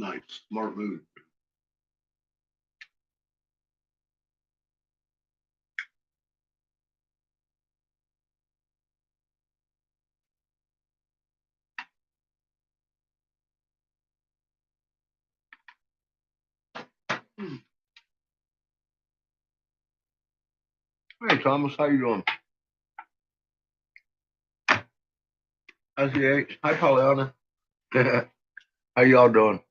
Nice, smart move. Hey Thomas, how you doing? How's the H? Hi Pollyanna. How y'all doing?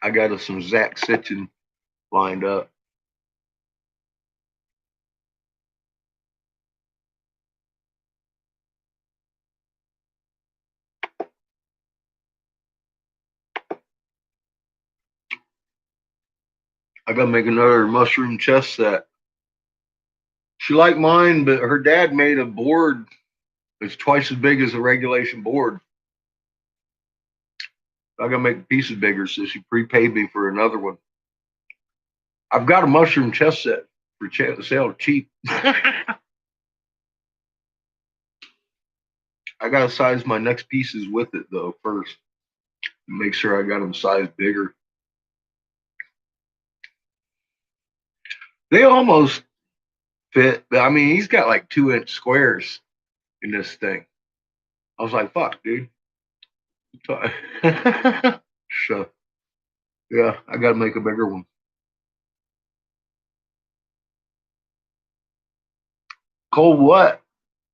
I got us some Zach Sitchin lined up. I gotta make another mushroom chess set. She liked mine, but her dad made a board that's twice as big as a regulation board. I gotta make the pieces bigger, so she prepaid me for another one. I've got a mushroom chess set for sale cheap. I gotta size my next pieces with it though first. Make sure I got them sized bigger. They almost fit. I mean, he's got like 2-inch squares in this thing. I was like, fuck, dude. So, yeah, I got to make a bigger one. Cold what?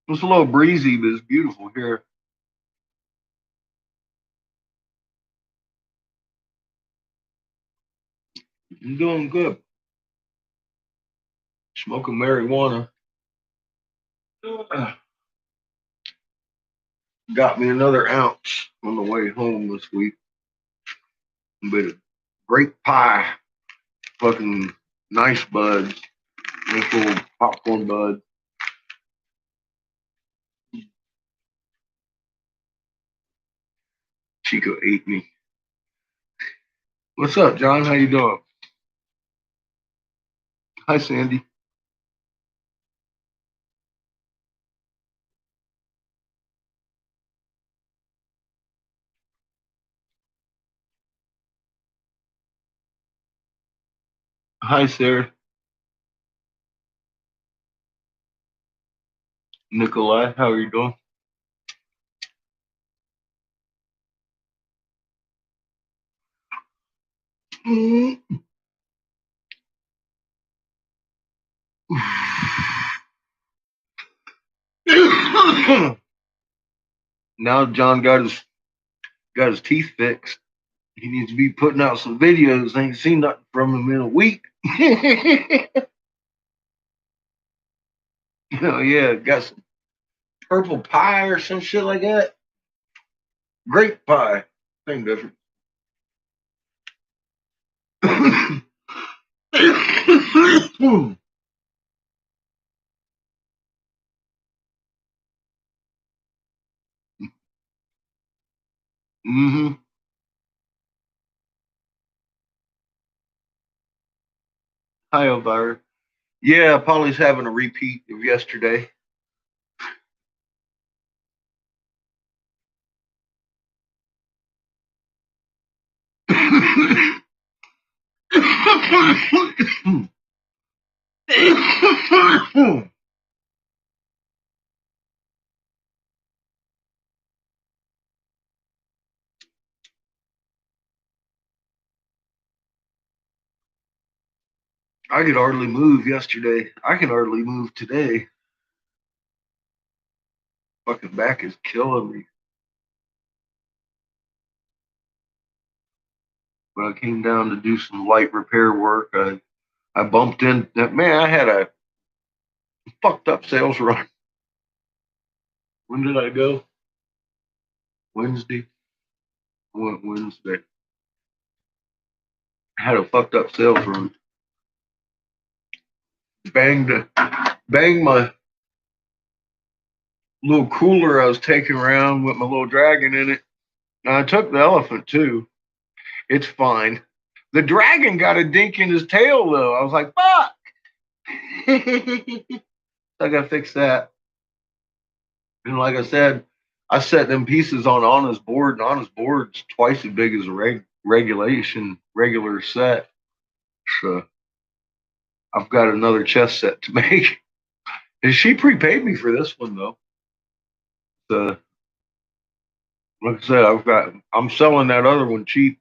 It's a little breezy, but it's beautiful here. I'm doing good. Smoking marijuana. Got me another ounce on the way home this week. A bit of grape pie. Fucking nice buds. Nice little popcorn bud. Chico ate me. What's up, John? How you doing? Hi, Sandy. Hi, Sarah. Nikolai, how are you doing? Now John got his teeth fixed. He needs to be putting out some videos. I ain't seen nothing from him in a week. Oh yeah, got some purple pie or some shit like that. Grape pie. Same difference. Mm-hmm. Hi, Elvira. Yeah, Polly's having a repeat of yesterday. I could hardly move yesterday. I can hardly move today. Fucking back is killing me. When I came down to do some light repair work, I bumped in. Man, I had a fucked up sales run. When did I go? Wednesday. I went Wednesday. I had a fucked up sales run. Banged my little cooler I was taking around with my little dragon in it. And I took the elephant too. It's fine. The dragon got a dink in his tail though. I was like, fuck. I gotta fix that. And like I said, I set them pieces on Anna's board, and Anna's board's twice as big as a regular set. So I've got another chess set to make. And she prepaid me for this one though. So like I said, I'm selling that other one cheap.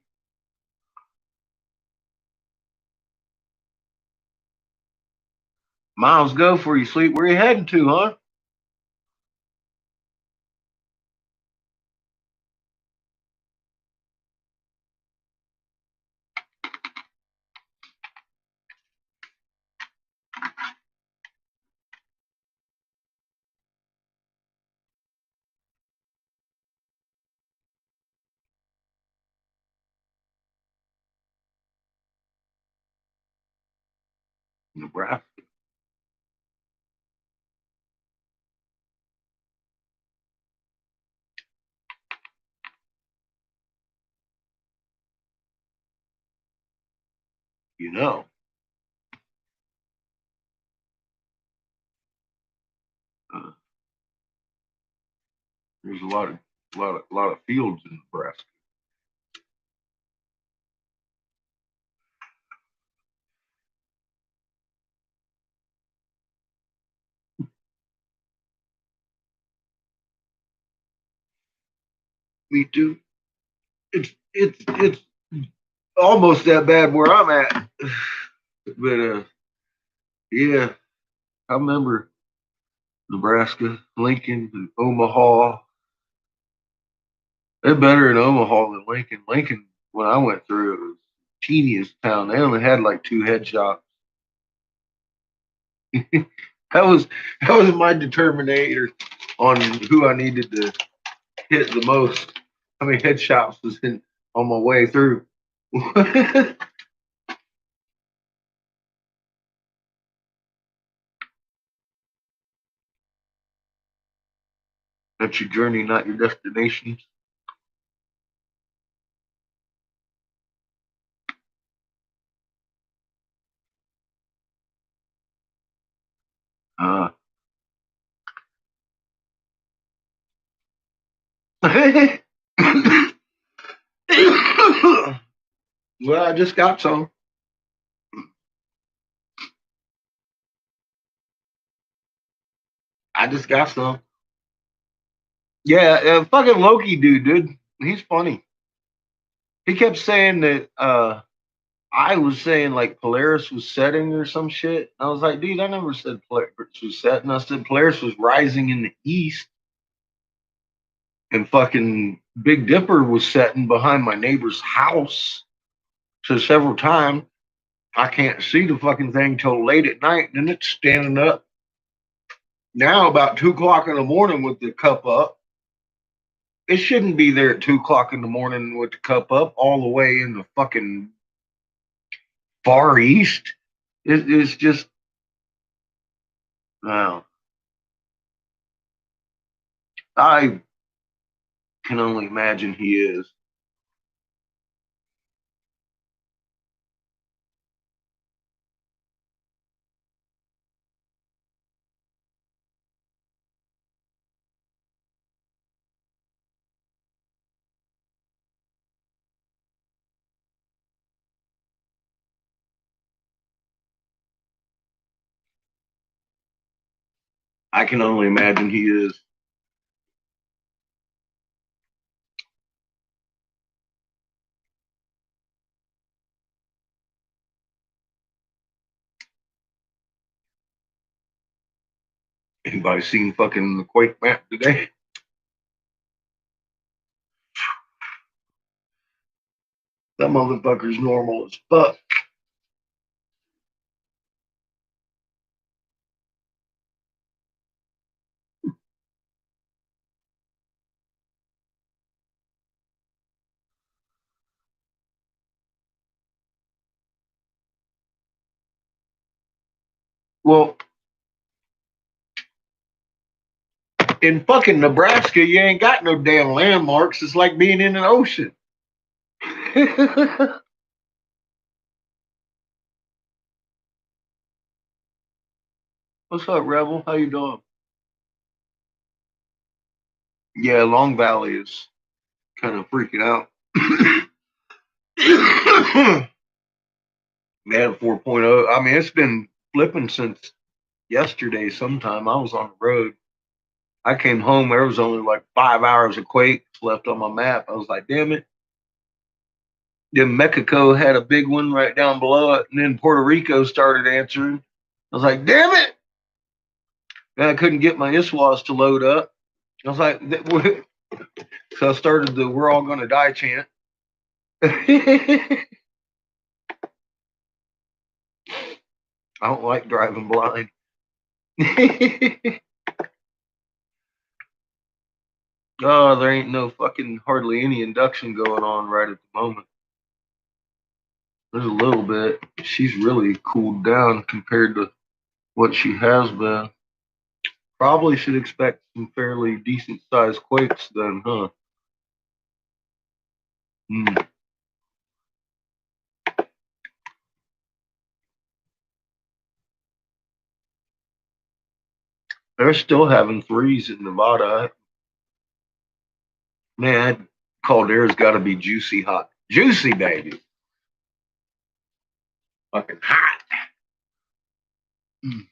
Miles, go for you sleep. Where you heading to, huh? Nebraska. You know, uh, there's a lot of fields in Nebraska. Me too. It's almost that bad where I'm at. But yeah, I remember Nebraska, Lincoln, Omaha. They're better in Omaha than Lincoln. Lincoln, when I went through, it was teeniest town. They only had like two head shops. that was that was my determinator on who I needed to hit the most. How many head shops was in on my way through? That's your journey, not your destination. Uh, well, I just got some. I just got some. Yeah, fucking Loki dude. He's funny. He kept saying that I was saying like Polaris was setting or some shit. I was like, dude, I never said Polaris was setting. I said Polaris was rising in the east, and fucking Big Dipper was setting behind my neighbor's house. So several times I can't see the fucking thing till late at night, and then it's standing up. Now about 2 o'clock in the morning with the cup up. It shouldn't be there at 2 o'clock in the morning with the cup up all the way in the fucking far east. It's just wow. I can only imagine he is. I can only imagine he is. Anybody seen fucking the quake map today? That motherfucker's normal as fuck. Well, in fucking Nebraska, you ain't got no damn landmarks. It's like being in an ocean. What's up, Rebel? How you doing? Yeah, Long Valley is kind of freaking out. They had a 4.0. I mean, it's been flipping since yesterday sometime. I was on the road. I came home. There was only like 5 hours of quakes left on my map. I was like, damn it. Then Mexico had a big one right down below it. And then Puerto Rico started answering. I was like, damn it. And I couldn't get my ISWAs to load up. I was like, so I started the "We're all gonna die" chant. I don't like driving blind. Oh, there ain't no fucking hardly any induction going on right at the moment. There's a little bit. She's really cooled down compared to what she has been. Probably should expect some fairly decent sized quakes then, huh? Hmm. They're still having threes in Nevada. Man, Caldeira's got to be juicy hot. Juicy, baby. Fucking hot. Mm.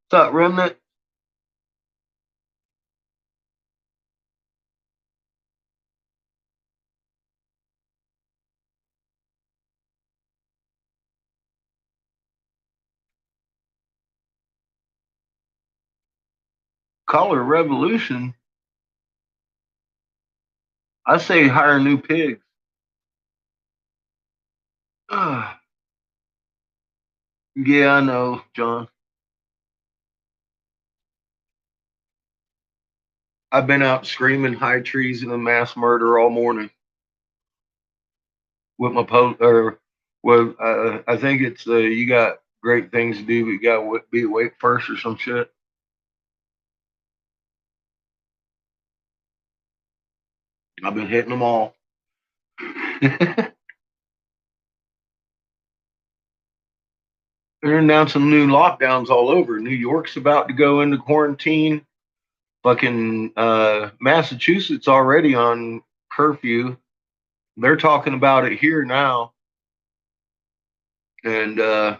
What's up, Remnant? Color Revolution. I say hire new pigs. Yeah, I know, John. I've been out screaming high treason and mass murder all morning with my post. Or, well, I think it's you got great things to do, but you got to be awake first or some shit. I've been hitting them all. They're announcing new lockdowns all over. New York's about to go into quarantine. Fucking Massachusetts already on curfew. They're talking about it here now. And I'm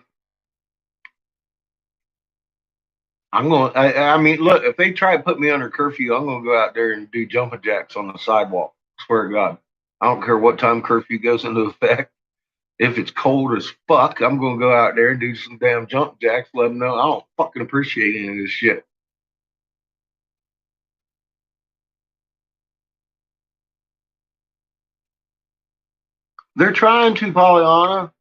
going. I mean, look, if they try to put me under curfew, I'm going to go out there and do jumping jacks on the sidewalk. I swear to God, I don't care what time curfew goes into effect. If it's cold as fuck, I'm going to go out there and do some damn jump jacks. Let them know I don't fucking appreciate any of this shit. They're trying to, Pollyanna.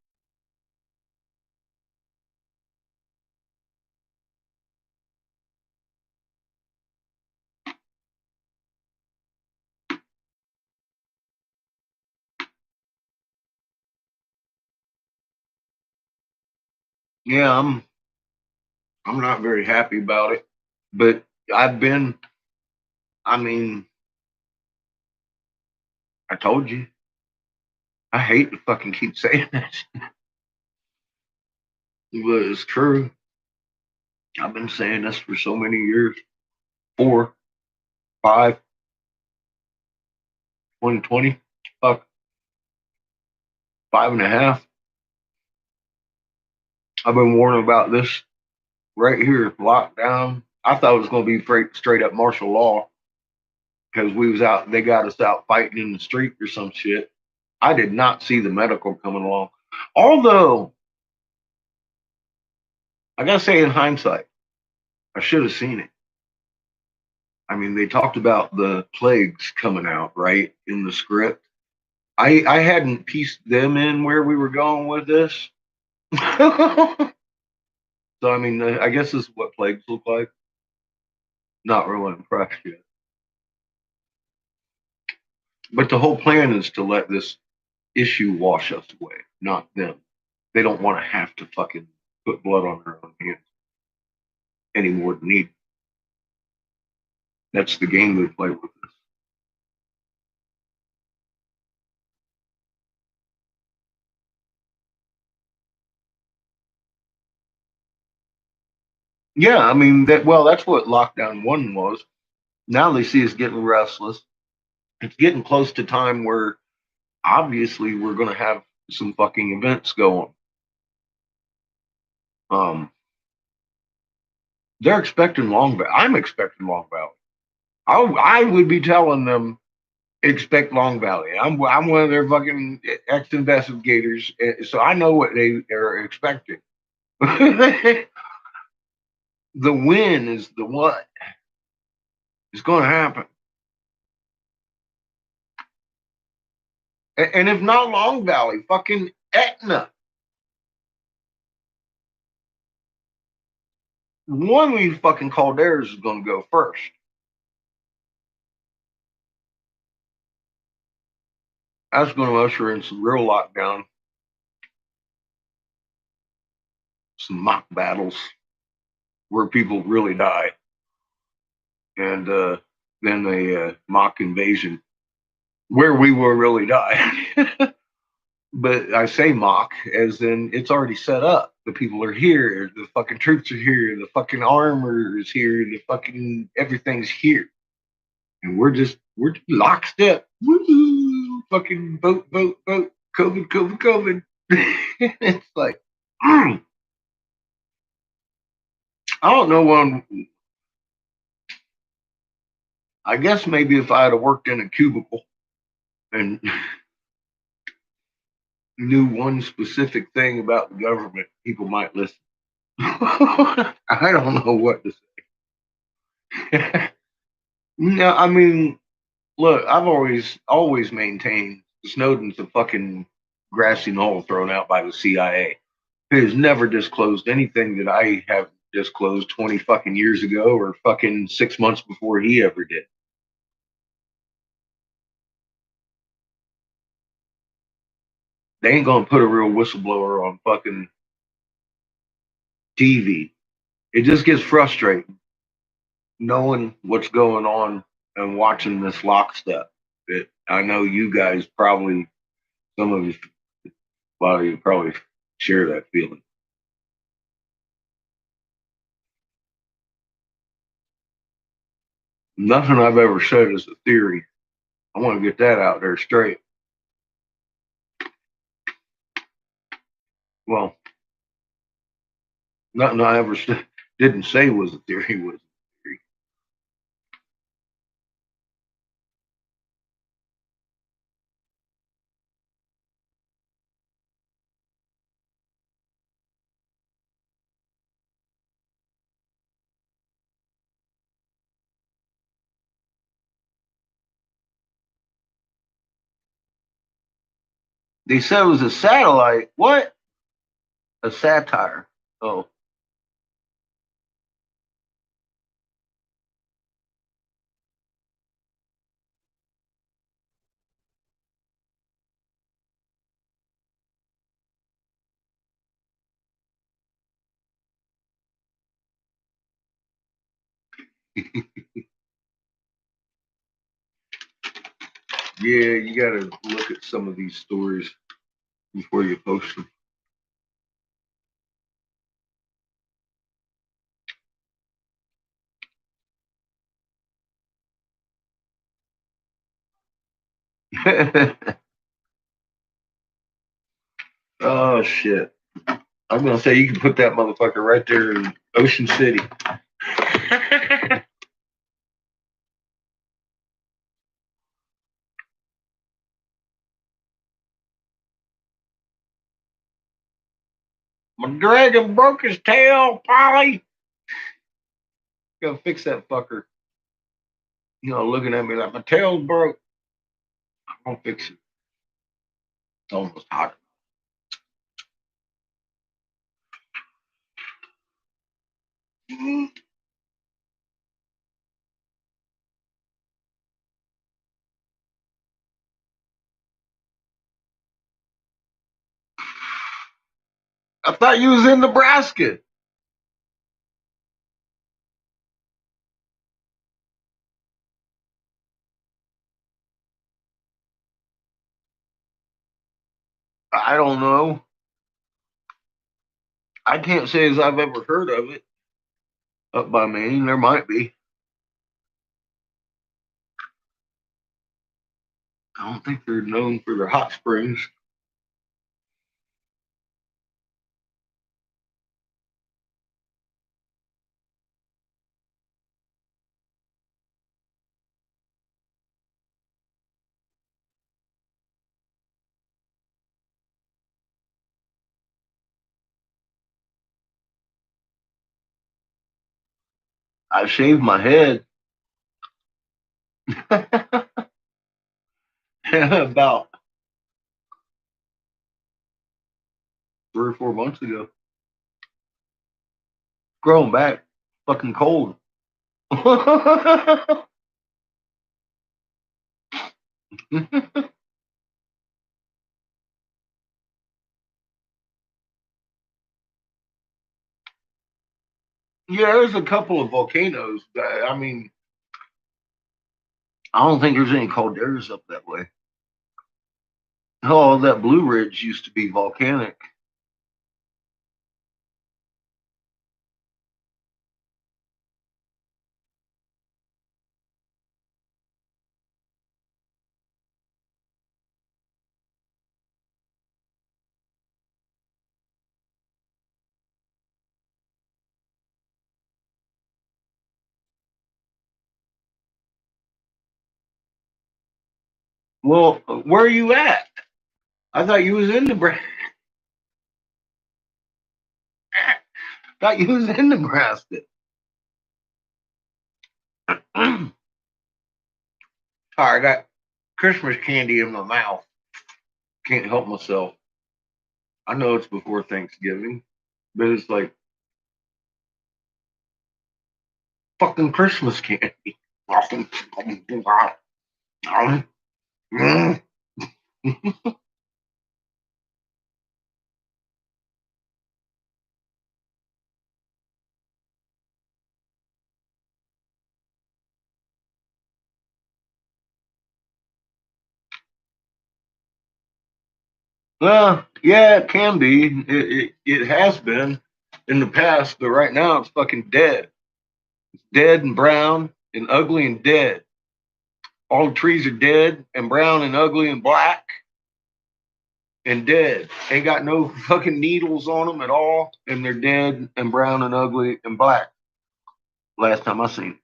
Yeah, I'm not very happy about it. But I've been. I mean, I told you. I hate to fucking keep saying that, but it's true. I've been saying this for so many years. 4, 5, 2020. Fuck, 5.5. I've been warning about this right here, lockdown. I thought it was going to be straight up martial law because we was out. They got us out fighting in the street or some shit. I did not see the medical coming along. Although I gotta say, in hindsight, I should have seen it. I mean, they talked about the plagues coming out right in the script. I hadn't pieced them in where we were going with this. So I mean, I guess this is what plagues look like. Not really impressed yet. But the whole plan is to let this issue wash us away, not them. They don't want to have to fucking put blood on their own hands any more than need. That's the game they play with us. Yeah, I mean that. Well, that's what lockdown one was. Now they see us getting restless. It's getting close to time where obviously we're going to have some fucking events going. Um, they're expecting Long Valley. I'm expecting Long Valley. I would be telling them expect Long Valley. I'm one of their fucking ex investigators, so I know what they are expecting. The win is the what is going to happen, and if not Long Valley, fucking Etna. One of these fucking calderas is going to go first. That's going to usher in some real lockdown, some mock battles where people really die, and then a mock invasion where we will really die. But I say mock as in it's already set up. The people are here. The fucking troops are here. The fucking armor is here. The fucking everything's here, and we're lockstep. Woo! Fucking vote, vote, vote. COVID, COVID, COVID. It's like I don't know. I guess maybe if I had worked in a cubicle and knew one specific thing about the government, people might listen. I don't know what to say. No, I mean, look, I've always maintained Snowden's a fucking grassy knoll thrown out by the CIA. It has never disclosed anything that I have disclosed 20 fucking years ago or fucking 6 months before he ever did. They ain't gonna put a real whistleblower on fucking TV. It just gets frustrating knowing what's going on and watching this lockstep. I know you guys probably, some of you, a lot of you probably share that feeling. Nothing I've ever said is a theory. I want to get that out there straight. Well, nothing I ever didn't say was a theory was a theory. They said it was a satellite. What? A satire. Oh, yeah. You got to look at some of these stories before you post them. Oh shit! I'm gonna say you can put that motherfucker right there in Ocean City. My dragon broke his tail, Polly. Go fix that fucker. Looking at me like my tail's broke. I'm gonna fix it. It's almost hot. I thought you was in Nebraska. I don't know. I can't say as I've ever heard of it up by Maine. There might be. I don't think they're known for their hot springs. I shaved my head about 3 or 4 months ago. Growing back, fucking cold. Yeah, there's a couple of volcanoes. I mean, I don't think there's any calderas up that way. Oh, that Blue Ridge used to be volcanic. Well, where are you at? I thought you was in Nebraska. Thought you was in Nebraska. Sorry, I got Christmas candy in my mouth. Can't help myself. I know it's before Thanksgiving, but it's like fucking Christmas candy. Well, yeah, it can be. It has been in the past, but right now it's fucking dead. It's dead and brown and ugly and dead. All the trees are dead and brown and ugly and black and dead. Ain't got no fucking needles on them at all, and they're dead and brown and ugly and black. Last time I seen it.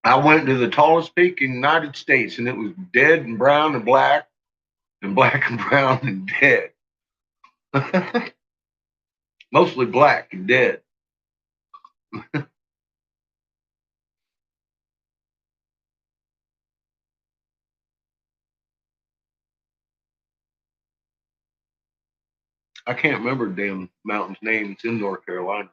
I went to the tallest peak in the United States, and it was dead and brown and black and brown and dead. Mostly black and dead. I can't remember damn mountain's name. It's in North Carolina.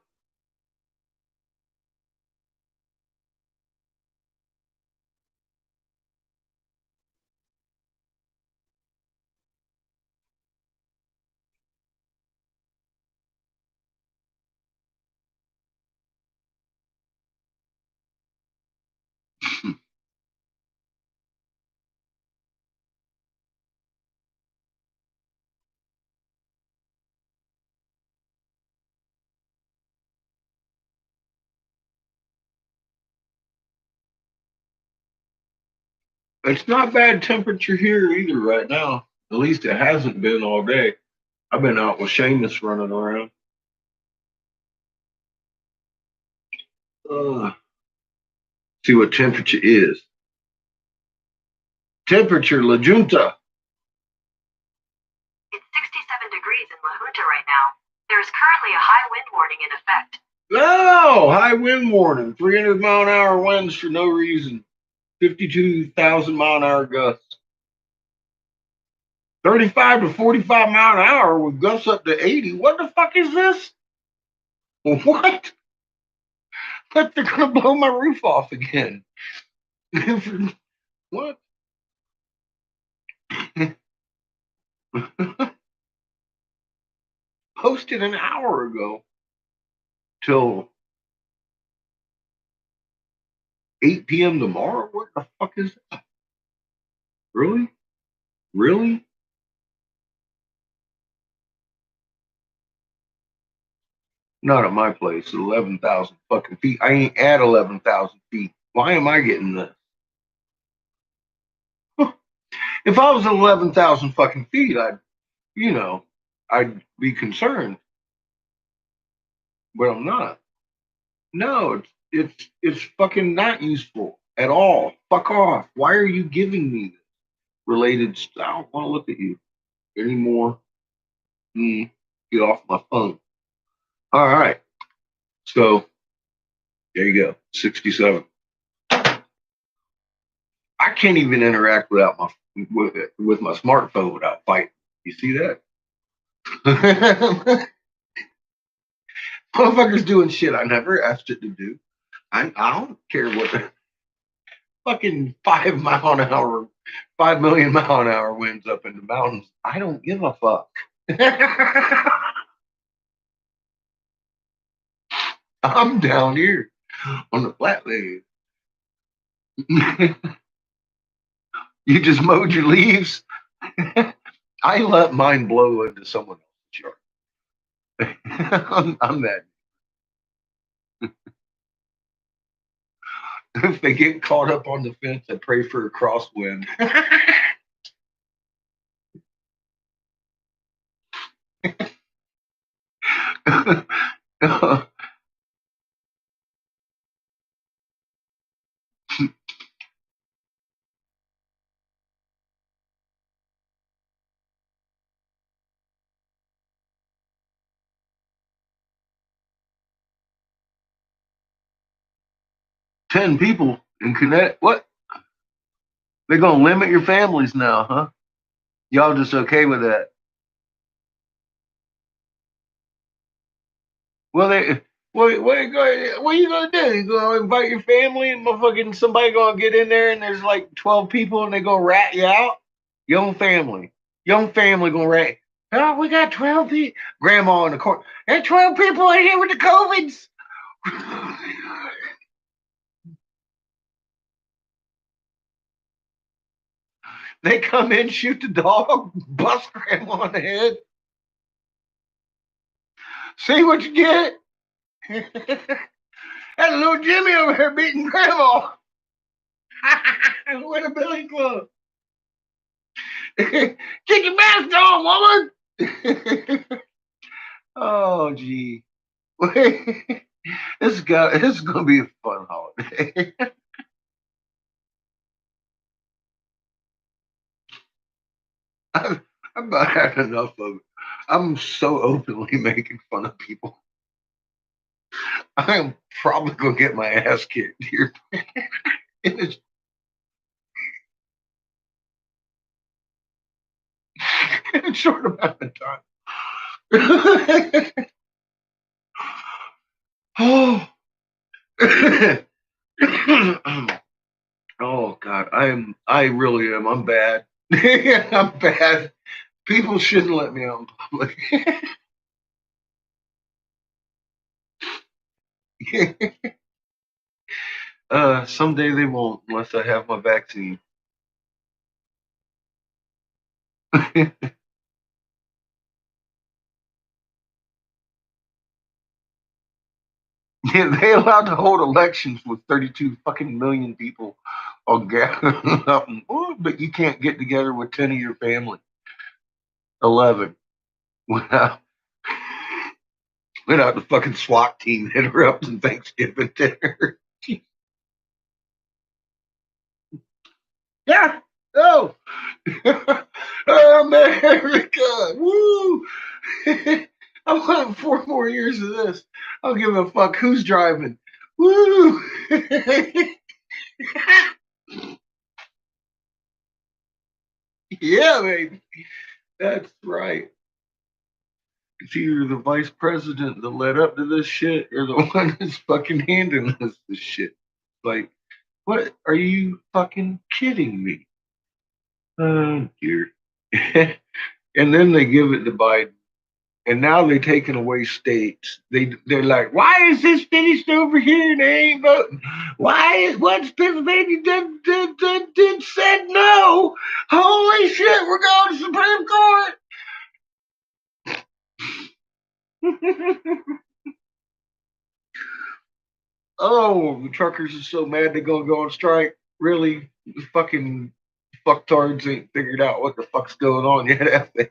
It's not bad temperature here either right now. At least it hasn't been all day. I've been out with Seamus running around. See what temperature is. Temperature, La Junta. It's 67 degrees in La Junta right now. There is currently a high wind warning in effect. Oh, high wind warning. 300 mile an hour winds for no reason. 52,000 mile an hour gusts. 35 to 45 mile an hour with gusts up to 80. What the fuck is this? What? But they're gonna blow my roof off again. What? posted an hour ago till 8 p.m. tomorrow. What the fuck is that? Really? Really? Not at my place. 11,000 fucking feet. I ain't at 11,000 feet. Why am I getting this? If I was at 11,000 fucking feet, you know, I'd be concerned, but I'm not. No, it's fucking not useful at all. Fuck off. Why are you giving me this related stuff? I don't want to look at you anymore. Get off my phone. All right. So there you go. 67. I can't even interact without with my smartphone without fighting. You see that? Motherfuckers doing shit I never asked it to do. I don't care what the fucking 5 mile an hour, 5 million mile an hour winds up in the mountains. I don't give a fuck. I'm down here on the flatland. You just mowed your leaves. I let mine blow into someone else's yard. I'm that. If they get caught up on the fence, I pray for a crosswind. 10 people in Connecticut. What? They're going to limit your families now, huh? Y'all just okay with that? Well, what are you gonna do? You gonna invite your family and motherfucking somebody gonna get in there and there's like 12 people and they gonna rat you out? Young family gonna rat. Oh, we got 12 people. Grandma in the corner. There's 12 people in here with the COVIDs. They come in, shoot the dog, bust grandma in the head. See what you get? That's little Jimmy over here beating grandma. With a billy club. Get your mask on, woman. Oh, gee. This is gonna be a fun holiday. I've about had enough of it. I'm so openly making fun of people. I am probably gonna get my ass kicked here in a short amount of time. Oh. Oh God, I really am. I'm bad. I'm bad. People shouldn't let me out in public. Someday they won't unless I have my vaccine. Yeah, they allowed to hold elections with 32 fucking million people on gather. But you can't get together with 10 of your family. 11. Without, without the fucking SWAT team interrupting Thanksgiving dinner. Yeah. Oh. America. Woo. I want 4 more years of this. I don't give a fuck who's driving. Woo. Yeah, baby. That's right. It's either the vice president that led up to this shit or the one that's fucking handing us this shit. Like, what? Are you fucking kidding me? Oh, dear. And then they give it to Biden. And now they're taking away states. They're like, why is this finished over here and they ain't voting? What's Pennsylvania did said no? Holy shit, we're going to Supreme Court. Oh, the truckers are so mad they're gonna go on strike. Really? The fucking fucktards ain't figured out what the fuck's going on yet, have they?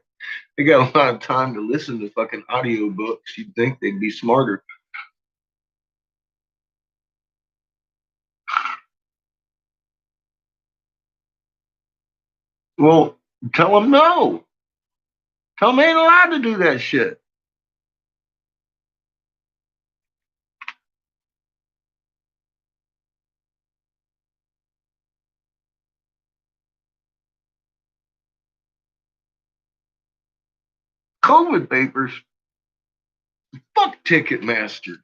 They got a lot of time to listen to fucking audiobooks. You'd think they'd be smarter. Well, tell them no. Tell them they ain't allowed to do that shit. COVID papers. Fuck Ticketmaster.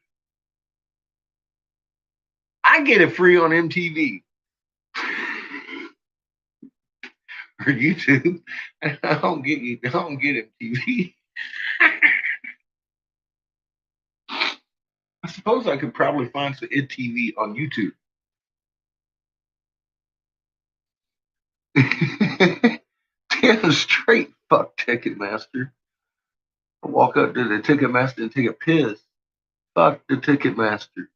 I get it free on MTV or YouTube. I don't get you. I don't get MTV. I suppose I could probably find some TV on YouTube. Damn straight, fuck Ticketmaster. I walk up to the Ticketmaster and take a piss. Fuck the Ticketmaster.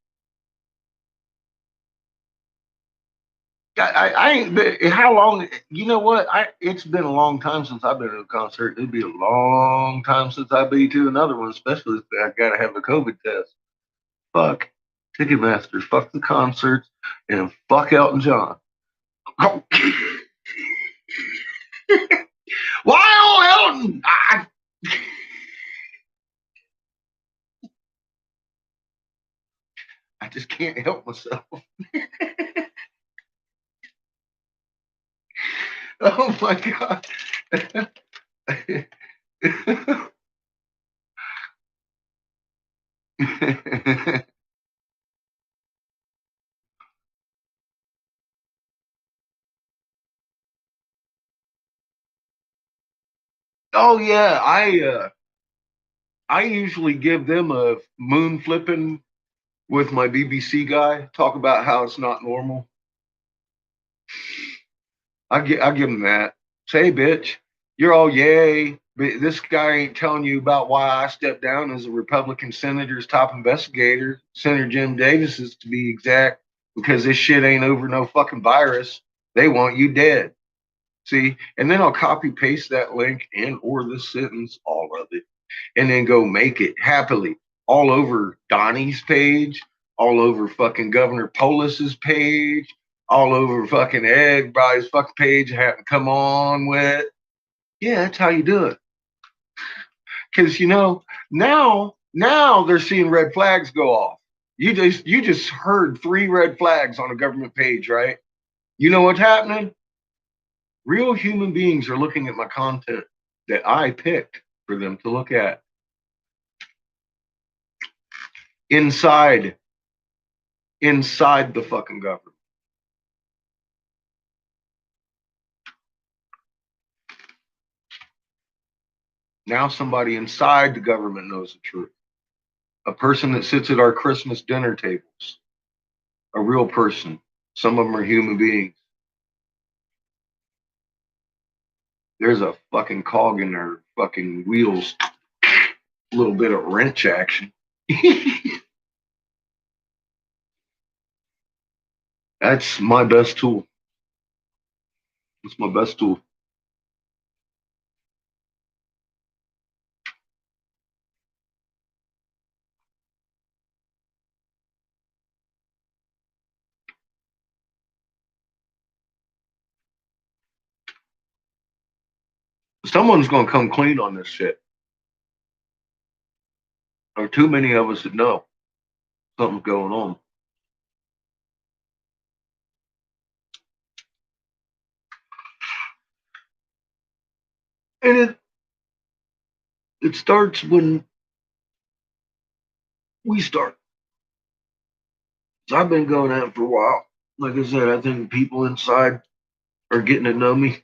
I ain't been, how long, you know what? It's been a long time since I've been to a concert. It'd be a long time since I've been to another one, especially if I gotta have a COVID test. Fuck Ticketmaster, fuck the concerts, and fuck Elton John. Why Elton? I just can't help myself. Oh my god. Oh yeah, I usually give them a moon flipping with my BBC guy. Talk about how it's not normal. I give them that. Say, bitch, you're all yay, but this guy ain't telling you about why I stepped down as a Republican senator's top investigator, Senator Jim Davis's to be exact, because this shit ain't over no fucking virus. They want you dead. See, and then I'll copy paste that link and or the sentence, all of it, and then go make it happily all over Donnie's page, all over fucking Governor Polis's page, all over fucking everybody's fucking page. Have to come on with, yeah, that's how you do it. Because now they're seeing red flags go off. You just heard 3 red flags on a government page, right? You know what's happening? Real human beings are looking at my content that I picked for them to look at inside inside the fucking government. Now somebody inside the government knows the truth. A person that sits at our Christmas dinner tables, a real person. Some of them are human beings. There's a fucking cog in their fucking wheels. A little bit of wrench action. That's my best tool. It's my best tool. Someone's gonna come clean on this shit. There are too many of us that know something's going on. And it starts when we start. So I've been going at it for a while. Like I said, I think people inside are getting to know me.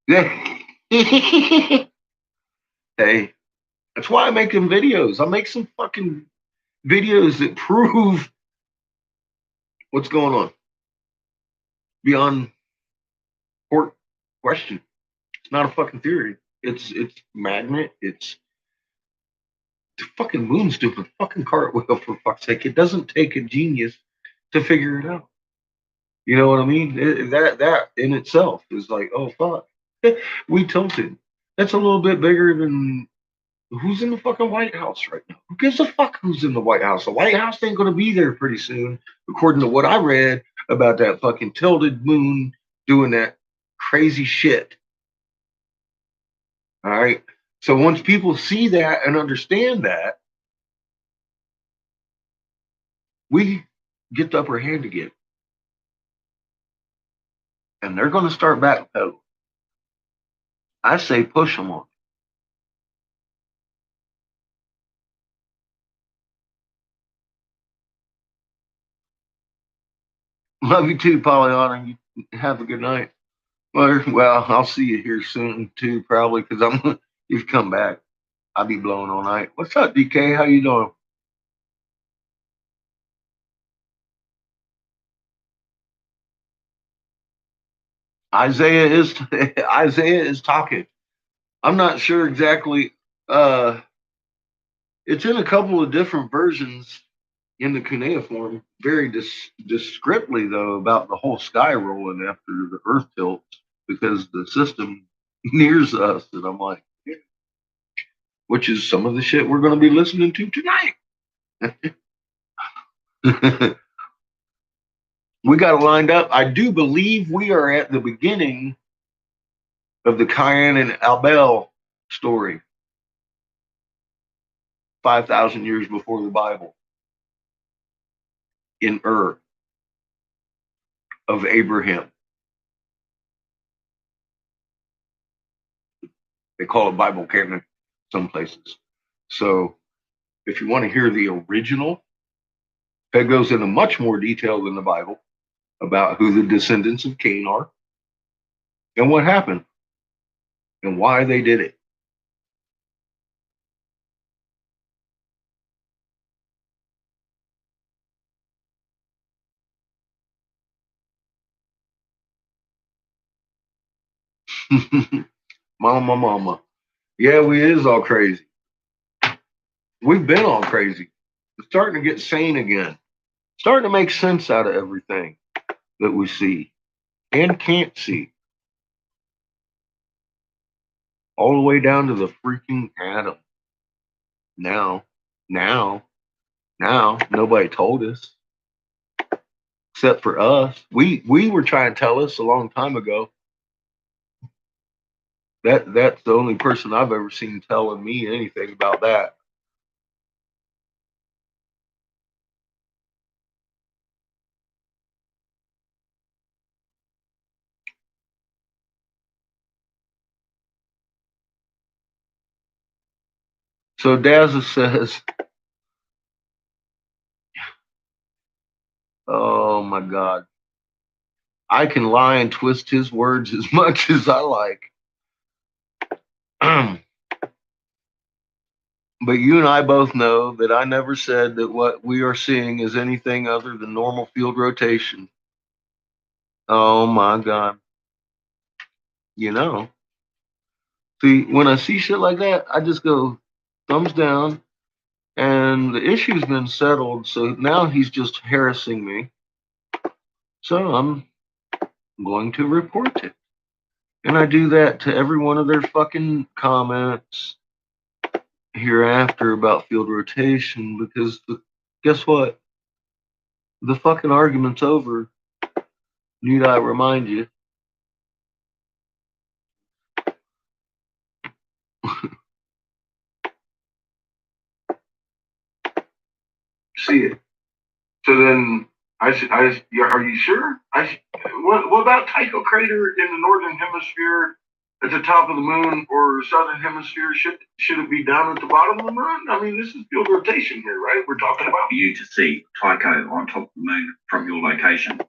Hey, that's why I make them videos. I make some fucking videos that prove what's going on beyond court question. It's not a fucking theory. It's magnet. It's the fucking moon's doing a fucking cartwheel for fuck's sake. It doesn't take a genius to figure it out. You know what I mean? That in itself is like, oh fuck, we tilted. That's a little bit bigger than who's in the fucking White House right now. Who gives a fuck who's in the White House? The White House ain't gonna be there pretty soon, according to what I read about that fucking tilted moon doing that crazy shit. All right. So once people see that and understand that, we get the upper hand again. And they're going to start backpedaling. I say push them on. Love you too, Pollyanna. You have a good night. Well, I'll see you here soon too, probably because I'm. You've come back. I'll be blowing all night. What's up, DK? How you doing? Isaiah is Isaiah is talking. I'm not sure exactly. It's in a couple of different versions in the cuneiform, very descriptly though about the whole sky rolling after the Earth tilts because the system nears us, and I'm like, yeah. Which is some of the shit we're going to be listening to tonight. We got it lined up. I do believe we are at the beginning of the Cain and Abel story, 5,000 years before the Bible, in Ur of Abraham. They call it Bible canon some places. So if you want to hear the original, that goes into much more detail than the Bible about who the descendants of Cain are and what happened and why they did it. Mama. Yeah, we is all crazy. We've been all crazy. It's starting to get sane again. Starting to make sense out of everything that we see and can't see. All the way down to the freaking atom. Now, now, now, nobody told us except for us. We were trying to tell us a long time ago. That's the only person I've ever seen telling me anything about that. So Dazza says, "Oh my God, I can lie and twist his words as much as I like." But you and I both know that I never said that what we are seeing is anything other than normal field rotation. Oh my God. You know, see, when I see shit like that, I just go thumbs down, and the issue's been settled. So now he's just harassing me. So I'm going to report it. And I do that to every one of their fucking comments hereafter about field rotation because guess what? The fucking argument's over. Need I remind you? See it. So then are you sure? What about Tycho Crater in the northern hemisphere at the top of the moon or southern hemisphere? Should it be down at the bottom of the moon? I mean, this is field rotation here, right? We're talking about you to see Tycho on top of the moon from your location.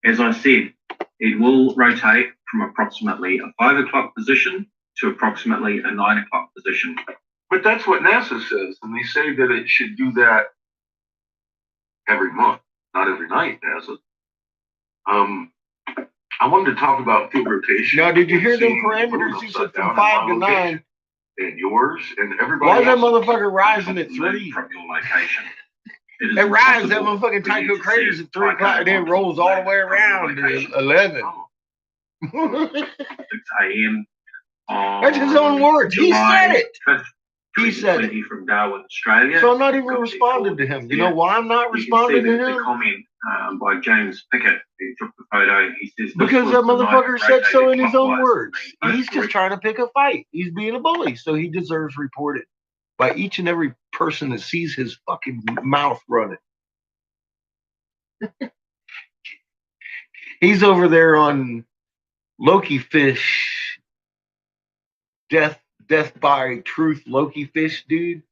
As I said, it will rotate from approximately a 5 o'clock position to approximately a 9 o'clock position. But that's what NASA says, and they say that it should do that every month, not every night, NASA. I wanted to talk about field rotation. Now, did you hear them parameters? He said from 5 to 9. And yours and everybody. Why is that motherfucker rising at 3? From your location. It rises, that motherfucking Tycho craters at 3 o'clock, and then rolls all the way around to 11. 6 a.m. That's his own words. He said it. He said it. From Darwin, Australia. So I'm not even responding to him. You know why I'm not responding to him? The comment by James Pickett, who took the photo. He says because that motherfucker said so in his own words. He's just trying to pick a fight. He's being a bully, so he deserves reported by each and every person that sees his fucking mouth running. He's over there on Loki fish, death by truth Loki fish, dude.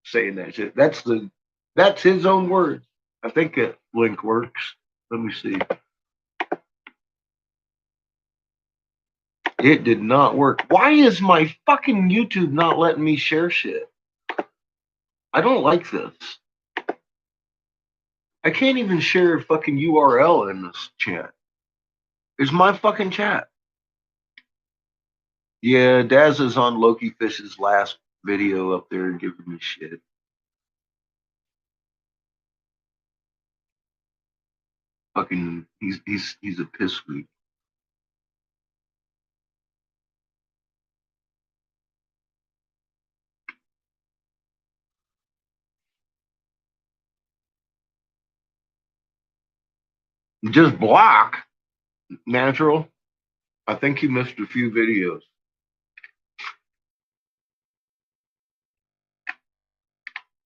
Saying that shit. That's his own words. I think that link works. Let me see. It did not work. Why is my fucking YouTube not letting me share shit? I don't like this. I can't even share a fucking URL in this chat. It's my fucking chat. Yeah, Daz is on Loki Fish's last video up there giving me shit. Fucking, he's a pissweak. Just block natural. I think you missed a few videos.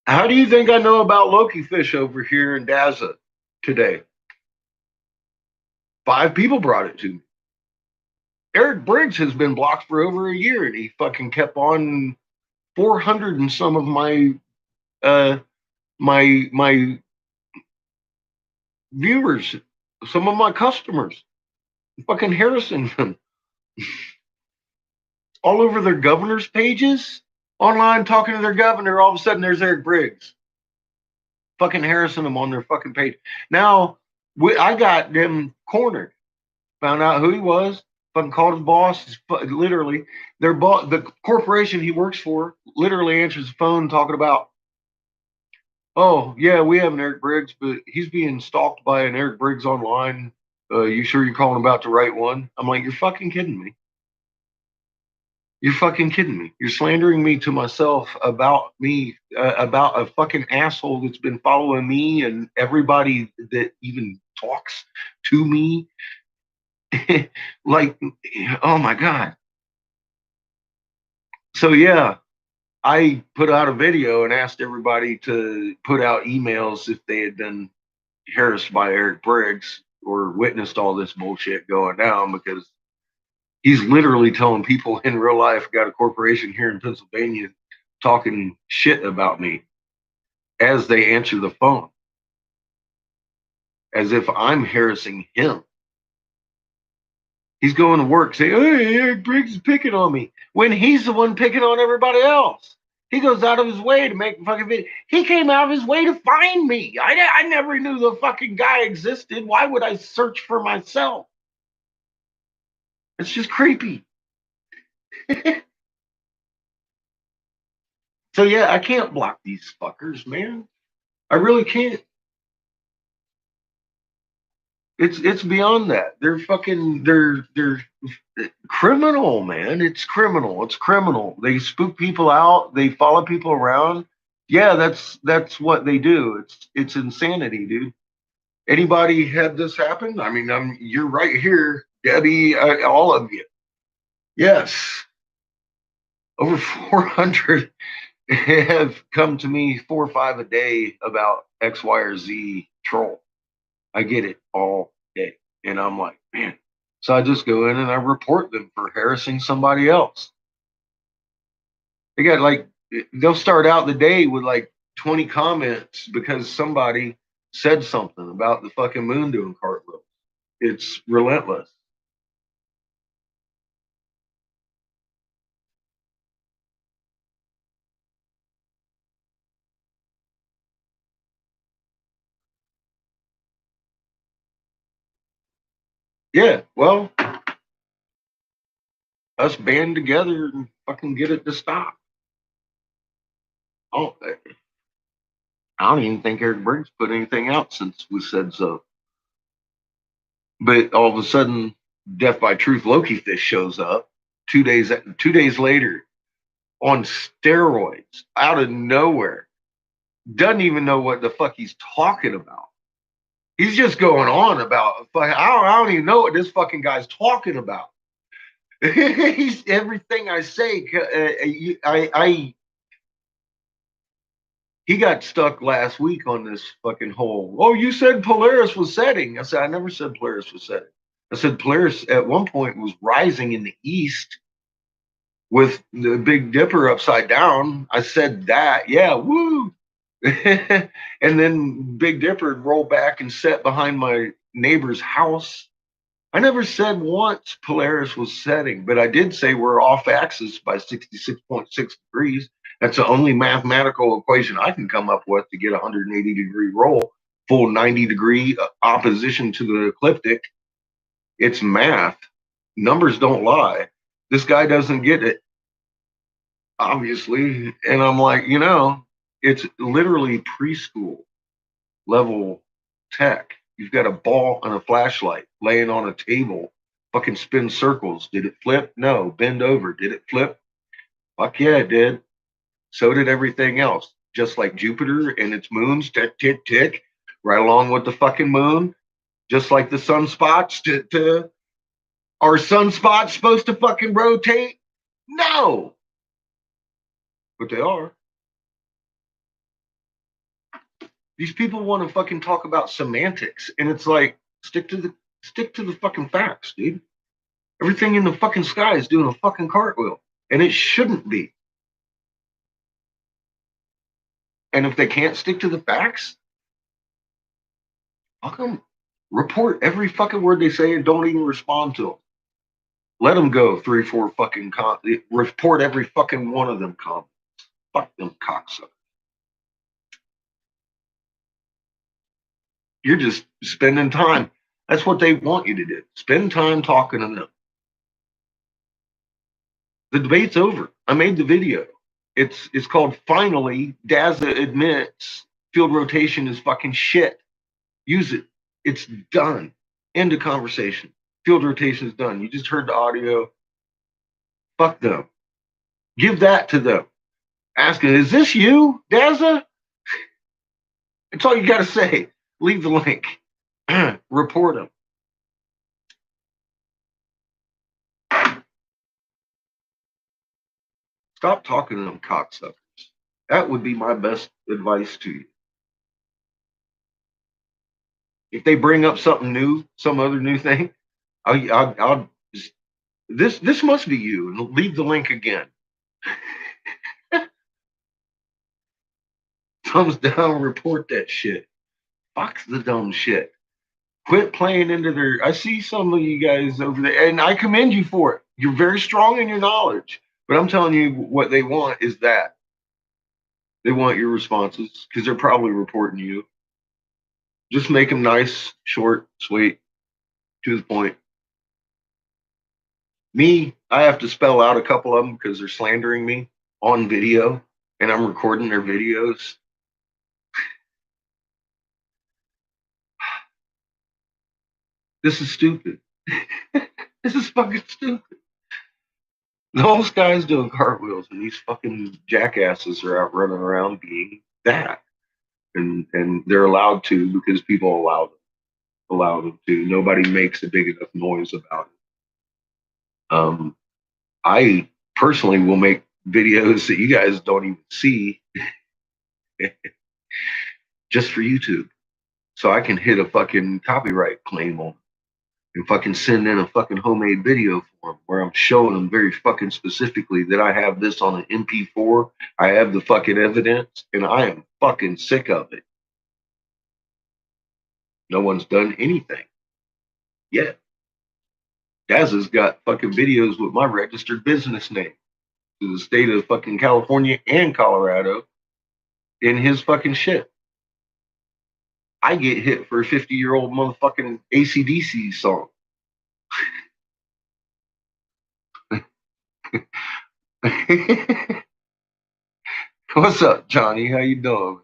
How do you think I know about Loki fish over here in Daza today? 5 people brought it to me. Eric Briggs has been blocked for over a year, and he fucking kept on 400 and some of my my viewers, some of my customers, fucking harassing them all over their governor's pages, online talking to their governor. All of a sudden, there's Eric Briggs, fucking harassing them on their fucking page. Now I got them cornered. Found out who he was. Fucking called his boss. Literally, the corporation he works for literally answers the phone talking about, oh yeah, we have an Eric Briggs, but he's being stalked by an Eric Briggs online. You sure you're calling about the right one? I'm like, you're fucking kidding me. You're fucking kidding me. You're slandering me to myself about me, about a fucking asshole that's been following me and everybody that even talks to me. Like, oh my God. So yeah, I put out a video and asked everybody to put out emails if they had been harassed by Eric Briggs or witnessed all this bullshit going down, because he's literally telling people in real life, got a corporation here in Pennsylvania talking shit about me as they answer the phone, as if I'm harassing him. He's going to work saying, hey, Eric Briggs is picking on me, when he's the one picking on everybody else. He goes out of his way to make a fucking video. He came out of his way to find me. I never knew the fucking guy existed. Why would I search for myself? It's just creepy. So yeah, I can't block these fuckers, man. I really can't. It's beyond that. They're fucking they're criminal, man. It's criminal. It's criminal. They spook people out. They follow people around. Yeah, that's what they do. It's insanity, dude. Anybody had this happen? I mean, you're right here, Debbie. All of you. Yes, over 400 have come to me 4 or 5 a day about X, Y, or Z troll. I get it all day. And I'm like, man. So I just go in and I report them for harassing somebody else. They got like, they'll start out the day with like 20 comments because somebody said something about the fucking moon doing cartwheels. It's relentless. Yeah, well, us band together and fucking get it to stop. Oh, I don't even think Eric Briggs put anything out since we said so. But all of a sudden, Death by Truth Loki Fish shows up 2 days later on steroids out of nowhere. Doesn't even know what the fuck he's talking about. He's just going on about I don't even know what this fucking guy's talking about. He's everything I say. He got stuck last week on this fucking whole. Oh, you said Polaris was setting. I said I never said Polaris was setting. I said Polaris at one point was rising in the east with the Big Dipper upside down. I said that. Yeah, woo. And then Big Dipper rolled back and set behind my neighbor's house. I never said once Polaris was setting, but I did say we're off axis by 66.6 degrees. That's the only mathematical equation I can come up with to get a 180-degree roll, full 90-degree opposition to the ecliptic. It's math. Numbers don't lie. This guy doesn't get it, obviously. And I'm like, it's literally preschool level tech. You've got a ball and a flashlight laying on a table, fucking spin circles. Did it flip? No. Bend over. Did it flip? Fuck yeah, it did. So did everything else. Just like Jupiter and its moons, tick, tick, tick, right along with the fucking moon. Just like the sunspots are sunspots supposed to fucking rotate? No. But they are. These people want to fucking talk about semantics, and it's like stick to the fucking facts, dude. Everything in the fucking sky is doing a fucking cartwheel, and it shouldn't be. And if they can't stick to the facts, how come report every fucking word they say and don't even respond to them? Let them go 3, 4 fucking report every fucking one of them comments. Fuck them cocksuckers. You're just spending time. That's what they want you to do. Spend time talking to them. The debate's over. I made the video. It's called Finally. Daza admits field rotation is fucking shit. Use it. It's done. End of conversation. Field rotation is done. You just heard the audio. Fuck them. Give that to them. Ask them, is this you, Daza? That's all you got to say. Leave the link. Report them. Stop talking to them cocksuckers. That would be my best advice to you. If they bring up something new, some other new thing, I'll this must be you, and leave the link again. Thumbs down, report that shit. Fuck the dumb shit. Quit playing into their. I see some of you guys over there, and I commend you for it. You're very strong in your knowledge, but I'm telling you, what they want is that they want your responses because they're probably reporting you. Just make them nice, short, sweet, to the point. Me, I have to spell out a couple of them because they're slandering me on video, and I'm recording their videos. This is stupid. This is fucking stupid. The whole sky's doing cartwheels, and these fucking jackasses are out running around being that, and they're allowed to because people allow them to. Nobody makes a big enough noise about it. I personally will make videos that you guys don't even see just for YouTube, so I can hit a fucking copyright claim on and fucking send in a fucking homemade video for them where I'm showing them very fucking specifically that I have this on an MP4. I have the fucking evidence, and I am fucking sick of it. No one's done anything yet. Daz's got fucking videos with my registered business name to the state of fucking California and Colorado in his fucking shit. I get hit for a 50-year-old motherfucking AC/DC song. What's up, Johnny? How you doing?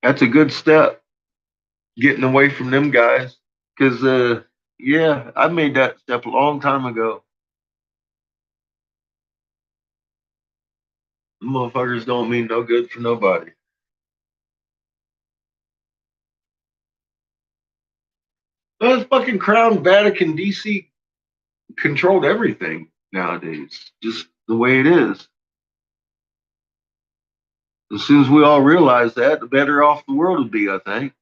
That's a good step, getting away from them guys. Cause yeah, I made that step a long time ago. Them motherfuckers don't mean no good for nobody. That's fucking Crown Vatican DC controlled everything nowadays. Just the way it is. As soon as we all realize that, the better off the world would be, I think.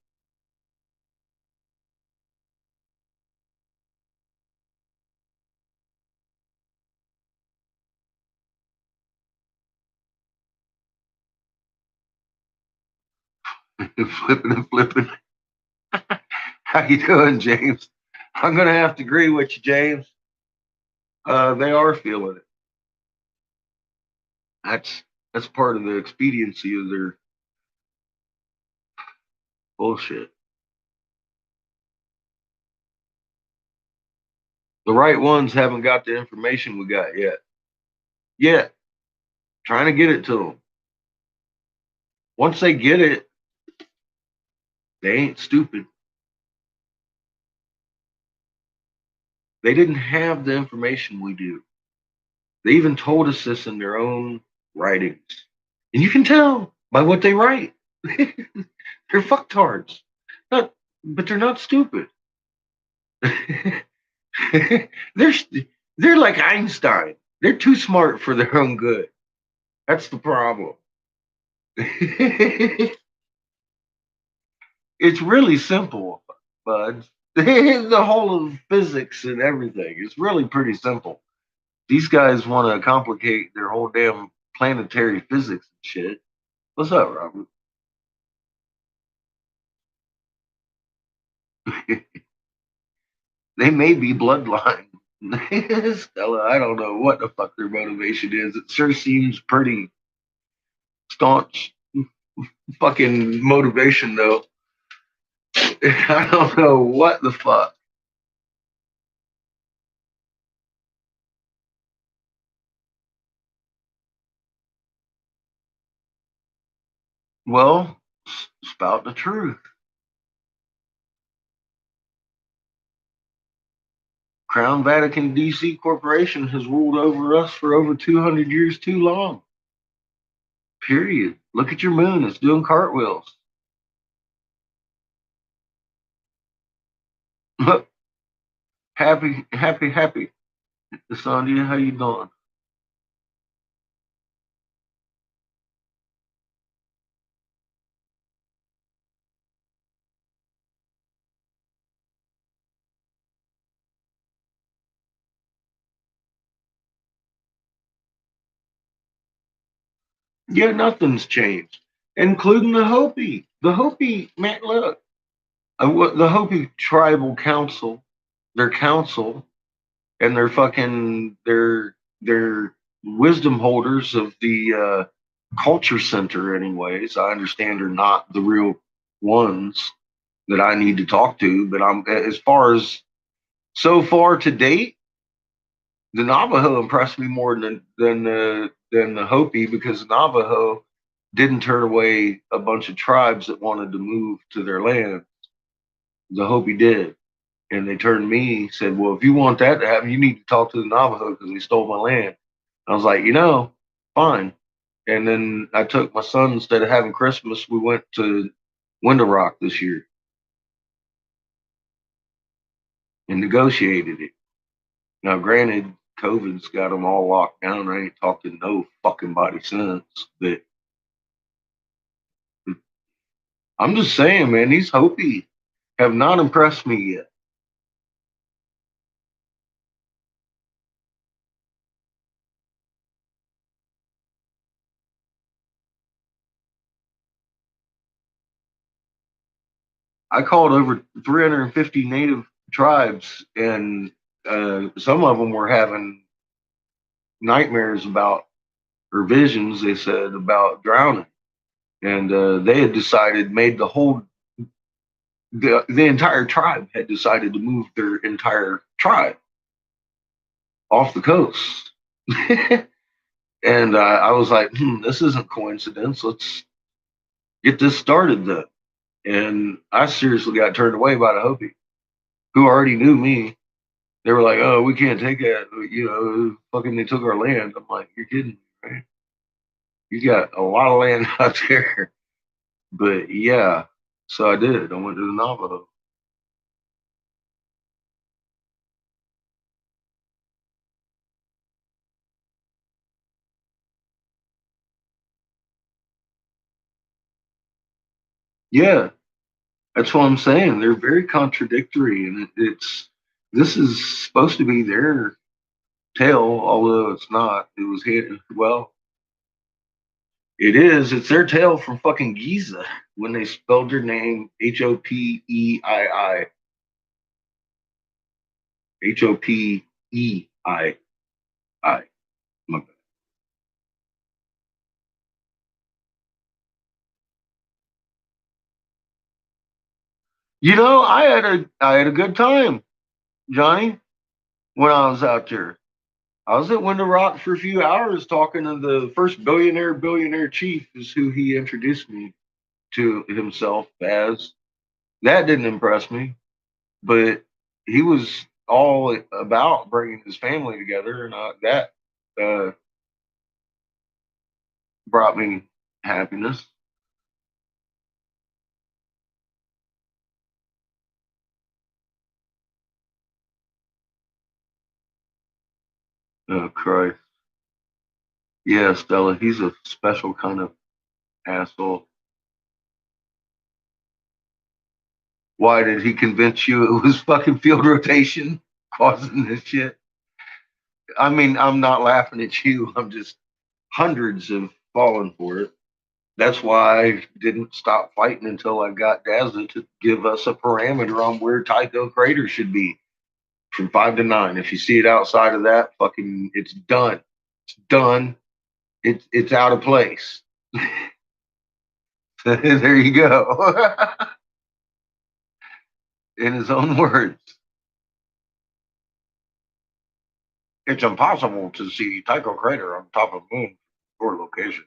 Flipping and flipping. How you doing, James? I'm gonna have to agree with you, James. They are feeling it. That's part of the expediency of their bullshit. The right ones haven't got the information we got yet. Yet, trying to get it to them. Once they get it, they ain't stupid. They didn't have the information we do. They even told us this in their own writings. And you can tell by what they write. They're fucktards. Not, but they're not stupid. they're they're like Einstein. They're too smart for their own good. That's the problem. It's really simple, bud. The whole of physics and everything is really pretty simple. These guys want to complicate their whole damn planetary physics and shit. What's up, Robert? They may be bloodline. Stella, I don't know what the fuck their motivation is. It sure seems pretty staunch fucking motivation, though. I don't know what the fuck. Well, spout the truth. Crown Vatican DC Corporation has ruled over us for over 200 years too long. Period. Look at your moon. It's doing cartwheels. Happy, happy, happy. Sandia, how you doing? Yeah, nothing's changed, including the Hopi. The Hopi, man, look, the Hopi tribal council, their council, and their wisdom holders of the culture center. Anyways, I understand are not the real ones that I need to talk to, but I'm as far as so far to date, the Navajo impressed me more than the Hopi because the Navajo didn't turn away a bunch of tribes that wanted to move to their land. The Hopi did, and they turned to me said, "Well, if you want that to happen, you need to talk to the Navajo because they stole my land." I was like, fine. And then I took my son instead of having Christmas. We went to Window Rock this year and negotiated it. Now, granted, COVID's got them all locked down. I ain't talked to no fucking body since. But I'm just saying, man, these Hopi have not impressed me yet. I called over 350 native tribes, and some of them were having nightmares about, or visions, they said, about drowning. And they had decided, made the entire tribe had decided to move their entire tribe off the coast. And I was like, this isn't coincidence. Let's get this started then. And I seriously got turned away by the Hopi, who already knew me. They were like, "Oh, we can't take it. You know, fucking they took our land." I'm like, "You're kidding me, right? You got a lot of land out there." But yeah, so I did. I went to the Navajo. Yeah, that's what I'm saying. They're very contradictory, and it's this is supposed to be their tale, although it's not. It was hit. Well, it is. It's their tale from fucking Giza when they spelled their name Hopeii. My bad. I had a good time, Johnny, when I was out there. I was at Window Rock for a few hours talking to the first billionaire chief, is who he introduced me to himself as. That didn't impress me, but he was all about bringing his family together, and that uh, brought me happiness. Oh, Christ. Yeah, Stella, he's a special kind of asshole. Why did he convince you it was fucking field rotation causing this shit? I mean, I'm not laughing at you. I'm just, hundreds have fallen for it. That's why I didn't stop fighting until I got Dazzler to give us a parameter on where Tycho Crater should be from 5 to 9. If you see it outside of that, fucking, it's done. It's done. It's out of place. There you go. In his own words, it's impossible to see Tycho Crater on top of Moon or location.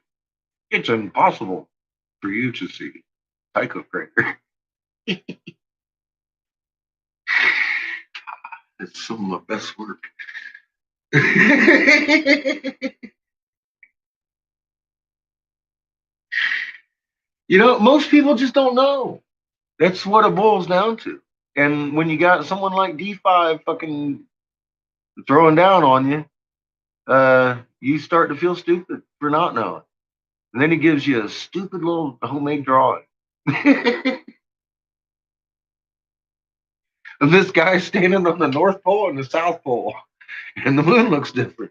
It's impossible for you to see Tycho Crater. It's some of my best work. Most people just don't know. That's what it boils down to. And when you got someone like D5 fucking throwing down on you, you start to feel stupid for not knowing. And then he gives you a stupid little homemade drawing. Of this guy standing on the North Pole and the South Pole, and the moon looks different.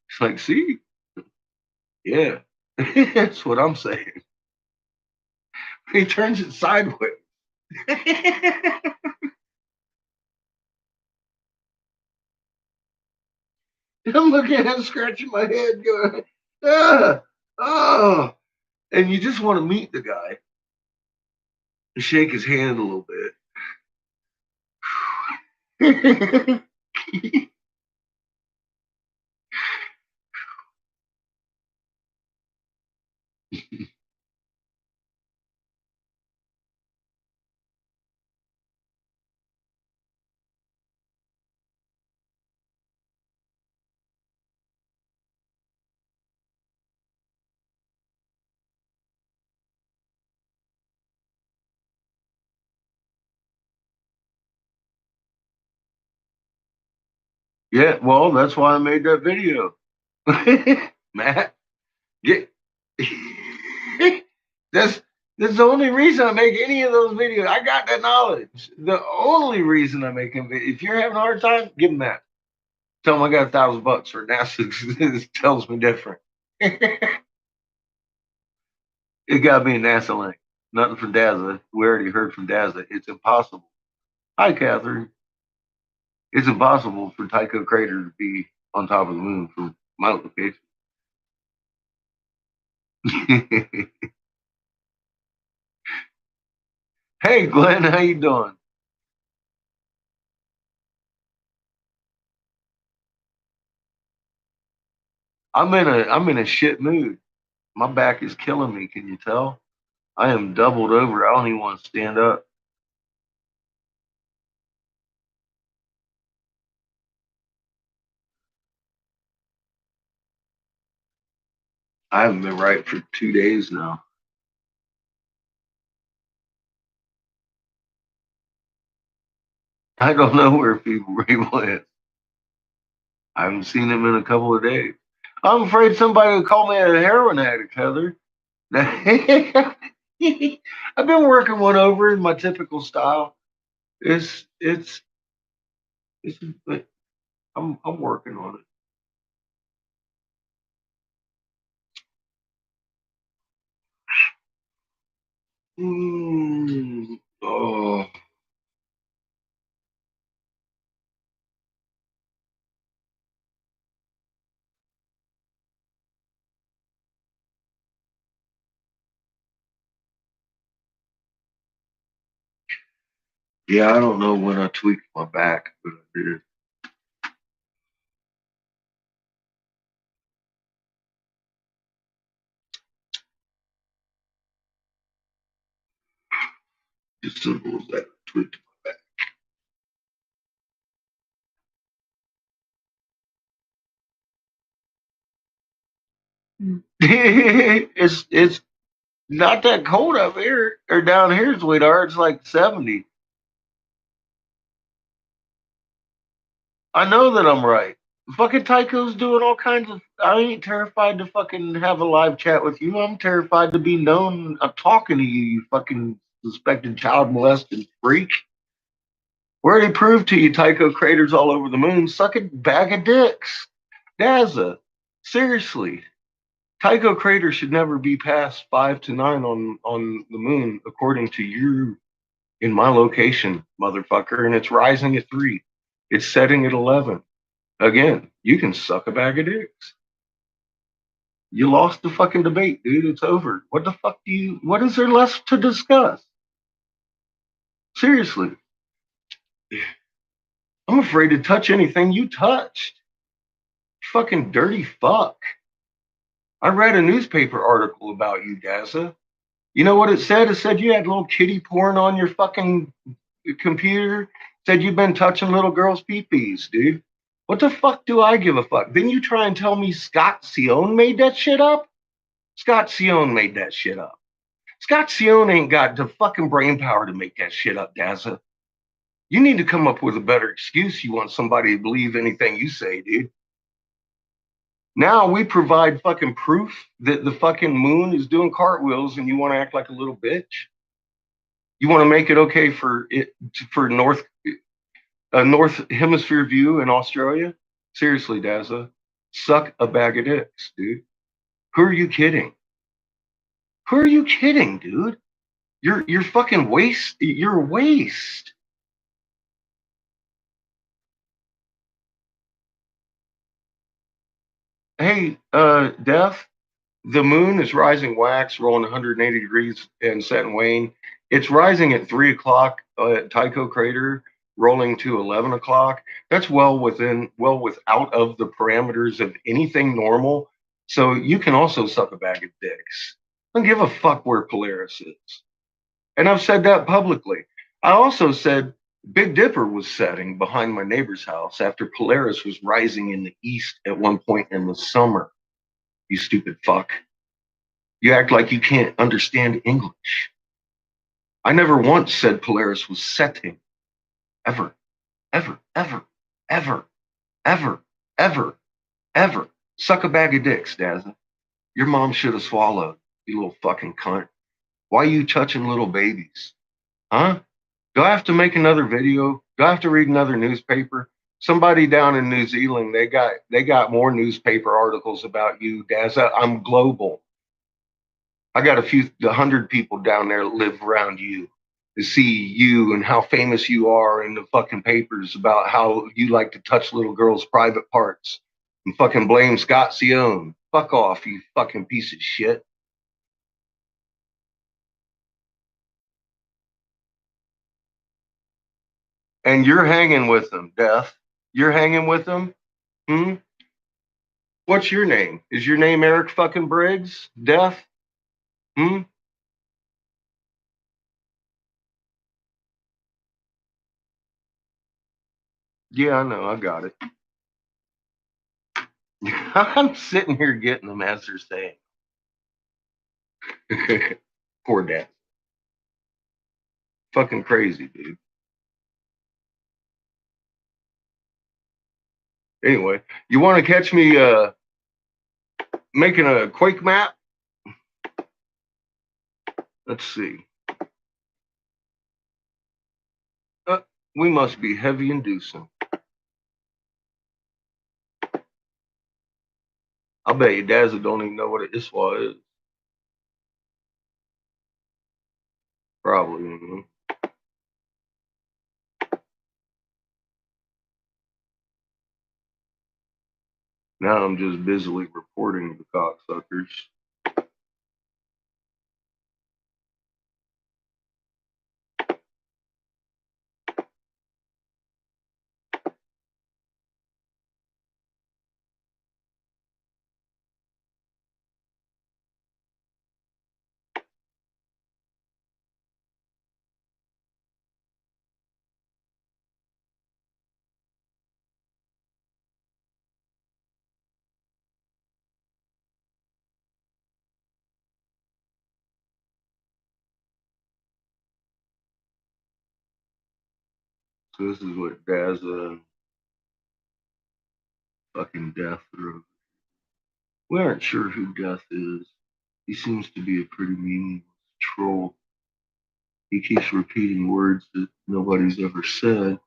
It's like, see, yeah, that's what I'm saying. He turns it sideways. I'm looking at him, scratching my head, going, ah, oh. And you just want to meet the guy and shake his hand a little bit. Yeah, well, that's why I made that video. Matt, get that's that's the only reason I make any of those videos. I got that knowledge. The only reason I make them. If you're having a hard time, give them that. Tell them I got $1,000 for NASA. Tells me different. It got me a NASA link. Nothing from Daza. We already heard from Daza. It's impossible. Hi, Catherine. It's impossible for Tycho Crater to be on top of the moon from my location. Hey Glenn, how you doing? I'm in a shit mood. My back is killing me, can you tell? I am doubled over. I don't even want to stand up. I haven't been right for 2 days now. I don't know where people went. I haven't seen him in a couple of days. I'm afraid somebody will call me a heroin addict, Heather. I've been working one over in my typical style. It's it's it's I'm working on it. Oh yeah, I don't know when I tweaked my back, but I did. Just simple as that. I tweaked my back. It's not that cold up here or down here, sweetheart. It's like 70. I know that I'm right. Fucking Tycho's doing all kinds of. I ain't terrified to fucking have a live chat with you. I'm terrified to be known. I'm talking to you, you fucking suspected child molested freak. We already proved to you Tycho craters all over the moon. Suck a bag of dicks. Daza. Seriously. Tycho crater should never be past 5 to 9 on the moon, according to you in my location, motherfucker, and it's rising at 3. It's setting at 11. Again, you can suck a bag of dicks. You lost the fucking debate, dude. It's over. What the fuck what is there left to discuss? Seriously. I'm afraid to touch anything you touched. Fucking dirty fuck. I read a newspaper article about you, Daza. You know what it said? It said you had little kitty porn on your fucking computer. It said you've been touching little girls' pee-pees, dude. What the fuck do I give a fuck? Then you try and tell me Scott Sion made that shit up? Scott Sion made that shit up. Scott Sion ain't got the fucking brain power to make that shit up, Daza. You need to come up with a better excuse. You want somebody to believe anything you say, dude. Now we provide fucking proof that the fucking moon is doing cartwheels and you want to act like a little bitch. You want to make it okay for North Hemisphere view in Australia? Seriously, Daza, suck a bag of dicks, dude. Who are you kidding? Who are you kidding, dude? You're fucking waste. You're a waste. Hey, Death, the moon is rising wax, rolling 180 degrees and setting wane. It's rising at 3 o'clock at Tycho Crater, rolling to 11 o'clock. That's well without of the parameters of anything normal. So you can also suck a bag of dicks. I don't give a fuck where Polaris is. And I've said that publicly. I also said Big Dipper was setting behind my neighbor's house after Polaris was rising in the east at one point in the summer. You stupid fuck. You act like you can't understand English. I never once said Polaris was setting. Ever, ever, ever, ever, ever, ever, ever. Suck a bag of dicks, Daza. Your mom should have swallowed, you little fucking cunt. Why are you touching little babies? Huh? Do I have to make another video? Do I have to read another newspaper? Somebody down in New Zealand, they got more newspaper articles about you, Daza. I'm global. I got a few 100 people down there that live around you. to see you and how famous you are in the fucking papers about how you like to touch little girls' private parts and fucking blame Scott Cione. Fuck off, you fucking piece of shit. And you're hanging with them, Death. You're hanging with them? Hmm? What's your name? Is your name Eric fucking Briggs? Death? Hmm? Yeah, I know. I got it. I'm sitting here getting them as they're saying. Poor dad. Fucking crazy, dude. Anyway, you want to catch me making a quake map? Let's see. Uh, we must be heavy inducing. I bet you Dazzle don't even know what an ISWA is. Probably. Now I'm just busily reporting the cocksuckers. So this is what Dazza fucking Death wrote. We aren't sure who Death is. He seems to be a pretty meaningless troll. He keeps repeating words that nobody's ever said.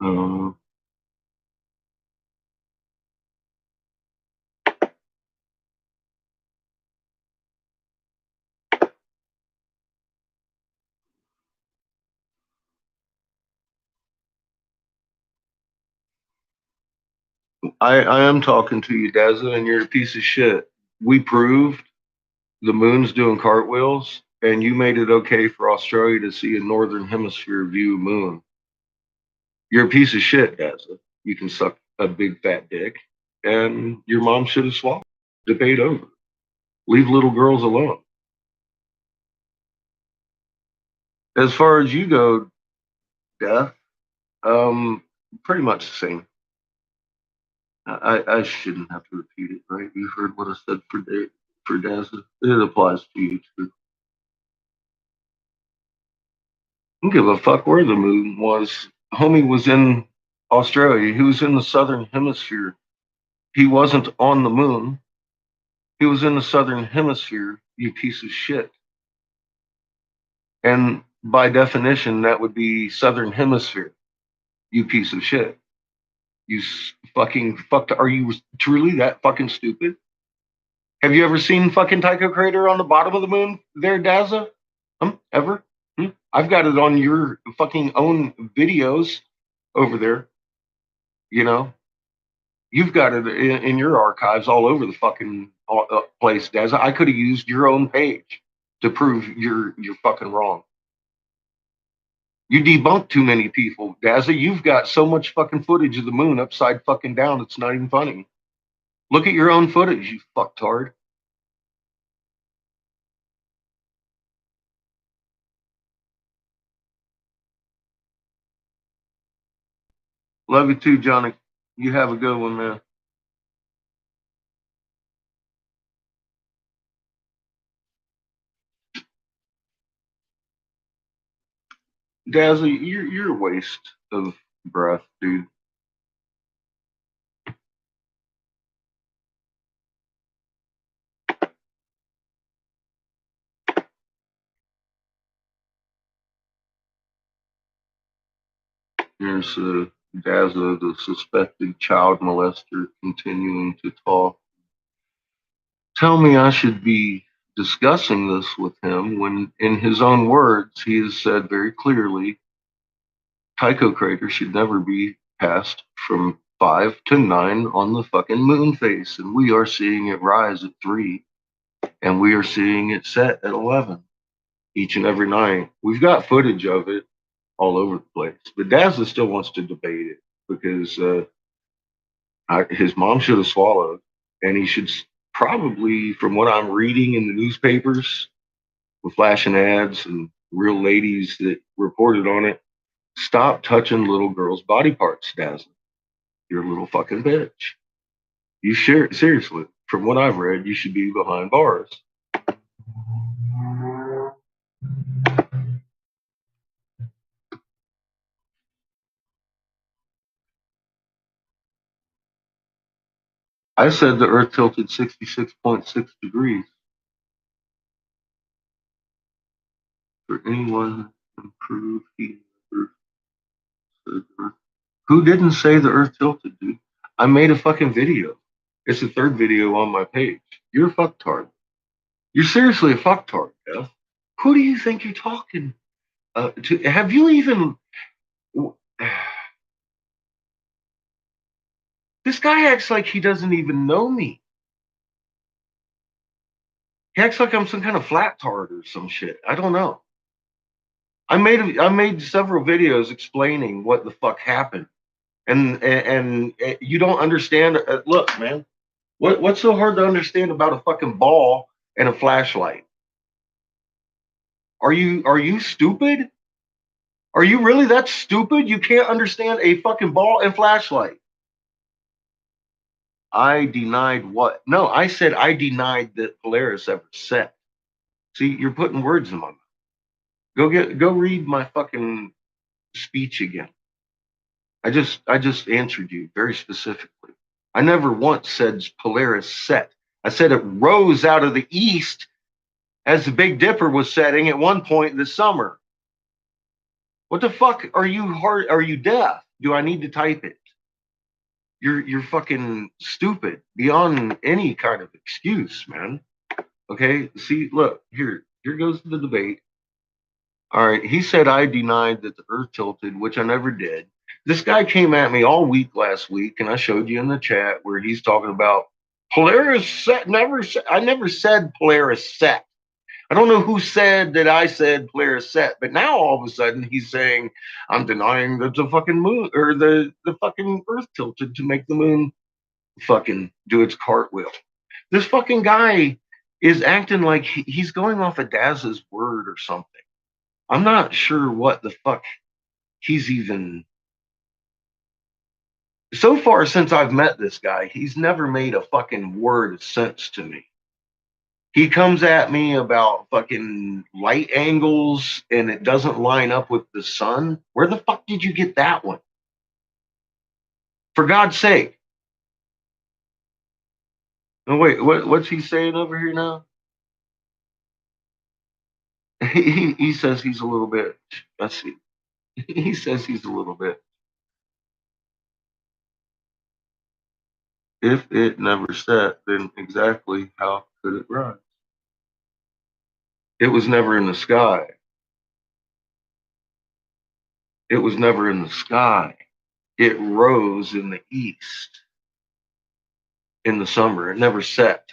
Uh, I am talking to you, Dazza, and you're a piece of shit. We proved the moon's doing cartwheels, and you made it okay for Australia to see a northern hemisphere view moon. You're a piece of shit, Dazza. You can suck a big fat dick, and your mom should have swallowed. Debate over. Leave little girls alone. As far as you go, Death, um, pretty much the same. I shouldn't have to repeat it, right? You heard what I said for Dazza. It applies to you too. I don't give a fuck where the moon was. Homie was in Australia. He was in the southern hemisphere. He wasn't on the moon. He was in the southern hemisphere, you piece of shit. And by definition, that would be southern hemisphere, you piece of shit. You fucking fucked. Are you truly that fucking stupid? Have you ever seen fucking Tycho Crater on the bottom of the moon there, Dazza? Ever? I've got it on your fucking own videos over there. You know, you've got it in your archives all over the fucking place, Dazza. I could have used your own page to prove you're fucking wrong. You debunk too many people, Dazza. You've got so much fucking footage of the moon upside fucking down. It's not even funny. Look at your own footage, you fucktard. Love you too, Johnny. You have a good one, man. Dazza, you're a waste of breath, dude. There's Dazza, the suspected child molester, continuing to talk. Tell me I should be discussing this with him when, in his own words, he has said very clearly Tycho crater should never be passed from 5 to 9 on the fucking moon face. And we are seeing it rise at 3, and we are seeing it set at 11 each and every night. We've got footage of it all over the place. But Dazzler still wants to debate it because his mom should have swallowed, and he should probably, from what I'm reading in the newspapers with flashing ads and real ladies that reported on it, stop touching little girls' body parts, Dazzler. You're a little fucking bitch. You seriously, from what I've read, you should be behind bars. I said the Earth tilted 66.6 degrees. For anyone who prove he never said the Earth. Who didn't say the Earth tilted, dude? I made a fucking video. It's the 3rd video on my page. You're a fucktard. You're seriously a fucktard, Jeff. Who do you think you're talking to? Have you even? This guy acts like he doesn't even know me. He acts like I'm some kind of flat tard or some shit. I don't know. I made several videos explaining what the fuck happened, and you don't understand. Look, man, what's so hard to understand about a fucking ball and a flashlight? Are you stupid? Are you really that stupid? You can't understand a fucking ball and flashlight. I denied what? No, I said I denied that Polaris ever set. See, you're putting words in my mouth. Go read my fucking speech again. I just answered you very specifically. I never once said Polaris set. I said it rose out of the east as the Big Dipper was setting at one point this summer. What the fuck are you hard? Are you deaf? Do I need to type it? You're fucking stupid beyond any kind of excuse, man. Okay, see, look, here goes the debate. All right, he said I denied that the Earth tilted, which I never did. This guy came at me all week last week, and I showed you in the chat where he's talking about Polaris set. I never said Polaris set. I don't know who said that I said Polaris set, but now all of a sudden he's saying I'm denying that the fucking moon or the fucking Earth tilted to make the moon fucking do its cartwheel. This fucking guy is acting like he's going off of Daz's word or something. I'm not sure what the fuck he's even. So far since I've met this guy, he's never made a fucking word of sense to me. He comes at me about fucking light angles and it doesn't line up with the sun. Where the fuck did you get that one? For God's sake. Oh, wait, what's he saying over here now? He says he's a little bit. Let's see. He says he's a little bit. If it never set, then exactly how could it rise? It was never in the sky. It was never in the sky. It rose in the east in the summer. It never set.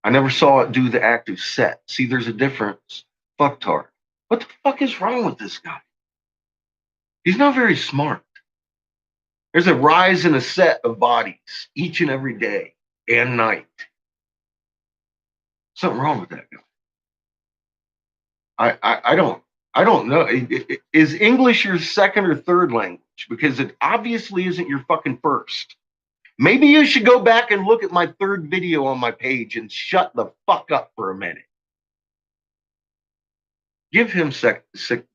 I never saw it do the active set. See, there's a difference. Fucktard. What the fuck is wrong with this guy? He's not very smart. There's a rise and a set of bodies each and every day and night. Something wrong with that guy. I don't know. Is English your second or third language? Because it obviously isn't your fucking first. Maybe you should go back and look at my 3rd video on my page and shut the fuck up for a minute. Give him 600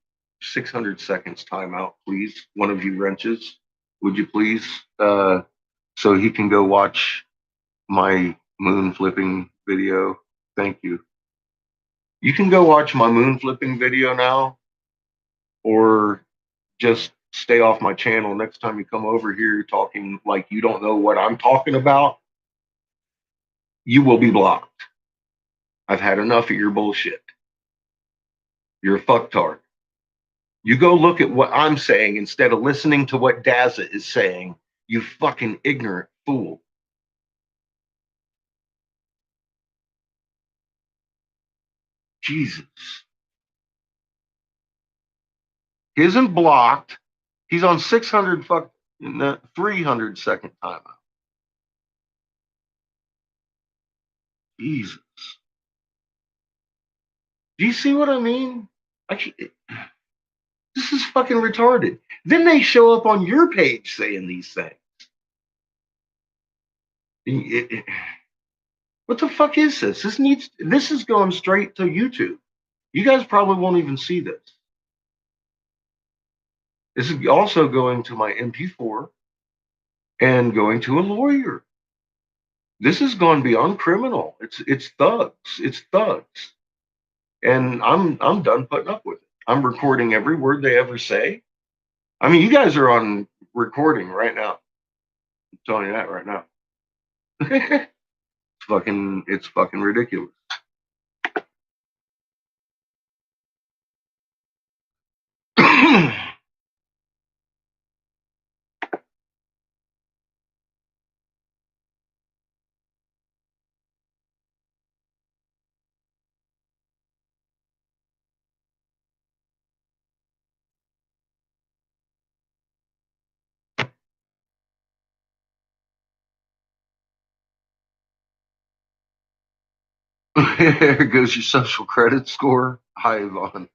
seconds timeout, please. One of you wrenches, would you please? So he can go watch my moon flipping video. Thank you. You can go watch my moon flipping video now, or just stay off my channel. Next time you come over here talking like you don't know what I'm talking about, you will be blocked. I've had enough of your bullshit. You're a fucktard. You go look at what I'm saying instead of listening to what Daza is saying, you fucking ignorant fool. Jesus. He isn't blocked. He's on 600 300-second timeout. Jesus. Do you see what I mean? This is fucking retarded. Then they show up on your page saying these things. What the fuck is this? This is going straight to YouTube. You guys probably won't even see this. This is also going to my MP4 and going to a lawyer. This has gone beyond criminal. It's thugs. It's thugs. And I'm done putting up with it. I'm recording every word they ever say. I mean, you guys are on recording right now. I'm telling you that right now. It's fucking ridiculous. There goes your social credit score. Hi, Yvonne.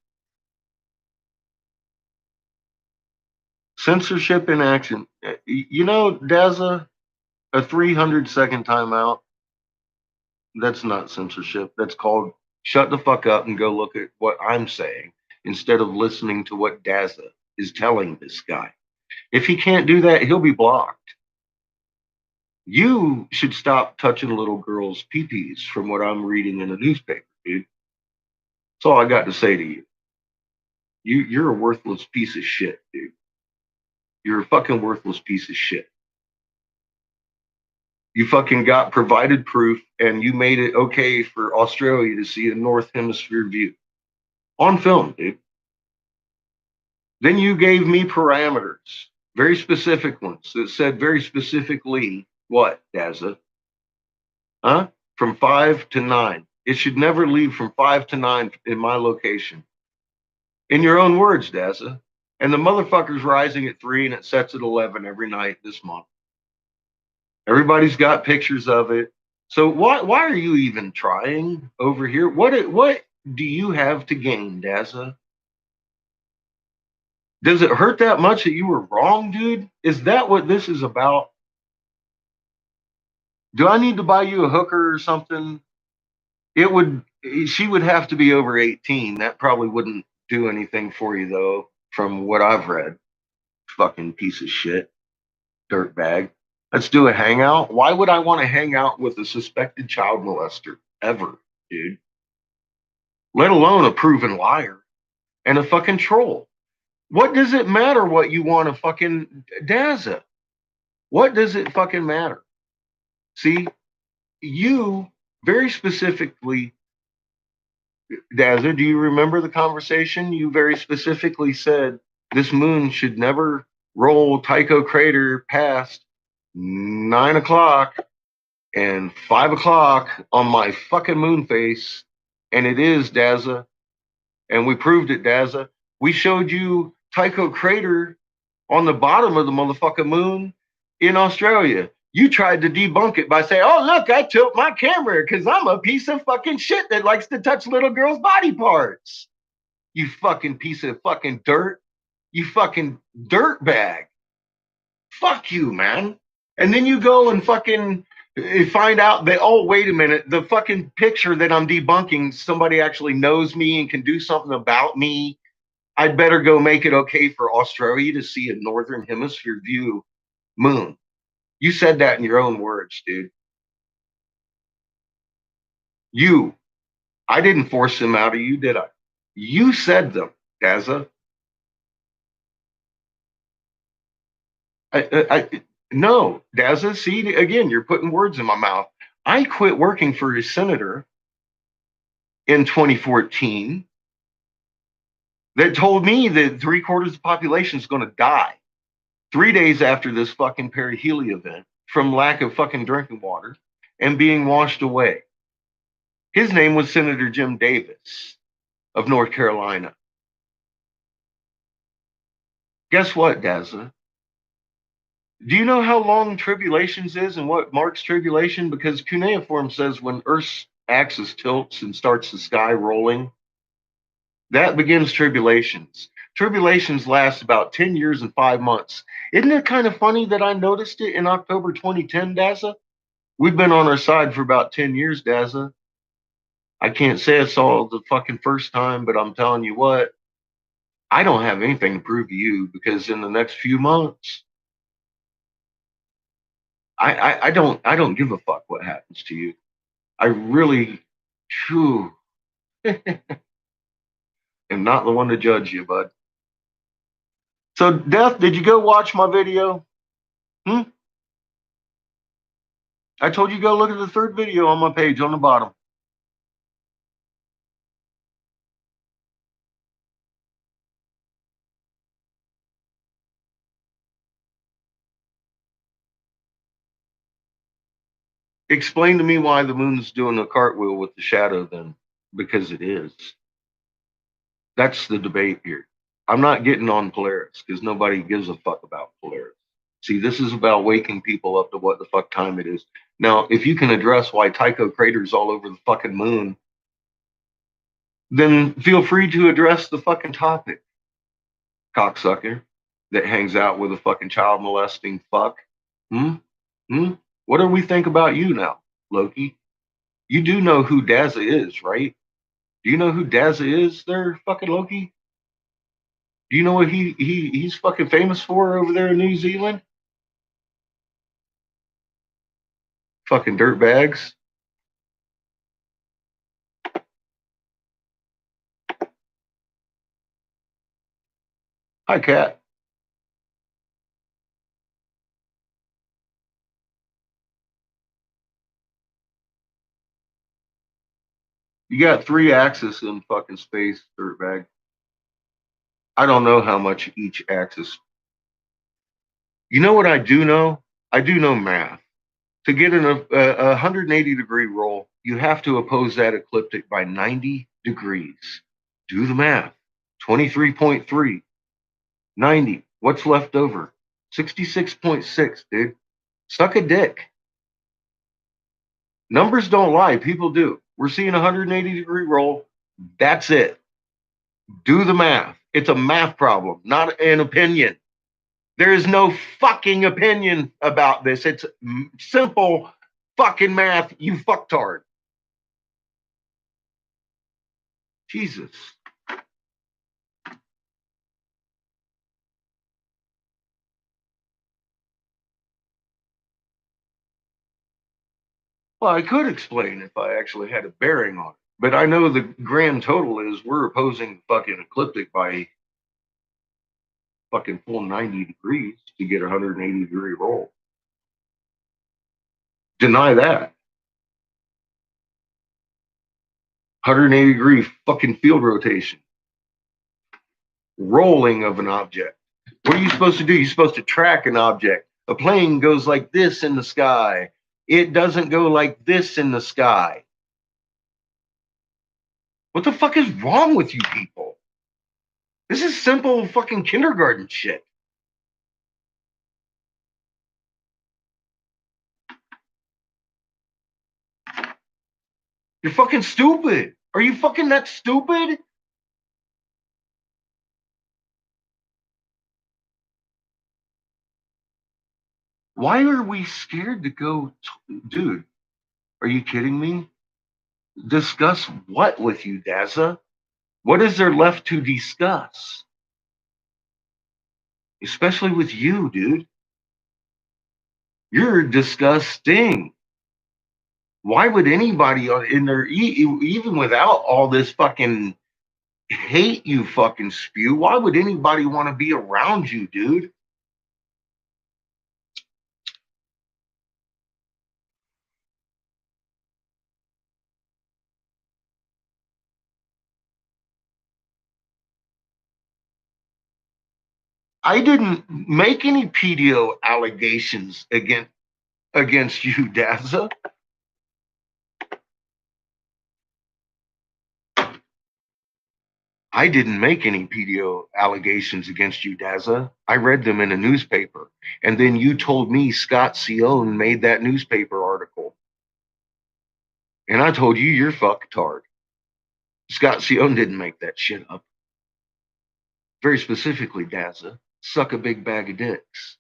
Censorship in action. You know, Daza, a 300-second timeout, that's not censorship. That's called shut the fuck up and go look at what I'm saying instead of listening to what Daza is telling this guy. If he can't do that, he'll be blocked. You should stop touching little girls' pee-pees from what I'm reading in the newspaper, dude. That's all I got to say to you. You're a worthless piece of shit, dude. You're a fucking worthless piece of shit. You fucking got provided proof and you made it okay for Australia to see a North Hemisphere view on film, dude. Then you gave me parameters, very specific ones that said very specifically what, Daza? Huh? From 5 to 9. It should never leave from 5 to 9 in my location. In your own words, Daza. And the motherfucker's rising at 3 and it sets at 11 every night this month. Everybody's got pictures of it. So why are you even trying over here? What do you have to gain, Daza? Does it hurt that much that you were wrong, dude? Is that what this is about? Do I need to buy you a hooker or something? She would have to be over 18. That probably wouldn't do anything for you, though, from what I've read. Fucking piece of shit. Dirtbag. Let's do a hangout. Why would I want to hang out with a suspected child molester ever, dude? Let alone a proven liar and a fucking troll. What does it matter what you want to fucking Daza? What does it fucking matter? See, you very specifically, Daza, do you remember the conversation? You very specifically said this moon should never roll Tycho crater past 9 o'clock and 5 o'clock on my fucking moon face. And it is, Daza. And we proved it, Daza. We showed you Tycho crater on the bottom of the motherfucking moon in Australia. You tried to debunk it by saying, oh, look, I tilt my camera because I'm a piece of fucking shit that likes to touch little girls' body parts. You fucking piece of fucking dirt. You fucking dirt bag. Fuck you, man. And then you go and fucking find out that, oh, wait a minute, the fucking picture that I'm debunking, somebody actually knows me and can do something about me. I'd better go make it okay for Australia to see a Northern Hemisphere view moon. You said that in your own words, dude. I didn't force them out of you, did I? You said them, Daza. No, Daza, see, again, you're putting words in my mouth. I quit working for a senator in 2014 that told me that 3/4 of the population is going to die 3 days after this fucking periheli event from lack of fucking drinking water and being washed away. His name was Senator Jim Davis of North Carolina. Guess what, Daza? Do you know how long tribulations is and what marks tribulation? Because cuneiform says when Earth's axis tilts and starts the sky rolling, that begins tribulations. Tribulations last about 10 years and 5 months. Isn't it kind of funny that I noticed it in October 2010, Daza? We've been on our side for about 10 years, Daza. I can't say I saw the fucking first time, but I'm telling you what, I don't have anything to prove to you because in the next few months, I don't give a fuck what happens to you. I really, phew, am not the one to judge you, bud. So, Death, did you go watch my video? Hmm? I told you go look at the third video on my page on the bottom. Explain to me why the moon's doing a cartwheel with the shadow then. Because it is. That's the debate here. I'm not getting on Polaris because nobody gives a fuck about Polaris. See, this is about waking people up to what the fuck time it is. Now, if you can address why Tycho craters all over the fucking moon, then feel free to address the fucking topic, cocksucker that hangs out with a fucking child molesting fuck. Hmm? Hmm? What do we think about you now, Loki? You do know who Daza is, right? Do you know who Daza is there, fucking Loki? Do you know what he's fucking famous for over there in New Zealand? Fucking dirt bags. Hi, Cat. You got 3 axes in fucking space, dirt bag. I don't know how much each axis. You know what I do know? I do know math. To get a 180-degree roll, you have to oppose that ecliptic by 90 degrees. Do the math. 23.3, 90. What's left over? 66.6, dude. Suck a dick. Numbers don't lie. People do. We're seeing a 180-degree roll. That's it. Do the math. It's a math problem, not an opinion. There is no fucking opinion about this. It's simple fucking math, you fucktard. Jesus. Well, I could explain if I actually had a bearing on it. But I know the grand total is we're opposing fucking ecliptic by fucking full 90 degrees to get a 180-degree roll. Deny that. 180-degree fucking field rotation. Rolling of an object. What are you supposed to do? You're supposed to track an object. A plane goes like this in the sky. It doesn't go like this in the sky. What the fuck is wrong with you people? This is simple fucking kindergarten shit. You're fucking stupid. Are you fucking that stupid? Why are we scared to go? Dude, are you kidding me? Discuss what with you, Daza? What is there left to discuss? Especially with you, dude. You're disgusting. Why would anybody in there, even without all this fucking hate you fucking spew, why would anybody want to be around you, dude? I didn't make any pedo allegations against you, Daza. I didn't make any pedo allegations against you, Daza. I read them in a newspaper. And then you told me Scott Cione made that newspaper article. And I told you you're fucktard. Scott Cione didn't make that shit up. Very specifically, Daza, suck a big bag of dicks.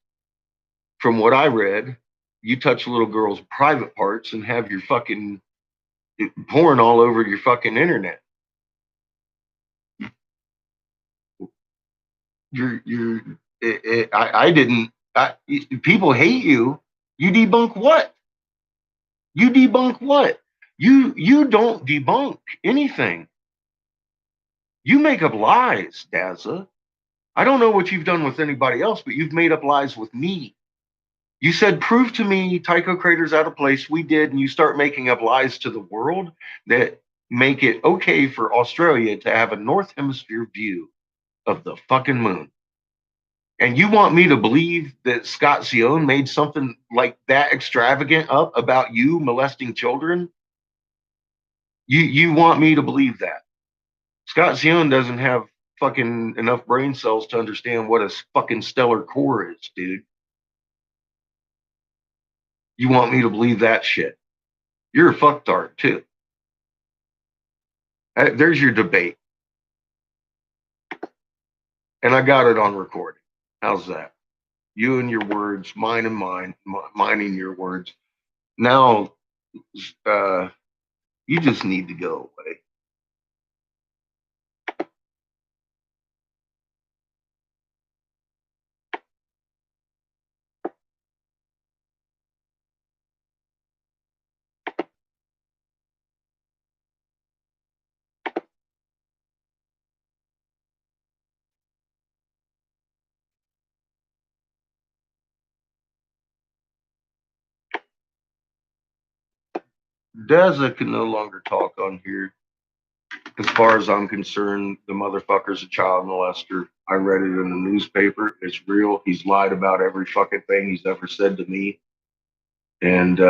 From what I read, you touch a little girl's private parts and have your fucking porn all over your fucking internet. I didn't. People hate you. You debunk what? You debunk what? You don't debunk anything. You make up lies, Daza. I don't know what you've done with anybody else, but you've made up lies with me. You said, prove to me Tycho Crater's out of place. We did, and you start making up lies to the world that make it okay for Australia to have a North Hemisphere view of the fucking moon. And you want me to believe that Scott Cione made something like that extravagant up about you molesting children? You want me to believe that? Scott Cione doesn't have fucking enough brain cells to understand what a fucking stellar core is, dude. You want me to believe that shit? You're a fucktard too. There's your debate, and I got it on recording. How's that? You and your words, mine and mine, mine and your words. Now, you just need to go away. Deza can no longer talk on here. As far as I'm concerned, the motherfucker's a child molester. I read it in the newspaper. It's real. He's lied about every fucking thing he's ever said to me. And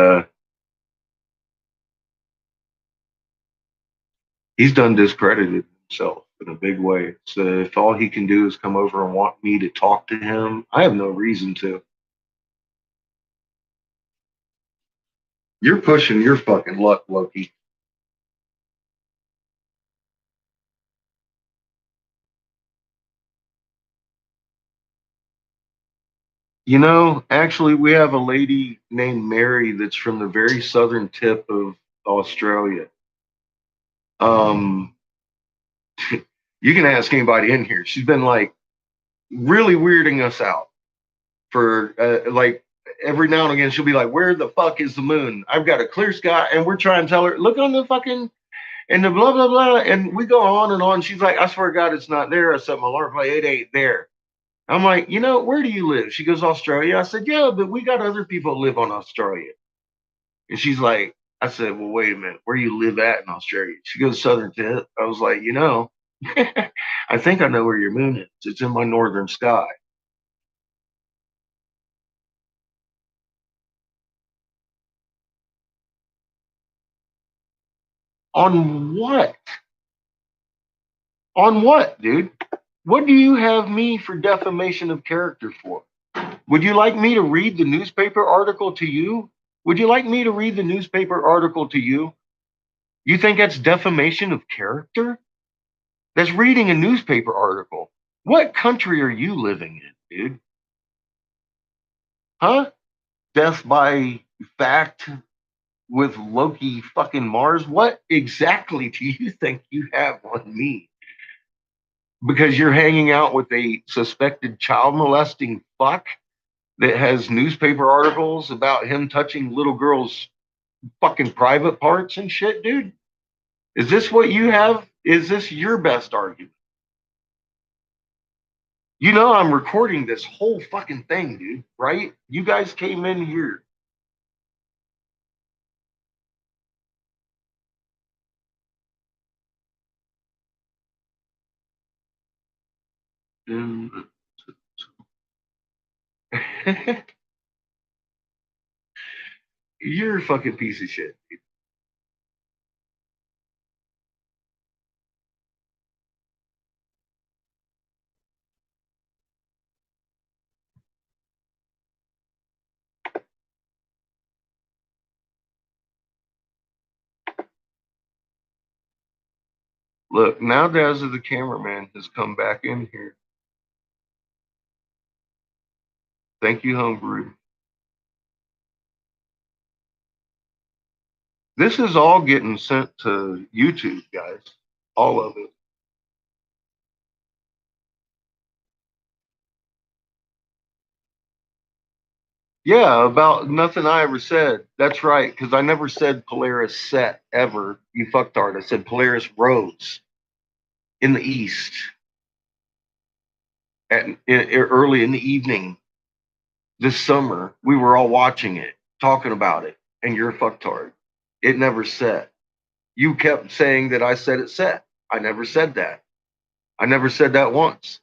he's done discredited himself in a big way. So if all he can do is come over and want me to talk to him, I have no reason to. You're pushing your fucking luck, Loki. You know, actually, we have a lady named Mary that's from the very southern tip of Australia. Um, you can ask anybody in here. She's been like really weirding us out for like every now and again. She'll be like, "Where the fuck is the moon? I've got a clear sky," and we're trying to tell her, "Look on the fucking and the blah blah blah," and we go on and on. She's like, "I swear to God, it's not there." I set my alarm play. It ain't there. I'm like, you know, where do you live? She goes, Australia. I said, yeah, but we got other people that live on Australia. And she's like, I said, well, wait a minute, where do you live at in Australia? She goes, Southern Tip. I was like, you know, I think I know where your moon is. It's in my northern sky. On what? On what, dude? What do you have me for defamation of character for? Would you like me to read the newspaper article to you? Would you like me to read the newspaper article to you? You think that's defamation of character? That's reading a newspaper article. What country are you living in, dude? Huh? Death by fact with Loki fucking Mars? What exactly do you think you have on me? Because you're hanging out with a suspected child molesting fuck that has newspaper articles about him touching little girls' fucking private parts and shit, dude? Is this what you have? Is this your best argument? You know, I'm recording this whole fucking thing, dude, right? You guys came in here. You're a fucking piece of shit. Look, now Dazza the cameraman has come back in here. Thank you, Homebrew. This is all getting sent to YouTube, guys. All of it. Yeah, about nothing I ever said. That's right, because I never said Polaris set ever. You fucktard. I said Polaris rose in the east early in the evening this summer. We were all watching it, talking about it, and you're a fucktard. It never set. You kept saying that I said it set. I never said that. I never said that once.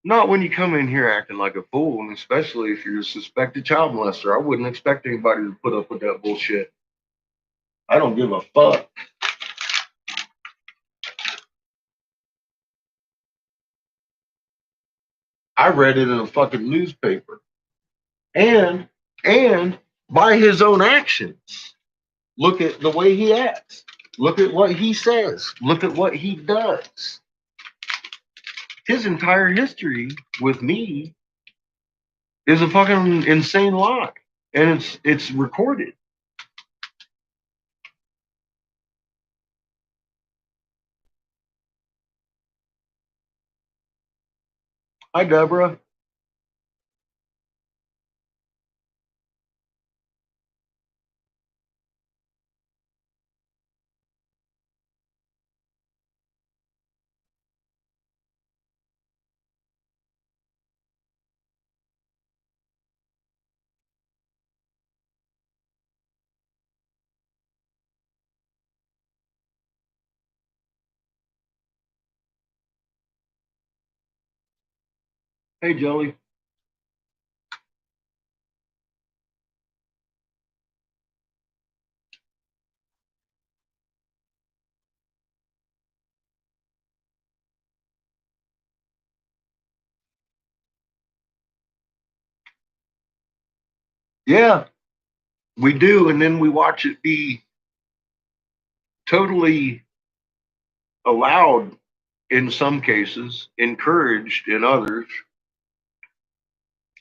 Not when you come in here acting like a fool, and especially if you're a suspected child molester. I wouldn't expect anybody to put up with that bullshit. I don't give a fuck. I read it in a fucking newspaper. And by his own actions. Look at the way he acts. Look at what he says. Look at what he does. His entire history with me is a fucking insane lie. And it's recorded. Hi, Deborah. Hey, Jelly. Yeah, we do. And then we watch it be totally allowed in some cases, encouraged in others.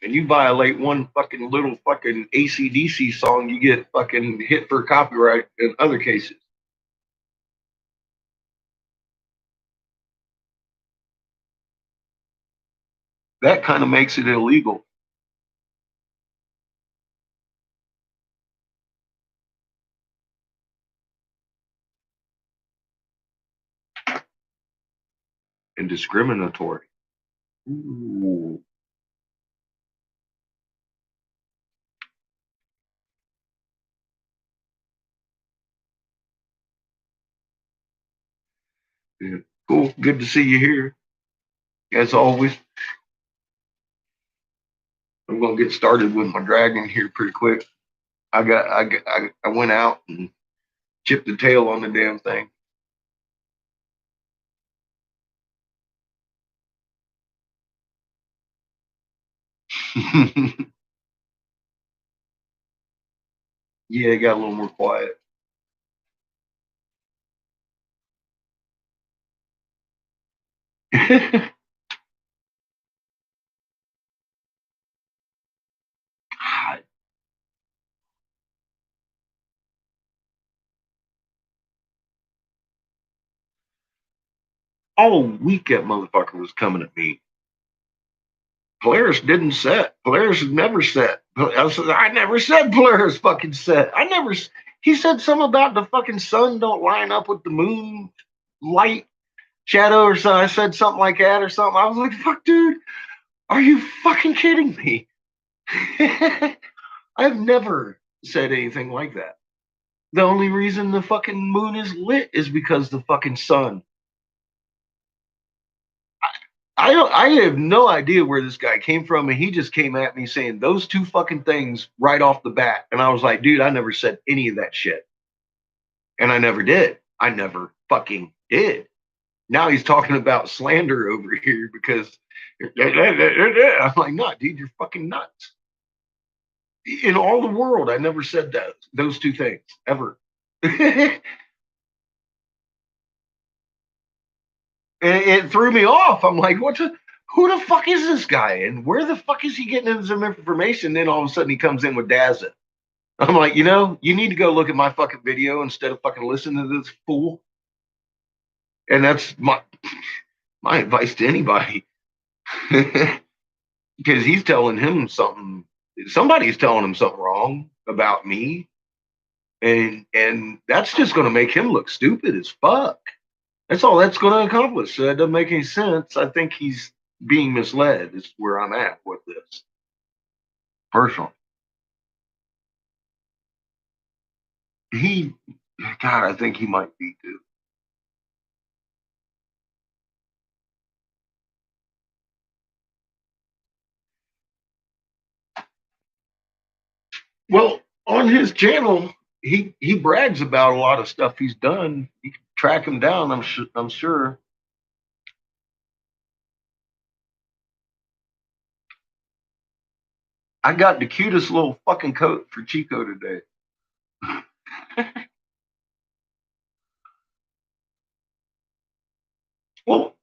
And you violate one fucking little fucking ACDC song, you get fucking hit for copyright in other cases. That kind of makes it illegal. And discriminatory. Ooh. Yeah. Cool. Good to see you here. As always, I'm gonna get started with my dragon here pretty quick. I went out and chipped the tail on the damn thing. Yeah, it got a little more quiet. All week that motherfucker was coming at me. Polaris didn't set. Polaris has never set. I never said Polaris fucking set. He said something about the fucking sun don't line up with the moon light shadow or something. I said something like that or something. I was like, fuck, dude, are you fucking kidding me? I've never said anything like that. The only reason the fucking moon is lit is because the fucking sun. I have no idea where this guy came from, and he just came at me saying those two fucking things right off the bat, and I was like, dude, I never said any of that shit, and I never did. I never fucking did. Now he's talking about slander over here because I'm like, no, dude, you're fucking nuts. In all the world, I never said those two things ever. And it threw me off. I'm like, who the fuck is this guy? And where the fuck is he getting some information? Then all of a sudden he comes in with Dazza. I'm like, you need to go look at my fucking video instead of fucking listening to this fool. And that's my advice to anybody. Because he's telling him something. Somebody's telling him something wrong about me. And that's just gonna make him look stupid as fuck. That's all that's going to accomplish. So that doesn't make any sense. I think he's being misled, is where I'm at with this. Personally. God, I think he might be too. Well, on his channel, he brags about a lot of stuff he's done. You can track him down, I'm sure. I got the cutest little fucking coat for Chico today. Well,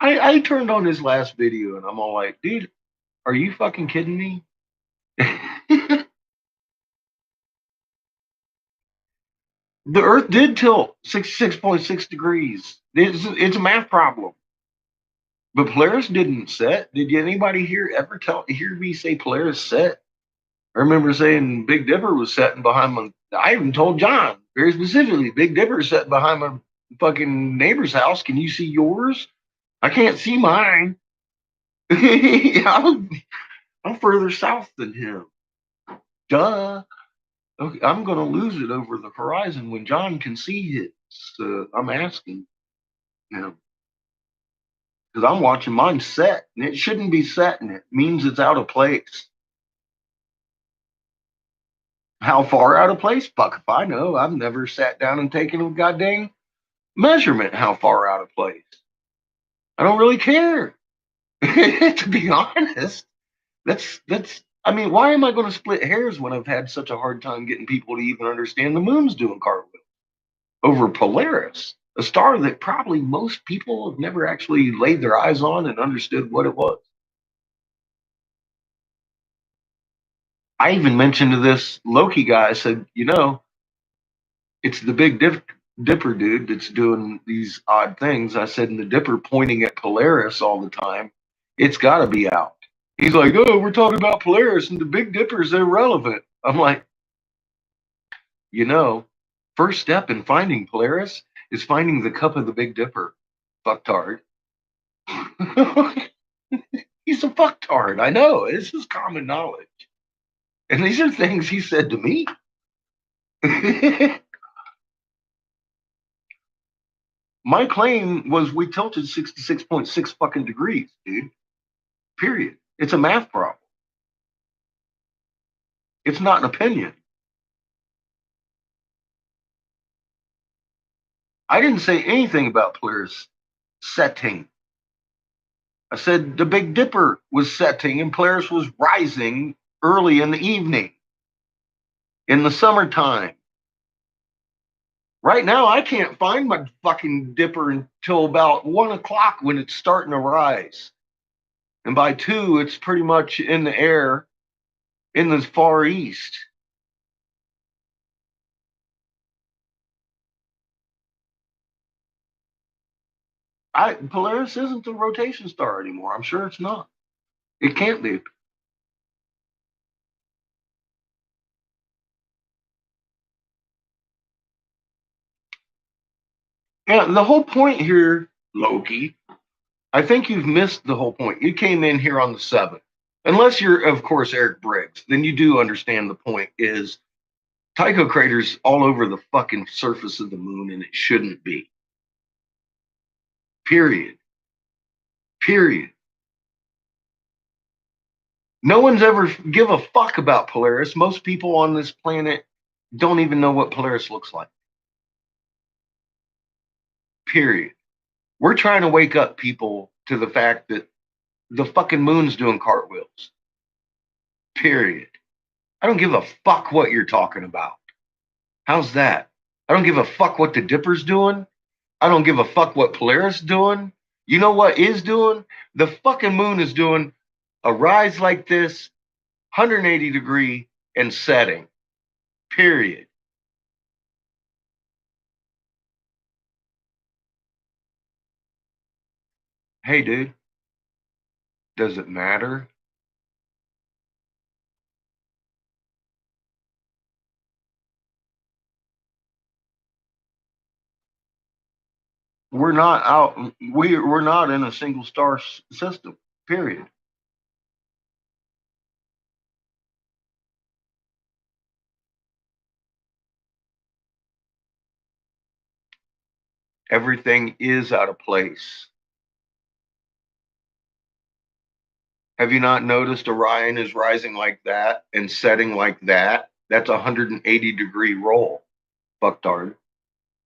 I turned on his last video and I'm all like, dude, are you fucking kidding me? The Earth did tilt 66.6 degrees. It's a math problem. But Polaris didn't set. Did anybody hear me say Polaris set? I remember saying Big Dipper was setting behind my. I even told John very specifically, Big Dipper is setting behind my fucking neighbor's house. Can you see yours? I can't see mine. I'm further south than him. Duh. Okay, I'm gonna lose it over the horizon when John can see it. So I'm asking him because I'm watching mine set, and it shouldn't be set, and it means it's out of place. How far out of place? Fuck if I know. I've never sat down and taken a goddamn measurement how far out of place. I don't really care. To be honest. That's I mean, why am I going to split hairs when I've had such a hard time getting people to even understand the moon's doing cartwheels over Polaris, a star that probably most people have never actually laid their eyes on and understood what it was. I even mentioned to this Loki guy, I said, it's the Dipper dude that's doing these odd things. I said, and the Dipper pointing at Polaris all the time, it's got to be out. He's like, oh, we're talking about Polaris and the Big Dipper's irrelevant. I'm like, you know, first step in finding Polaris is finding the cup of the Big Dipper. Fucktard. He's a fucktard. I know. This is common knowledge. And these are things he said to me. My claim was we tilted 66.6 fucking degrees, dude. Period. It's a math problem. It's not an opinion. I didn't say anything about Polaris setting. I said the Big Dipper was setting and Polaris was rising early in the evening in the summertime. Right now, I can't find my fucking dipper until about 1 o'clock when it's starting to rise. And by 2, it's pretty much in the air in the far east. Polaris isn't a rotation star anymore. I'm sure it's not. It can't be. Yeah, the whole point here, Loki, I think you've missed the whole point. You came in here on the 7th. Unless you're, of course, Eric Briggs, then you do understand the point is Tycho craters all over the fucking surface of the moon, and it shouldn't be. Period. Period. No one's ever give a fuck about Polaris. Most people on this planet don't even know what Polaris looks like. Period. We're trying to wake up people to the fact that the fucking moon's doing cartwheels. Period. I don't give a fuck what you're talking about. How's that? I don't give a fuck what the Dipper's doing. I don't give a fuck what Polaris is doing. You know what is doing? The fucking moon is doing a rise like this, 180 degree and setting. Period. Hey, dude, does it matter? We're not out. We're not in a single star system. Period. Everything is out of place. Have you not noticed Orion is rising like that and setting like that? That's a 180-degree roll. Fucktard.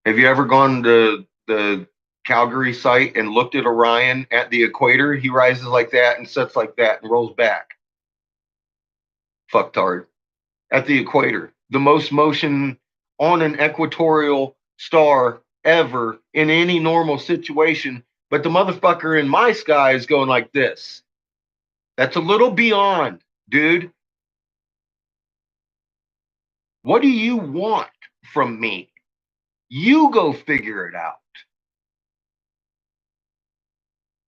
Have you ever gone to the Calgary site and looked at Orion at the equator? He rises like that and sets like that and rolls back. Fucktard. At the equator, the most motion on an equatorial star ever in any normal situation. But the motherfucker in my sky is going like this. That's a little beyond, dude. What do you want from me? You go figure it out.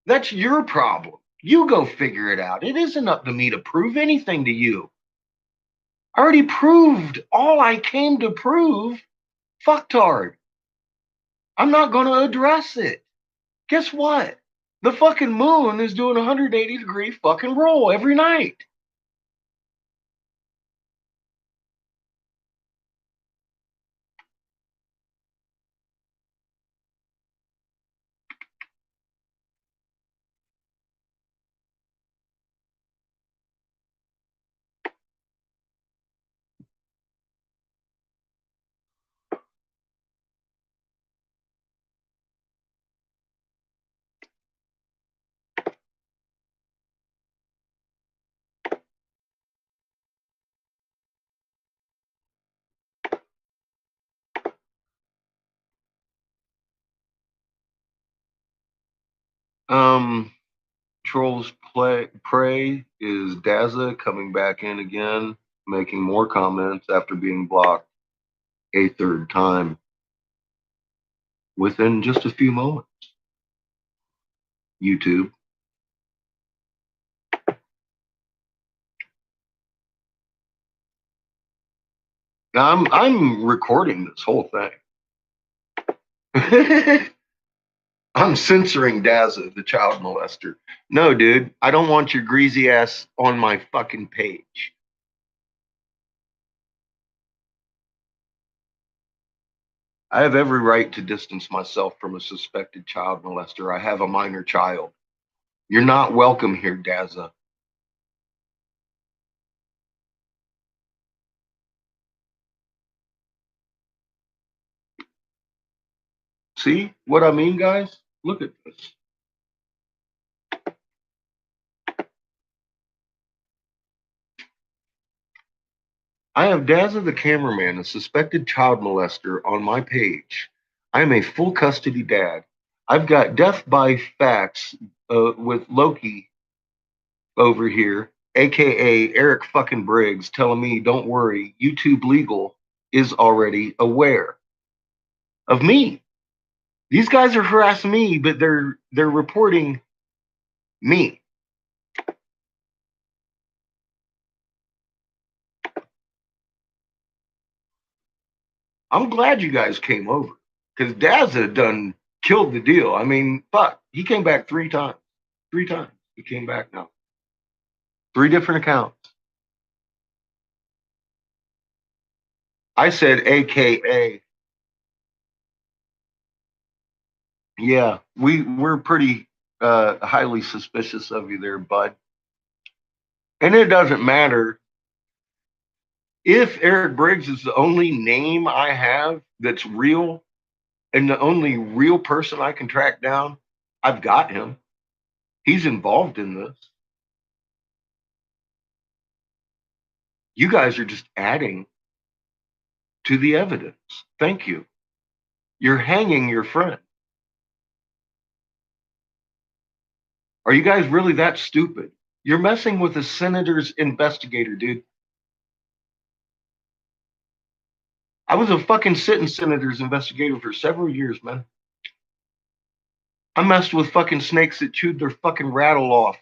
That's your problem. You go figure it out. It isn't up to me to prove anything to you. I already proved all I came to prove. Fucktard. I'm not going to address it. Guess what? The fucking moon is doing a 180-degree fucking roll every night. Um, Trolls Prey is Daza coming back in again, making more comments after being blocked a third time within just a few moments. YouTube. I'm recording this whole thing. I'm censoring Daza, the child molester. No, dude, I don't want your greasy ass on my fucking page. I have every right to distance myself from a suspected child molester. I have a minor child. You're not welcome here, Daza. See what I mean, guys? Look at this. I have Daza the cameraman, a suspected child molester, on my page. I am a full custody dad. I've got death by facts with Loki over here, aka Eric fucking Briggs, telling me, don't worry, YouTube Legal is already aware of me. These guys are harassing me, but they're reporting me. I'm glad you guys came over because Dazza done killed the deal. I mean, fuck, he came back 3 times. 3 times he came back now. 3 different accounts. I said AKA. Yeah, we're pretty highly suspicious of you there, bud. And it doesn't matter if Eric Briggs is the only name I have that's real and the only real person I can track down. I've got him. He's involved in this. You guys are just adding to the evidence. Thank you. You're hanging your friend. Are you guys really that stupid? You're messing with a senator's investigator, dude. I was a fucking sitting senator's investigator for several years, man. I messed with fucking snakes that chewed their fucking rattle off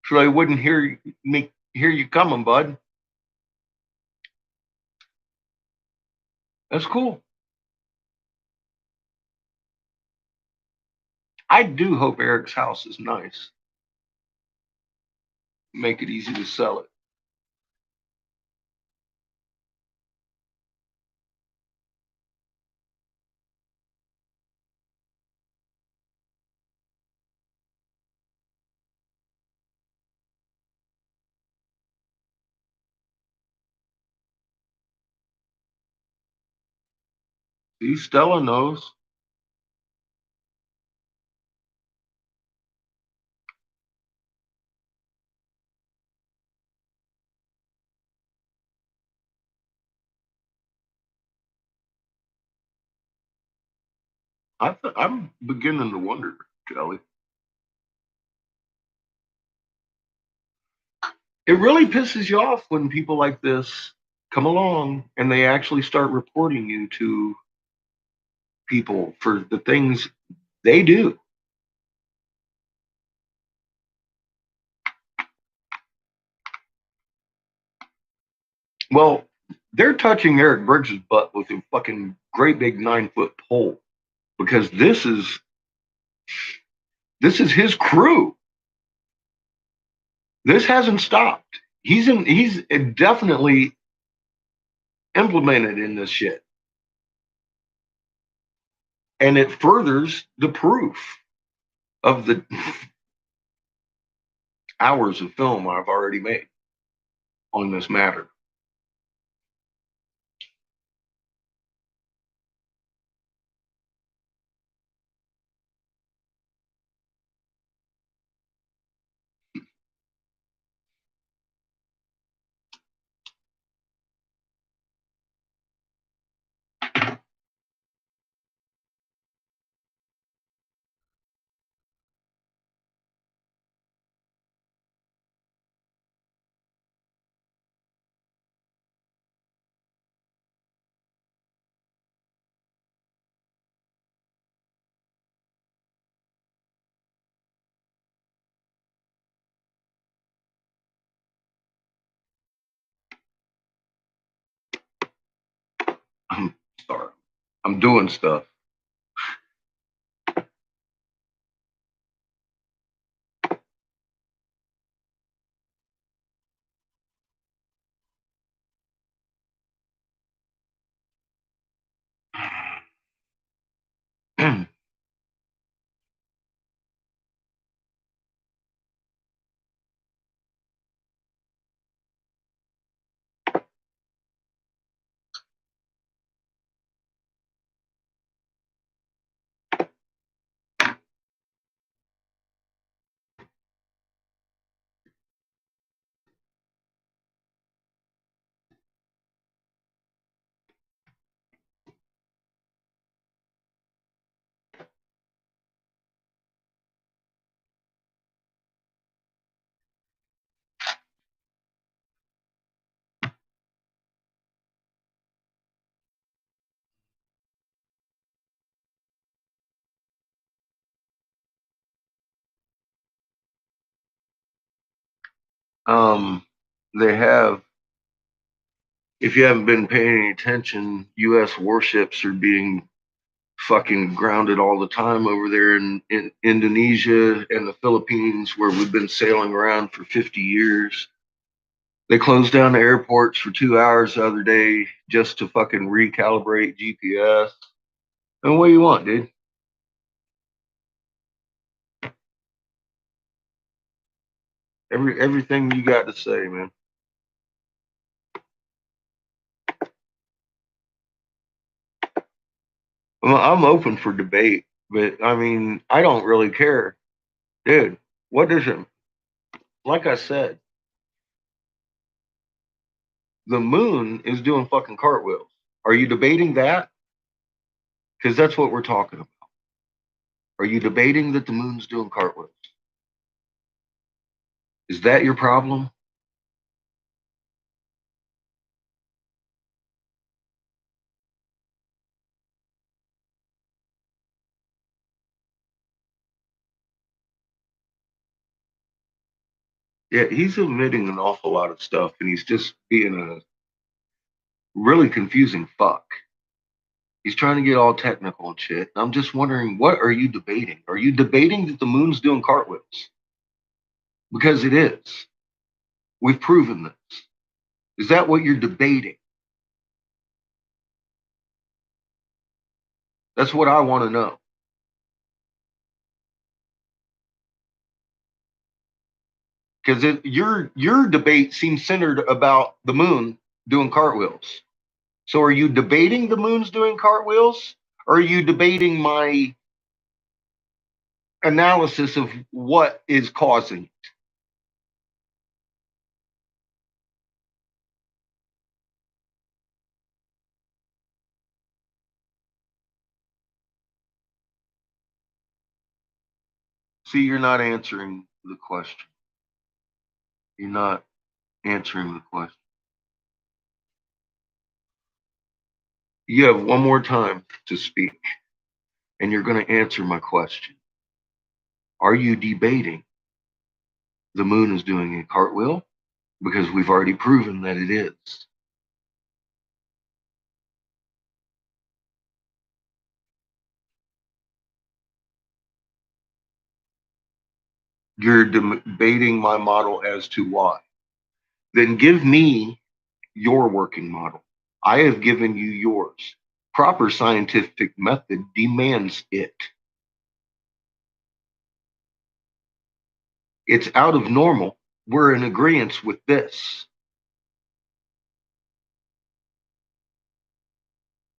so they wouldn't hear you coming, bud. That's cool. I do hope Eric's house is nice. Make it easy to sell it. See, Stella knows. I'm beginning to wonder, Jelly. It really pisses you off when people like this come along and they actually start reporting you to people for the things they do. Well, they're touching Eric Briggs' butt with a fucking great big 9-foot pole because this is his crew. This hasn't stopped. He's definitely implemented in this shit. And it furthers the proof of the hours of film I've already made on this matter. I'm sorry. I'm doing stuff. um, they have, if you haven't been paying any attention, U.S. warships are being fucking grounded all the time over there in Indonesia and the Philippines, where we've been sailing around for 50 years. They closed down the airports for 2 hours the other day just to fucking recalibrate GPS. And what do you want, dude? Everything you got to say, man. Well, I'm open for debate, but I mean, I don't really care, dude. What does it? Like I said, the moon is doing fucking cartwheels. Are you debating that? Because that's what we're talking about. Are you debating that the moon's doing cartwheels? Is that your problem? Yeah, he's admitting an awful lot of stuff, and he's just being a really confusing fuck. He's trying to get all technical and shit. And I'm just wondering, what are you debating? Are you debating that the moon's doing cartwheels? Because it is. We've proven this. Is that what you're debating? That's what I want to know. Because your debate seems centered about the moon doing cartwheels. So are you debating the moon's doing cartwheels? Or are you debating my analysis of what is causing it? See, you're not answering the question. You're not answering the question. You have one more time to speak, and you're going to answer my question. Are you debating the moon is doing a cartwheel? Because we've already proven that it is. You're debating my model as to why. Then give me your working model. I have given you yours. Proper scientific method demands it. It's out of normal. We're in agreement with this.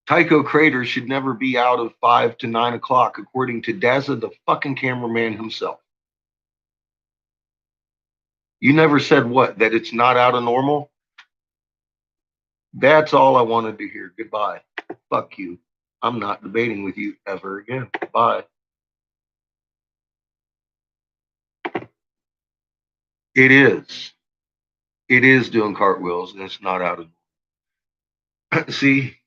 Tycho crater should never be out of 5 to 9 o'clock, according to Daza, the fucking cameraman himself. You never said what? That it's not out of normal? That's all I wanted to hear. Goodbye. Fuck you. I'm not debating with you ever again. Bye. It is. It is doing cartwheels, and it's not out of. See,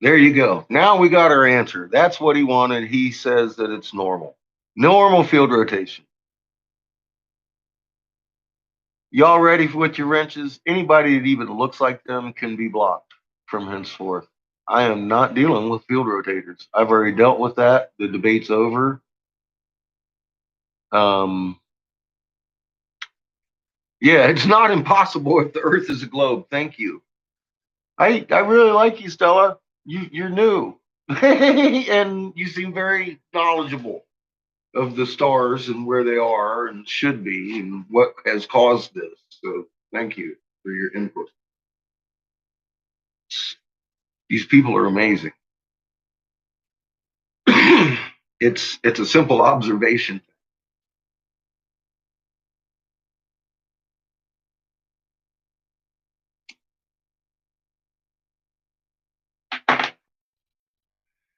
there you go. Now we got our answer. That's what he wanted. He says that it's normal. Normal field rotation. Y'all ready with your wrenches? Anybody that even looks like them can be blocked from henceforth. I am not dealing with field rotators. I've already dealt with that. The debate's over. Um, yeah, it's not impossible if the Earth is a globe. Thank you. I really like you, Stella. You're new, and you seem very knowledgeable of the stars and where they are and should be and what has caused this. So thank you for your input. These people are amazing. It's a simple observation.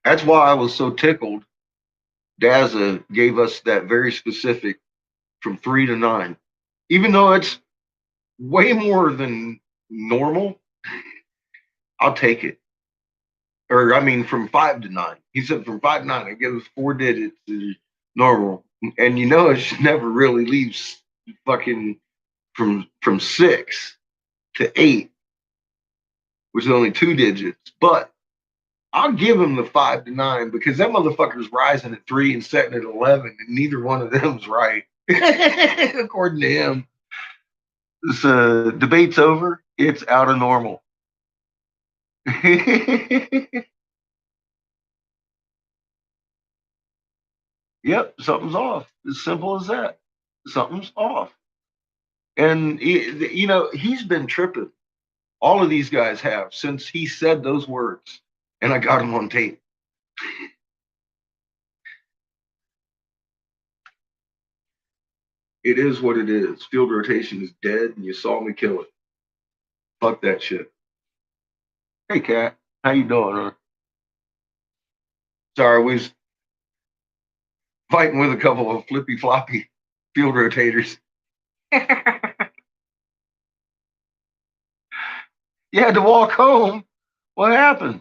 That's why I was so tickled. Daza gave us that very specific from 3 to 9, even though it's way more than normal. I'll take it. Or I mean, from 5 to 9. He said from 5 to 9. I give us 4 digits is normal, and you know it should never really leave fucking from 6 to 8, which is only 2 digits. But I'll give him the 5 to 9 because that motherfucker's rising at 3 and setting at 11, and neither one of them's right, according to him. This debate's over. It's out of normal. Yep, something's off. As simple as that. Something's off. And he's been tripping. All of these guys have since he said those words, and I got him on tape. It is what it is. Field rotation is dead, and you saw me kill it. Fuck that shit. Hey, Cat, how you doing? Huh? Sorry, we was fighting with a couple of flippy floppy field rotators. You had to walk home. What happened?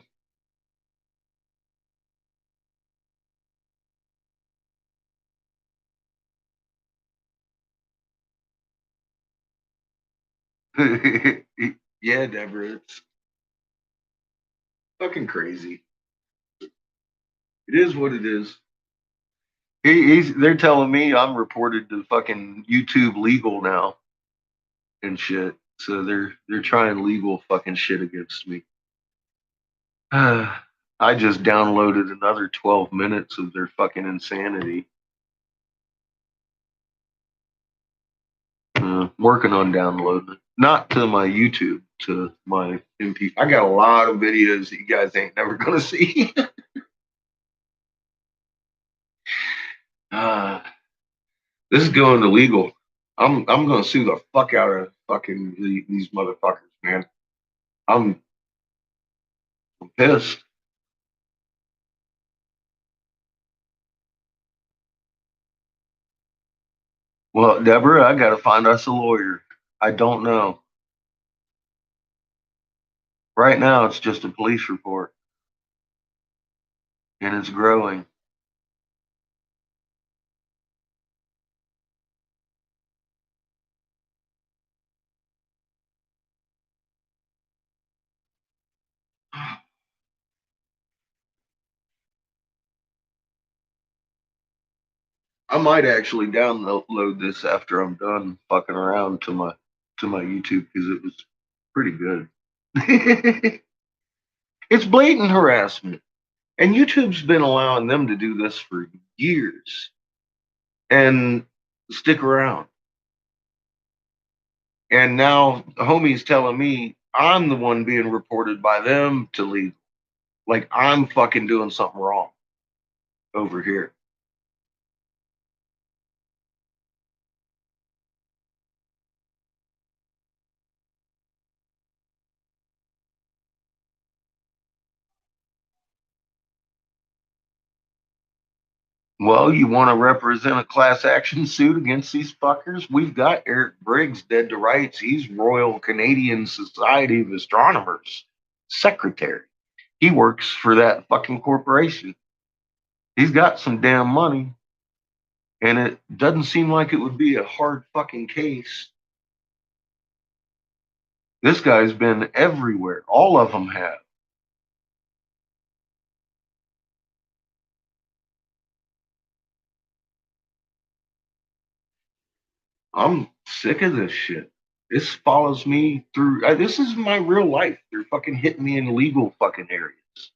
Yeah, Deborah, it's fucking crazy. It is what it is. They're telling me I'm reported to fucking YouTube legal now and shit. So they're trying legal fucking shit against me. I just downloaded another 12 minutes of their fucking insanity. Working on downloading it. Not to my YouTube, to my MP. I got a lot of videos that you guys ain't never gonna see. uh, this is going to legal. I'm gonna sue the fuck out of fucking these motherfuckers, man. I'm pissed. Well, Deborah, I gotta find us a lawyer. I don't know. Right now, it's just a police report, and it's growing. I might actually download this after I'm done fucking around to my YouTube because it was pretty good. It's blatant harassment, and YouTube's been allowing them to do this for years and stick around. And now the homie's telling me I'm the one being reported by them to leave. Like I'm fucking doing something wrong over here. Well, you want to represent a class action suit against these fuckers? We've got Eric Briggs dead to rights. He's Royal Canadian Society of Astronomers secretary. He works for that fucking corporation. He's got some damn money, and it doesn't seem like it would be a hard fucking case. This guy's been everywhere. All of them have. I'm sick of this shit. This follows me through. This is my real life. They're fucking hitting me in legal fucking areas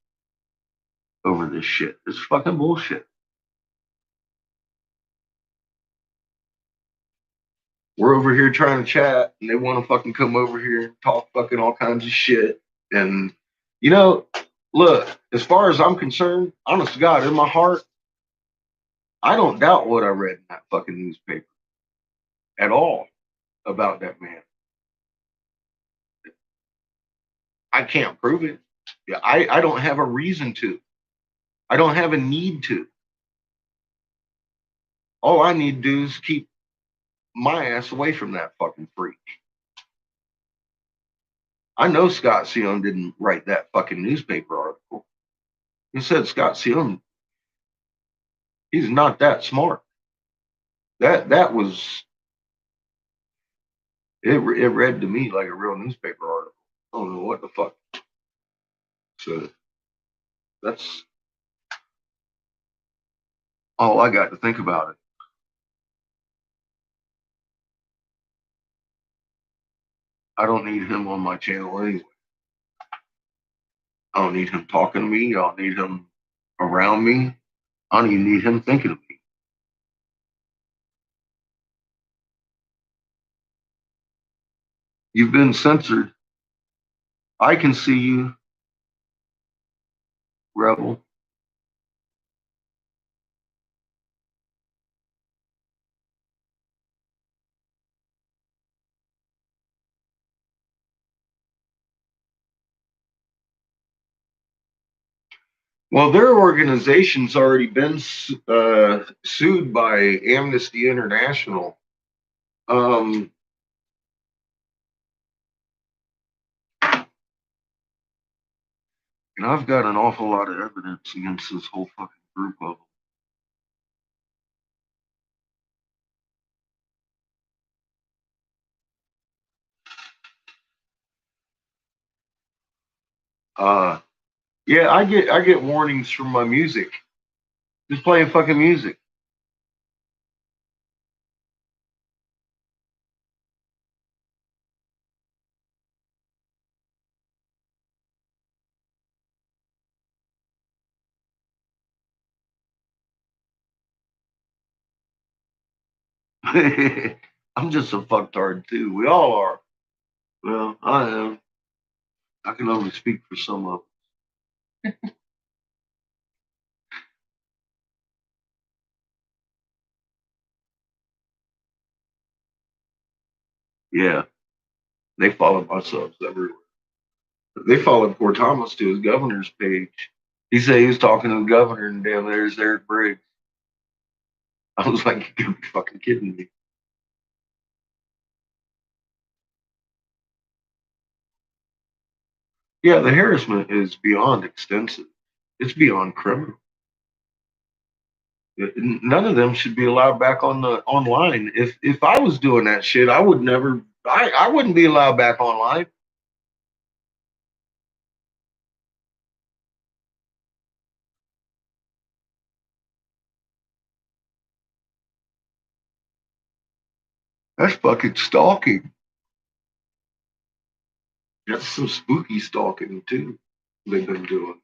over this shit. It's fucking bullshit. We're over here trying to chat, and they want to fucking come over here and talk fucking all kinds of shit. And you know, look, as far as I'm concerned, honest to God, in my heart, I don't doubt what I read in that fucking newspaper at all about that man. I can't prove it. Yeah, I don't have a reason to. I don't have a need to. All I need to do is keep my ass away from that fucking freak. I know Scott Sion didn't write that fucking newspaper article. He said Scott Sion, he's not that smart. That was it. It read to me like a real newspaper article. I don't know what the fuck. So That's all I got to think about it. I don't need him on my channel anyway. I don't need him talking to me. I don't need him around me. I don't even need him thinking of me. You've been censored. I can see you, rebel. Well, their organization's already been sued by Amnesty International. Um, and I've got an awful lot of evidence against this whole fucking group of them. Yeah, I get warnings from my music. Just playing fucking music. I'm just a fucktard too. We all are. Well, I am. I can only speak for some of them. Yeah, they followed my subs everywhere. They followed poor Thomas to his governor's page. He said he was talking to the governor, and damn, there's Eric Briggs. I was like, you gotta be fucking kidding me. Yeah, the harassment is beyond extensive. It's beyond criminal. None of them should be allowed back on the online. If I was doing that shit, I would never. I wouldn't be allowed back online. That's fucking stalking. That's some spooky stalking too. They've been doing.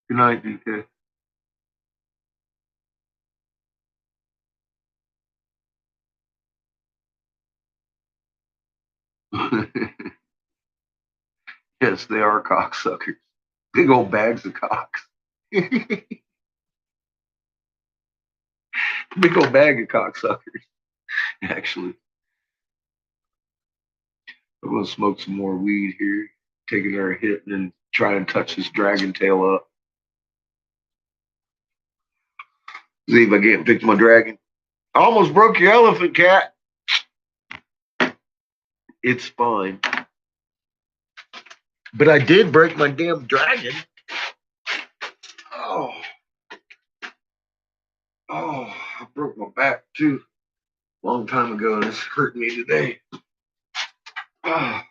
Good night, DK. Yes, they are cocksuckers. Big old bags of cocks. Big old bag of cocksuckers. Actually, I'm gonna smoke some more weed here, take another hit, and then try and touch this dragon tail up. See if I can't fix my dragon. I almost broke your elephant, cat. It's fine. But I did break my damn dragon. Oh, I broke my back too. Long time ago, and it's hurting me today. Oh,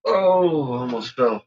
oh, almost fell.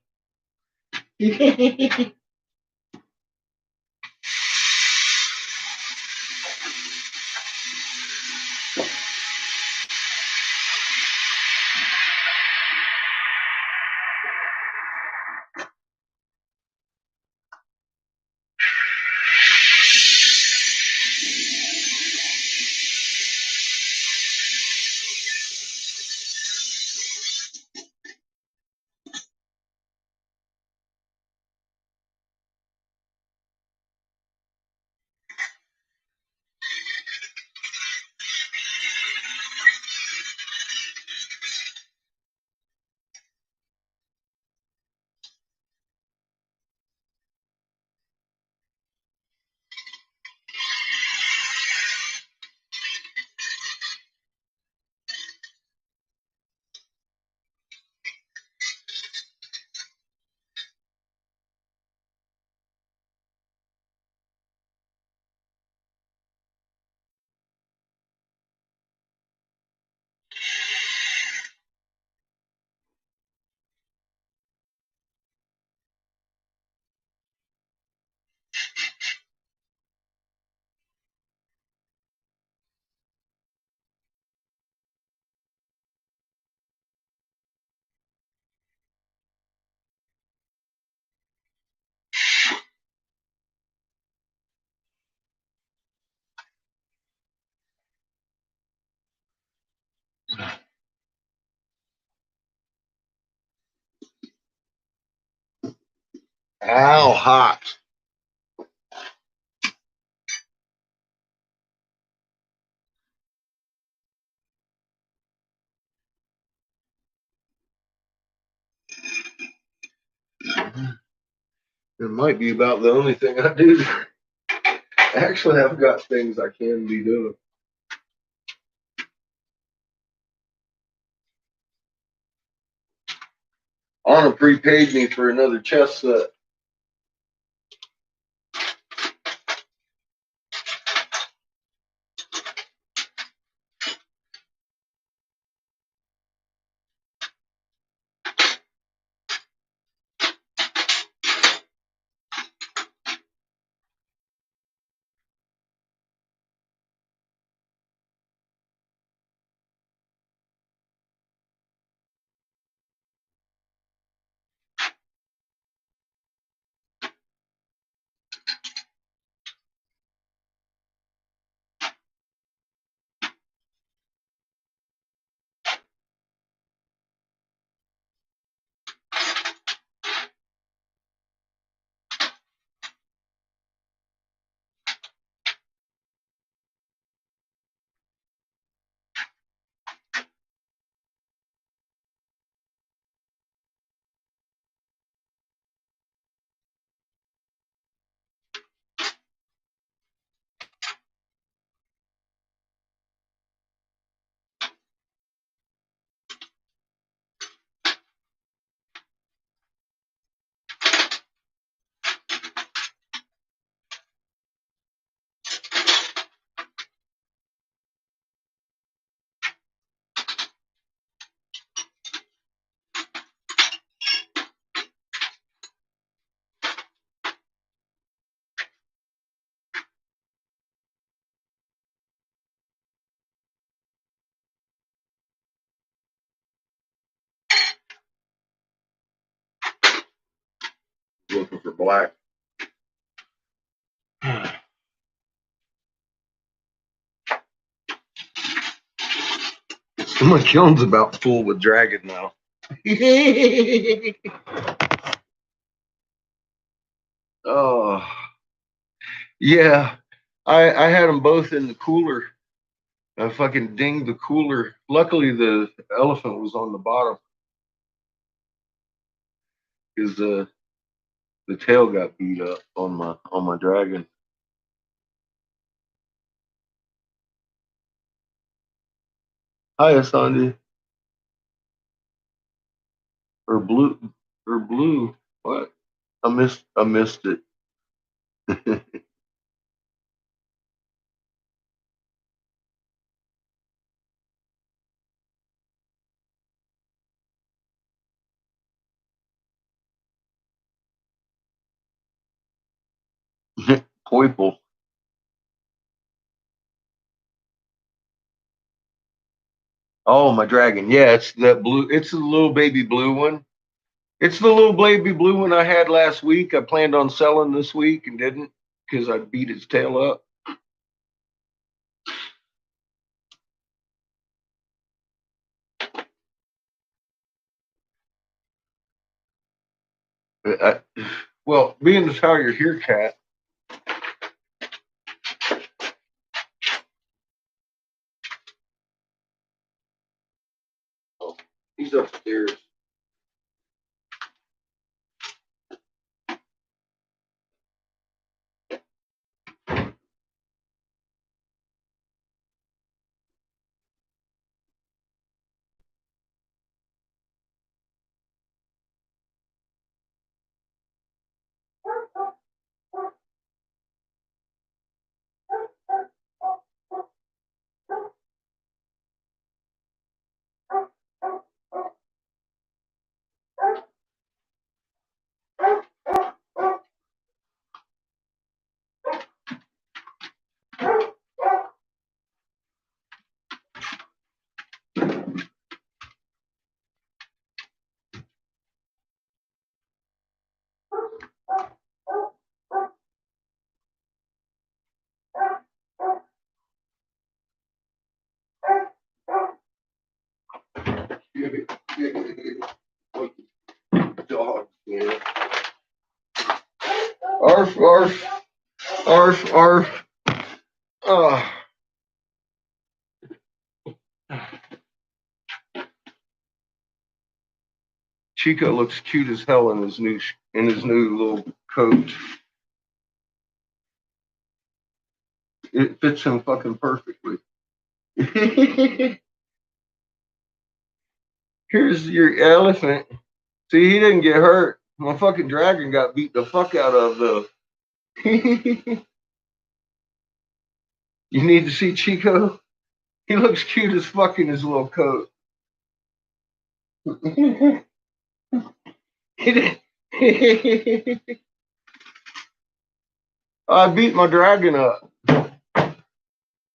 How hot? It might be about the only thing I do. Actually, I've got things I can be doing. Anna prepaid me for another chess set. Looking for black. My kiln's about full with dragon now. Oh, yeah. I had them both in the cooler. I fucking dinged the cooler. Luckily, the elephant was on the bottom because the tail got beat up on my dragon. Hi, Asandi. Or blue. Or blue. What? I missed it. Poiple. Oh, my dragon. Yeah, it's that blue. It's the little baby blue one. It's the little baby blue one I had last week. I planned on selling this week and didn't because I beat its tail up. Well, being as how you're here, cat. Oh, he's upstairs. Dog. Yeah. Arf, arf, arf. Oh. Chico looks cute as hell in his new little coat. It fits him fucking perfectly. Here's your elephant. See, he didn't get hurt. My fucking dragon got beat the fuck out of though. You need to see Chico. He looks cute as fuck in his little coat. I beat my dragon up.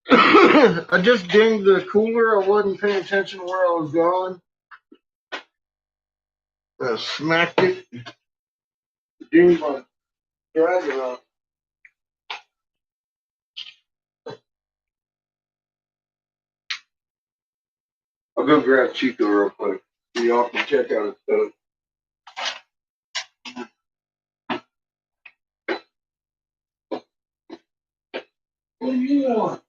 I just dinged the cooler. I wasn't paying attention to where I was going. I smacked it. Dinged my dragon up. I'll go grab Chico real quick. So y'all can check out his coat. What do you want?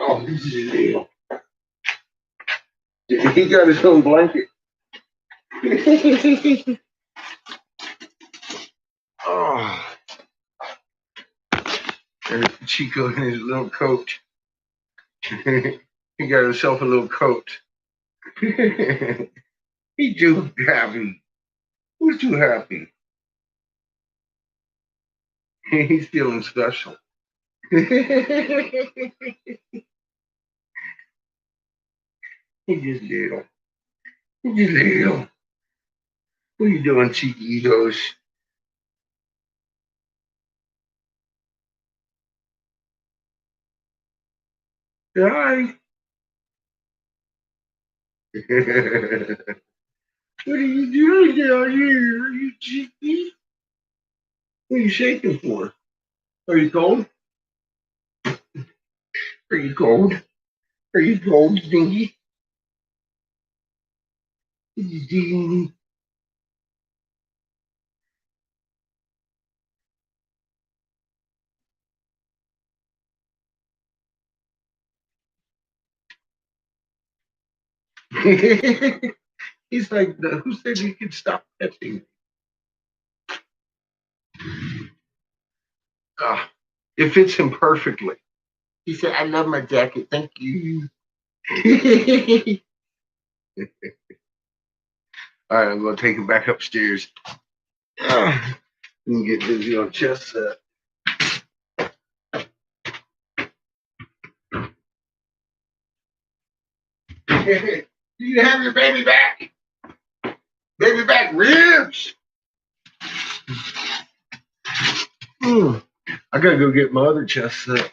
Oh, this is it. He got his own blanket. Oh, there's Chico in his little coat. He got himself a little coat. He's too happy. Who's too happy? He's feeling special. He's just little. He's just little. What are you doing, chiquitos? Hi. What are you doing down here? Are you cheeky? What are you shaking for? Are you cold? Are you cold? Are you cold, Stinky? He's like, who said you could stop touching? Ah, it fits him perfectly. He said, I love my jacket. Thank you. All right, I'm going to take him back upstairs. Ah, and get busy on chest set. You have your baby back. Baby back ribs. I gotta go get my other chest set.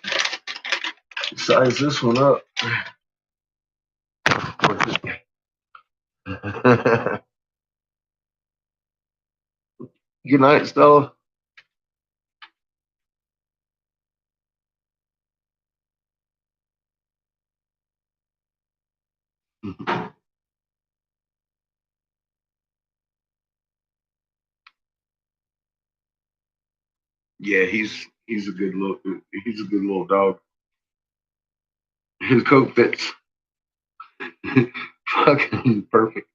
Size this one up. Good night, Stella. Yeah, he's a good little dog. His coat fits fucking perfect.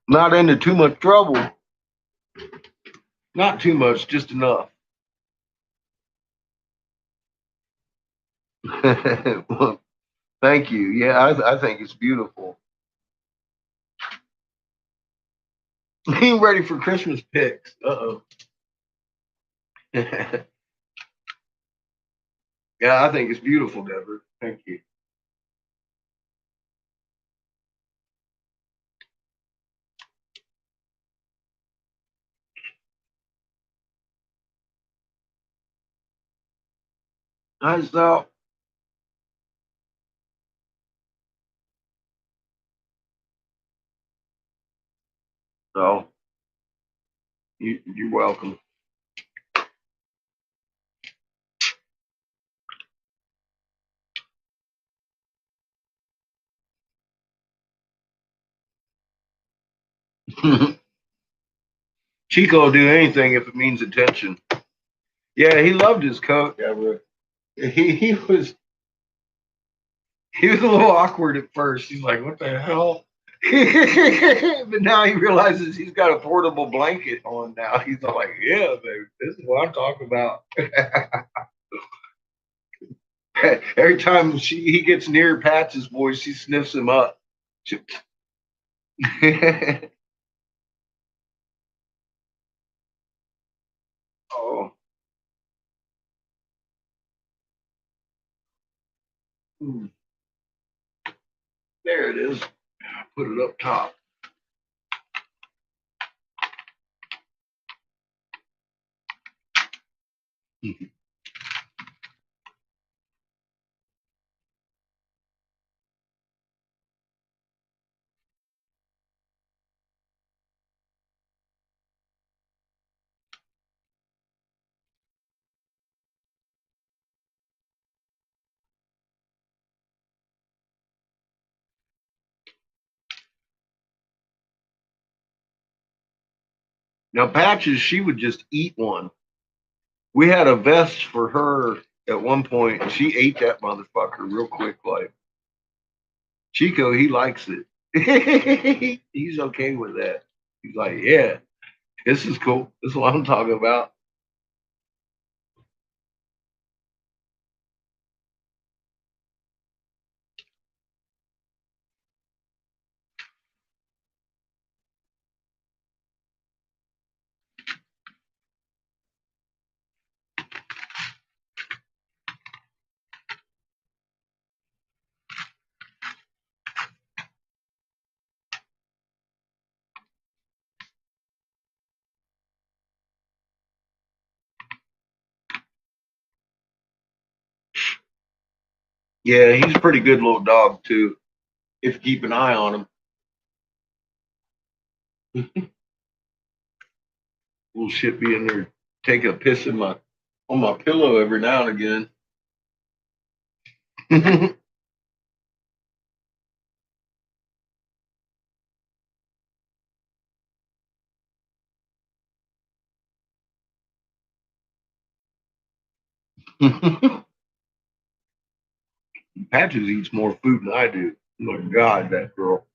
Not into too much trouble. Not too much, just enough. Well, thank you. Yeah, I think it's beautiful. He ready for Christmas pics. Uh-oh. Yeah, I think it's beautiful, Deborah. Thank you. Nice out. So you're welcome. Chico will do anything if it means attention. Yeah, he loved his coat. Yeah, but he was a little awkward at first. He's like, "What the hell?" But now he realizes he's got a portable blanket on now. He's like, "Yeah, baby, this is what I'm talking about." Every time he gets near Pat's voice, she sniffs him up. Oh, there it is. Put it up top. Now, Patches, she would just eat one. We had a vest for her at one point, and she ate that motherfucker real quick. Like Chico, he likes it. He's okay with that. He's like, yeah, this is cool. This is what I'm talking about. Yeah, he's a pretty good little dog too. If you keep an eye on him. Little shit be in there taking a piss in my on my pillow every now and again. Patches eats more food than I do. Oh my God, that girl.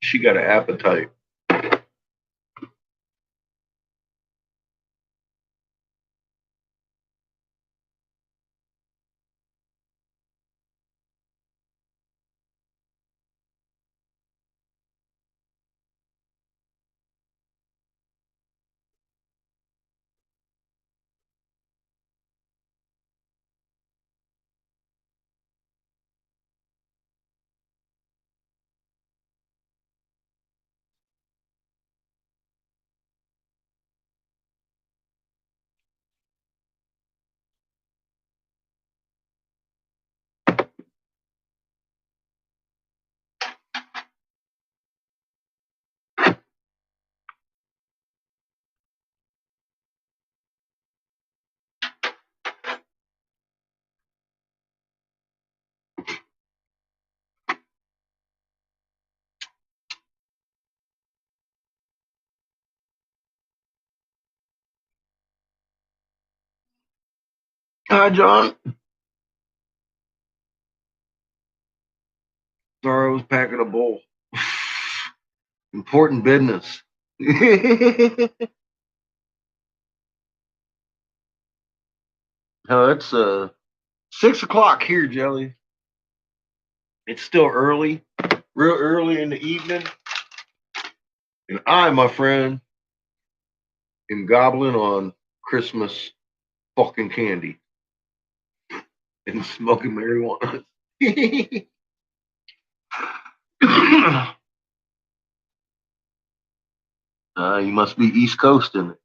She got an appetite. Hi, John. Sorry, I was packing a bowl. Important business. No, it's 6 o'clock here, Jelly. It's still early, real early in the evening, and I, my friend, am gobbling on Christmas fucking candy and smoking marijuana. You must be East Coasting.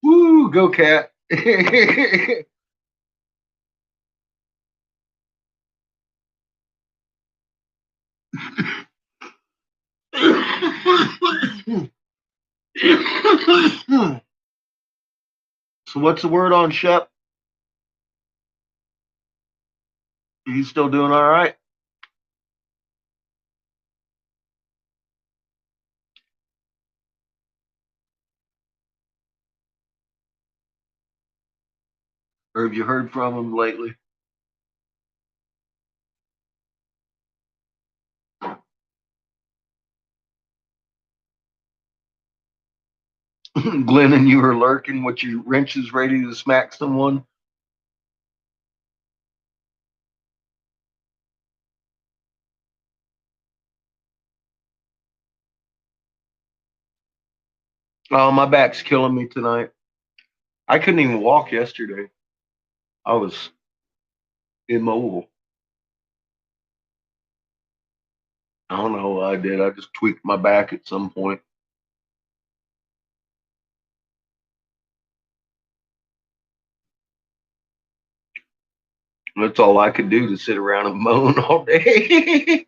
Woo, go cat. So what's the word on Shep? He's still doing all right? Or have you heard from him lately? Glenn and you were lurking with your wrenches ready to smack someone. Oh, my back's killing me tonight. I couldn't even walk yesterday. I was immobile. I don't know what I did. I just tweaked my back at some point. That's all I could do to sit around and moan all day.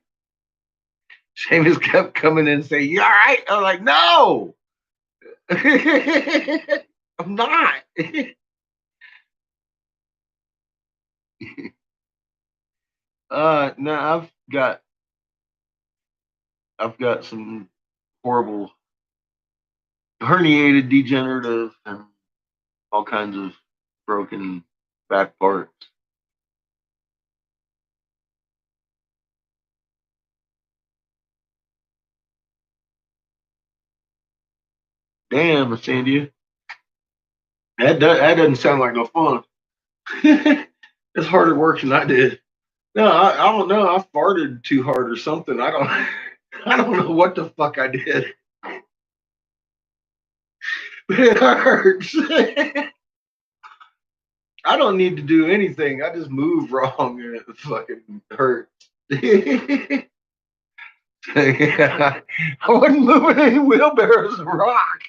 Seamus kept coming in and saying, "You all right?" I'm like, "No, I'm not." No, I've got some horrible herniated, degenerative, and all kinds of broken back parts. Damn, Sandia. That doesn't sound like no fun. It's harder work than I did. No, I don't know. I farted too hard or something. I don't I don't know what the fuck I did. But it hurts. I don't need to do anything. I just move wrong and it fucking hurts. Yeah. I wasn't moving any wheelbarrows of rock.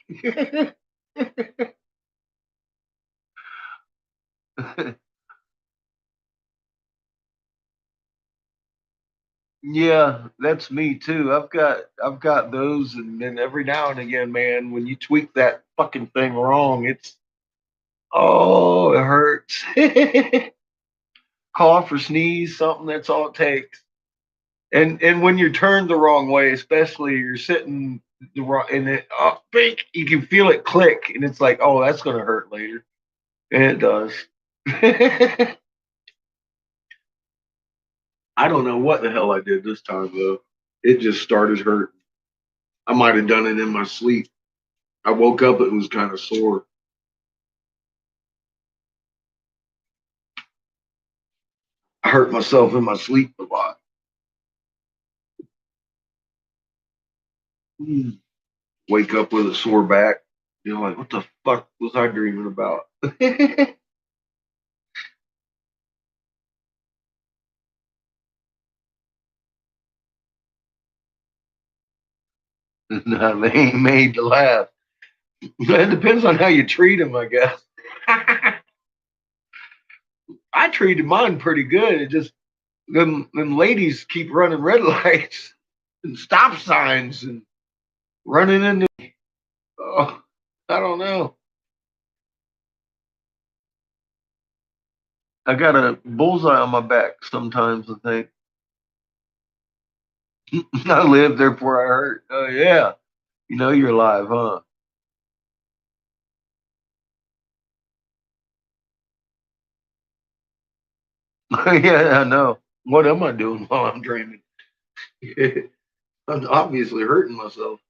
Yeah, that's me too. I've got those, and then every now and again, man, when you tweak that fucking thing wrong, it hurts. Cough or sneeze, something, that's all it takes. And when you're turned the wrong way, especially you're sitting the wrong, and it bink, you can feel it click, and it's like, oh, that's gonna hurt later, and it does. I don't know what the hell I did this time though. It just started hurting. I might have done it in my sleep. I woke up, it was kind of sore. I hurt myself in my sleep a lot. Wake up with a sore back. You know, like, what the fuck was I dreaming about? No, they ain't made to laugh. It depends on how you treat them, I guess. I treated mine pretty good. It just them ladies keep running red lights and stop signs and running into. Oh, I don't know. I got a bullseye on my back sometimes. I think I lived, therefore I hurt. Oh yeah, you know you're alive, huh? Yeah, I know. What am I doing while I'm dreaming? I'm obviously hurting myself.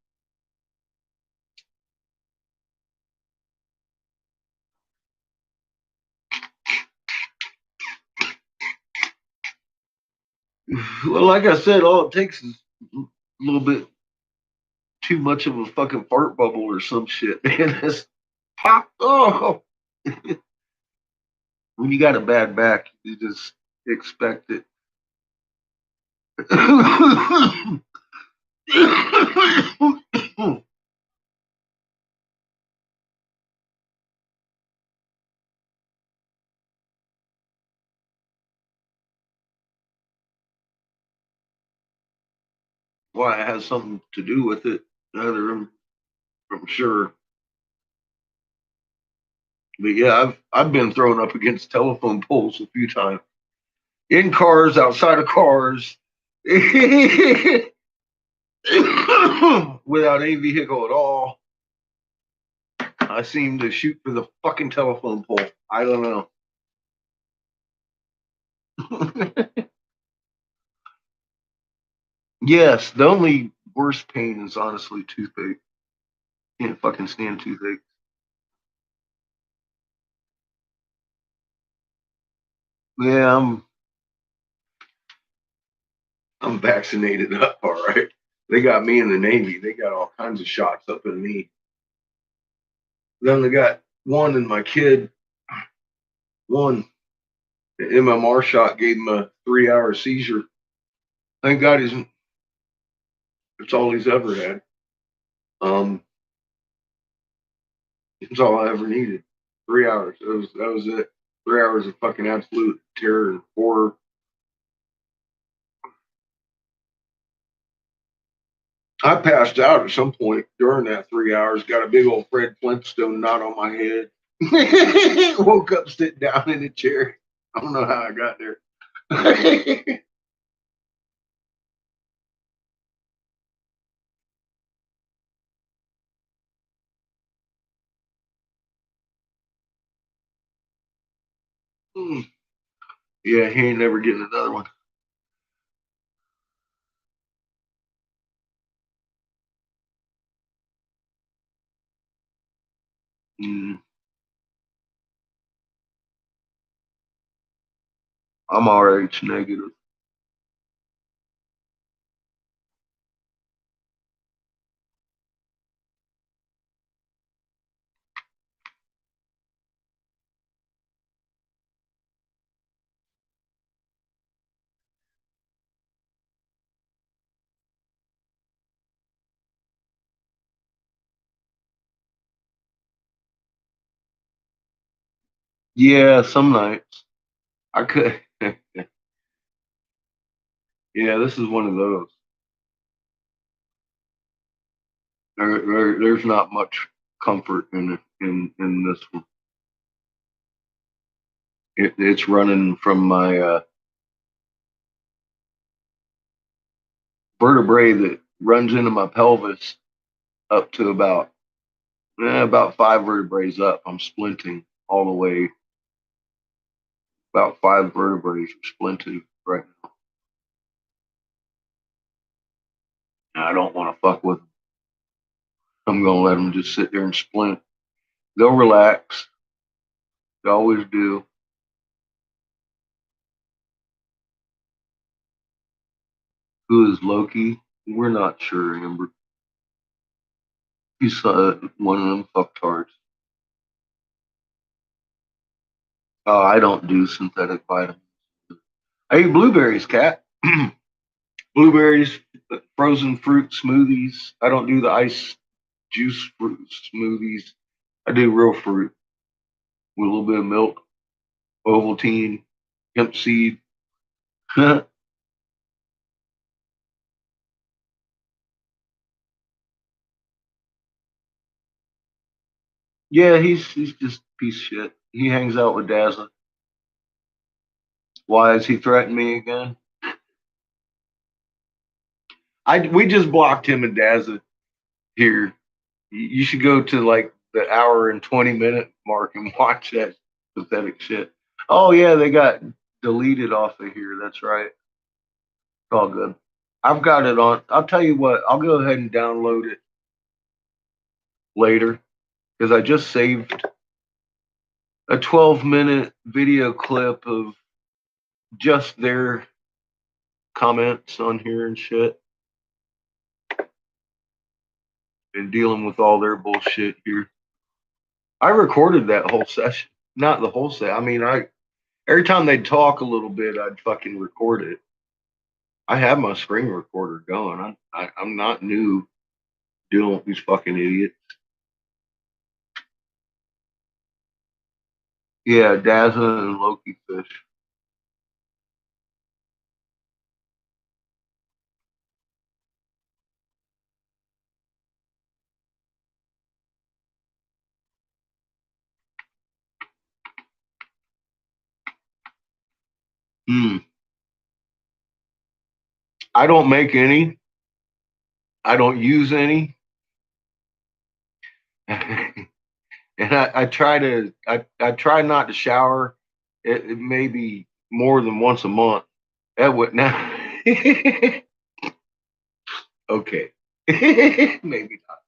Well, like I said, all it takes is a little bit too much of a fucking fart bubble or some shit, man. It's pop. Oh, when you got a bad back, you just expect it. why it has something to do with it. I'm sure. But yeah, I've been thrown up against telephone poles a few times. In cars, outside of cars, without any vehicle at all. I seem to shoot for the fucking telephone pole. I don't know. Yes, the only worst pain is honestly toothache. Can't fucking stand toothache. Yeah, I'm vaccinated up, all right. They got me in the Navy. They got all kinds of shots up in me. Then they got one in my kid. One MMR shot gave him a 3-hour seizure. Thank God he's it's all he's ever had. Um, it's all I ever needed. 3 hours. That was it. 3 hours of fucking absolute terror and horror. I passed out at some point during that 3 hours. Got a big old Fred Flintstone knot on my head. Woke up sitting down in a chair. I don't know how I got there. Yeah, he ain't never getting another one. Mm, I'm RH negative. Yeah, some nights I could. Yeah, this is one of those. There's not much comfort in this one. It's running from my vertebrae that runs into my pelvis up to about 5 vertebrae up. I'm splinting all the way. About 5 vertebrae are splinting right now. And I don't want to fuck with them. I'm gonna let them just sit there and splint. They'll relax. They always do. Who is Loki? We're not sure, Amber. He's one of them fucktards. Oh, I don't do synthetic vitamins. I eat blueberries, cat. Blueberries, frozen fruit smoothies. I don't do the ice juice fruit smoothies. I do real fruit with a little bit of milk, Ovaltine, hemp seed. Yeah, he's just a piece of shit. He hangs out with Dazzler. Why is he threatening me again? We just blocked him and Dazzler here. You should go to like the hour and 20 minute mark and watch that pathetic shit. Oh yeah, they got deleted off of here. That's right. It's all good. I've got it on. I'll tell you what. I'll go ahead and download it later because I just saved a 12-minute video clip of just their comments on here and shit and dealing with all their bullshit here. I recorded that whole session. Not the whole set. I mean, every time they'd talk a little bit, I'd fucking record it. I have my screen recorder going. I'm not new dealing with these fucking idiots. Yeah, Dazzle and Loki fish. Hmm. I don't make any. I don't use any. And I try not to shower. It may be more than once a month. That would now. Okay. Maybe not.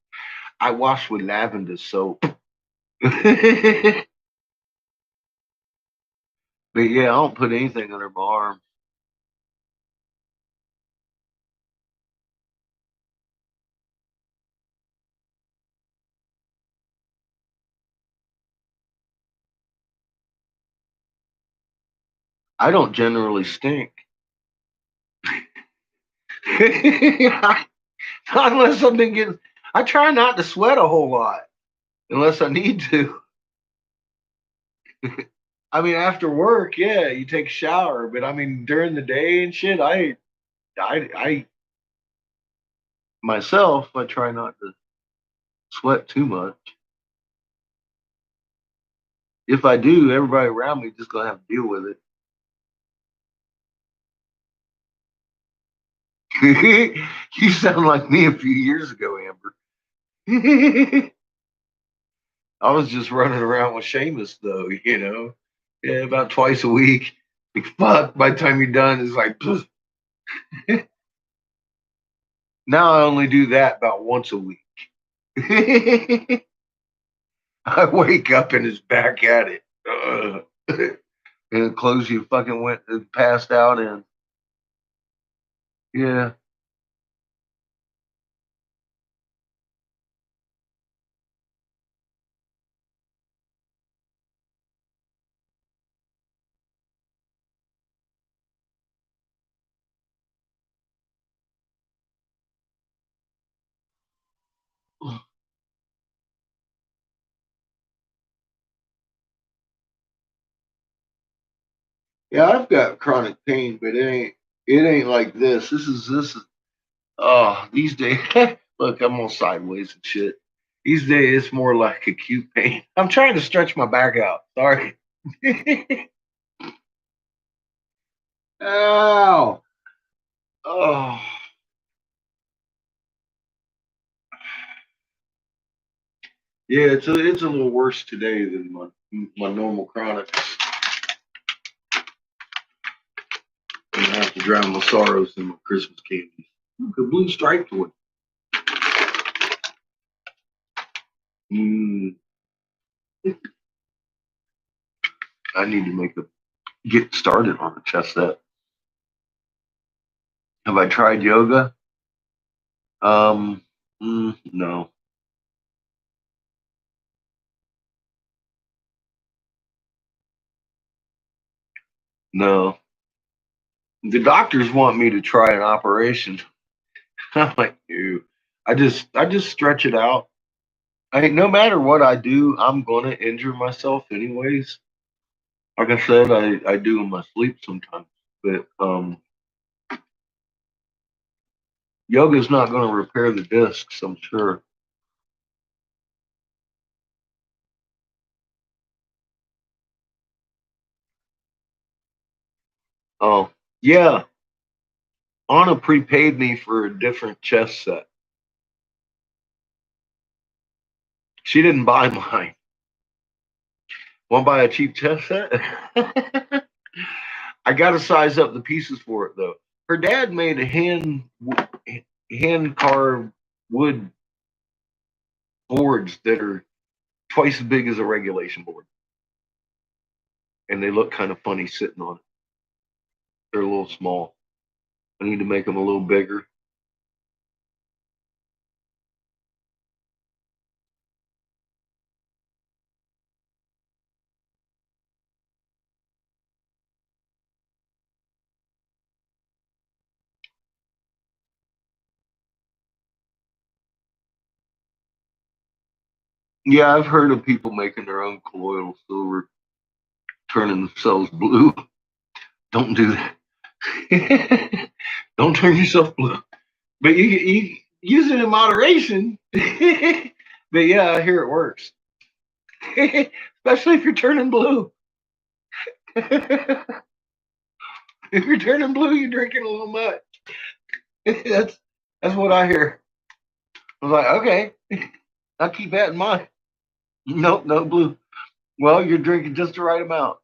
I wash with lavender soap. But yeah, I don't put anything under my arm. I don't generally stink. Unless something gets, I try not to sweat a whole lot unless I need to. I mean, after work, yeah, you take a shower, but I mean, during the day and shit, I myself, I try not to sweat too much. If I do, everybody around me just gonna have to deal with it. You sound like me a few years ago, Amber. I was just running around with Seamus, though, Yeah, about twice a week. Like, fuck, by the time you're done, it's like, now I only do that about once a week. I wake up and it's back at it. And the clothes you fucking went passed out in. Yeah. Yeah, I've got chronic pain, but it ain't like this. This is these days look, I'm all sideways and shit. These days it's more like acute pain. I'm trying to stretch my back out. Sorry. Ow. Oh. Yeah, it's a little worse today than my normal chronic. And I have to drown my sorrows in my Christmas candies. The blue striped one. Mm, I need to get started on a chest set. Have I tried yoga? Um, no, no. The doctors want me to try an operation. I'm like, ew. I just stretch it out. No matter what I do, I'm gonna injure myself anyways. Like I said, I do in my sleep sometimes. But yoga's not gonna repair the discs, I'm sure. Oh, yeah. Anna prepaid me for a different chess set. She didn't buy mine. Want to buy a cheap chess set? I got to size up the pieces for it though. Her dad made a hand carved wood boards that are twice as big as a regulation board, and they look kind of funny sitting on it. They're a little small. I need to make them a little bigger. Yeah, I've heard of people making their own colloidal silver, turning themselves blue. Don't do that. Don't turn yourself blue. But you use it in moderation. But yeah, I hear it works. Especially if you're turning blue. If you're turning blue, you're drinking a little much. That's what I hear. I was like, okay, I'll keep that in mind. Nope, no blue. Well, you're drinking just the right amount.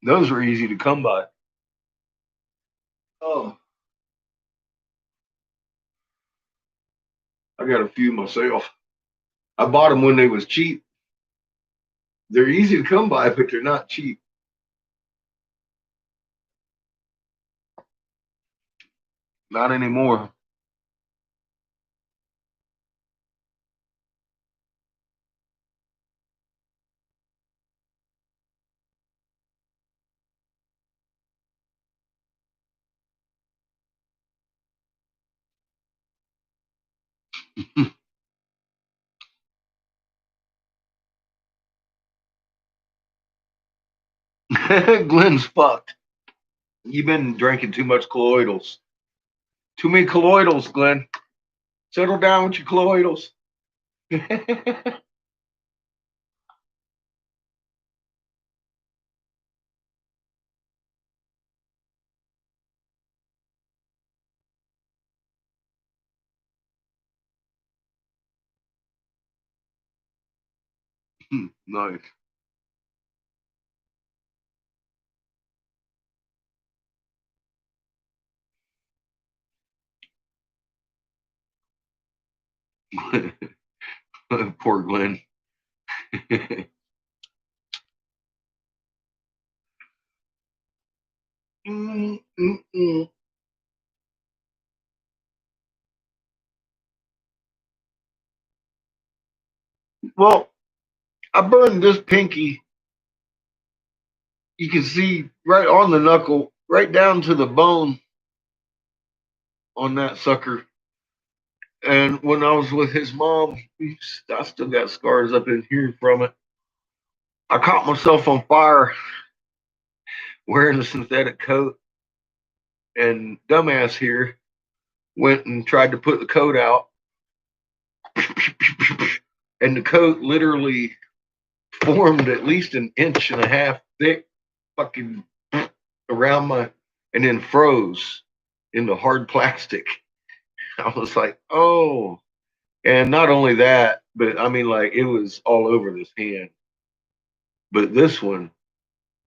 Those were easy to come by. Oh, I got a few myself. I bought them when they was cheap. They're easy to come by, but they're not cheap. Not anymore. Glenn's fucked. You've been drinking too much colloidals. Too many colloidals, Glenn. Settle down with your colloidals. Nice. Poor Glenn. Mm, mm, mm. Well, I burned this pinky. You can see right on the knuckle, right down to the bone on that sucker. And when I was with his mom, I still got scars up in here from it. I caught myself on fire wearing a synthetic coat, and dumbass here went and tried to put the coat out, and the coat literally formed at least an inch and a half thick, fucking around my, and then froze into hard plastic. I was like, oh, and not only that, but I mean, like it was all over this hand. But this one,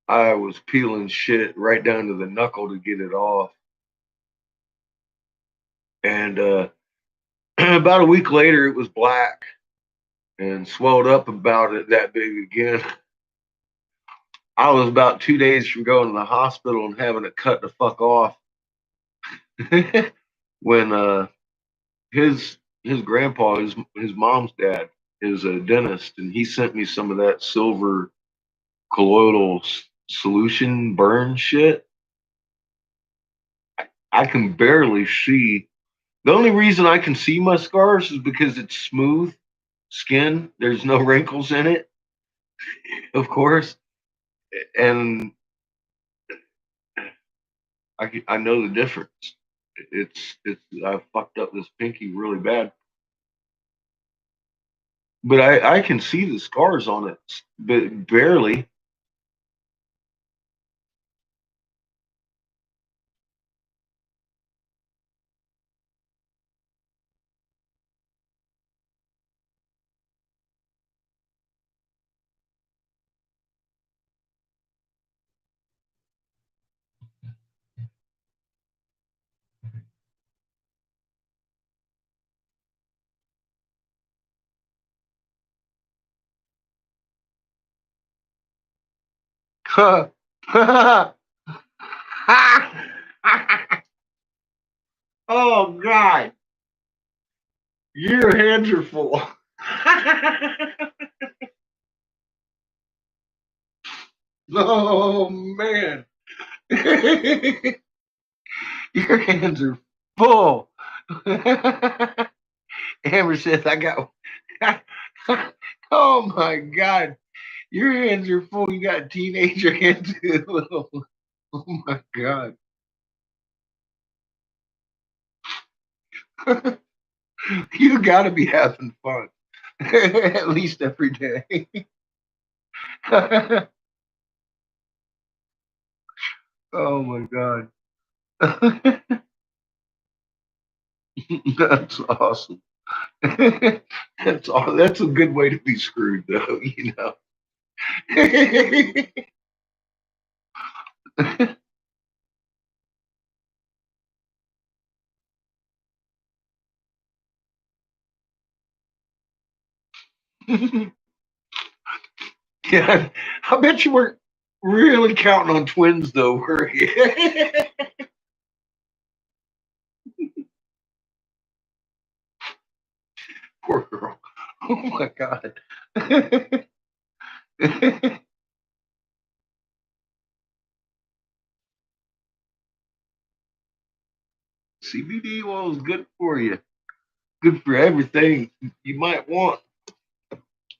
I was peeling shit right down to the knuckle to get it off. And about a week later, it was black and swelled up about it that big again. I was about 2 days from going to the hospital and having it cut the fuck off. When his grandpa, his mom's dad, is a dentist, and he sent me some of that silver colloidal solution burn shit. I can barely see. The only reason I can see my scars is because it's smooth skin. There's no wrinkles in it, of course, and I know the difference. It's I fucked up this pinky really bad, but I can see the scars on it, but barely. Oh God, your hands are full. Oh man, your hands are full. Amber says, "I got." Oh my God, your hands are full. You got teenager hands too. Oh my God. You got to be having fun, at least every day. Oh my god, that's awesome. That's a good way to be screwed, though. You know. Yeah, I bet you weren't really counting on twins, though, were you? Poor girl. Oh my god. CBD oil is good for you. Good for everything you might want.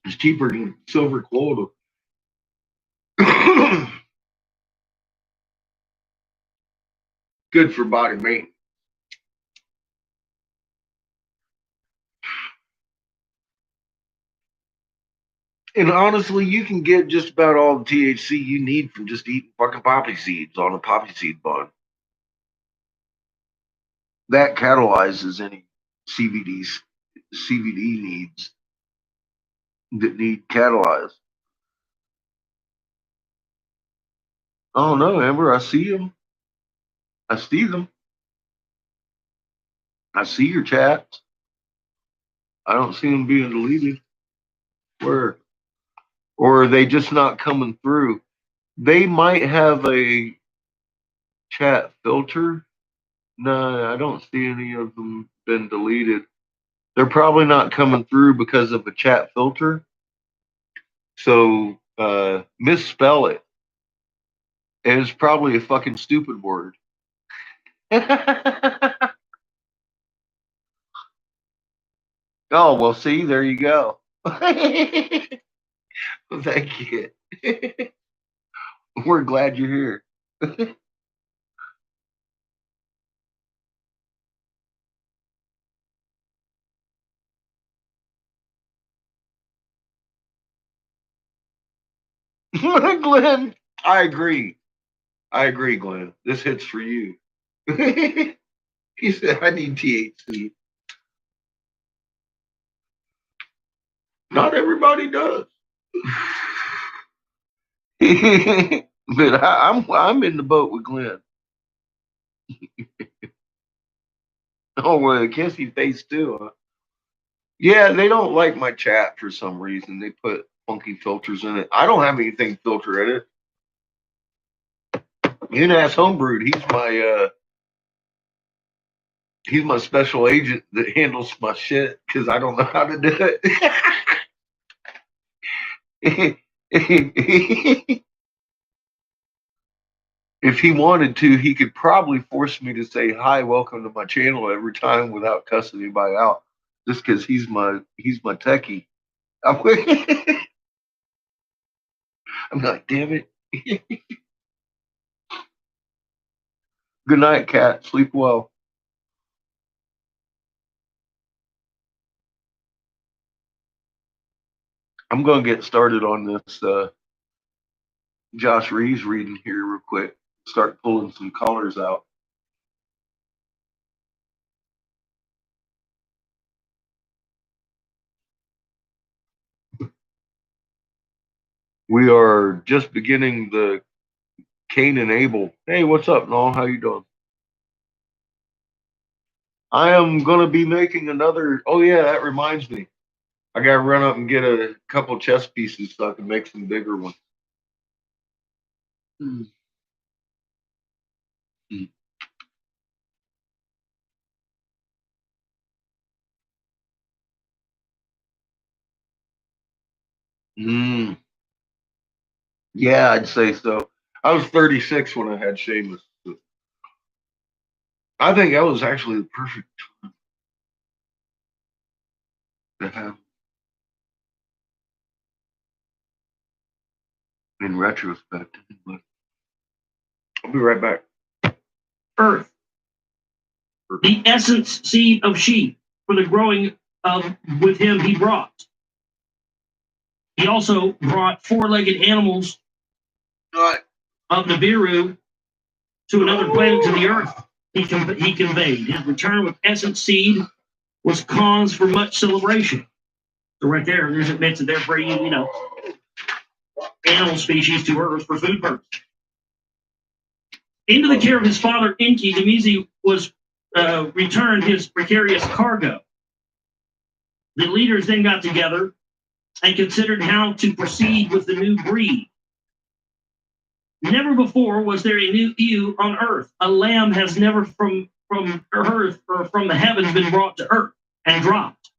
It's cheaper than silver quota. Good for body maintenance. And honestly, you can get just about all the THC you need from just eating fucking poppy seeds on a poppy seed bun. That catalyzes any CBD needs that need catalyzed. Oh no, Amber, I see them. I see them. I see your chats. I don't see them being deleted. Where? Or are they just not coming through? They might have a chat filter. No, I don't see any of them been deleted. They're probably not coming through because of a chat filter. So misspell it. It's probably a fucking stupid word. Oh, well, see, there you go. Thank you. We're glad you're here. Glenn, I agree. I agree, Glenn. This hits for you. He said, I need THC. Not everybody does. But I'm in the boat with Glenn. Oh, well, kissy face too. Huh? Yeah, they don't like my chat for some reason. They put funky filters in it. I don't have anything filter in it. Ass homebrewed. He's my special agent that handles my shit because I don't know how to do it. If he wanted to, he could probably force me to say hi, welcome to my channel every time without cussing anybody out, just because he's my techie. I'm, I'm like, damn it. Good night, cat. Sleep well. I'm gonna get started on this Josh Reeves reading here real quick. Start pulling some colors out. We are just beginning the Cain and Abel. Hey, what's up, Noel? How you doing? I am gonna be making another. Oh yeah, that reminds me. I gotta run up and get a couple chess pieces so I can make some bigger ones. Mm. Mm. Yeah, I'd say so. I was 36 when I had Seamus. I think that was actually the perfect to have in retrospect. But I'll be right back. Earth. the essence seed of sheep for the growing of with him he brought. He also brought four-legged animals of Nibiru to another planet, to the earth. He conveyed. His return with essence seed was cause for much celebration. So right there, there's admits that they're bringing, animal species to earth for food purposes. Into the care of his father Enki, Demizi was returned his precarious cargo. The leaders then got together and considered how to proceed with the new breed. Never before was there a new ewe on earth. A lamb has never from earth or from the heavens been brought to earth and dropped.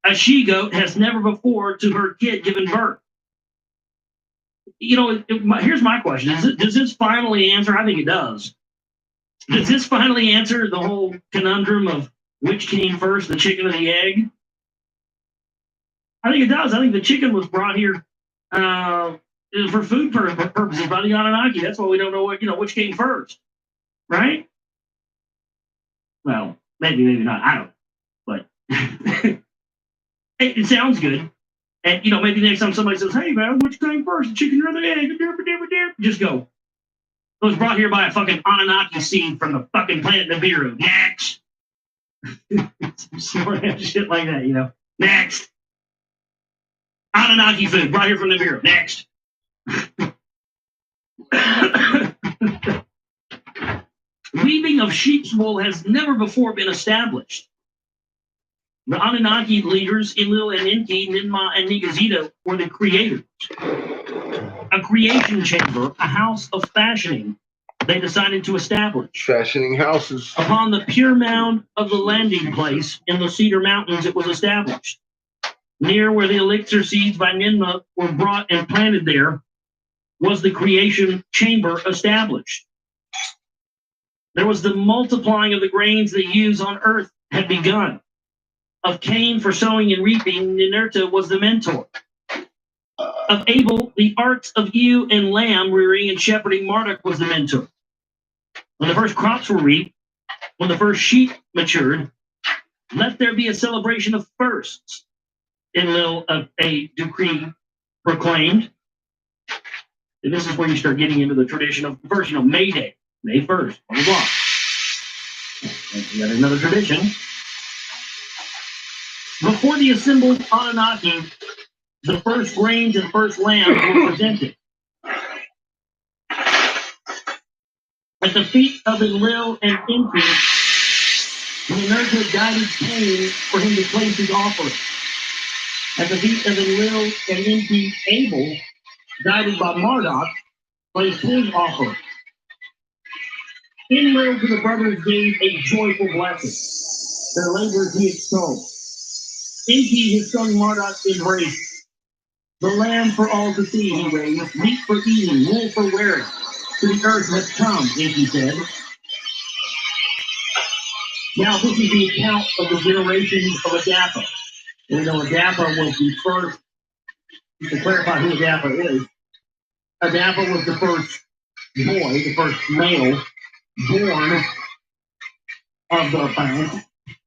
A she-goat has never before to her kid given birth. Here's my question. Does this finally answer? I think it does. Does this finally answer the whole conundrum of which came first, the chicken or the egg? I think it does. I think the chicken was brought here for food purposes by the Anunnaki. That's why we don't know which came first, right? Well, maybe not. I don't know. But it sounds good. And maybe next time somebody says, "Hey man, which came first, the chicken or the egg?" Just go. It was brought here by a fucking Anunnaki seed from the fucking planet Nibiru. Next. Some smart ass shit like that, Next. Anunnaki food brought here from Nibiru. Next. Weaving of sheep's wool has never before been established. The Anunnaki leaders, Enlil and Enki, Ninmah and Nigazito, were the creators. A creation chamber, a house of fashioning, they decided to establish. Fashioning houses. Upon the pure mound of the landing place in the Cedar Mountains, it was established. Near where the elixir seeds by Ninmah were brought and planted there was the creation chamber established. There was the multiplying of the grains they use on earth had begun. Of Cain for sowing and reaping, Ninurta was the mentor. Of Abel, the arts of ewe and lamb rearing and shepherding, Marduk was the mentor. When the first crops were reaped, when the first sheep matured, let there be a celebration of firsts. Enlil of a decree proclaimed. And this is where you start getting into the tradition of first, May Day, May 1st, blah, blah, blah. Yet another tradition. Before the assembled Anunnaki, the first grains and first lambs were presented. At the feet of Enlil and Enki, Ninurta guided Cain for him to place his offering. At the feet of Enlil and Enki, Abel, guided by Marduk, placed his offering. Enlil to the brothers gave a joyful blessing. Their labors he extolled. Enki, his son Marduk, embraced. The lamb for all to see he raised, meat for eating, wool for wearing. To the earth has come, Enki said. Now this is the account of the generations of Adapa. We know Adapa was the first, to clarify who Adapa is, Adapa was the first boy, the first male, born of the planet. He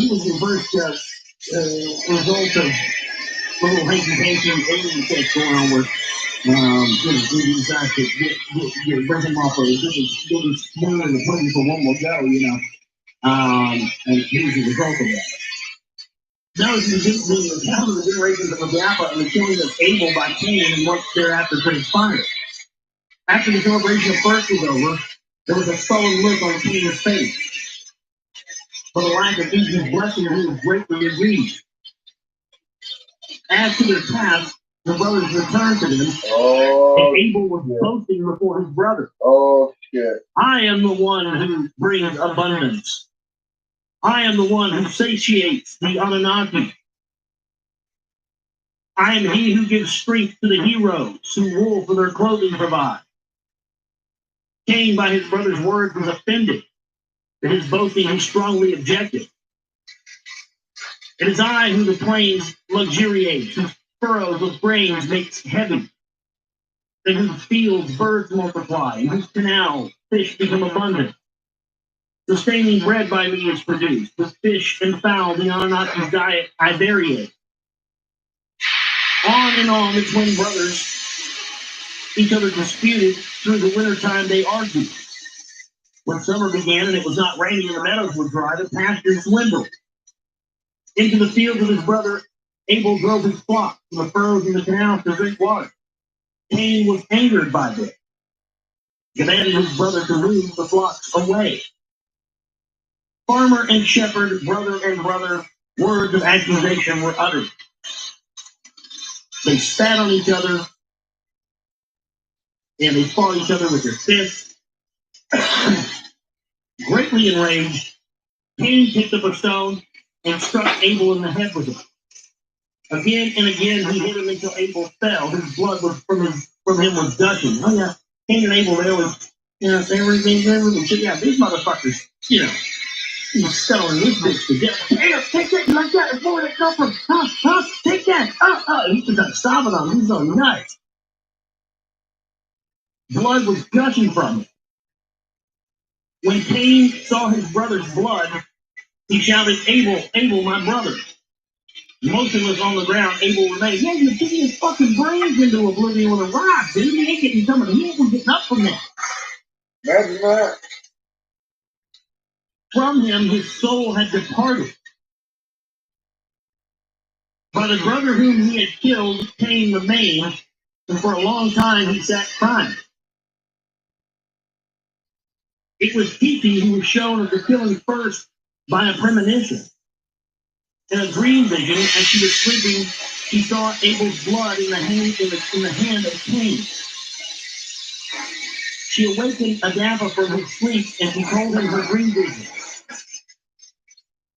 was the first result of a little hanky-panky alien sex going on where we decided to bring him off of get smooth and the place for one more go, and he was the result of that. Now it's the account of the generations of Adapa and the killing of Abel by Cain and what thereafter transpired. After the celebration of first was over, there was a sullen look on Cain's face. For the lack of Eve's blessing, he was greatly aggrieved. As to their task, the brothers returned to them, and Abel was boasting before his brother. Oh, shit. I am the one who brings abundance. I am the one who satiates the Anunnaki. I am he who gives strength to the heroes who wool for their clothing provide. Cain, by his brother's words, was offended. At his boasting, he strongly objected. It is I who the plains luxuriate, whose furrows with grains makes heavy, in whose fields birds multiply, in whose canals fish become abundant. Sustaining bread by me is produced, with fish and fowl the Anunnaki's diet I variate. On and on the twin brothers, each other disputed. Through the wintertime they argued. When summer began and it was not raining and the meadows were dry, the pastures dwindled. Into the fields of his brother Abel drove his flock from the furrows in the canals to drink water. Cain was angered by this, commanded his brother to move the flocks away. Farmer and shepherd, brother and brother, words of accusation were uttered. They spat on each other, and they fought each other with their fists. Greatly enraged, Cain picked up a stone and struck Abel in the head with it. Again and again he hit him until Abel fell. His blood was from him was gushing. Oh yeah, Cain and Abel, they always, they were yeah, these motherfuckers, he's selling this bitch to death. Hey, take that, you like that? That's where it come from. Huh? Take that. He was like stomping on him. He's going nuts. Blood was gushing from him. When Cain saw his brother's blood, he shouted, Abel, my brother. Motionless on the ground, Abel remained. Yeah, you're kicking his fucking brains into oblivion with a rock, dude. He ain't getting coming. He ain't getting up from that. Imagine that. From him, his soul had departed. By the brother whom he had killed Cain remained, and for a long time he sat crying. It was Kiki who was shown of the killing first by a premonition. In a dream vision, as she was sleeping, she saw Abel's blood in the hand of Cain. She awakened Adapha from his sleep, and she told him her dream vision.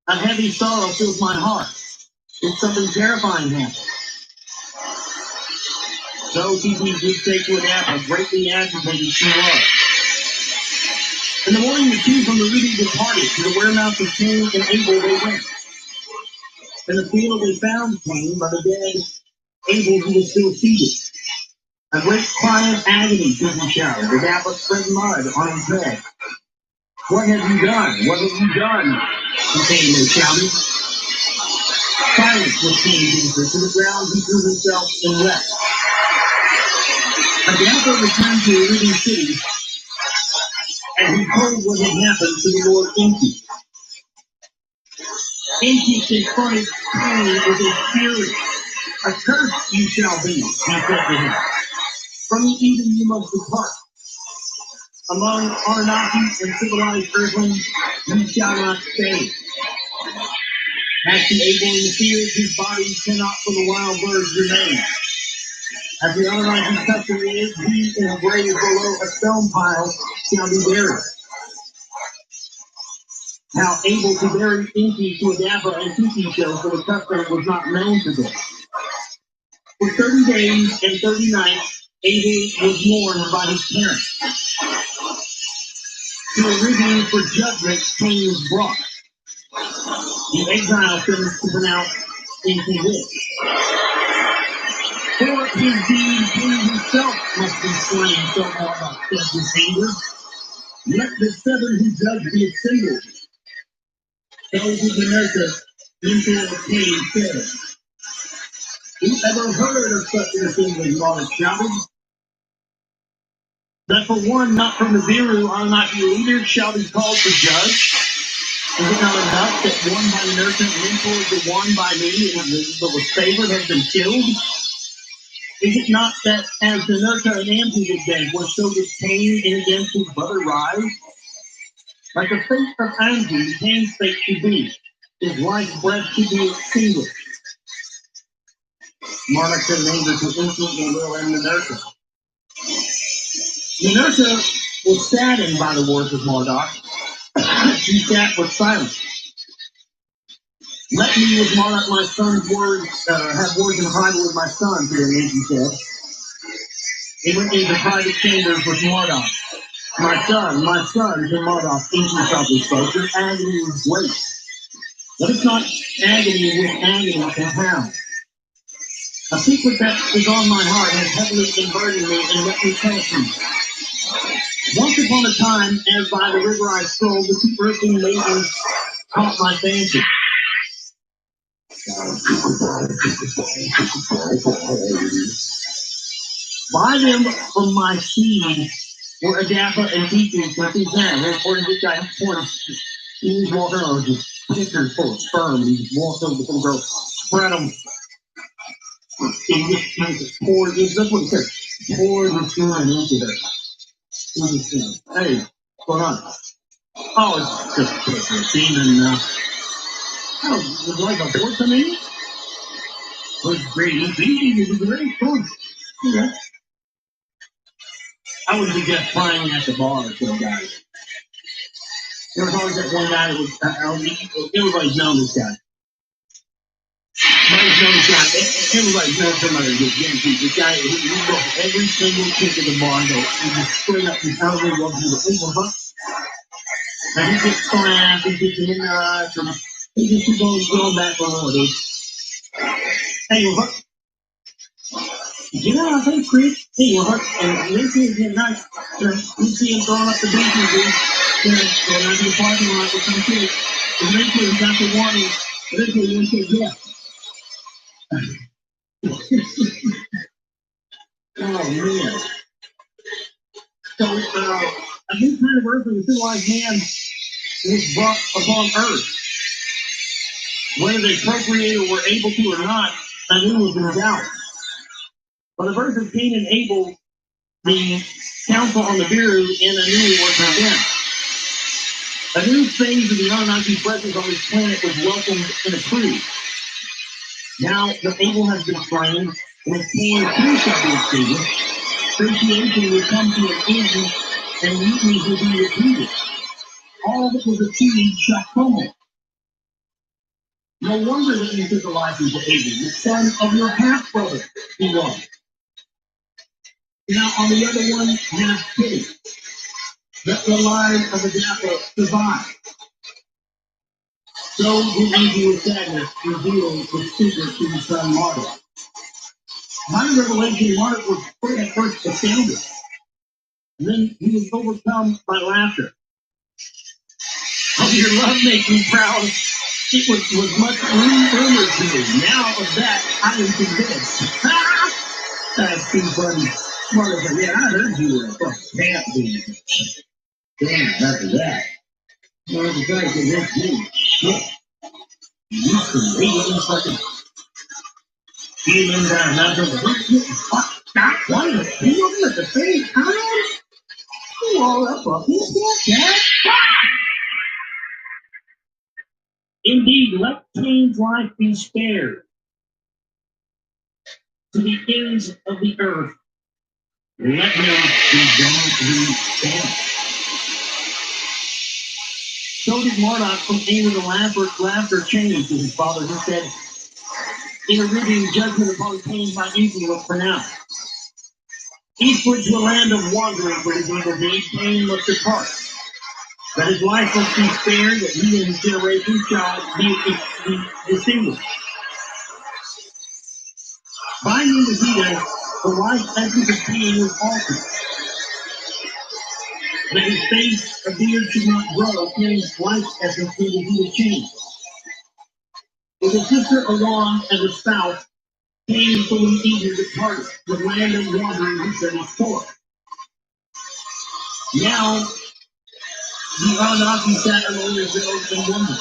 A heavy sorrow fills my heart. It's something terrifying happened. So Kiki did say to Adapha, greatly agitated she was. In the morning, the two from the ruby departed. To the waremouth of Cain and Abel they went. In the field they found Cain by the dead Abel who was still seated. A great cry of agony Kiki shouted. Adapha spread mud on his head. What have you done? What have you done? Cain they shouted. Silence was Cain's answer. To the ground he threw himself and wept. Adapha returned to the living city, and he told what had happened to the Lord Enki. Enki confronted Cain with his fury. Accursed you shall be, he said to him. From the Eden you must depart. Among Anunnaki and civilized earthlings you shall not stay. As the Abel in the field, whose bodies cannot for the wild birds remain. As the Anunnaki custom is, he in a grave below a stone pile shall be buried. How able to bury Enki to Adapha and Kiki shows that the custom was not known to them. For 30 days and 30 nights, Abel was mourned by his parents. To a review for judgment, Cain was brought. The exile finished to pronounce Enki rich. For his deed, Cain himself must be slain so more about his anger. Let the seven who judge be assembled. Those who inertia into Cain said. Who ever heard of such an assembly? Mars shouted. That for one not from the Viru Anunnaki leaders shall be called to judge? Is it not enough that one by inertia mentors the one by me that was favored has been killed? Is it not that as Inertia and Ampi did dead, was so did Cain in against his brother rise? Like the fate of Ampi, Cain's fate should be. His life's breath should be extinguished. Marduk said in anger to instantly will and Inertia. Inertia was saddened by the words of Marduk. She sat with silence. Let me with Marduk, my son's words, have words in private with my son, here, Nancy said. He went into private chambers with Marduk. My son, to Marduk, ancient softly spoke, your agony is great. But it's not agony with agony compound. A secret that is on my heart has heavily burdened me, and let me tell it to you. Once upon a time, as by the river I strolled, the two earthly maidens caught my fancy. By them from my seed were Adapha and Thetis, my two parents. And according to this guy, he was walking around with his pictures full of sperm, and he just walked over to some girl, spread them, and just kind of poured, that's what he said, poured the semen into there. Hey, what's going on? Oh, it's just a semen, oh, was like a horse I mean? It was great, it was very fun. Yeah. I would suggest trying at the bar or some guys. There was always that one guy that was, everybody's known this guy. Everybody's known this guy. Everybody's known somebody that gets guaranteed. This guy, he goes every single kick at the bar and goes, he just straight up, he's out of the way, walking to the people, huh? And he gets clapped, he gets in the nuts, and he just keeps on going back for more, dude. Hey, you what? You know, I think Chris, hey, you what? And they see him get nice. You see him throwing up the beaches, dude. Going out to the parking lot with some kids. Eventually, he got the warning. Eventually, he said, yeah. Oh, man. So, a new kind of earthly civilized man was brought upon Earth. Whether they procreated or were able to or not, I knew was in doubt. But the birth of Cain and Abel, the council on the Biru, and Anu were condemned. A new phase of the Anunnaki presence on this planet was welcomed and approved. Now that Abel has been slain, and his Cain too shall be extinguished, satiation will come to an end, and mutinies will be repeated. All that was achieved shall crumble. No wonder that you took a liking to Abel, the son of your half-brother, he was. Now on the other one, have pity. Let the line of Adapha survive. So the angel with sadness revealed the secret to his son Marduk. My revelation, Marduk was at first astounded. And then he was overcome by laughter. Oh, your love makes me proud. It was much rumored to me. Now of that, I am convinced. That's too funny. Marduk said, yeah, I heard you were a fucking camp dude. Damn, after that. Marduk said, that's me. Shit. You can read it in fucking feelings out nothing. Stop playing. You looking at the same time? You all up a yeah. Indeed, let Cain's life be spared to the ends of the earth. Let him be gone. So did Marduk from anger to laughter changed to his father, who said, in a riveting judgment upon Cain by evil was pronounced. Eastward to a land of wandering for his evil deed, Cain must depart. That his life must be spared, that he and his generation shall be distinguished. By Vendettas, the life essence of Cain was altered. That his face, a beard should not grow, Cain's life essence needed to be changed. With a sister along as a spouse, Cain and fully eager departed, the land of wandering he set his forth. Now, the Anunnaki sat among themselves in wonder.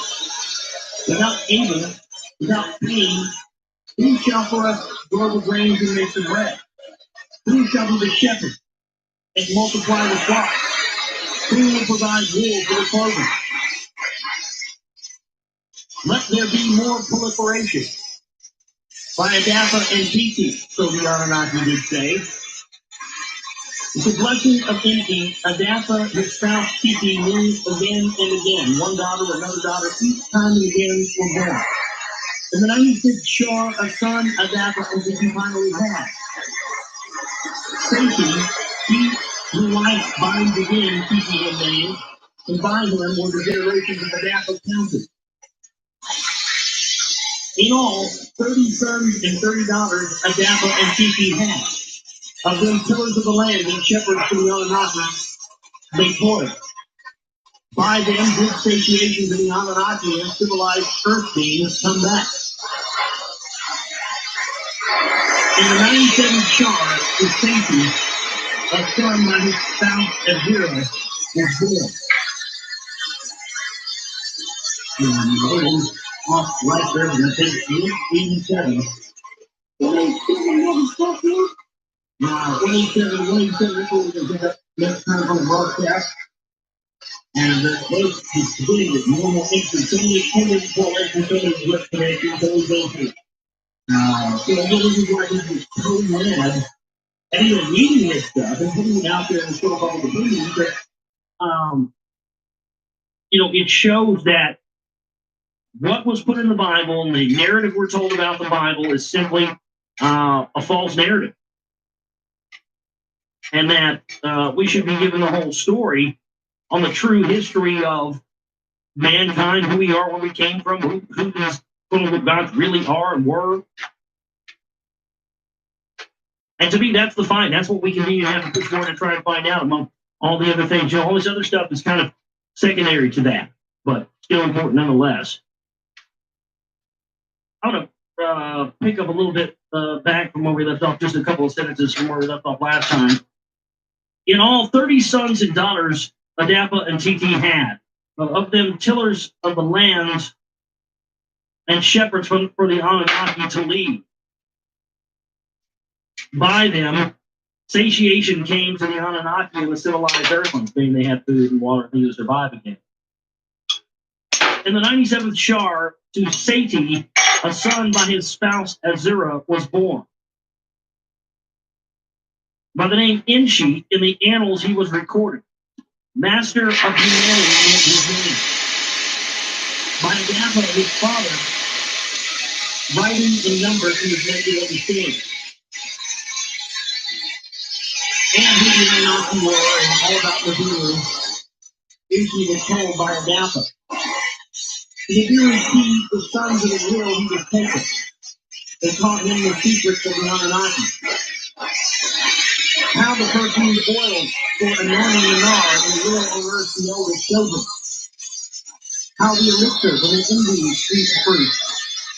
Without Abel, without Cain, who shall for us grow the grains and make the bread? Who shall be the shepherd and multiply the flock? Who will provide wool for the clothing? Let there be more proliferation. By Adapha and Thetis, so the Anunnaki did say. With the blessing of Enki, Adapha, his spouse Thetis, moved again and again. One daughter, another daughter, each time and again were born. In the 96th Shah, a son, Adapa, and he finally had. Satan, he who light binds again, keeping him name, and by him were the generations of Adapa counted. In all, 30 sons and 30 daughters Adapa and Tiki had. Of them pillars of the land and shepherds to the Anunnaki, they toiled. By them did satiations of the Anunnaki and civilized earth beings come back. In the 97th Shah, the Satan, a son by his spouse Azira, was born. Off right there, and I think 87. 187, before we can get up next time on the broadcast. And those beginning with normal instantaneous correlation with connections always okay. So this is why this is so mad. And even reading this stuff and putting it out there in sort of all the opinions that it shows that what was put in the Bible and the narrative we're told about the Bible is simply a false narrative. And that we should be given the whole story on the true history of mankind, who we are, where we came from, who these little gods really are and were. And to me, that's the fight. That's what we continue to have to push forward and try to find out among all the other things. All this other stuff is kind of secondary to that, but still important nonetheless. I'm going to pick up a little bit back from where we left off, just a couple of sentences from where we left off last time. In all, 30 sons and daughters Adapa and Titi had. Of them, tillers of the land and shepherds for the Anunnaki to lead. By them, satiation came to the Anunnaki and the civilized earthlings, meaning they had food and water to survive again. In the 97th Shah, to Sati, a son by his spouse Azura, was born. By the name Enshi, in the annals he was recorded. Master of humanity was his name. By Adapa, his father, writing in numbers he was meant to understand. And who the Anunnaki were and all about the Nibiru, Enshi was told by Adapa. The Nibiru see the sons of the will he was taken. They taught him the secrets of the Anunnaki. How the perfumed oil for anointing the Nar and the will on earth the eldest children. How the elixir from the Indian street fruit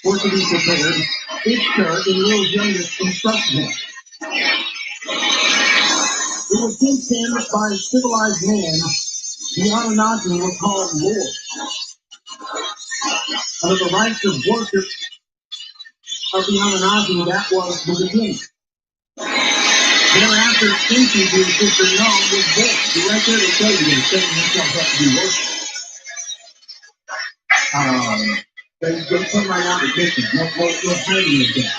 were to be prepared. Ishtar in Will's youngest instructed him. It was since then that by civilized man, the Anunnaki were called Lord. Under the rites of worship of the Anunnaki, that was the beginning. Thereafter, Enki, his sister Nom, was born. So right there to tell you that setting himself up to be worshipped. They come right out of the kitchen. No hiding of that.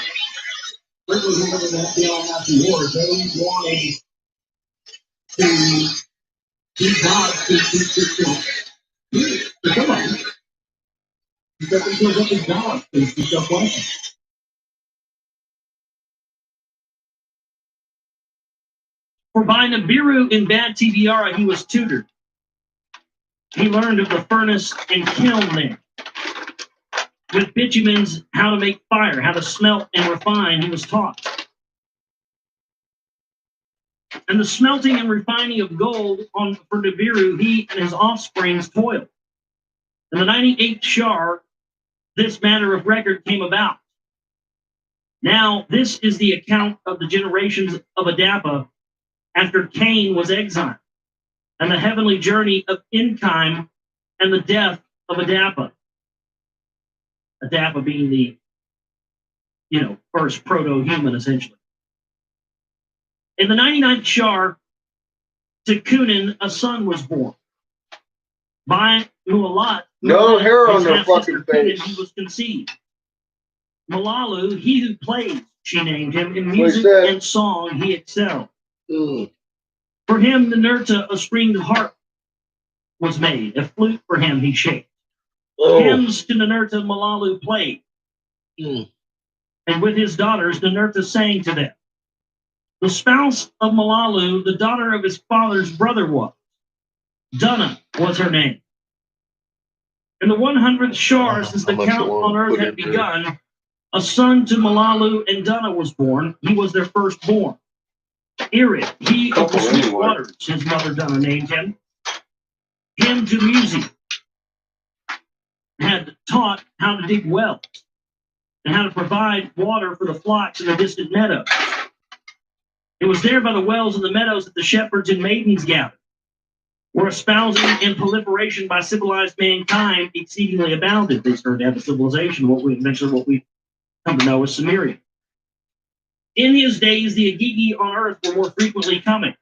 Certainly, whoever the Anunnaki were, they wanted to be God to somebody. He set themselves up as God to self-worship. For by Nibiru in Bad Tibiara he was tutored. He learned of the furnace and kiln there. With bitumens, how to make fire, how to smelt and refine, he was taught. And the smelting and refining of gold for Nibiru, he and his offsprings toiled. In the 98th Shah, this matter of record came about. Now, this is the account of the generations of Adapa after Cain was exiled, and the heavenly journey of Enkim and the death of Adapa. Adapa being the, first proto-human, essentially. In the 99th Shah, to Cunan, a son was born. By Mualat, No hair on their half-sister fucking face. Cunan, he was conceived. Malalu, he who plays, she named him. In What's music that? and song, he excelled. Mm. For him, the Nurta, a stringed harp was made. A flute for him he shaped. Oh. Hymns to the Nurta Malalu played. And with his daughters, Ninurta sang to them. The spouse of Malalu, the daughter of his father's brother, was Dunna was her name. In the 100th Shar, since the count on earth had begun, a son to Malalu and Dunna was born. He was their firstborn. Irid, he of the sweet waters, his mother Dunna named him. Him to Musi had taught how to dig wells and how to provide water for the flocks in the distant meadows. It was there by the wells and the meadows that the shepherds and maidens gathered, where espousing and proliferation by civilized mankind exceedingly abounded. They started to have a civilization, what we come to know as Samaria. In his days, the Agigi on earth were more frequently coming.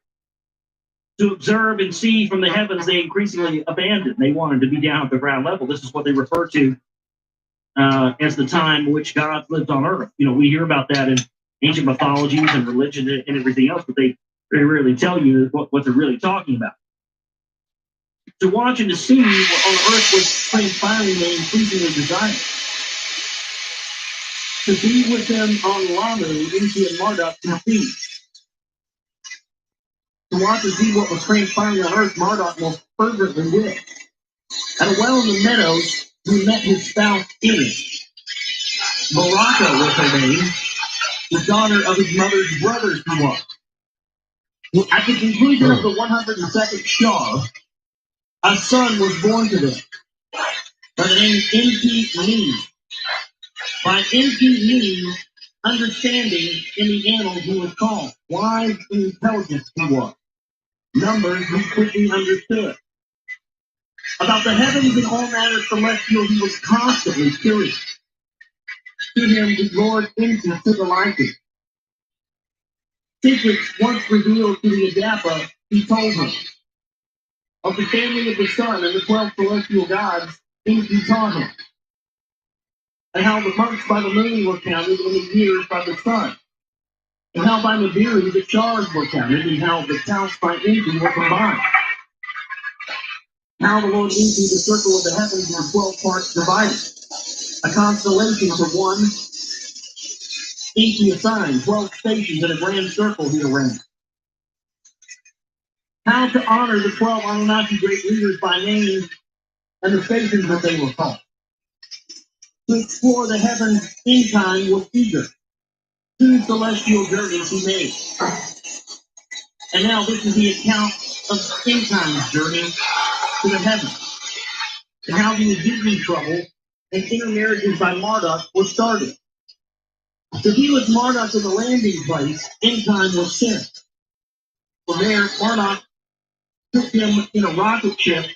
To observe and see from the heavens, they increasingly abandoned. They wanted to be down at the ground level. This is what they refer to as the time in which God lived on earth. You know, we hear about that in ancient mythologies and religion and everything else, but they very rarely tell you what they're really talking about. To watch and to see what on earth was transpiring, they increasingly desired. To be with them on Lamu, Inti, and Marduk to see. To watch and see what was transpiring on earth, Marduk most fervently wished. At a well in the meadows, he met his spouse Irid. Baraka was her name, the daughter of his mother's brothers he was. At the conclusion of the 102nd Shar, a son was born to them by the name Enki. By Enki, understanding in the annals he was called. Wise and intelligent he was. Numbers he quickly understood. About the heavens and all matters celestial he was constantly curious. To him the Lord Enki took a liking. Secrets once revealed to the Adapa, he told him. Of the family of the sun and the 12 celestial gods, Enki taught him. And how the months by the moon were counted and the years by the sun. And how by Nibiru the stars were counted, and how the counts by Enki were combined. How the Lord Enki, the circle of the heavens, were 12 parts divided. A constellation for one. Enki assigned 12 stations in a grand circle he arranged. How to honor the 12 Anunnaki great leaders by name and the stations that they were called. To explore the heavens in time was eager. 2 celestial journeys he made. And now this is the account of Intime's journey to the heavens, and how the Egyptian trouble and intermarriages by Marduk were started. To be with Marduk in the landing place, Intime was sent. From there, Marduk took him in a rocket ship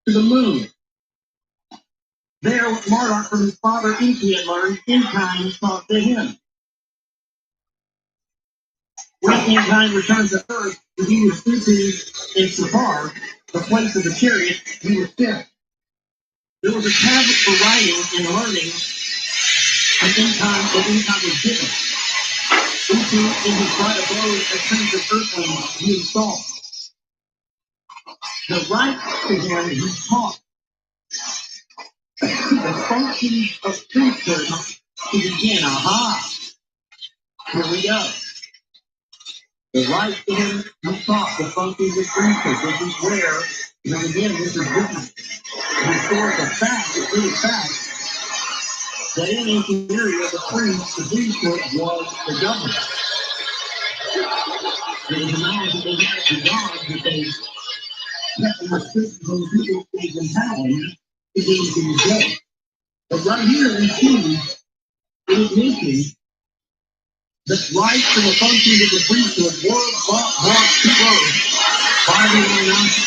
to the moon. There, Marduk from his father Enki had learned, Intime taught to him. When Intime returned to Earth, he was sleeping in Safar, the place of the chariot, he was sent. There was a tablet for writing and learning, and Intime was given. Into in his right abode, a prince of earthlings he installed. The right to him he taught. The functions of priesthood to begin. Aha! Here we go. The right to him he taught the functions of priesthood. This is where, and again, this is written. Historical fact, it's really fact, that in ancient area, the priesthood was the government. It was a knowledge that they had the gods that they kept the restrictions on the people who gave them power to gain things done. But right here we see it is mentioned that rights and the functions of the priesthood were brought to earth by the Anunnaki.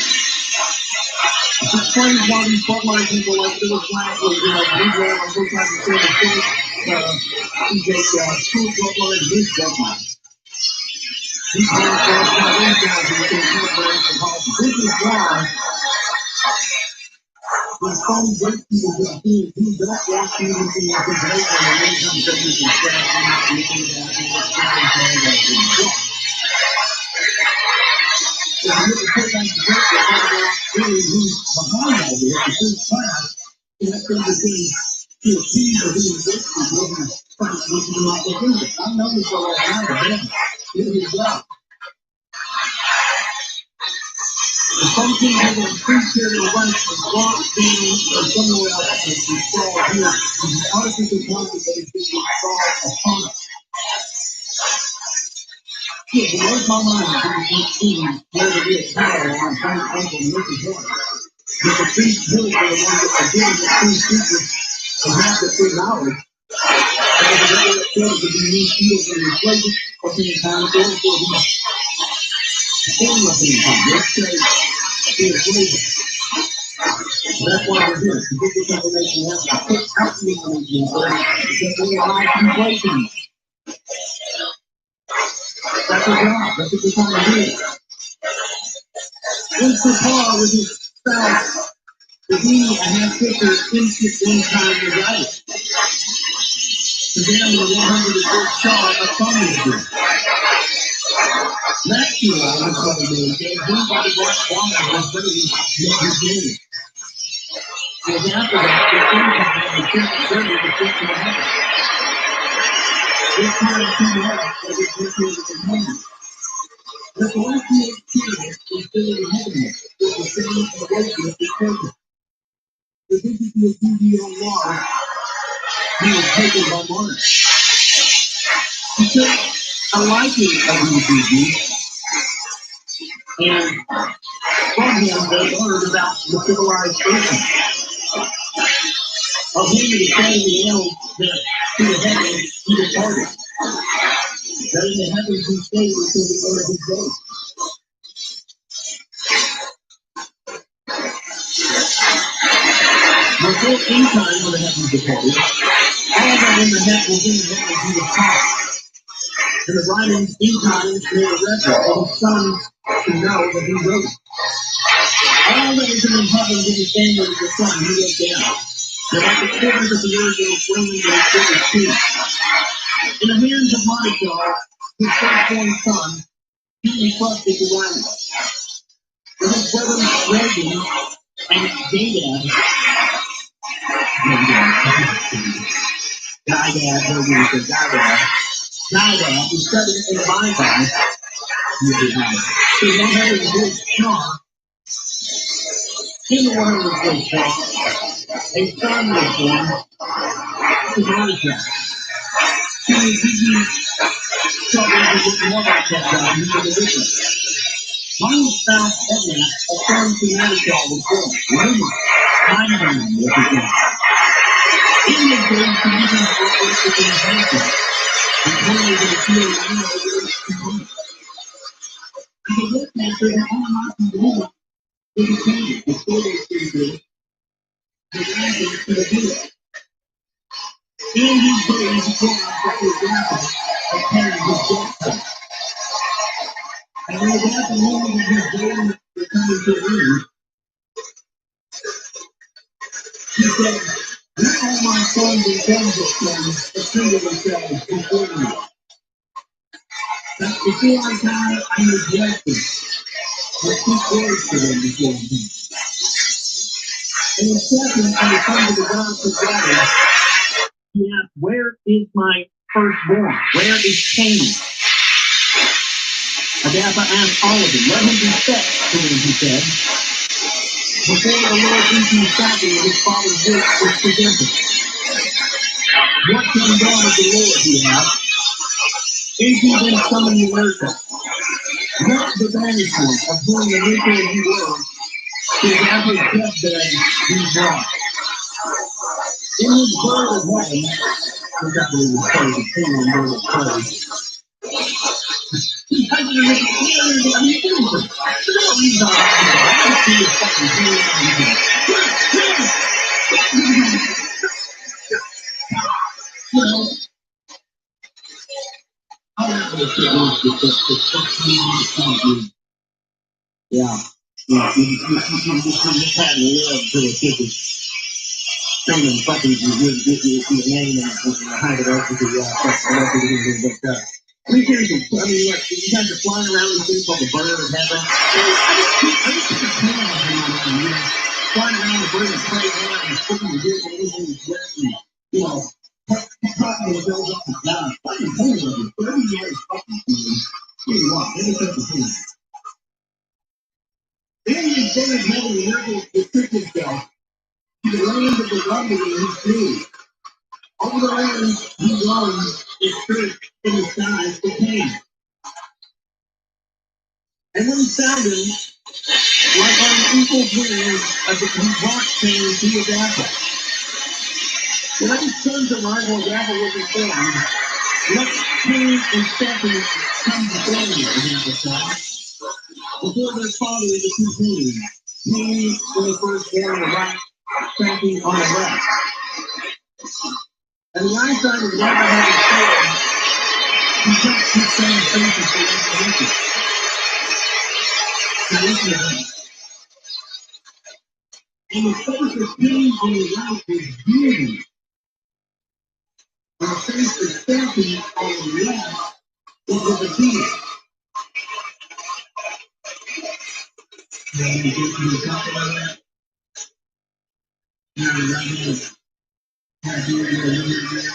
It explains why these frontline people like Phyllis Langley, Negro, I'm so trying to say the point, TJ Stewart frontline and his frontline. These men are not in guys who can collaborate for politics. This is why when some great people get being who don't want you to be in consideration and many times don't use the staff and not looking at it, if you look at that great, they find out really who's behind all this, the whole class, and that's going to be to achieve or be invested wasn't something like this. I know this all around the band. It was well. And some people will appreciate the right to walk down or somewhere else and to fall here. And the artificial concept that is being installed upon us. Yeah, it blows my mind to see where it is power on some uncle and Mrs. Horn. But the three village are the ones that are doing the three secrets and have the free knowledge. Because the way it feels to be new fields and replacement of the time or for the form of the time. Let's say the equation. That's why we're here. To get this information out, to put out the information because we are not complacent. That's our job. That's what we're trying to do. What's the car with his spouse to be a half-sister instant one-time desire? To them, the 101st chart of communism. Last year, I was talking to him, and everybody got quiet and very beginning. Because after that, the income and the question of heaven. This time, too much, as it dictated the commandment. The philosophy of spirit is still in heaven, with the same awakening is present. The dignity of duty on law, he was taken by Mars. He took a liking of these duties, and from him they learned about the civilized person. Of him it is said in the annals that to the heavens he departed, that in the heavens he stayed until the end of his days. Before any time when the heavens departed, all that in the heavens was in the heavens he was taught. And the writings in times made a record of his sons to know that he wrote. All that is in the heavens in the family of the sun he wrote down. And like the quarters of the earth in the flames and the figure too. In the hands of Marshall, his firstborn son, he entrusted the writings. With his brothers Reagan and Dadad, Nadab, who studied in the Bible, so they had a good star. In the 100th star, a son was born to Marshall. He was using trouble with the mother kept down into the river. My spouse Edna, a son to Marshall, was born. Rumor, my name was his name. In his days, he even worked with his hands. And only the field of the he looked after the unmarked woman with his hand, the photos to the answers to the village. In his days, he called out the example of carrying his death cloak. And when the after moment of his days were coming to an end, he said, let all my sons and sons assemble themselves before me. That before I die, I may bless them. And speak words to them before him. And in second, on the sons of the gods of God, he asked, where is my firstborn? Where is Cain? Adapha asked all of them, let him be set to him, he said. Before the Lord eating sadly, his father's work was presented. What can be done of the Lord, he asked? Is he then summoned the America? Not the banishment of whom the nature he was, his average deathbed he brought. In his bird of heaven, which I believe was called the king and bird of praise, he had to make it clear that he didn't. So don't read all that. I don't see his fucking king and him. You know, I don't know if it was the yeah. You just had to live to a ticket. Someone fucking your name and hide it up because let me tell you something. I mean, like, you guys are flying around in things called the bird of heaven. I just keep a plan on flying around the bird of prey and speaking to good and anything is wet and you know, talking to those up and down. Fucking homeowners, 30 years fucking food. Tell you what, let me take the thing. Then he started having the rebel restrict himself to the land of the wandering he flew. Over the land he runs his church in the skies to pain. And when he found him, like on equal plan, as he brought pain to his apple. When his sons arrived when apple was informed, let Cain and Stephanie come before me, the apple said, before their father is a companion. Cain, when the firstborn, the right, Stephanie on the left. And the eyesight of the apple having failed, he kept his son's faces for restoration. And the face of Cain on the right was beauty. And the face of Stephanie on the left was a beard. And you get to the top of that. Now the right hand has you in the middle there.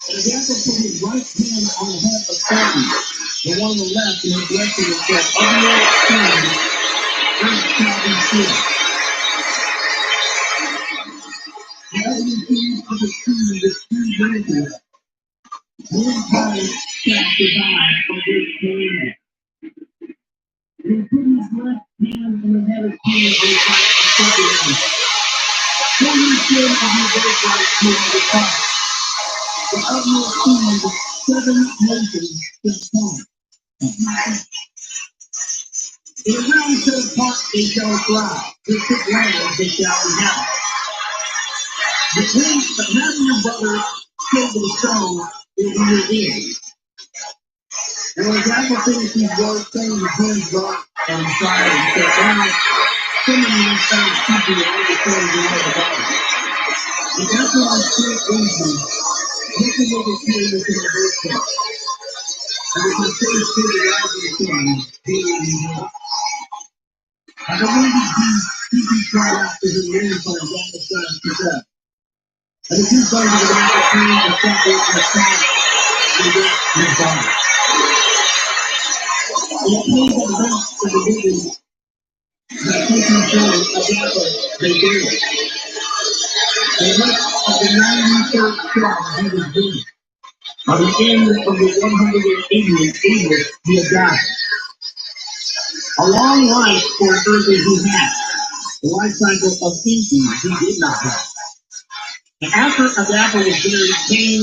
And the apple put his right hand on the head of Satan, the one on the left, and he blessed him and said, of your sin, earth shall be filled. The evidence of the tree, the tree branches, mankind shall survive from this commandment. And he put his left hand on the head of Cain on the right and said to him, for your sin of your birthright to the top. And of your seed, 7 nations shall come. In a round set apart they shall thrive, the 6 lands they shall inhabit. But having your brother killed with a stone will be your end. And when Jackal finished these words, saying his hands dropped and he cried and said, now, some of you found people in all the things in all the body. And after my spirit leaves me, nothing will be here within the birthplace. And with my face to the rising sun, daily in hell. I believe these people cried out to his name for his awful son to death. And the 2 sons of the apple came and sat there in the south and left his body. And it came to the rest of the vision that taking form of apple they buried. The rest of the 93rd tribe he was doing. By the end of the 180th, he had died. A long life for an earthly he had. The life cycle of Enki he did not have. And after Adapter was buried, Cain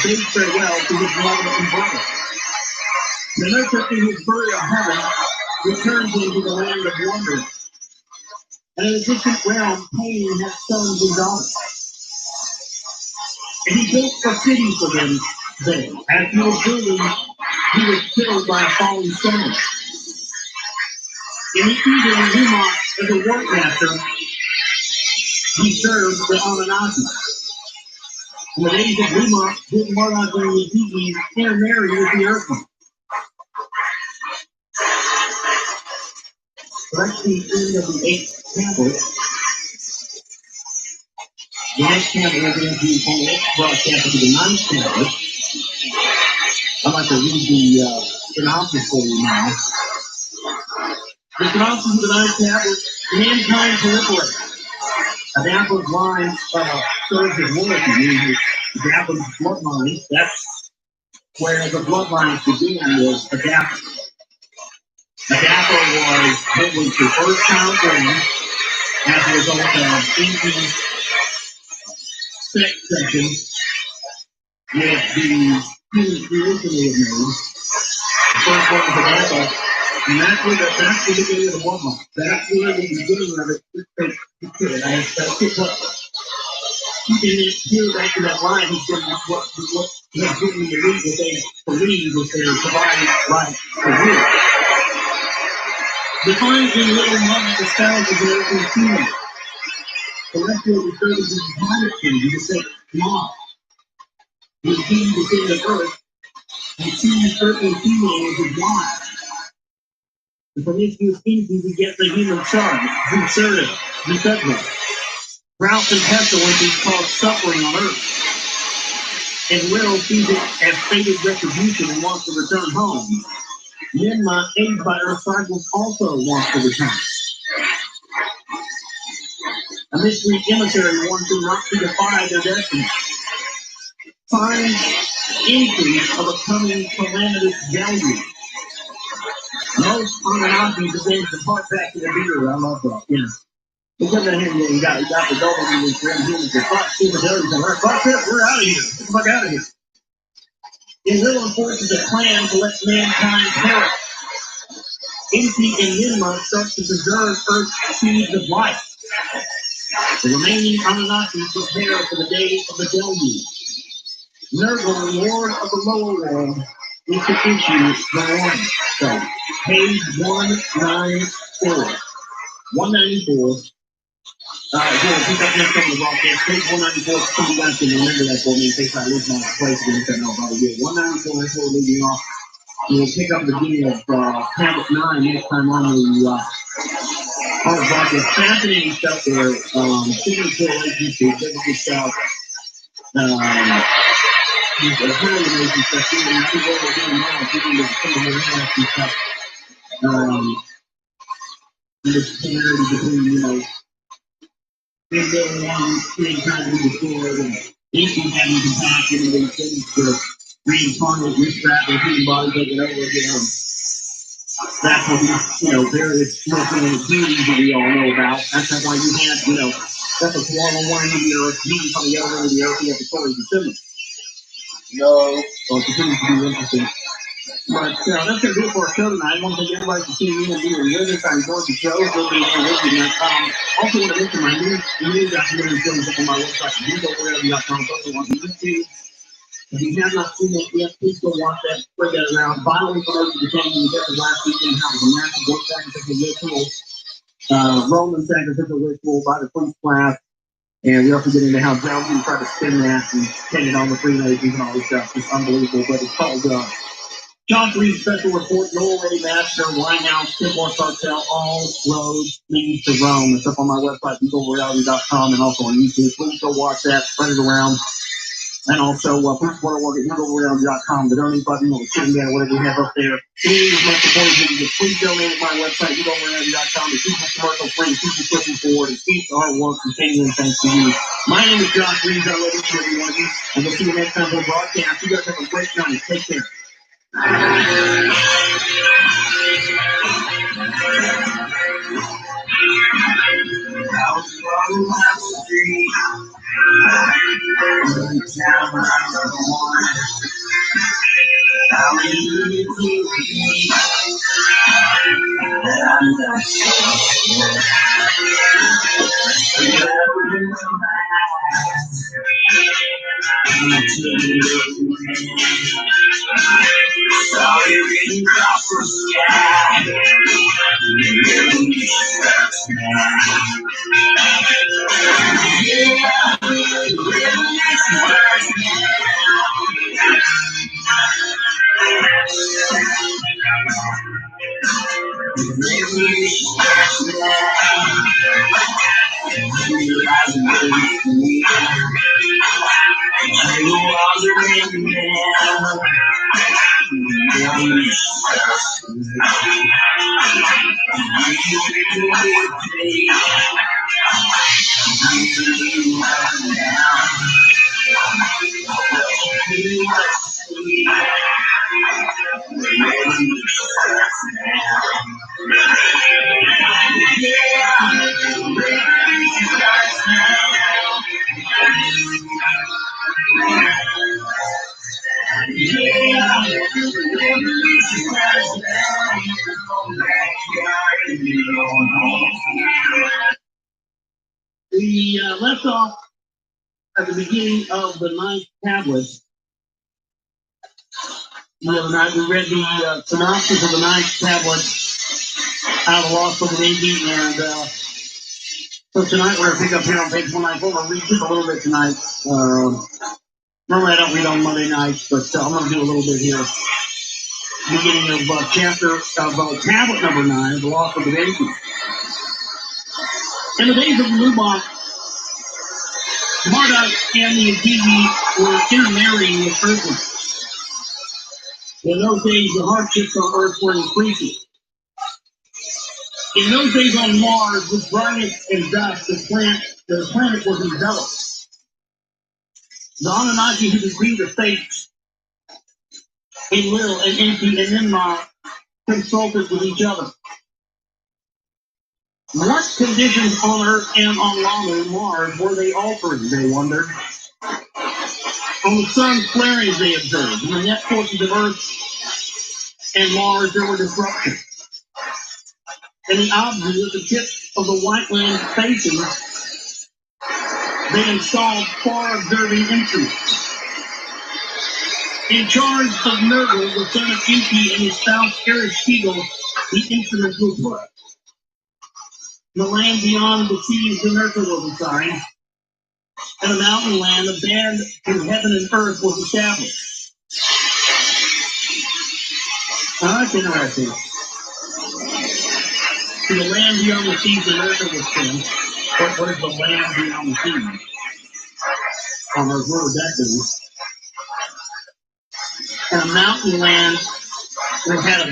bade farewell to his mother and brother. The nurture in his burial heaven returned him to the land of wonder. And in a distant realm, Cain had sons and daughters. And he built a city for them there. As he was building, he was killed by a falling stone. In the evening, Lumok, as a workmaster, he served the Anunnaki. In the days of Lumok, did Marduk during the evening intermarry with the earthling. So that's the end of the 8th tablet. The next tablet we're going to do on the next broadcast to the 9th tablet. I'd like to read the synopsis for you now. The synopsis of the 9th tablet, mankind proliferates. Adapter's line serves as loyalty, meaning Adapter's bloodline. That's where the bloodlines began, was Adapter. Adapter was privileged to first child born as a result of Enki's sex session with the human creation they had made. The first one was Adapter. And that's where the beginning of the bloodline. That's where the beginning of it. Keeping it here back to that line, he's given what he has given me to read, what they believe was their divine right to rule. Defined in little mother the styles of their own female. Celestial refers to the planet king, to say, Ma. He is king to king of earth, and sees earthly female as his wife. The promiscuous species beget the human son, Zucerda. Droughts and pestilences cause suffering on earth. And Will sees it as fated retribution and wants to return home. Ninma, aged by Earth cycles, also wants to return. A mystery emissary warns them not to defy their destiny. Signs increase of a coming calamitous deluge. Most Anunnaki begin to part back to the beer. I love that. Yeah. Because of him, you got the government and friend humans that fuck capabilities on Earth. Fuck it, we're out of here. Get the fuck out of here. It will enforces a plan to let mankind perish. Inti and Ninma start to preserve Earth's seeds of life. The remaining Anunnaki prepare for the day of the deluge. Nurgle, Lord of the Lower World, is to issue the warning. So, page 194. 194. We'll pick up next on the broadcast. Page 194. Some of you guys can remember that for me in case I lose my place again. No, about a year. 194, that's where we're leaving off. We'll pick up the beginning of tablet 9 next time on the broadcast. Fascinating stuff there. Similar correlations to biblical stuff. He's a very amazing stuff. You know, what we're doing now, getting into some of the interesting stuff. The similarity between, you know, things going on, getting trying to be destroyed, and issues having compassion, and these things to reincarnate, restrap their human bodies over and over again. That's what these, you know, various multiple duties that we all know about. That's why you have, you know, that's what's one on one end of the earth, Jesus on the other end of the earth, you have the stories of similar. No. So it continues to be interesting. But that's going to do it for our show tonight. I want to thank everybody for tuning in and being with us. I enjoyed the show. Also want to mention my new documentary films up on my website, geology.com. Also on YouTube. If you have not seen it yet, please go watch that, spread that around. Vital information became the last weekend, how it was a massive work sacrificial ritual, Roman sacrificial ritual by the priest class. And we also get into how Geology tried to spin that and pin it on the Freemasons and all this stuff. It's unbelievable, but it's called John Reed Special Report, Norway Massacre, Winehouse, Timor Cartel, all roads lead to Rome. It's up on my website, eaglereality.com, and also on YouTube. Please go watch that, spread it around. And also, please support our work at eaglereality.com, the donate button, or the chicken bell, whatever we have up there. Please, as much support as you can get. Please donate at my website, eaglereality.com, to keep us commercial free, keep us pushing forward, and keep our work continuing thanks to you. My name is Josh Reeves. I love each and every one of you, and we'll see you next time for the broadcast. You guys have a great night. Take care. We left off at the beginning of the ninth tablet. The other night we read the synopsis of the ninth tablet out of the Lost Book of Enki, and so tonight we're going to pick up here on page 194. We'll read just a little bit tonight. Normally I don't read on Monday nights, but I'm going to do a little bit here. beginning of tablet number 9, the loss of the Enki. In the days of Lubach, Marduk and the Agigi were intermarrying with earthlings. In those days, the hardships on Earth were increasing. In those days on Mars, with brightness and dust, the planet was enveloped. The Anunnaki who decreed the fates in Lil and Enki and Nimrod consulted with each other. What conditions on Earth and on Lamu, Mars, were they altering, they wondered? On the sun's flarings, they observed. In the net forces of Earth and Mars, there were disruptions. In the obverse, at the tip of the white land facing, they installed far-observing instruments. In charge of Nergal, the son of Enki, and his spouse Ereshkigal, the instruments were put. The land beyond the seas, the Nergal was assigned, and a mountain land, a band between heaven and earth, was established. Now that's interesting. To the land beyond the seas, the Nergal was sent. What is the land beyond the seas? On Earth, what would that do? And a mountain land that had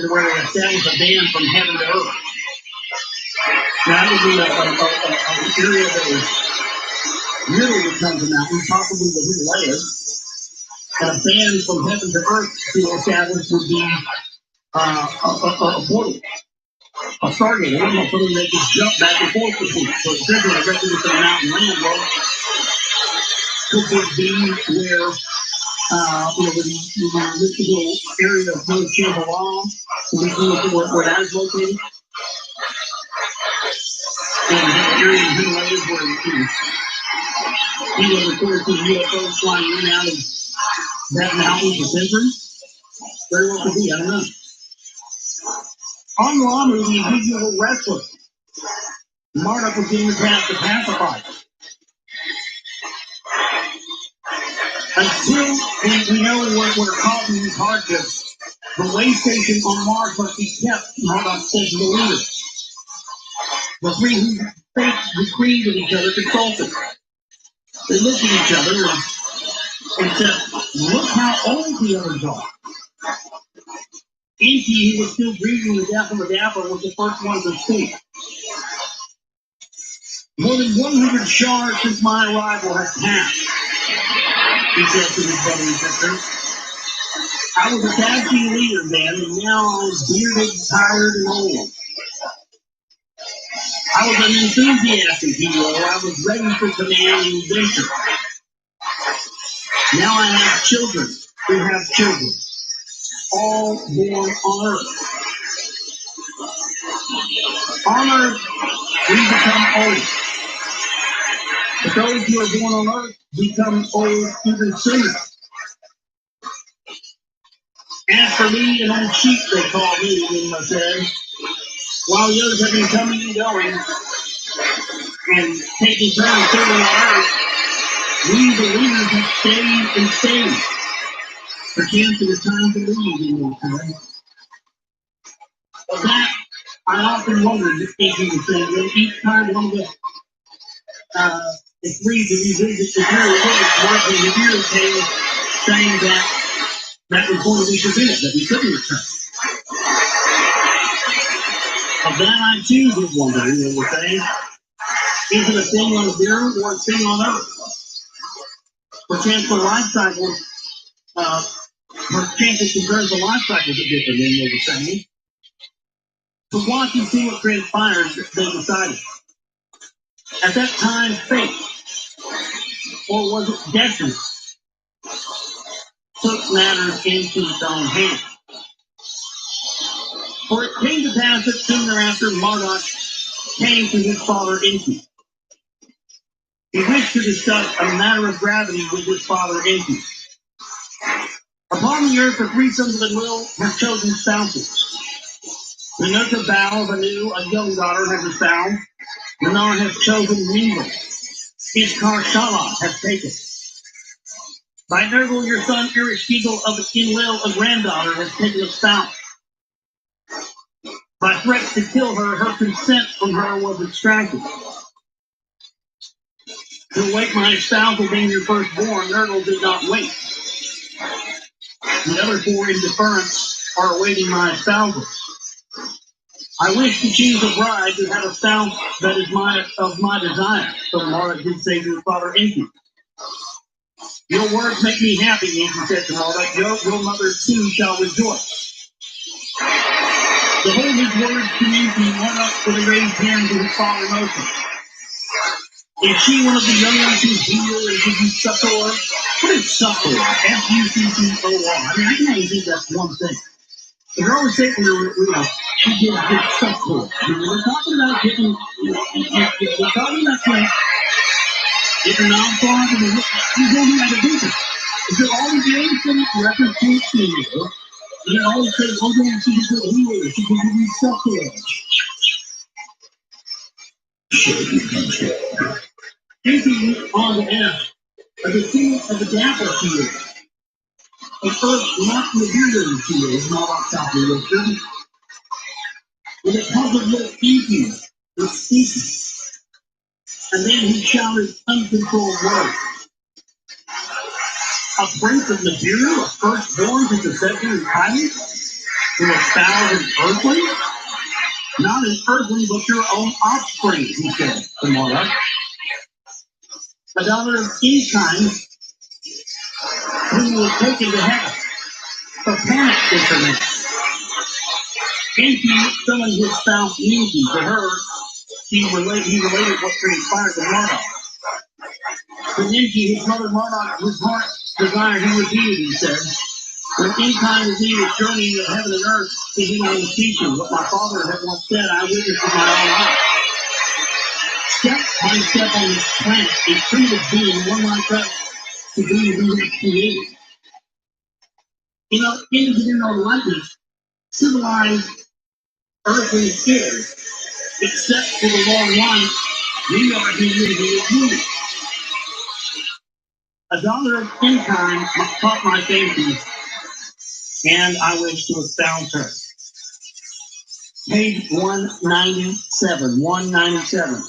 where they established a band from heaven to earth. That would be an area that was middle of the tons of mountains, possibly the Himalayas. And a band from heaven to earth to establish would be a portal, a stargate, something that could jump back and forth between. So it's different directly to the mountain land. Well, this would be where the mystical area of North Shambhala, where that is located. And the area of Himalayas where people referred to UFOs flying in and out of that mountain for centuries. Very well could be, I don't know. On Lamu, the Ezekiel were restless. Marduk was given the task to pacify them. Until we know what are causing these hardships, the way station on Mars must be kept, Marduk said to the leaders. The three who fate decreed with each other consulted. They looked at each other and said, look how old the others are. Enki, who was still grieving the death of the dapper, was the first one to speak. More than 100 shards since my arrival has passed, he said to his brother and sister. I was a casting leader then, and now I was bearded, tired, and old. I was an enthusiastic hero. I was ready for command and adventure. Now I have children who have children, all born on Earth. On Earth, we become old. But those who are born on Earth become old even sooner. As for me, an old sheep, they call me, Nima said. While the others have been coming and going and taking turns serving on Earth, we, the leaders, have stayed and stayed. Perchance it is time to leave, Nima said. Of that, I often wondered, Enki was saying, when each time one of the three to revisit the very words, marking the ears came saying that was going to be forbidden, that we couldn't return. Of that I too was wondering, they were saying, is it a thing on the mirror or a thing on Earth? Perchance the life cycles, perchance it concerns the life cycles are different than they were saying. To watch and see what transpires, they decided. At that time, fate, or was it destiny, took matters into its own hands. For it came to pass that soon thereafter Marduk came to his father Enki. He wished to discuss a matter of gravity with his father Enki. Upon the earth, the three sons of Enlil have chosen spouses. The Nurta Bow of Anu, a young daughter, has been found. Renar has chosen Nimrod. His Karshala has taken. By Nergal, your son Ereshkigal of Enlil, a granddaughter, has taken a spouse. By threats to kill her, her consent from her was extracted. To await my espousal being your firstborn, Nergal did not wait. The other four in deference are awaiting my espousal. I wish to choose a bride to have a spouse that is of my desire. So Mara did say to his father Enki. Your words make me happy, Enki said to Mara. Your mother too shall rejoice. To hold his words to Enki, went up with a raised hand to his father Moses. Is she one of the young ones who heal and give you succor? What is succor? Succor. I mean, I can only think that's one thing. But you're always saying, she gives good succor. We're talking about getting, we're talking about getting non-farm and you don't have to do that. If you're always doing some reference to female, you always say, oh, yeah, she gives good healer, she can give you succor. Thinking on the ask, a descendant of the dapper field, a first not Nigerian field, not on top of the ocean, with a puzzled little Enki was speaking, and then he shouted uncontrolled words. A prince of Nigeria, a firstborn to the scepter and title, to espouse an earthling? Not an earthling, but your own offspring, he said to Mara. A daughter of Enki, who was taken to heaven. For panic was her name. Enki summoned his spouse Ningi to her. He related what transpired to Marduk. To Ningi, his mother Marduk, whose heart desired he repeated, he said, when Enki was he was journeying of heaven and earth, thinking on the teaching, what my father had once said, I witnessed with my own eyes. Step by step on this planet, a primitive being, one like us, to be who he created. You know, Indians didn't know the likeness. Civilized earthly is, except for the long line, we are human. A daughter of Enki caught my fancy, and I wish to espouse her. Page 197. 197.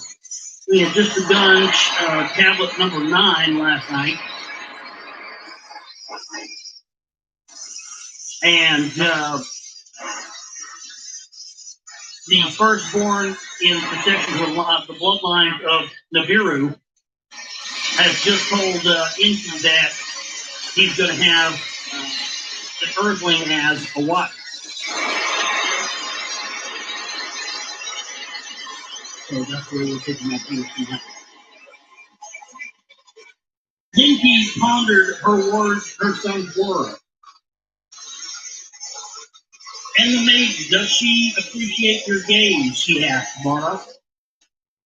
We had just begun tablet number 9 last night. And the firstborn in protection of the bloodline of Nibiru has just told Enki that he's going to have an earthling as a wife. So that's where we're taking that PhD now. Enki pondered her words, her son's words. And the maiden, does she appreciate your gaze? She asked Marduk.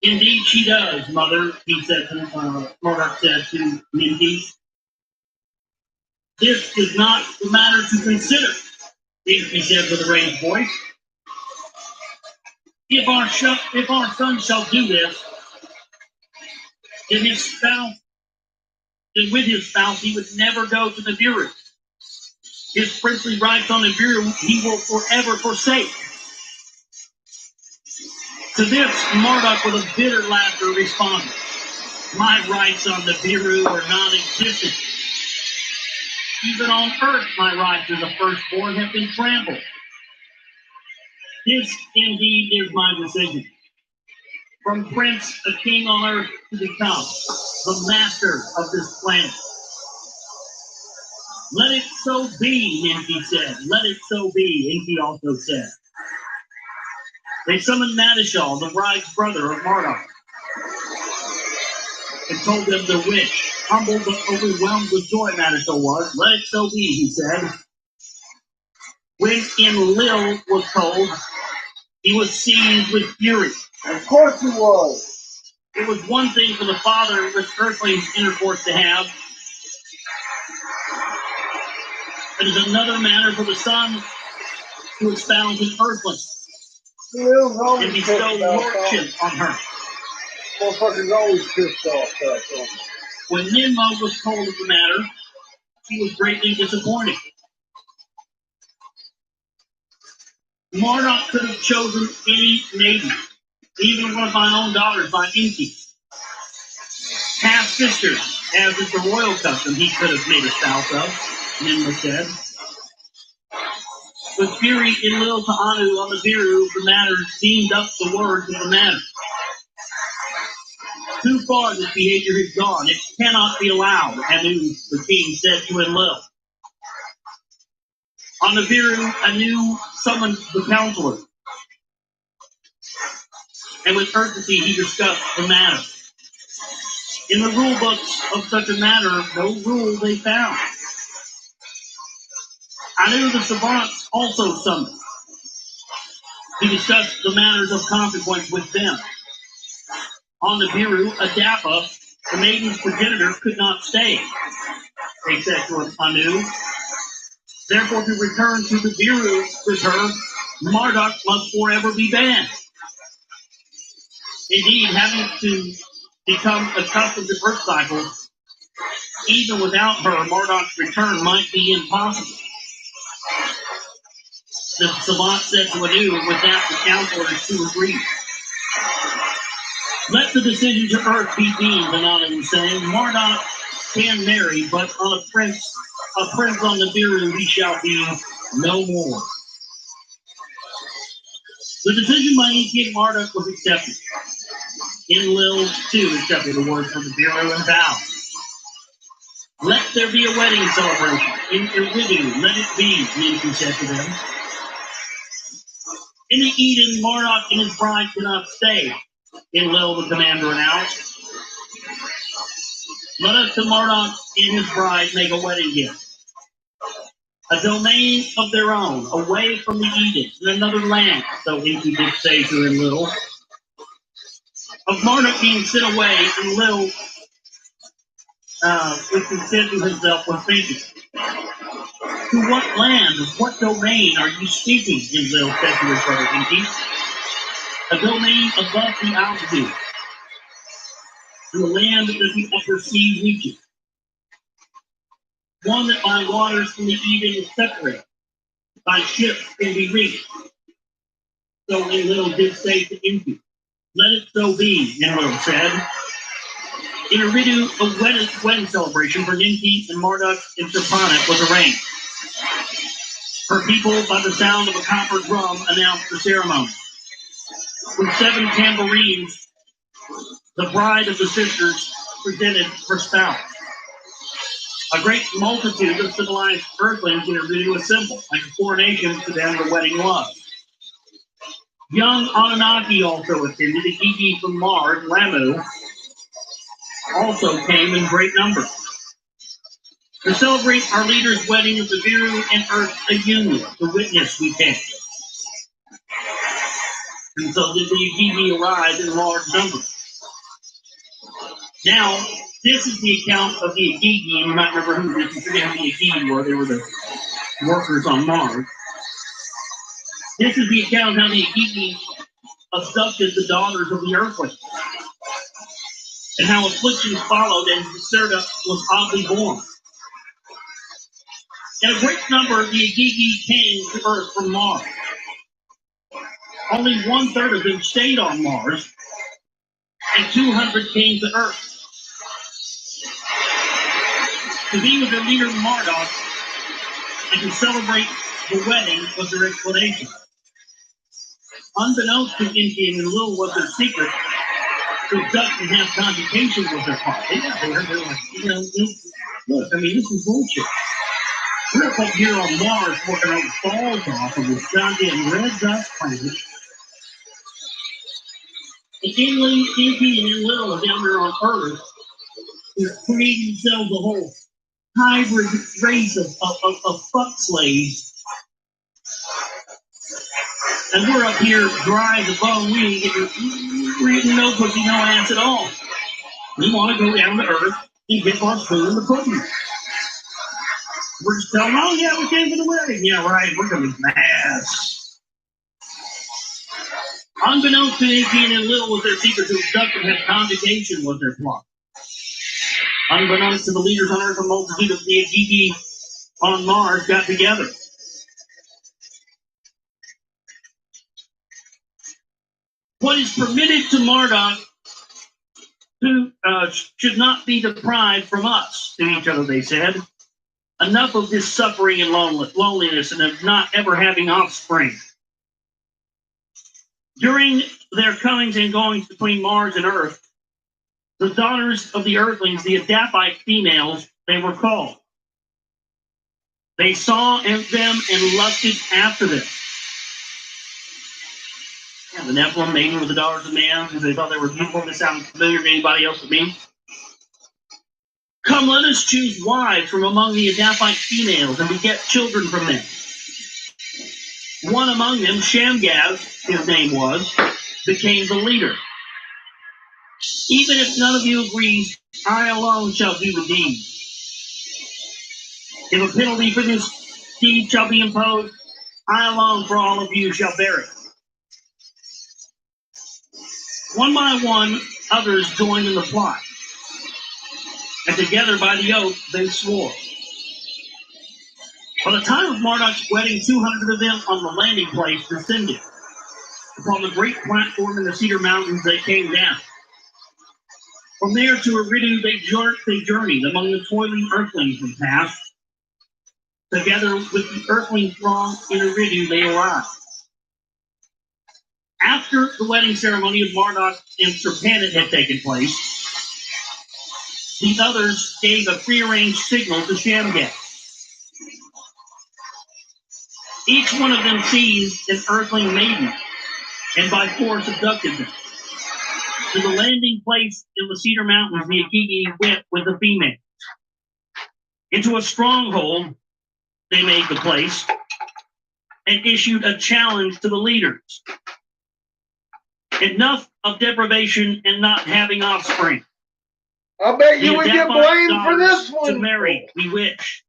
Indeed she does, mother, he said to Marduk said to Enki. This is not the matter to consider, Enki said with a raised voice. If our son shall do this, then with his spouse he would never go to Nibiru. His princely rights on Nibiru he will forever forsake. To this, Marduk with a bitter laughter responded, my rights on Nibiru are non-existent. Even on earth, my rights as a firstborn have been trampled. This, indeed, is my decision. From prince, a king on earth, to become the master of this planet. Let it so be, Enki said. Let it so be, Enki also said. They summoned Madishal, the bride's brother of Marduk, and told them their wish. Humbled but overwhelmed with joy, Madishal was. Let it so be, he said. When Enlil was told, he was seized with fury. Of course he was. It was one thing for the father with earthlings intercourse to have. It is another matter for the son to espouse his earthling and bestow lordship on her. Motherfuckers always pissed off that. When Nimrod was told of the matter, he was greatly disappointed. Marduk could have chosen any maiden, even one of my own daughters by Inky. Half sisters, as is the royal custom, he could have made a spouse of, Ninmah said. With fury in Lil to Anu on the Viru, the matter steamed up the words of the matter. Too far this behavior has gone. It cannot be allowed, Anu, the king, said to Enlil. On the Viru, Anu summoned the counselor, and with urgency he discussed the matter. In the rule books of such a matter, no rule they found. Anu the savants also summoned. He discussed the matters of consequence with them. On the Viru, Adapa, the maiden's progenitor, could not stay. They said to Anu. Therefore, to return to the Viru with her, Marduk must forever be banned. Indeed, having to become accustomed to Earth cycles, even without her, Marduk's return might be impossible. The savant said to Anu, with that the counselors to agree. Let the decision to Earth be deemed, Ananda was saying. Marduk can marry, but on a prince on the Viru he shall be no more. The decision by Enki and Marduk was accepted. Enlil too accepted the words from the Viru and vowed. Let there be a wedding celebration. In Eridu, let it be, Enki said to them. In the Eden, Marduk and his bride cannot stay, Enlil the commander announced. Let us to Marduk and his bride make a wedding gift. A domain of their own, away from the Eden, in another land, so Enki did say to Enlil. Of Marduk being sent away, Enlil, which he said to himself, was thinking. To what land, what domain are you speaking? Enlil said to his brother Enki. A domain above the altitude, to a land that the upper sea reaches. One that by waters from the Eden is separated, by ships can be reached. So Enlil did say to Enki, let it so be, Enlil said. In Eridu, a wedding celebration for Enki and Marduk and Serponit was arranged. Her people, by the sound of a copper drum, announced the ceremony. With 7 tambourines, the bride of the sisters presented her spouse. A great multitude of civilized earthlings in Eridu assembled, like a coronation to them the wedding was. Young Anunnaki also attended. A Gigi from Mars, Lamu, also came in great numbers. To celebrate our leader's wedding of the Viru and Earth a union, the witness we came. And so the Gigi arrived in large numbers. Now, this is the account of the Agigi, and you might remember who this is. The Agigi were. They were the workers on Mars. This is the account of how the Agigi abducted the daughters of the Earthlings, and how afflictions followed, and Serta was oddly born. And a great number of the Agigi came to Earth from Mars. Only 1/3 of them stayed on Mars, and 200 came to Earth. To be with their leader Marduk and to celebrate the wedding was their explanation. Unbeknownst to Enki and Enlil was their secret, to abduct and have conjugation with their part. They're like, look, I mean, this is bullshit. We're up here on Mars working our balls off of this goddamn red dust planet. And Enki and Enlil are down there on Earth. They're creating themselves a whole hybrid race of fuck slaves. And we're up here dry as a bone. We ain't no pussy, no ass at all. We want to go down to Earth and get our food in the pudding. We're just telling them, oh yeah, we came for the wedding. Yeah, right, we're going to be mad. Unbeknownst to Enki and Enlil was their secret, to abduct and have conjugation was their plot. Unbeknownst to the leaders on Earth, a multitude of the Agigi on Mars got together. What is permitted to Marduk should not be deprived from us, to each other, they said. Enough of this suffering and loneliness and of not ever having offspring. During their comings and goings between Mars and Earth, the daughters of the Earthlings, the Adapite females, they were called. They saw them and lusted after them. Yeah, the Nephilim mating with the daughters of man because they thought they were beautiful. This sounded familiar to anybody else but me. Come, let us choose wives from among the Adapite females and beget children from them. One among them, Shamgaz, his name was, became the leader. Even if none of you agrees, I alone shall do the deed. If a penalty for this deed shall be imposed, I alone for all of you shall bear it. One by one, others joined in the plot, and together by the oath they swore. By the time of Marduk's wedding, 200 of them on the landing place descended. Upon the great platform in the Cedar Mountains they came down. From there to Eridu they journeyed among the toiling Earthlings and passed. Together with the Earthling throng in Eridu they arrived. After the wedding ceremony of Marduk and Serpenit had taken place, the others gave a prearranged signal to Shamgaz. Each one of them seized an Earthling maiden and by force abducted them. To the landing place in the Cedar Mountains, the Agigi went with the females. Into a stronghold, they made the place and issued a challenge to the leaders. Enough of deprivation and not having offspring. I bet you we get blamed for this one. To marry, we wish.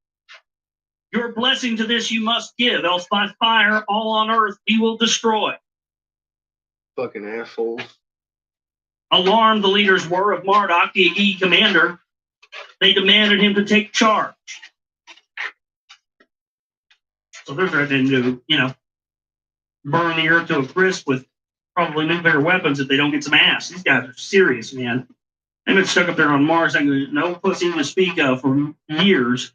Your blessing to this you must give, else by fire all on earth we will destroy. Fucking assholes. Alarmed the leaders were of Marduk, the Agigi commander, they demanded him to take charge. So they're threatening to, burn the earth to a crisp with probably nuclear weapons if they don't get some ass. These guys are serious, man. They've been stuck up there on Mars, no pussy to speak of for years.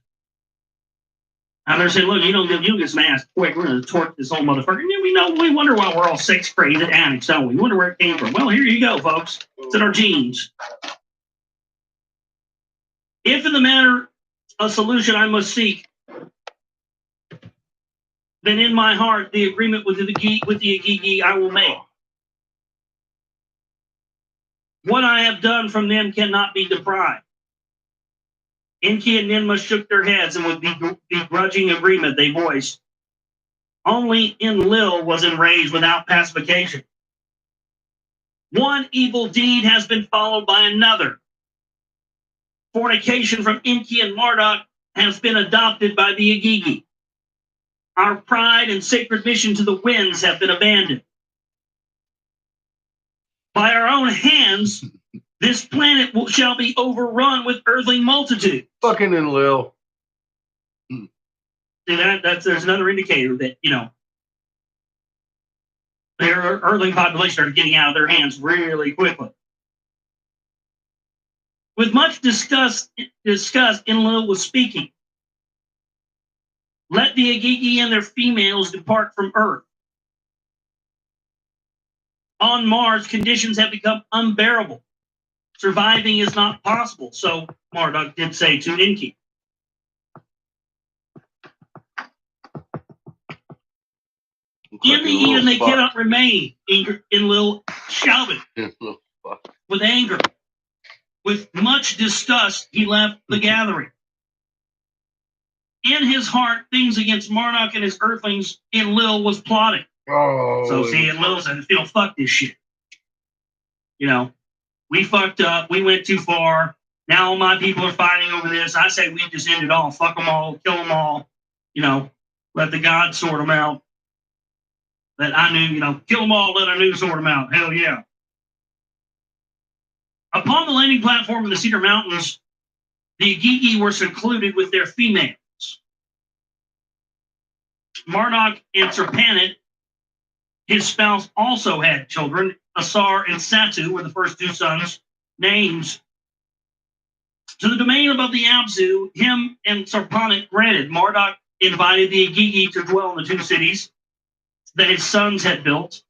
And they're saying, look, you don't get some ass quick. We're going to torch this whole motherfucker. We wonder why we're all sex crazed at addicts, don't we? We wonder where it came from. Well, here you go, folks. It's in our genes. If in the matter a solution I must seek, then in my heart the agreement with the Agigi I will make. What I have done from them cannot be deprived. Enki and Ninmah shook their heads, and with begrudging agreement they voiced. Only Enlil was enraged without pacification. One evil deed has been followed by another. Fornication from Enki and Marduk has been adopted by the Agigi. Our pride and sacred mission to the winds have been abandoned. By our own hands, this planet shall be overrun with earthling multitude. Fucking Enlil. See, there's another indicator that, their earthling population are getting out of their hands really quickly. With much disgust, Enlil was speaking. Let the Agigi and their females depart from Earth. On Mars, conditions have become unbearable. Surviving is not possible, so Marduk did say to Enki. In the Eden they cannot remain, Enlil shouted with anger. With much disgust, he left the gathering. In his heart, things against Marduk and his earthlings, Enlil was plotting. Oh, so see, Enlil said, fuck this shit. We fucked up. We went too far. Now all my people are fighting over this. I say we just end it all. Fuck them all. Kill them all. Let the gods sort them out. Let Anu, kill them all. Let Anu sort them out. Hell yeah. Upon the landing platform in the Cedar Mountains, The Igigi were secluded with their females. Marduk and Serpanit, his spouse, also had children. Asar and Satu were the first two sons. Names. To the domain above the Abzu, him and Serpanit granted. Marduk invited the Igigi to dwell in the two cities that his sons had built,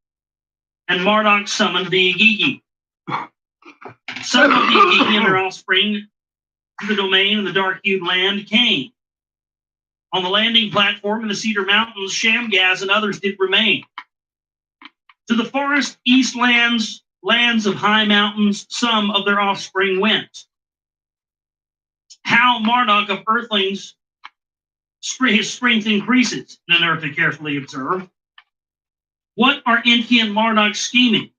and Marduk summoned the Igigi. Some of the Igigi and their offspring to the domain of the dark-hued land came. On the landing platform in the Cedar Mountains, Shamgaz and others did remain. To the forest east lands of high mountains, some of their offspring went. How Marduk of Earthlings, his strength increases, Ninurta carefully observed. What are Enki and Marduk scheming?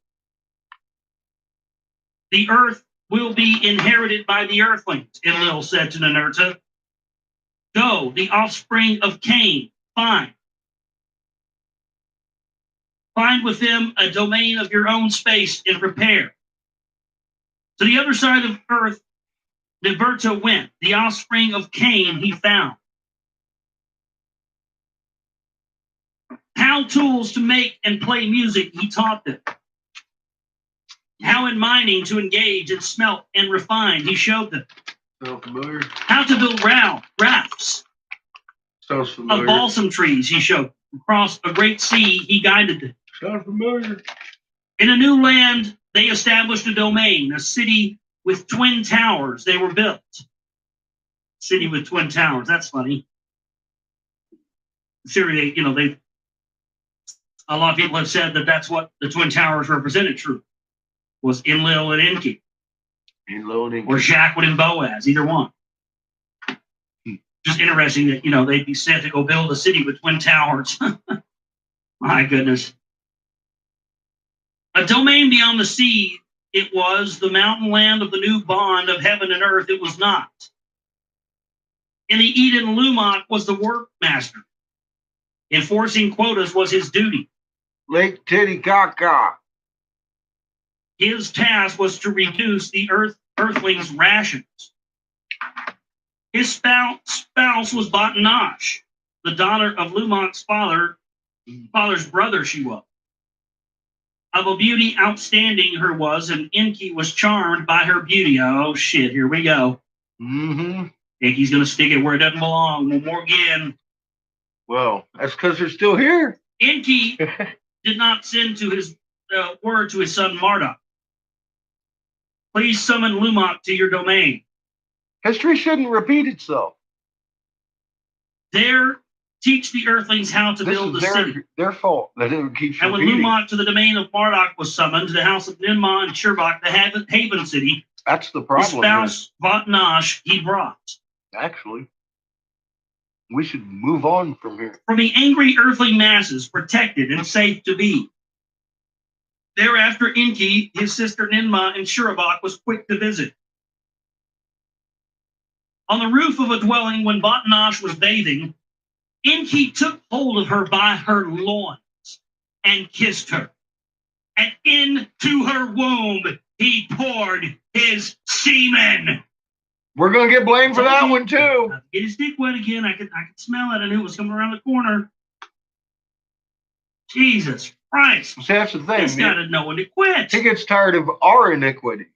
The earth will be inherited by the Earthlings, Enlil said to Ninurta. Go, the offspring of Cain, find with them a domain of your own space and prepare. To the other side of earth, Ninurta went. The offspring of Cain he found. How tools to make and play music he taught them. How in mining to engage and smelt and refine he showed them. Sounds familiar. How to build rafts Sounds of familiar. balsam trees he showed them. Across a great sea he guided them. Sounds familiar. In a new land they established a domain, a city with twin towers they were built. City with twin towers, that's funny. Syria, a lot of people have said that that's what the twin towers represented. True, was Enlil and Enki, or Jacqueline and Boaz, either one. Just interesting that they'd be sent to go build a city with twin towers. My goodness, a domain beyond the sea. It was the mountain land of the new bond of heaven and earth. It was not. In the Eden, Lumak was the workmaster. Enforcing quotas was his duty. Lake Titicaca. His task was to reduce the earthlings' rations. His spouse was Batnash, the daughter of Lumak's father's brother she was. Of a beauty outstanding her was, and Enki was charmed by her beauty. Oh shit, here we go. Mm-hmm. Enki's gonna stick it where it doesn't belong. One more again. Well, that's because they're still here. Enki did not send to his word to his son Marduk. Please summon Lumak to your domain. History shouldn't repeat itself. There, teach the earthlings how to build the city. Their fault that it keeps and when repeating. Lumak to the domain of Marduk was summoned to the house of Ninmah and Sherbak, the haven city, That's the his problem. spouse Vatnash he brought. Actually, we should move on from here. From the angry earthling masses, protected and safe to be. Thereafter, Enki, his sister Ninmah, and Sherbak was quick to visit. On the roof of a dwelling when Vatnash was bathing, Enki took hold of her by her loins and kissed her. And into her womb he poured his semen. We're gonna get blamed for that one too. Get his dick wet again. I could smell it. I knew it was coming around the corner. Jesus Christ. See, that's the thing. This guy didn't know when to quit. He gets tired of our iniquities.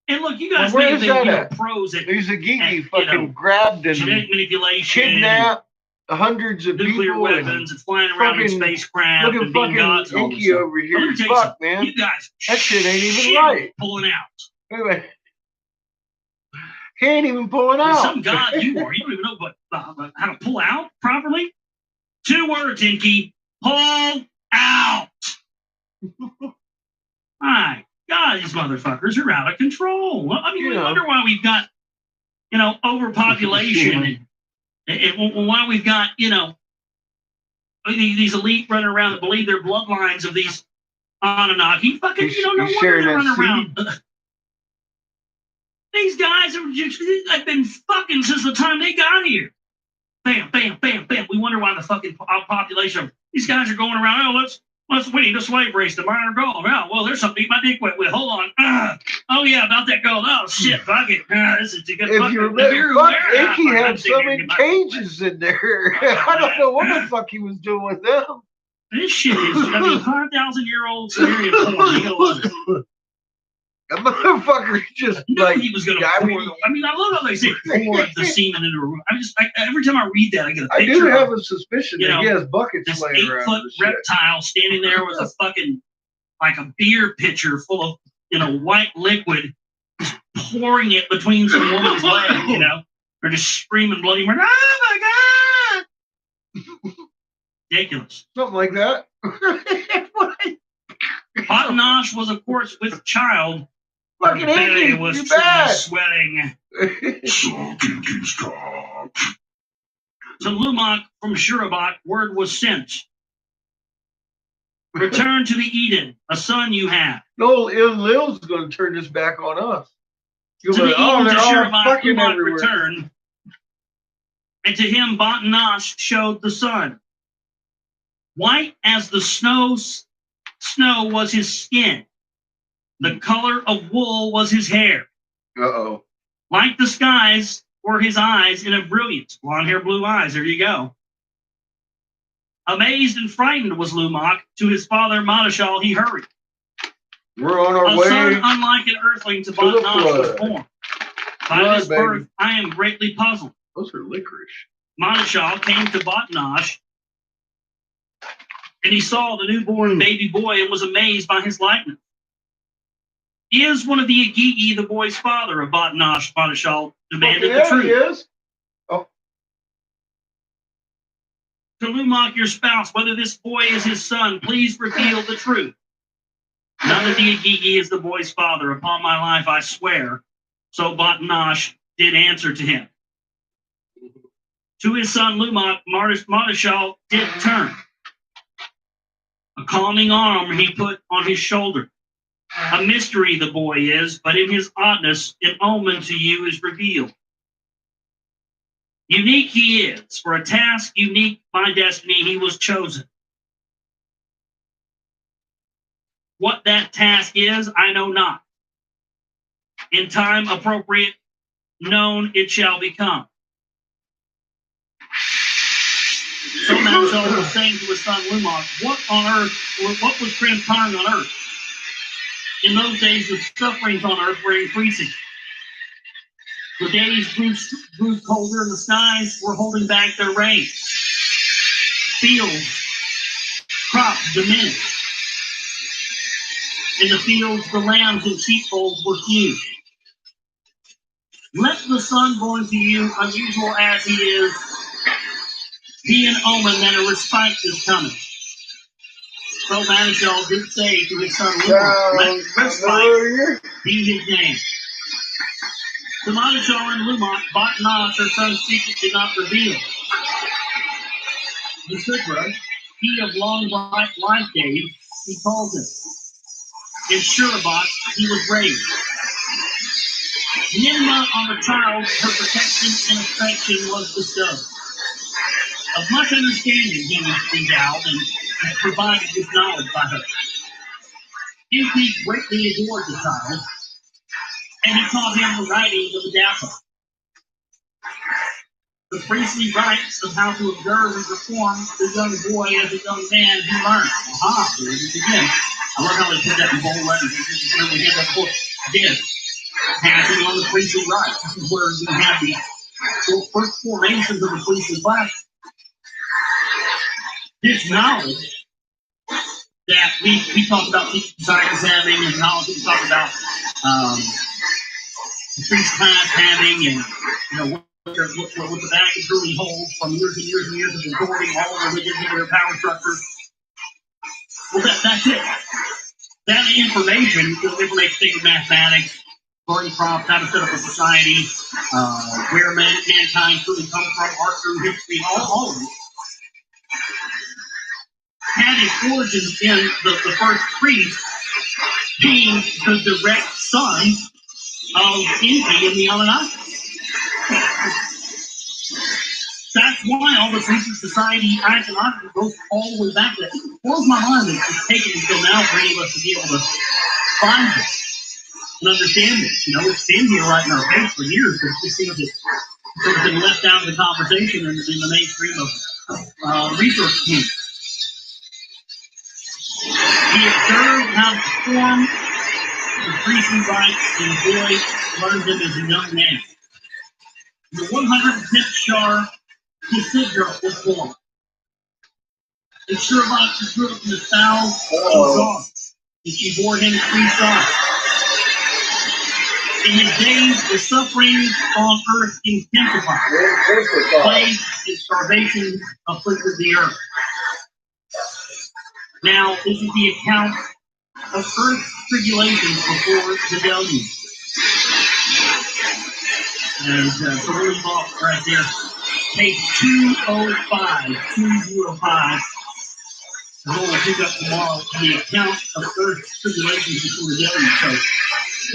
And look, you guys Well, may where have is been that at? pros at These Igigi and, fucking grabbed and genetic manipulation, kidnapped hundreds of nuclear people. weapons, and flying around in fucking- spacecraft Look and at being gods and all fucking this Inky stuff. over But here. let me tell you Fuck, something. man. You guys, That shit ain't even right. Pulling out. Anyway, he ain't even pulling There's out. some god you are. You don't even know how to pull out properly. 2 words, Inky. Pull out. My God, these motherfuckers are out of control. I mean, we wonder why we've got, overpopulation and why we've got, these elite running around that believe they're bloodlines of these Anunnaki. Fucking, He's no wonder sharing they're that running around. These guys have been fucking since the time they got here. Bam, bam, bam, bam. We wonder why the fucking population of these guys are going around. Oh, Let's win a slave race to minor goal. Yeah, well, there's something to eat my dick with. Hold on. Oh, yeah, about that gold. Oh, shit. Fuck it. This is a good If fuck. you remember, Icky had so many cages in there. I don't know what the fuck he was doing with them. This shit is, 5,000-year-old Sumerian porn. You love it. That motherfucker just like he was gonna. I mean, I love how they say pour the semen into a room. Every time I read that, I get a picture. I do have a suspicion that he has buckets this laying around. 8-foot reptile standing there with a fucking like a beer pitcher full of white liquid, just pouring it between some woman's legs, or just screaming bloody murder. Oh my god! Ridiculous. Something like that. Hotnosh was, of course, with child. Fucking Betty was sweating. So did you stop? To Lumak from Shurabak, word was sent. Return to the Eden, a son you have. No, Lil's going to turn this back on us. To the Eden, to Shurabak, Lumak everywhere. returned. And to him, Botanosh showed the sun. White as the snow was his skin. The color of wool was his hair. Uh-oh. Like the skies were his eyes in a brilliance. Blonde hair, blue eyes. There you go. Amazed and frightened was Lumak. To his father, Madashal, he hurried. We're on our way. A son unlike an earthling to Botanosh was born. By this birth, I am greatly puzzled. Those are licorice. Madashal came to Botanosh, and he saw the newborn baby boy and was amazed by his likeness. Is one of the Agii the boy's father of Botanosh? Madashal demanded the truth. He is. Oh. To Lumak, your spouse, whether this boy is his son, please reveal the truth. None of the Agigi is the boy's father. Upon my life, I swear. So Botanosh did answer to him. To his son Lumak, Madashal did turn. A calming arm he put on his shoulder. A mystery the boy is, but in his oddness, an omen to you is revealed. Unique he is. For a task unique by destiny, he was chosen. What that task is, I know not. In time appropriate, known it shall become. So Madashal was saying to his son Lumak, what was transpiring on earth? In those days, the sufferings on earth were increasing. The days grew colder and the skies were holding back their rain. Fields, crops diminished. In the fields, the lambs and sheepfolds were few. Let the son born to you, unusual as he is, be an omen that a respite is coming. So Madashal did say to his son Lumak, let respite be his name. To Madashal and Lumak, Botanosh, her son's secret did not reveal. The Sudra, he of long bright life days, he called him. In Shurabak, he was raised. Ninma on the child, her protection and affection was bestowed. Of much understanding he was endowed and provided with knowledge by her. He greatly adored the child, and he taught him the writings of the Dapper. The priestly rites of how to observe and perform the young boy as a young man he learned. Aha, here it is again. I love how they put that in bold letters. This is where we have that book again. Passing on the priestly rites. This is where you have the first formations of the priestly class. This knowledge that we talk about science having, and knowledge we talk about the priest class having, and what the back is really holds from years and years and years of absorbing all religions into their power structures. Well, that's it. That information things of mathematics, learning prompts, how to set up a society, where mankind truly comes from, art through history, all of it. Had its origins in the first priest being the direct son of Enki and the Anunnaki. That's why all the secret society iconography goes all the way back to that. It blows my mind that it's taken until now for any of us to be able to find it and understand it. You know, it's been here right in our face for years, but it just seems that it's been left out of the conversation in the mainstream of research teams. He observed how to perform the priestly rites and boy learned them as a young man. The 110th Shar, his sister was born. The Sherlock grew up in the south of God, and she bore him 3 sons. In his days, the suffering on earth intensified. Plague and starvation afflicted the earth. Now, this is the account of earth's tribulations before the deluge. And so we'll leave off right there. Page 205. We'll pick up tomorrow the account of earth's tribulations before the deluge. So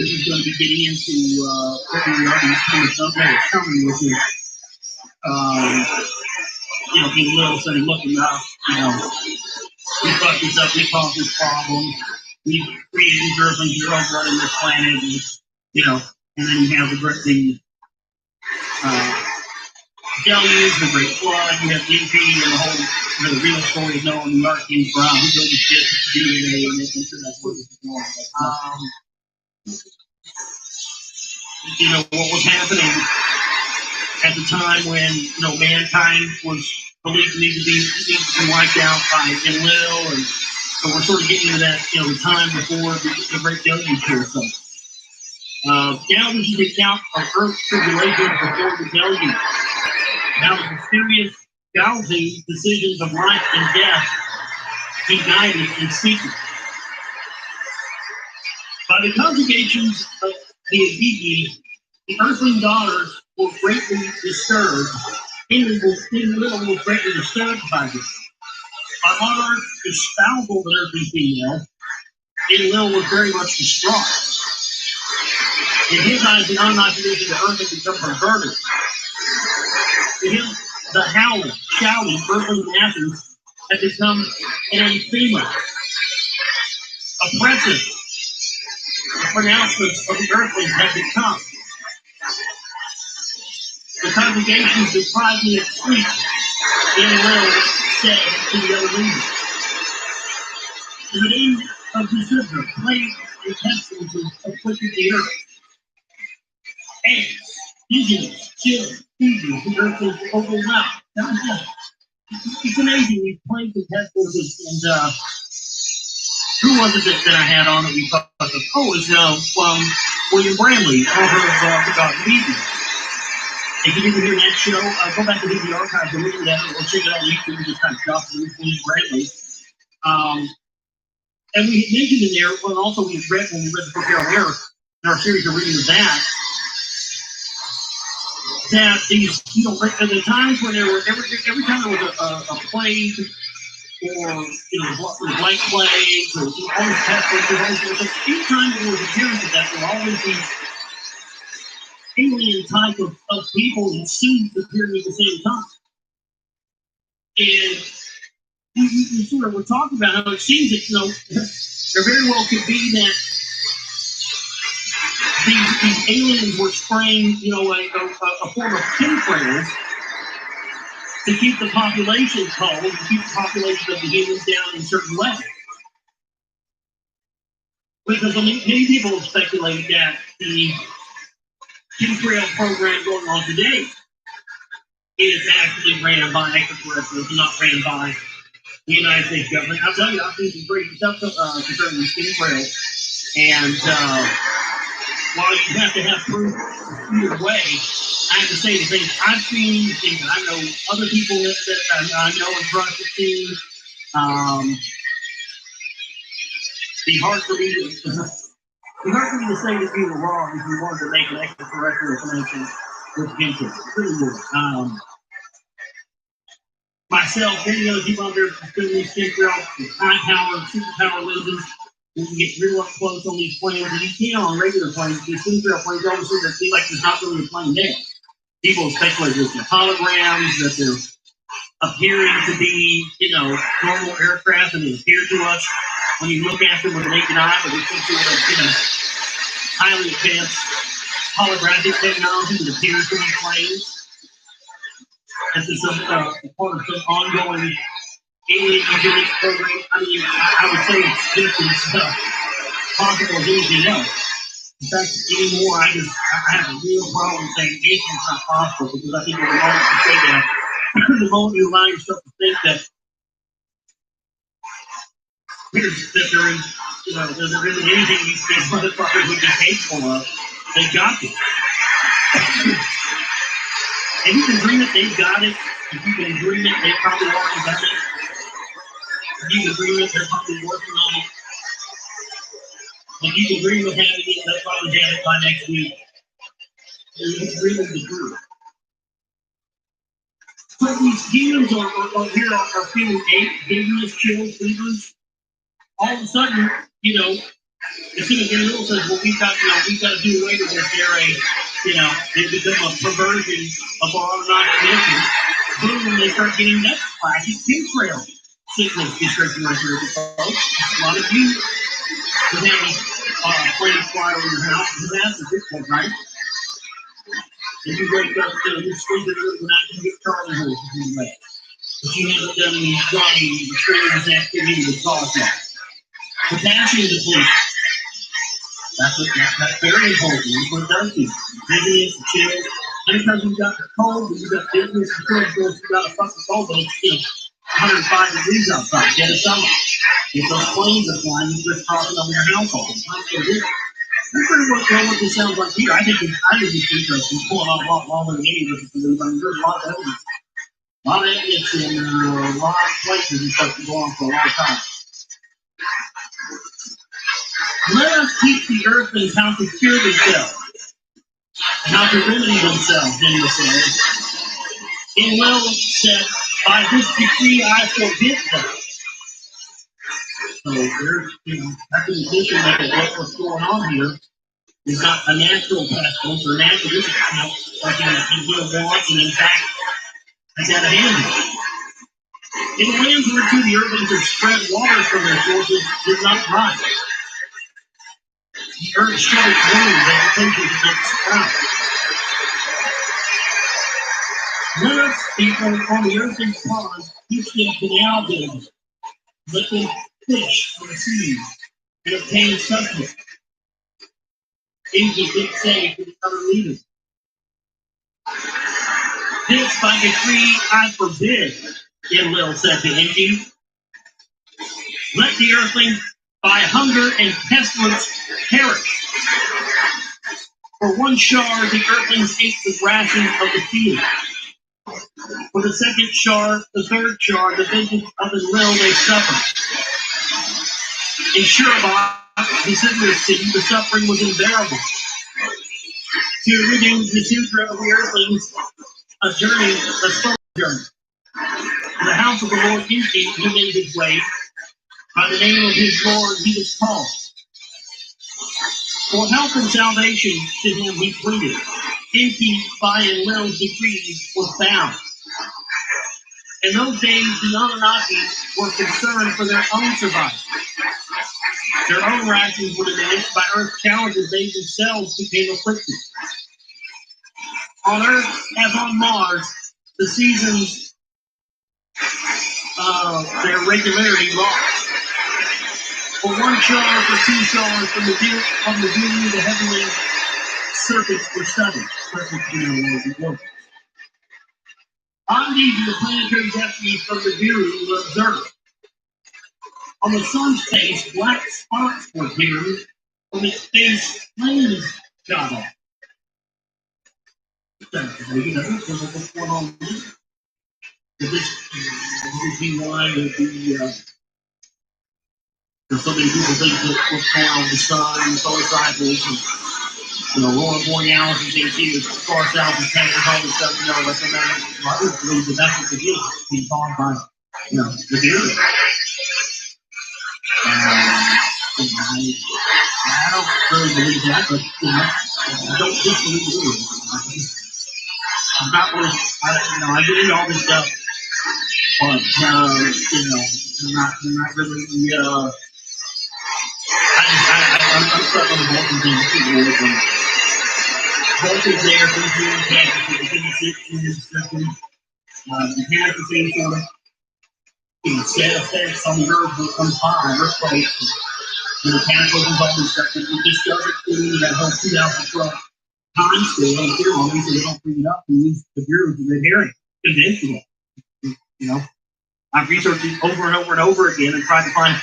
this is going to be getting into what we already coming, which is being little saying, look, enough, we fucked this up, we caused this problem, we created these earth and zeros running this planet, and then you have the deluge, the great flood, you have DP, and the real story is knowing the ark came from, who built the ship, DNA, and making sure that's what was going on. What was happening at the time when, mankind was believed to need to be wiped out by Enlil, and so we're sort of getting into that, the time before the great deluge here. So, now this is the account of Earth's tribulations before the deluge. Now the mysterious, gouging decisions of life and death he guided in secret. By the congregations of the Agigi, the earthling daughters were greatly disturbed. Little was greatly disturbed by this. By monarch espousal the earthly female, Enlil was very much distraught. In his eyes, the Anunnaki of the earth had become perverted. To him, the howling, shouting, earthly masses had become anathema. Oppressive. The pronouncements of the earthlings had become. The congregations deprived me of sleep, Enlil said to the other leaders. In the name of Jupiter, plague and pestilences afflicted the earth. Ants, dizziness, chilling, fever, the earth was overwhelmed. It's amazing, these plagues and pestilences, and who was it that I had on that we talked about? Oh, it was William Bramley, author of The God of Eden. If you didn't hear that show, go back to the archives and look at that, or check it out on YouTube and just kind of drop it with William Bramley. And we had mentioned in there, well, also when we read the book Harold Air, in our series of reading of that these, at the times when there were, every time there was a plague, or, the blank plague, or all these pestilence, each time there was a appearance of that, there were always these alien type of people in suits appearing at the same time. And we sort of were talking about how it seems that, there very well could be that these aliens were spraying, a form of chemtrails to keep the population cold, to keep the population of the humans down in certain levels. Because many people have speculated that the chemtrail program going on today is actually ran by extraterrestrials, not ran by the United States government. I'll tell you, I've seen some crazy stuff concerning these chemtrails, and while you have to have proof either way, I have to say the things I've seen, things I know other people that I know and trust have seen. It's hard for me to say that you were wrong if you wanted to make an extraterrestrial connection with chemtrails. It really would. Myself, many other people out there considering these chemtrails, high power, superpower lenses. You can get real up close on these planes, and you can on regular planes. These chemtrail planes, obviously, they feel like there's not really a plane there. people speculate that they're holograms, that they're appearing to be, normal aircraft, and they appear to us when you look at them with the naked eye, but it's some sort of, highly advanced holographic technology that appears to be planes. This is some part of some ongoing alien eugenics program. I mean, I would say it's just as possible as anything else. In fact, anymore, I have a real problem saying anything's not possible, because I think the moment you say that, the moment you allow yourself to think that there is, that there isn't anything these motherfuckers would be capable of, they got it. And you can dream it, they've got it. If you can dream it, they probably already got it. If you can dream it, they're probably working on it. If you can dream of having it, they'll probably have it by next week. It's dreaming the truth. So these humans are feeling dangerous, chills, fevers. All of a sudden, as soon as Little says, well, we've got to do away with this area, they become a perversion of our autonomic nature. Boom, they start getting that classic chemtrail sickness description right here, folks. A lot of you who have planes fly over your house, who has this one, right? And you wake up, you sleep in the middle of the night, you get Charlie horses in the way. But you haven't done any running, strenuous activity to cause that. Potassium depletion. That's very important. That's what it does to you. Dizziness, chills. Anytime you've got the cold, you've got dizziness and chills, you've got a fucking cold, but it's 105 degrees outside, dead of summer. If those planes are flying, you're just talking over your house all the time. So that's pretty much what this sounds like here. I think it's interesting. It's going on a lot longer than any of us believe. I mean, there's a lot of evidence. A lot of evidence in a lot of places and stuff to go on for a long time. Let us teach the earthlings how to cure themselves and how to remedy themselves, Daniel says. And Will said, by this decree I forbid them. So there's, that's an addition that what's going on here is not a natural pestilence or natural, this is like in Will wants, and in fact, has had a hand in the lands whereto the earthlings have spread waters from their sources did not rise. The earth shed its wings, vegetation did not sprout. Let us, people on the earthlings' ponds, teach them canal building. Let them fish from the sea and obtain sustenance. Angels did say to the other leaders, this by decree I forbid, Enlil said to Enki. Let the earthlings by hunger and pestilence perish. For one shard the earthlings ate the rations of the field. For the second shard, the third shard, the vengeance of Enlil they suffered. In Shurabah, the city of city, the suffering was unbearable. To reduce the sutra of the earthlings, a slow journey. To the house of the Lord Enki, he made his way. By the name of his Lord, he was called. For help and salvation to him he pleaded. Enki, by Enlil's decrees, was bound. In those days, the Anunnaki were concerned for their own survival. Their own rations were diminished by Earth's challenges. They themselves became afflicted. On Earth, as on Mars, the seasons their regularity lost. For one shard, for two shards, from the dew, the heavenly circuits were studied. On these, the planetary destinies from the dew were observed. On the sun's face, black spots were appearing. On its face, flames shot off. What's going on here? This be why so many people think that what's going on with the sun and solar cycles and aurora borealis and things here, far south and Texas, all this stuff, but others believe that that's what it is, being caused by, the deer. I don't really believe that, but I don't disbelieve it. not what I get into all this stuff, but I'm not really. I'm stuck on the voltage thing. Keep away from it. Voltage there, things in the system. It has the same sort of set effects on the earth that comes by, earthquakes, and the cataclysms, all this stuff. It just doesn't fit into that whole 2012 time scale and theory, so they don't bring it up and use the Bureau of Red Herring conventional. I've researched it over and over and over again and tried to find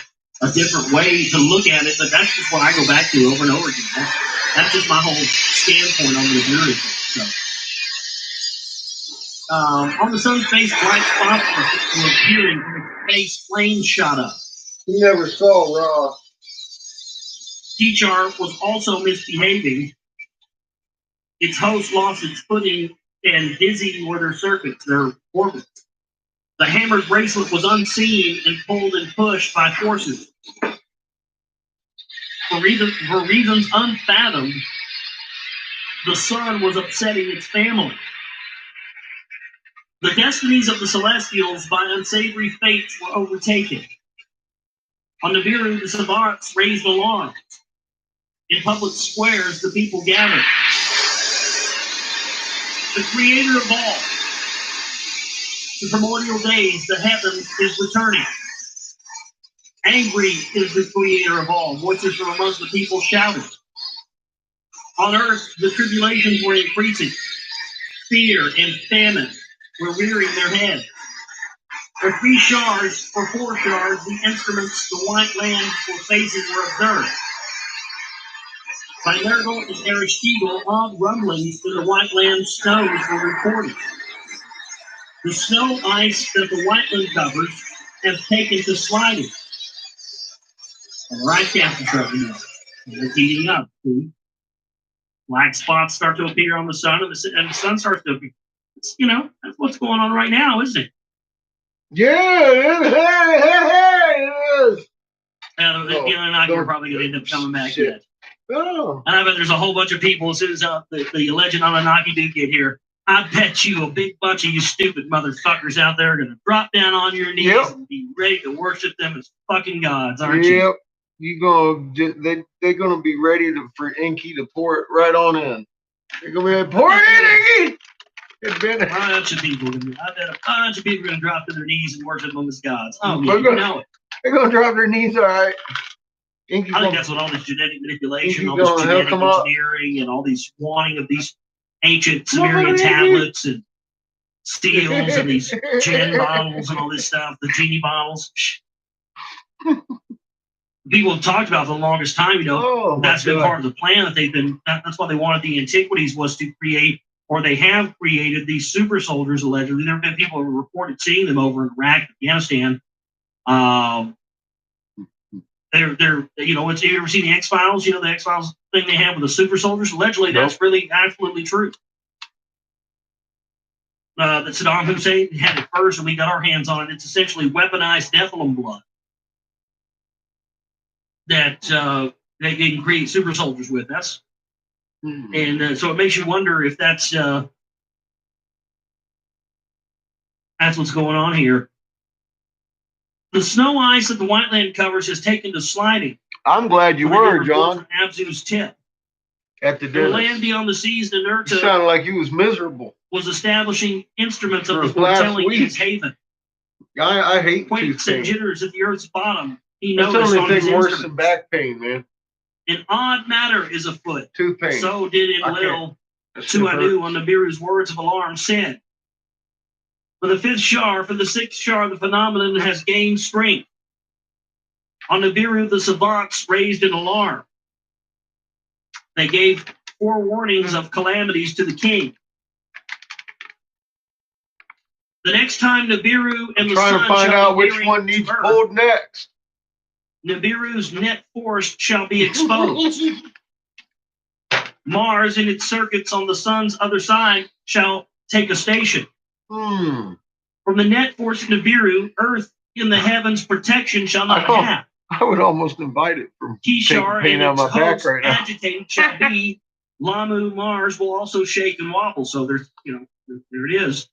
a different way to look at it, but that's just what I go back to over and over again. That's just my whole standpoint on the Bureau. So, on the sun's face, bright spots were appearing from its face, flames shot up. You never saw Raw. T-Char was also misbehaving. Its host lost its footing and dizzy were their circuits, their orbits. The hammered bracelet was unseen and pulled and pushed by forces. For reasons unfathomed, the sun was upsetting its family. The destinies of the Celestials by unsavory fates were overtaken. On Nibiru, the savants raised alarms. In public squares, the people gathered. The creator of all, the primordial days, the heavens, is returning. Angry is the creator of all. Voices from amongst the people shouted. On earth, the tribulations were increasing. Fear and famine were rearing their head. For 3 shards, for 4 shards, the instruments the white lands were facing were observed. By Nergal and Aristotle, odd rumblings in the white land snows were reported. The snow ice that the white land covers has taken to sliding. And the rice caps are starting up. They're heating up. See? Black spots start to appear on the sun, and the sun starts to appear. That's what's going on right now, isn't it? Yeah, it is. And you're probably going to end up coming back shit. yet. Oh. And I bet there's a whole bunch of people as soon as the alleged Anunnaki do get here. I bet you a big bunch of you stupid motherfuckers out there are going to drop down on your knees and be ready to worship them as fucking gods, aren't you? Yep. They're gonna be ready for Inky to pour it right on in. They're gonna be like, pour it in, Inky. A bunch of people. I bet a bunch of people are going to drop to their knees and worship them as gods. Oh, They're yeah, gonna- you know it. They're gonna drop their knees, all right. I think that's what all this genetic manipulation, Inky's all this gonna genetic hook 'em up. engineering, and all these wanting of these ancient Sumerian tablets and seals and these gin bottles and all this stuff, the genie bottles. People have talked about for the longest time, that's been part of the plan that that's why they wanted the antiquities was to create, or they have created these super soldiers allegedly. There have been people who reported seeing them over in Iraq, Afghanistan. They're you ever seen the X-Files? The X-Files thing they have with the super soldiers? Allegedly, that's really absolutely true. That Saddam Hussein had it first, and we got our hands on it. It's essentially weaponized Nephilim blood that they can create super soldiers with. And so it makes you wonder if that's what's going on here. The snow ice that the white land covers has taken to sliding. I'm glad you were, John. Abzu's tip. At the The dinner. land beyond the seas, the You Nurta sounded like you was miserable. was establishing instruments of For the last foretelling in week. his haven. I hate Quakes and tooth pain. jitters at the earth's bottom. He That's noticed the on only his thing worse than instruments. back pain, man. An odd matter is afoot. Tooth pain. So did I Enlil, That shit Tuanu, hurt. on Nibiru's words of alarm said. For the 5th shar, for the 6th shar, the phenomenon has gained strength. On Nibiru, the savants raised an alarm. They gave forewarnings of calamities to the king. The next time Nibiru and the Trying sun to find shall out be which nearing one to needs Earth, pulled next. Nibiru's net force shall be exposed. Mars in its circuits on the sun's other side shall take a station. From the net force of Nibiru, Earth in the heavens protection shall not have. I would almost invite it from Kishar taking pain and out of its my back host right now. agitated shall be. Lamu, Mars will also shake and wobble. So there's, There it is.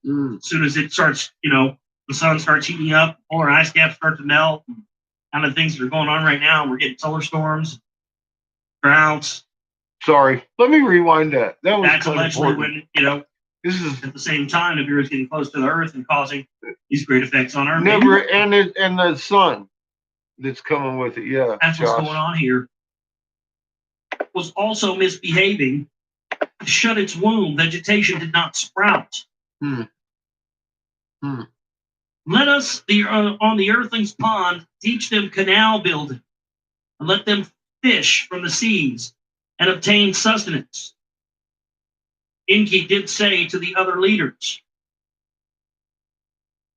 Mm. As soon as it starts, the sun starts heating up, polar ice caps start to melt, and kind of things that are going on right now. We're getting solar storms, droughts. Sorry, let me rewind that. That was That's kind of allegedly important. when, This is at the same time, Nibiru is getting close to the Earth and causing these great effects on Earth. never and the sun that's coming with it. Yeah, That's what's Josh. going on here. Was also misbehaving to shut its womb. Vegetation did not sprout. Hmm. Let us, on the Earthlings' pond, teach them canal building, and let them fish from the seas and obtain sustenance. Enki did say to the other leaders,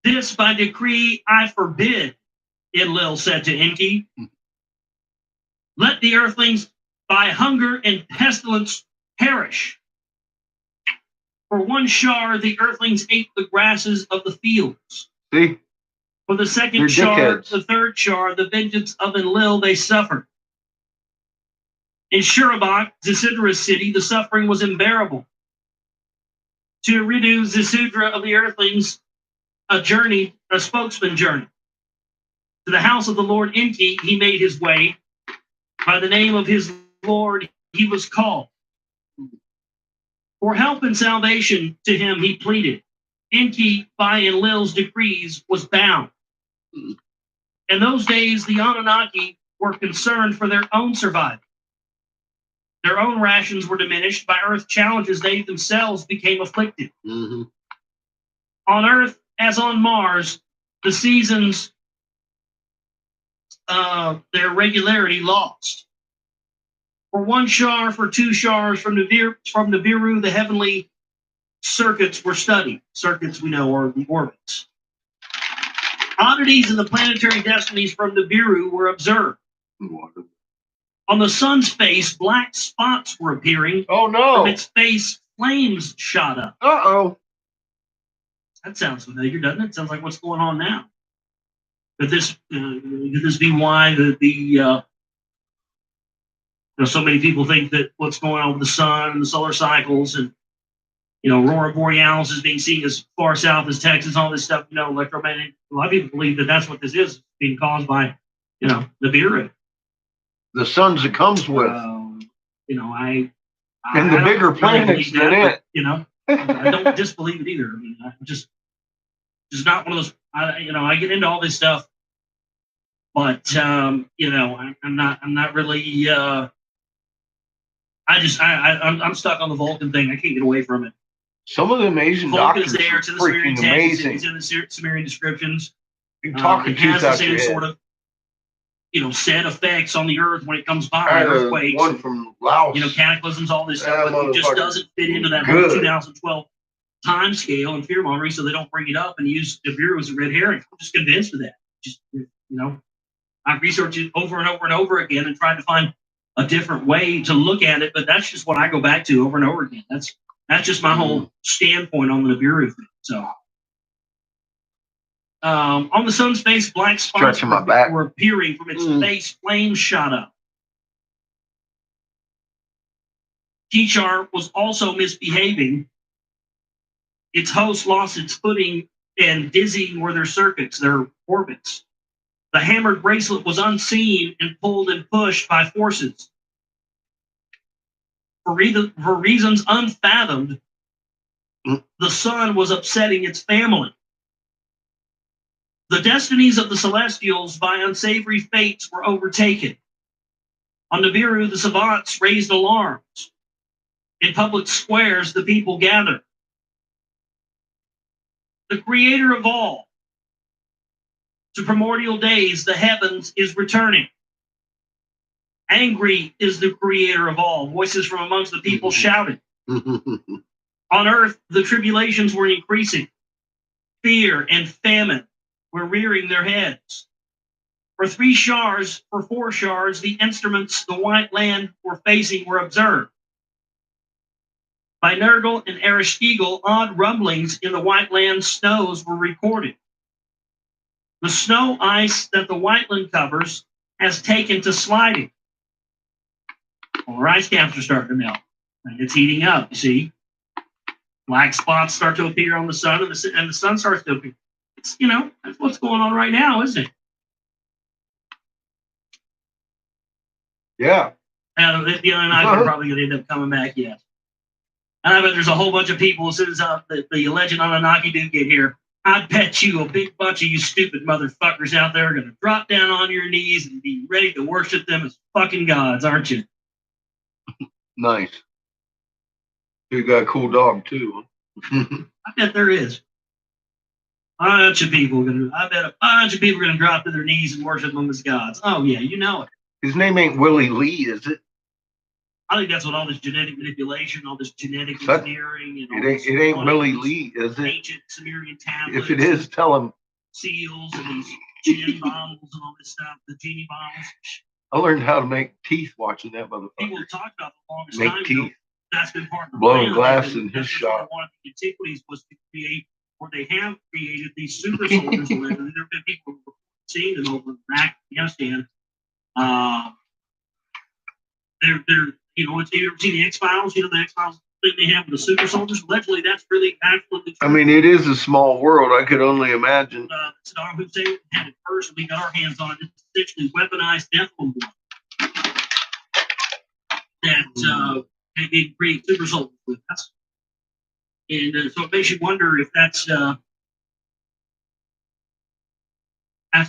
"This by decree I forbid," Enlil said to Enki. "Let the Earthlings by hunger and pestilence perish. For one shar, the Earthlings ate the grasses of the fields. See, For the second They're shar, dickheads. the third shar, the vengeance of Enlil they suffered. In Shurabak, Zisidra's city, the suffering was unbearable. To Ridu Zisudra of the Earthlings, a spokesman journey. To the house of the Lord Enki, he made his way. By the name of his Lord, he was called. For help and salvation to him, he pleaded. Enki, by Enlil's decrees, was bound. In those days, the Anunnaki were concerned for their own survival. Their own rations were diminished by Earth challenges. They themselves became afflicted. mm-hmm. On Earth, as on Mars, the seasons, their regularity lost. For one shar, for two shars, from Nibiru, the heavenly circuits were studied. Circuits, we know, are the orbits. Oddities in the planetary destinies from Nibiru were observed. On the sun's face, black spots were appearing. Oh no! From its face, flames shot up. Uh-oh. That sounds familiar, doesn't it? Sounds like what's going on now. Could this be why so many people think that what's going on with the sun and the solar cycles and Aurora Borealis is being seen as far south as Texas, all this stuff, electromagnetic. A lot of people believe that that's what this is, being caused by, Nibiru. The suns it comes with. And the bigger planets than it. I don't disbelieve it either. I mean, I'm just not one of those. I get into all this stuff, but I'm not really. I'm stuck on the Vulcan thing. I can't get away from it. Some of them Asian Vulcan doctors is there. are It's in the Sumerian freaking text. amazing. It's in the Sumerian descriptions. You can talk It your has tooth the out same your head. sort of, set effects on the Earth when it comes by. I had Earthquakes, one from Laos. cataclysms, all this stuff, That but it just motherfucker doesn't fit into that good. 2012 time scale and fear mongering, so they don't bring it up and use Nibiru as a red herring. I'm just convinced of that. I've researched it over and over and over again and tried to find a different way to look at it, but that's just what I go back to over and over again. That's just my whole standpoint on the Nibiru thing. So, on the sun's face, black spots were appearing from its face. Flames shot up. Kishar was also misbehaving. Its host lost its footing, and dizzying were their circuits, their orbits. The hammered bracelet was unseen and pulled and pushed by forces. For reasons unfathomed, the sun was upsetting its family. The destinies of the Celestials by unsavory fates were overtaken. On Nibiru, the savants raised alarms. In public squares, the people gathered. The Creator of all, to primordial days, the heavens is returning. Angry is the Creator of all. Voices from amongst the people shouted. On earth, the tribulations were increasing. Fear and famine were rearing their heads. For 4 shars, the instruments the white land were facing were observed. By Nergal and Ereshkigal, odd rumblings in the white land snows were recorded. The snow ice that the white land covers has taken to sliding. Well, ice caps are starting to melt, and it's heating up, you see. Black spots start to appear on the sun, and the sun starts to appear. It's, that's what's going on right now, isn't it? Yeah. And the Anunnaki are probably going to end up coming back, yes. And I bet there's a whole bunch of people as soon as the alleged Anunnaki do get here. I bet you a big bunch of you stupid motherfuckers out there are going to drop down on your knees and be ready to worship them as fucking gods, aren't you? Nice. You got a cool dog too. I bet there is. A bunch of people I bet a bunch of people are going to drop to their knees and worship them as gods. Oh yeah, you know it. His name ain't Willie Lee, is it? I think that's what all this genetic manipulation, all this genetic engineering, and all it ain't Willie Lee, is it? Ancient Sumerian tablets. If it is, tell him. Seals and these gin bottles and all this stuff, the genie bottles. I learned how to make teeth watching that motherfucker. People have talked about the longest Make time. teeth. That's been part of the Blowing plan. glass in his shop. One of the antiquities was to create, or they have created these super soldiers. There have been people who have seen them over in Afghanistan. They're have you ever seen the X-Files? The X-Files thing they have with the super soldiers. Allegedly, that's really absolutely true. I mean, it is a small world. I could only imagine. Saddam Hussein had it first, and we got our hands on it. It's essentially weaponized death bomb that they create super soldiers with us. And so it makes you wonder if that's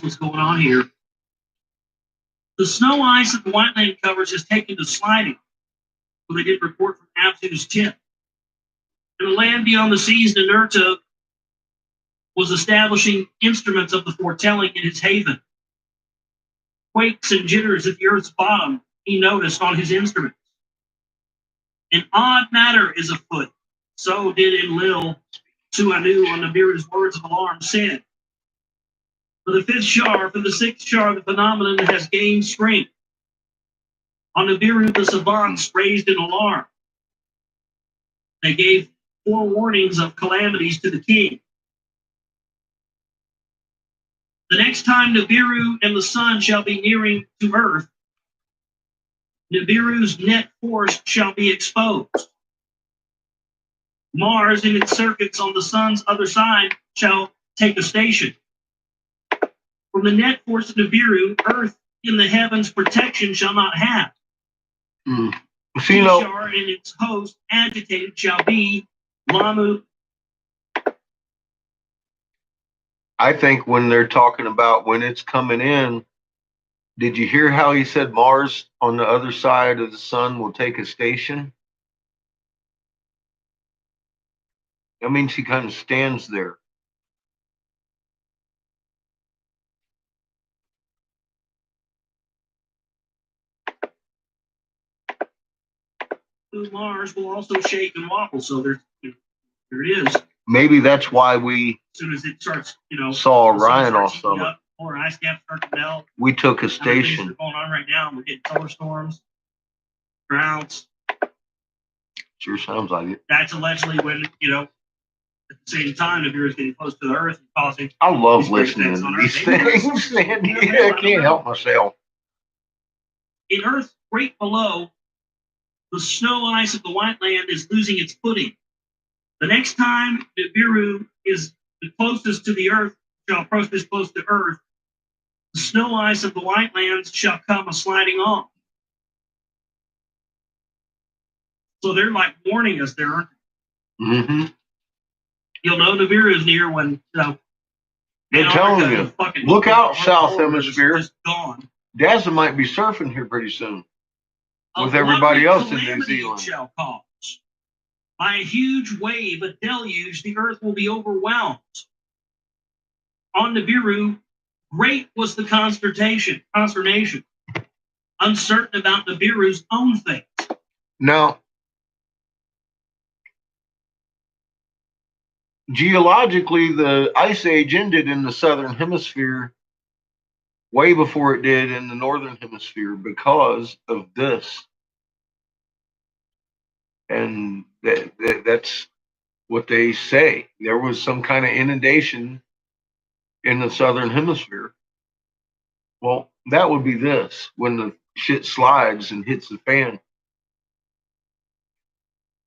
what's going on here. The snow ice that the White Land covers is taken to sliding. So they did report from Abzu's tip. And the land beyond the seas, Ninurta was establishing instruments of the foretelling in his haven. Quakes and jitters at the earth's bottom he noticed on his instruments. An odd matter is afoot. So did Enlil, Suanu, on Nibiru's words of alarm, said. For the fifth shar, for the sixth shar, the phenomenon has gained strength. On Nibiru, the savants raised an alarm. They gave forewarnings of calamities to the king. The next time Nibiru and the sun shall be nearing to earth, Nibiru's net force shall be exposed. Mars in its circuits on the sun's other side shall take a station. From the net force of Nibiru, earth in the heavens protection shall not have. Ishar and its host agitated shall be. Lamu. I think when they're talking about when it's coming in, did you hear how he said Mars on the other side of the sun will take a station? That means he kind of stands there. Mars will also shake and wobble, so there it is. Maybe that's why we, as soon as it starts, saw Orion all summer. Or ice caps start to melt. We took a station. Things are going on right now. We're getting solar storms, droughts. Sure sounds like it. That's allegedly when, at the same time, if you're getting close to the Earth and causing. I love listening to these things, Sandy. I can't help myself. In Earth, right below, the snow ice of the White Land is losing its footing. The next time Nibiru is the closest to the Earth, shall approach this close to Earth, the snow ice of the White Lands shall come a sliding off. So they're like warning us there, aren't they? Mm-hmm. You'll know Nibiru is near when, they're telling you, look out, South Hemisphere. Just gone. Daza might be surfing here pretty soon with everybody else in New Zealand. Shall cause. By a huge wave, a deluge, the earth will be overwhelmed. On Nibiru, great was the consternation, uncertain about Nibiru's own fate. Now, geologically, the ice age ended in the southern hemisphere way before it did in the northern hemisphere because of this. And that's what they say. There was some kind of inundation in the southern hemisphere. Well, that would be this, when the shit slides and hits the fan.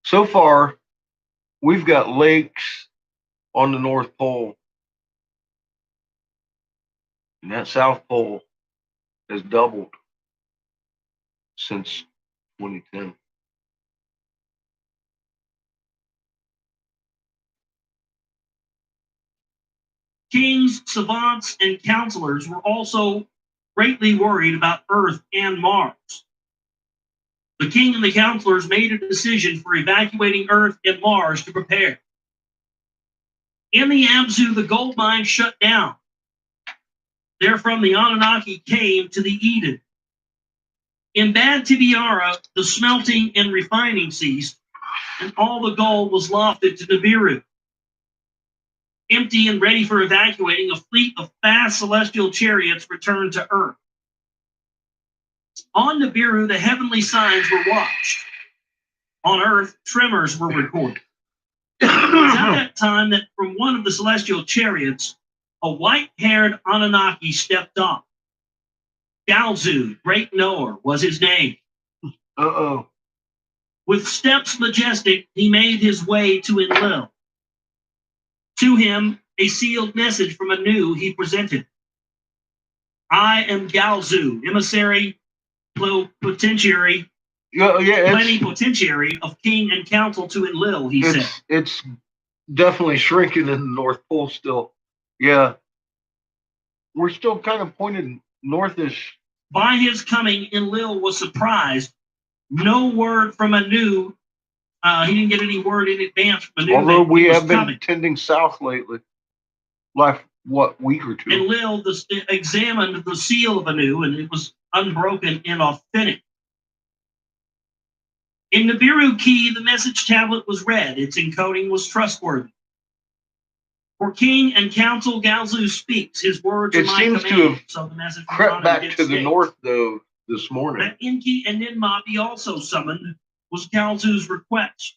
So far, we've got lakes on the North Pole, and that South Pole has doubled since 2010. Kings, savants, and counselors were also greatly worried about Earth and Mars. The king and the counselors made a decision for evacuating Earth and Mars to prepare. In the Abzu, the gold mine shut down. Therefrom, the Anunnaki came to the Eden. In Bad Tibiara, the smelting and refining ceased, and all the gold was lofted to Nibiru. Empty and ready for evacuating, a fleet of fast celestial chariots returned to Earth. On Nibiru, the heavenly signs were watched. On Earth, tremors were recorded. It was at that time that from one of the celestial chariots, a white-haired Anunnaki stepped off. Galzu, great knower, was his name. Uh-oh. With steps majestic, he made his way to Enlil. To him, a sealed message from Anu he presented. I am Galzu, emissary, potentiary, plenipotentiary of king and council to Enlil, he said. It's definitely shrinking in the North Pole still. Yeah. We're still kind of pointed northish. By his coming, Enlil was surprised. No word from Anu. He didn't get any word in advance from Anu. Although we have been tending south lately. Like, what, week or two? Enlil examined the seal of Anu, and it was unbroken and authentic. In the Nibiru key, the message tablet was read. Its encoding was trustworthy. For king and council, Galzu speaks. His words are my command. It seems to have so the message crept back to the north, though, this morning. That Enki and Ninmah be also summoned was Galzu's request.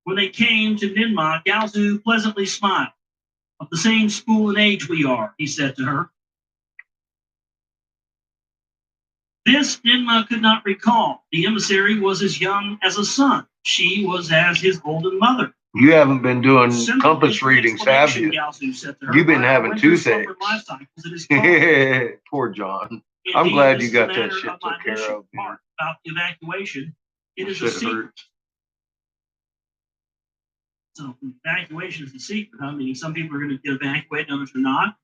When they came to Ninmah, Galzu pleasantly smiled. Of the same school and age we are, he said to her. This Ninmah could not recall. The emissary was as young as a son. She was as his olden mother. You haven't been doing compass readings, have you? You've been having toothaches. Poor John. Indeed, I'm glad you got that shit took care of. About the evacuation. It is a secret. So evacuation is a secret. I mean, some people are going to get evacuated, others are not.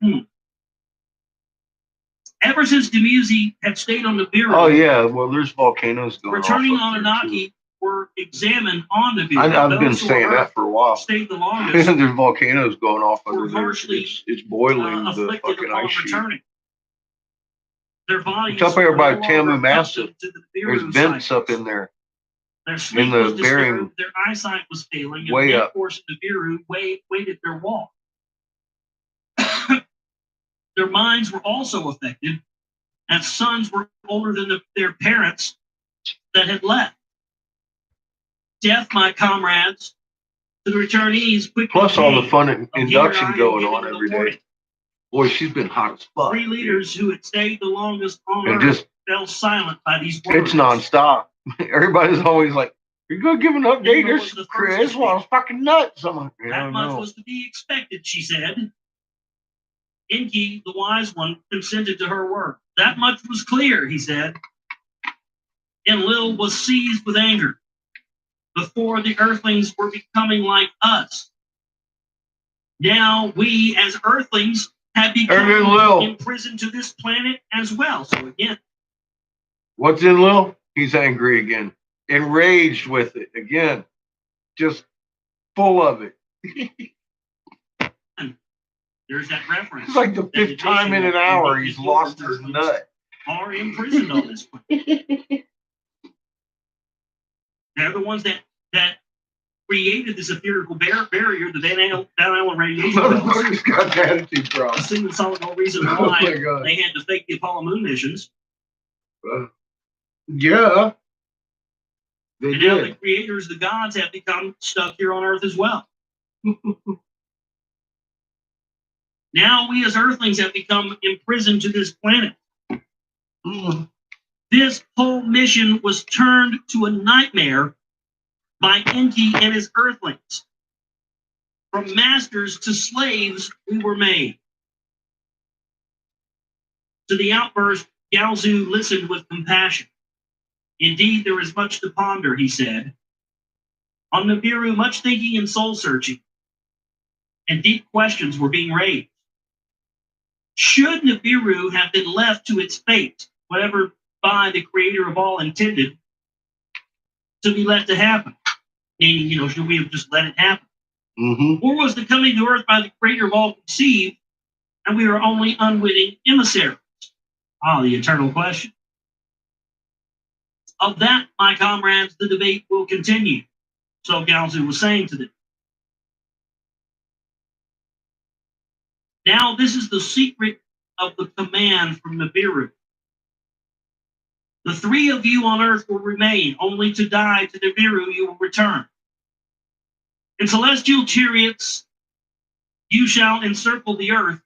Ever since Dumuzi had stayed on the Nibiru. Oh yeah, well there's volcanoes going returning off. Returning Anunnaki were examined on the Nibiru. I've been saying that for a while. Stayed the longest. There's volcanoes going off under there. It's boiling the fucking ice sheet. Their bodies it's up there by Tamu Massive. There's vents up in there. Their sleep was disturbed, their eyesight was failing, and way the up. Force of Nibiru weighted their walk. Their minds were also affected, as sons were older than their parents that had left. Death, my comrades, to the returnees quickly. Plus all the fun induction going on every day. Boy, she's been hot as fuck. 3 leaders who had stayed the longest on Earth fell silent by these words. It's nonstop. Everybody's always like, "You're gonna give an update? This one's fucking nuts." I'm like, that much was to be expected, she said. Enki, the wise one, consented to her word. That much was clear, he said. Enlil was seized with anger. Before the Earthlings were becoming like us. Now we, as Earthlings, have become imprisoned to this planet as well. So again. What's Enlil? He's angry again. Enraged with it again. Just full of it. There's that reference. It's like the 5th time in an hour he's lost his nut. Are imprisoned on this planet. They're the ones that created this ethereal barrier, the Van Allen radiation. Motherfucker's got the attitude problem. Assuming saw no reason why they had to fake the Apollo moon missions. Yeah. They and did. now the creators, the gods, have become stuck here on Earth as well. Now we as Earthlings have become imprisoned to this planet. This whole mission was turned to a nightmare by Enki and his Earthlings. From masters to slaves we were made. To the outburst, Galzu listened with compassion. Indeed, there is much to ponder, he said. On Nibiru, much thinking and soul-searching, and deep questions were being raised. Should Nibiru have been left to its fate, whatever by the creator of all intended, to be let to happen? Meaning, should we have just let it happen? Mm-hmm. Or was the coming to earth by the creator of all conceived, and we are only unwitting emissaries? The eternal question. Of that, my comrades, the debate will continue. So Galzu was saying to them. Now this is the secret of the command from Nibiru. The three of you on earth will remain, only to die. To Nibiru you will return. In celestial chariots you shall encircle the earth,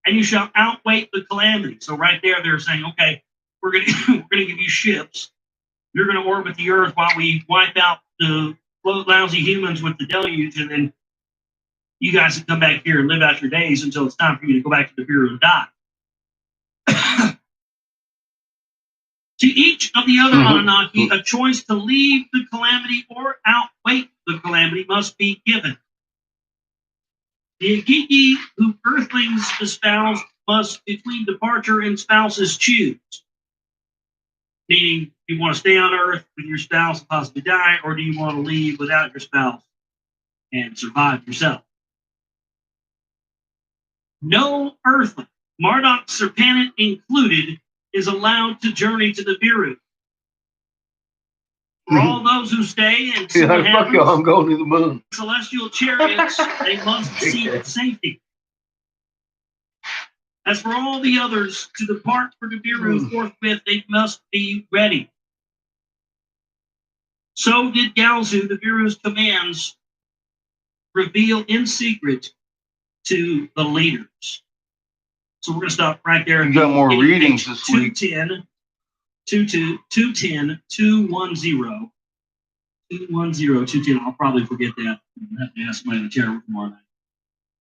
and you shall outweigh the calamity. So right there, they're saying, okay, we're gonna give you ships. You're gonna orbit the earth while we wipe out the lousy humans with the deluge, and then you guys can come back here and live out your days until it's time for you to go back to the Bureau and die. To each of the other Anunnaki, a choice to leave the calamity or outweigh the calamity must be given. The Akiki who earthlings espouse must between departure and spouses choose. Meaning, do you want to stay on Earth with your spouse and possibly die, or do you want to leave without your spouse and survive yourself? No earthling, Marduk Serpentant included, is allowed to journey to the Nibiru. For all those who stay and see what Fuck you, I'm happens, going to the moon. celestial chariots, they must seek safety. As for all the others, to depart for Nibiru forthwith, they must be ready. So did Galzu, Nibiru's commands, reveal in secret to the leaders. So we're going to stop right there. You got more readings this week. 210, 210, 210, 210. I'll probably forget that. I'll have to ask somebody in the chat room tomorrow night.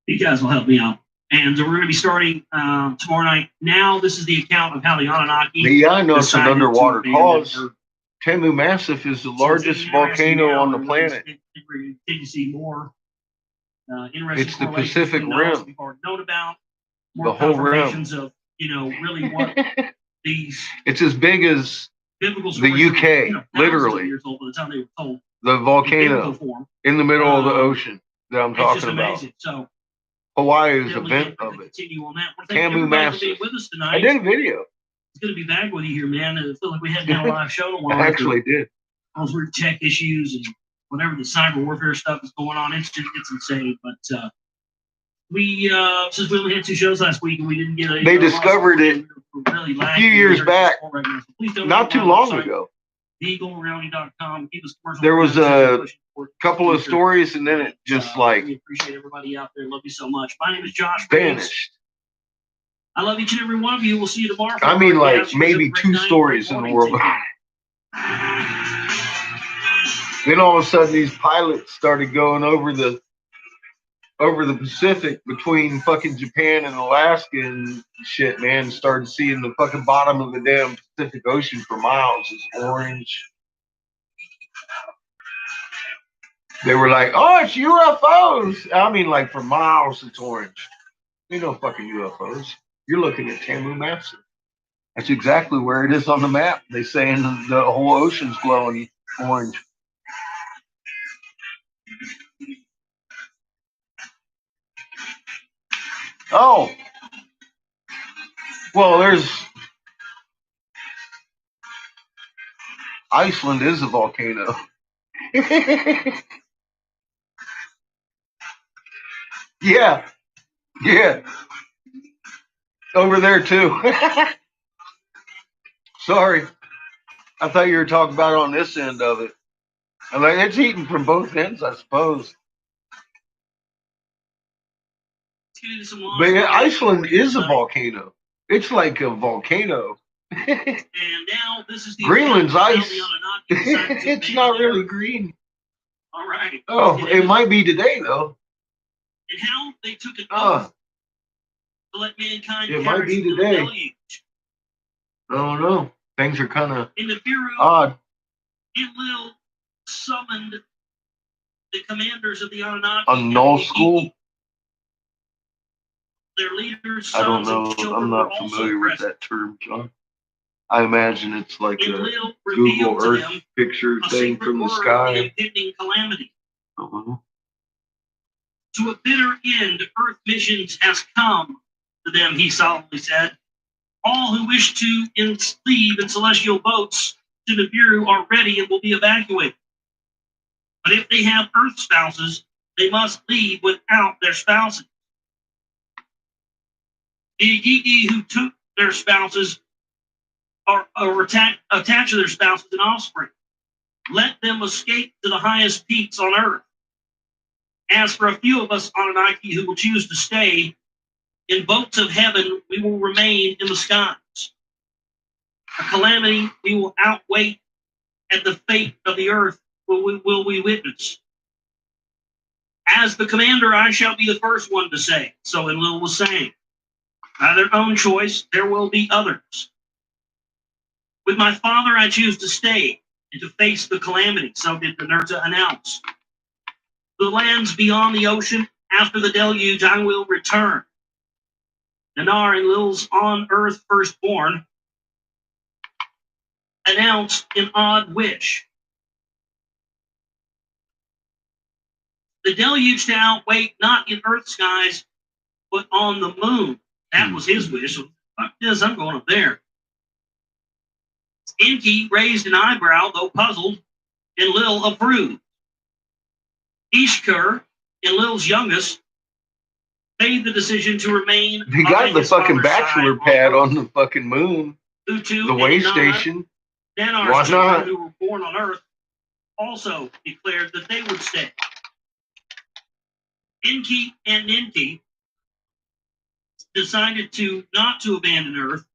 You guys will help me out. And we're going to be starting tomorrow night. Now, this is the account of how the Anunnaki. Yeah, I know it's an decided to underwater abandon cause. Earth. Tamu Massif is the So largest it's interesting volcano now, on the and planet. we continue to see more interesting It's the correlations Pacific between those Rim. we've already known about. The More whole rim. confirmations of really what these It's as big as biblical the stories UK, were, thousands of literally. years old by the time they were told the in biblical volcano form. in the middle of the ocean that I'm It's just talking about. amazing. So Hawaii is a definitely vent gonna of it. continue on that. I want to thank Tamu everybody for being Massif. with us tonight. I did a video. It's good to be back with you here, man. I feel like we hadn't had a live show in a while. I actually did. All those weird tech issues and whatever the cyber warfare stuff is going on, it's insane. But we since we only had 2 shows last week and we didn't get a They discovered it really a few years back, right now. So please don't not too long ago. TheEagleRoundy.com. Keep us commercial. There was a couple of stories, and then it just like we appreciate everybody out there. Love you so much. My name is Josh. vanished. I love each and every one of you. We'll see you tomorrow. I mean, like Podcast. maybe 2 stories in the world. Then all of a sudden, these pilots started going over the Pacific between fucking Japan and Alaska and shit, man. Started seeing the fucking bottom of the damn Pacific Ocean for miles. It's orange. They were like, oh, it's UFOs. I mean, like for miles, it's orange. Ain't no fucking UFOs. You're looking at Tamu Massif. That's exactly where it is on the map. They saying the whole ocean's glowing orange. Oh, well, there's Iceland is a volcano. Yeah, over there too. Sorry, I thought you were talking about on this end of it. And like it's eaten from both ends, I suppose. But yeah, Iceland is a volcano. It's like a volcano. And now this is the Greenland's ice. It's not really green. All right. Oh, it might be today though. and how they took an Ah, oath to let mankind it might perish be in the today. deluge. I don't know. Things are kind of In the Bureau, odd. Enlil summoned the commanders of the Anunnaki. A and null the school? Igigi. Their leaders, I don't sons, and know. children I'm were not also familiar with present. that term, John. I imagine it's like a Enlil Google revealed to Earth them picture a thing secret from the word of the sky. impending calamity. Uh-huh. To a bitter end, Earth missions has come to them, he solemnly said. All who wish to leave in celestial boats to the Bureau are ready and will be evacuated. But if they have Earth spouses, they must leave without their spouses. The Igigi who took their spouses or attached to their spouses and offspring, let them escape to the highest peaks on Earth. As for a few of us Anunnaki who will choose to stay, in boats of heaven we will remain in the skies. A calamity we will outweigh at the fate of the Earth will we witness. As the commander, I shall be the first one to say, so Enlil was saying. By their own choice, there will be others. With my father, I choose to stay and to face the calamity, so did the Nerta announce. The lands beyond the ocean, after the deluge, I will return. Nanar, Enlil's on Earth firstborn, announced an odd wish. The deluge to outwait not in Earth skies, but on the moon. That was his wish. So, fuck this, I'm going up there. Enki raised an eyebrow, though puzzled, and Lil approved. Ishkur, Enlil's youngest, made the decision to remain. He got the his fucking father's bachelor side pad Earth. on the fucking moon, Utu the and way Nana, station. Nanar's Why children not? who were born on Earth also declared that they would stay. Enki and Ninti decided not to abandon Earth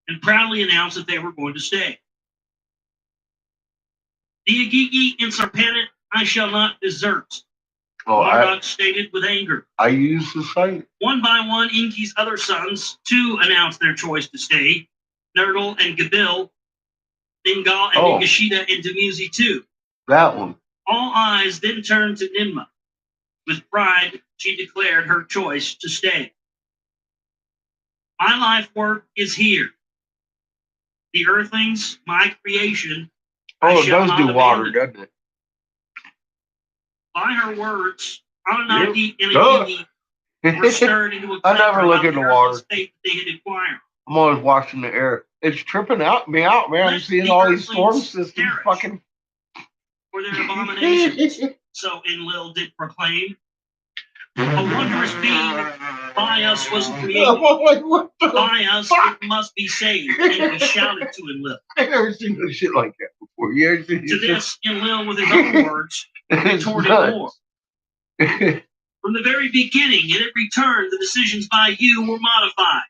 and proudly announced that they were going to stay. The Igigi and Sarpanit I shall not desert, Oh, Marduk stated with anger. I use the site. One by one, Enki's other sons, too, announced their choice to stay. Nerdal and Gabil, Ningal and Ningashita and Dumuzi, too. That one. All eyes then turned to Ninmah. With pride, she declared her choice to stay. My life work is here. The earthlings, my creation, Oh, it does do water, doesn't it? By her words, Anunnaki and Duh. Igigi were stirred into a I never look about in the water. Fate that they had acquired. I'm always watching the air. It's tripping me out, man. I'm Let seeing the all these storm earthlings systems perish fucking. for their abominations. So Enlil did proclaim, a wondrous being by us was created. Like, what the By us fuck? it must be saved. And he shouted to Enlil. I've never seen no shit like that before. You ever seen To this, Enlil, with his own words, retorted more. From the very beginning, at every turn, the decisions by you were modified.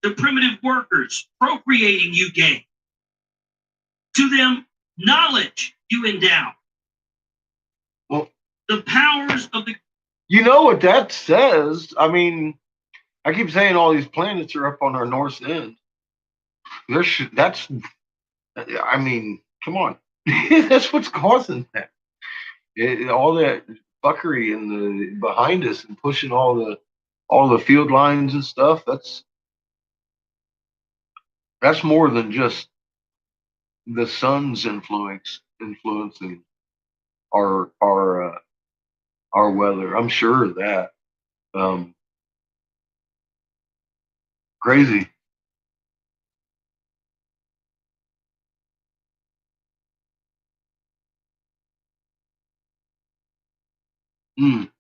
The primitive workers, procreating you gave. To them, knowledge you endow. Well, the powers of the... You know what that says? I mean, I keep saying all these planets are up on our north end. That's, I mean, come on. That's what's causing that. All that fuckery in the behind us and pushing all the field lines and stuff. That's more than just the sun's influencing our weather. I'm sure of that. Crazy. Mm.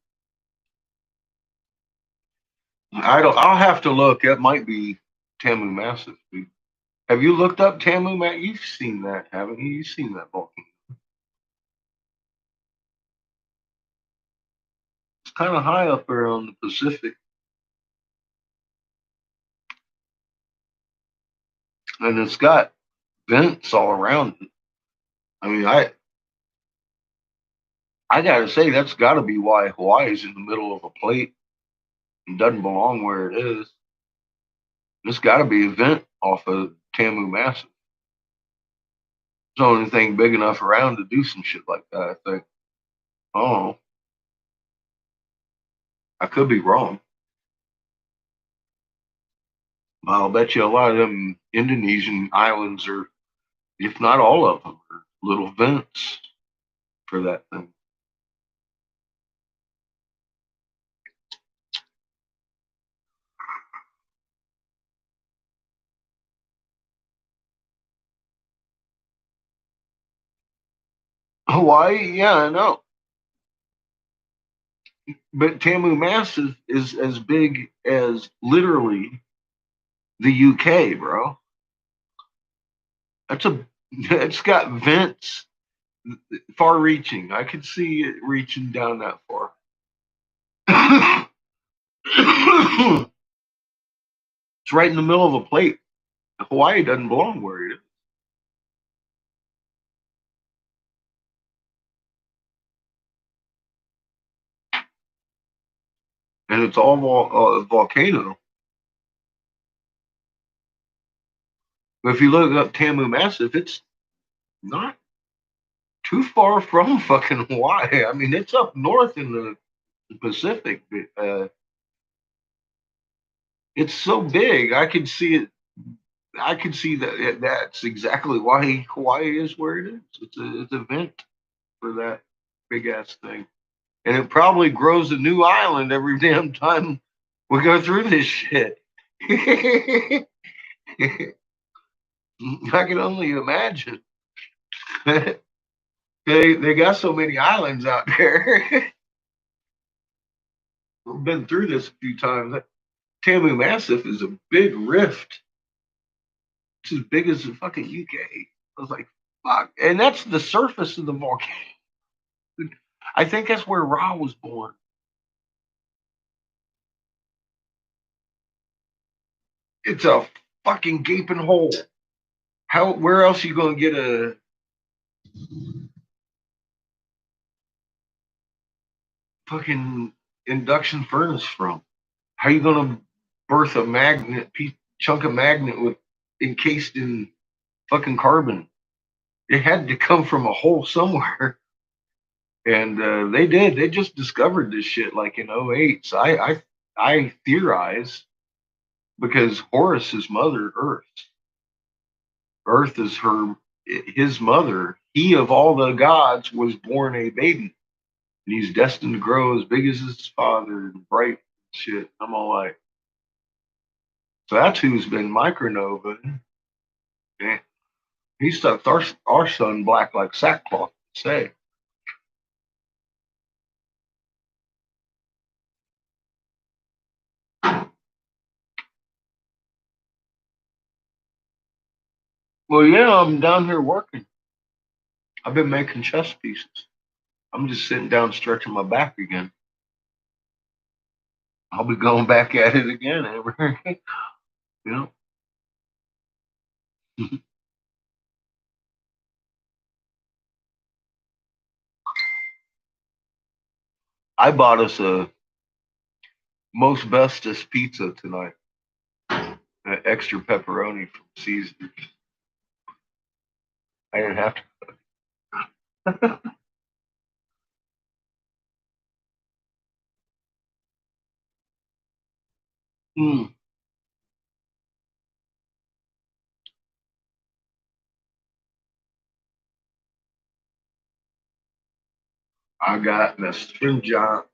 I'll have to look. It might be Tamu Massive. Have you looked up Tamu Massive? You've seen that, haven't you? You've seen that volcano. It's kind of high up there on the Pacific. And it's got vents all around it. I mean, I gotta say, that's gotta be why Hawaii's in the middle of a plate and doesn't belong where it is. There's gotta be a vent off of Tamu Massive. It's the only thing big enough around to do some shit like that, I think. Oh, I could be wrong. I'll bet you a lot of them Indonesian islands are, if not all of them, are little vents for that thing. Hawaii, yeah, I know. But Tamu Massive is as big as literally the UK, bro. It's got vents far reaching. I could see it reaching down that far. It's right in the middle of a plate. Hawaii doesn't belong where it is. And it's all volcano. But if you look up Tamu Massive, it's not too far from fucking Hawaii. I mean, it's up north in the Pacific. It's so big. I could see it. I could see that that's exactly why Hawaii is where it is. It's a vent for that big ass thing, and it probably grows a new island every damn time we go through this shit. I can only imagine. They got so many islands out there. We've been through this a few times. Tamu Massif is a big rift. It's as big as the fucking UK. I was like, fuck. And that's the surface of the volcano. I think that's where Ra was born. It's a fucking gaping hole. How? Where else are you gonna get a fucking induction furnace from? How are you gonna birth a chunk of magnet with encased in fucking carbon? It had to come from a hole somewhere, and they did. They just discovered this shit like in '08. So I theorize because Horus's mother, Earth is his mother. He of all the gods was born a baby, and he's destined to grow as big as his father and bright shit. I'm all like, so that's who's been micronova. Yeah. He stuck our son black like sackcloth. Say, well, yeah, I'm down here working. I've been making chess pieces. I'm just sitting down stretching my back again. I'll be going back at it again. You know, I bought us a most bestest pizza tonight. Extra pepperoni from Caesar. I didn't have to. Mm, I got the stringent.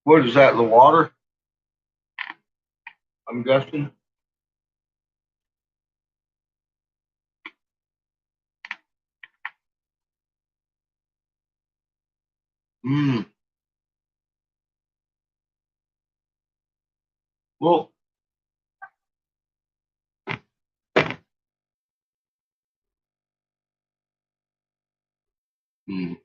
What is that? The water? I'm guessing. Mm, well, mm,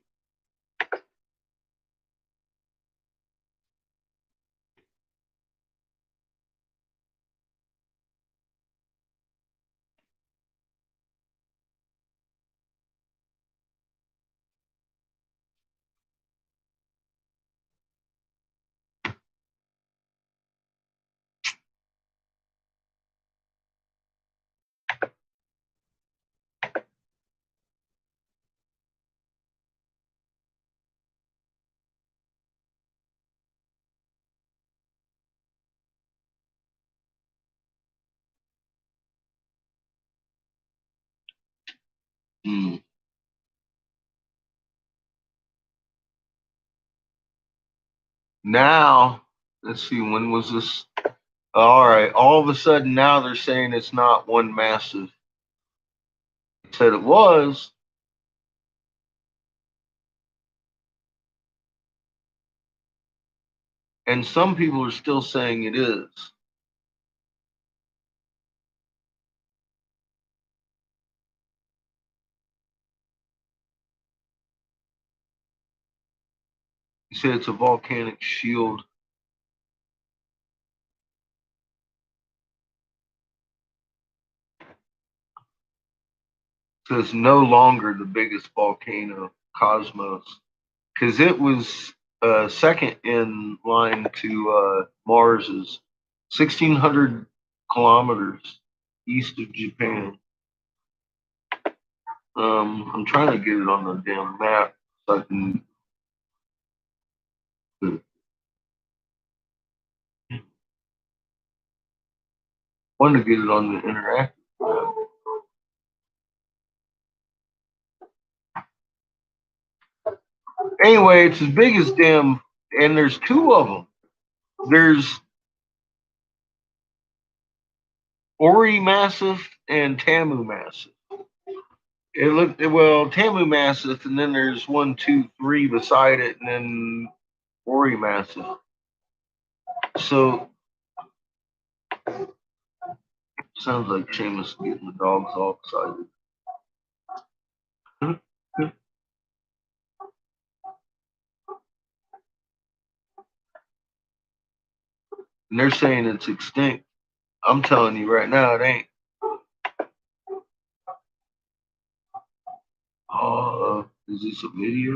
Hmm. Now, let's see, when was this? All right, all of a sudden now they're saying it's not one massive. They said it was. And some people are still saying it is. He said it's a volcanic shield. So it's no longer the biggest volcano cosmos because it was second in line to Mars's 1,600 kilometers east of Japan. I'm trying to get it on the damn map so I can. Want to get it on the interactive map. Anyway, it's as big as damn, and there's two of them. There's Ori Massif and Tamu Massif. It looked well, Tamu Massif, and then there's one, two, three beside it, and then Ori Massif. So sounds like Seamus getting the dogs all excited. And they're saying it's extinct. I'm telling you right now, it ain't. Is this a video?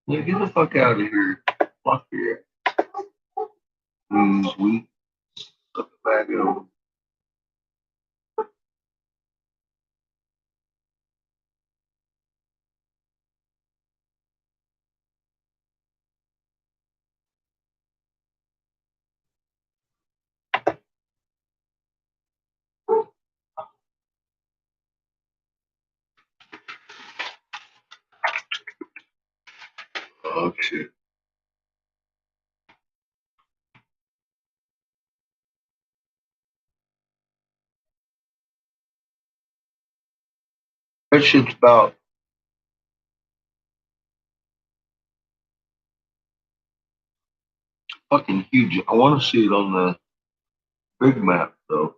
Yeah, get the fuck out of here. Fuck your news week. Suck the bag over. Oh shit. That shit's about fucking huge. I want to see it on the big map though.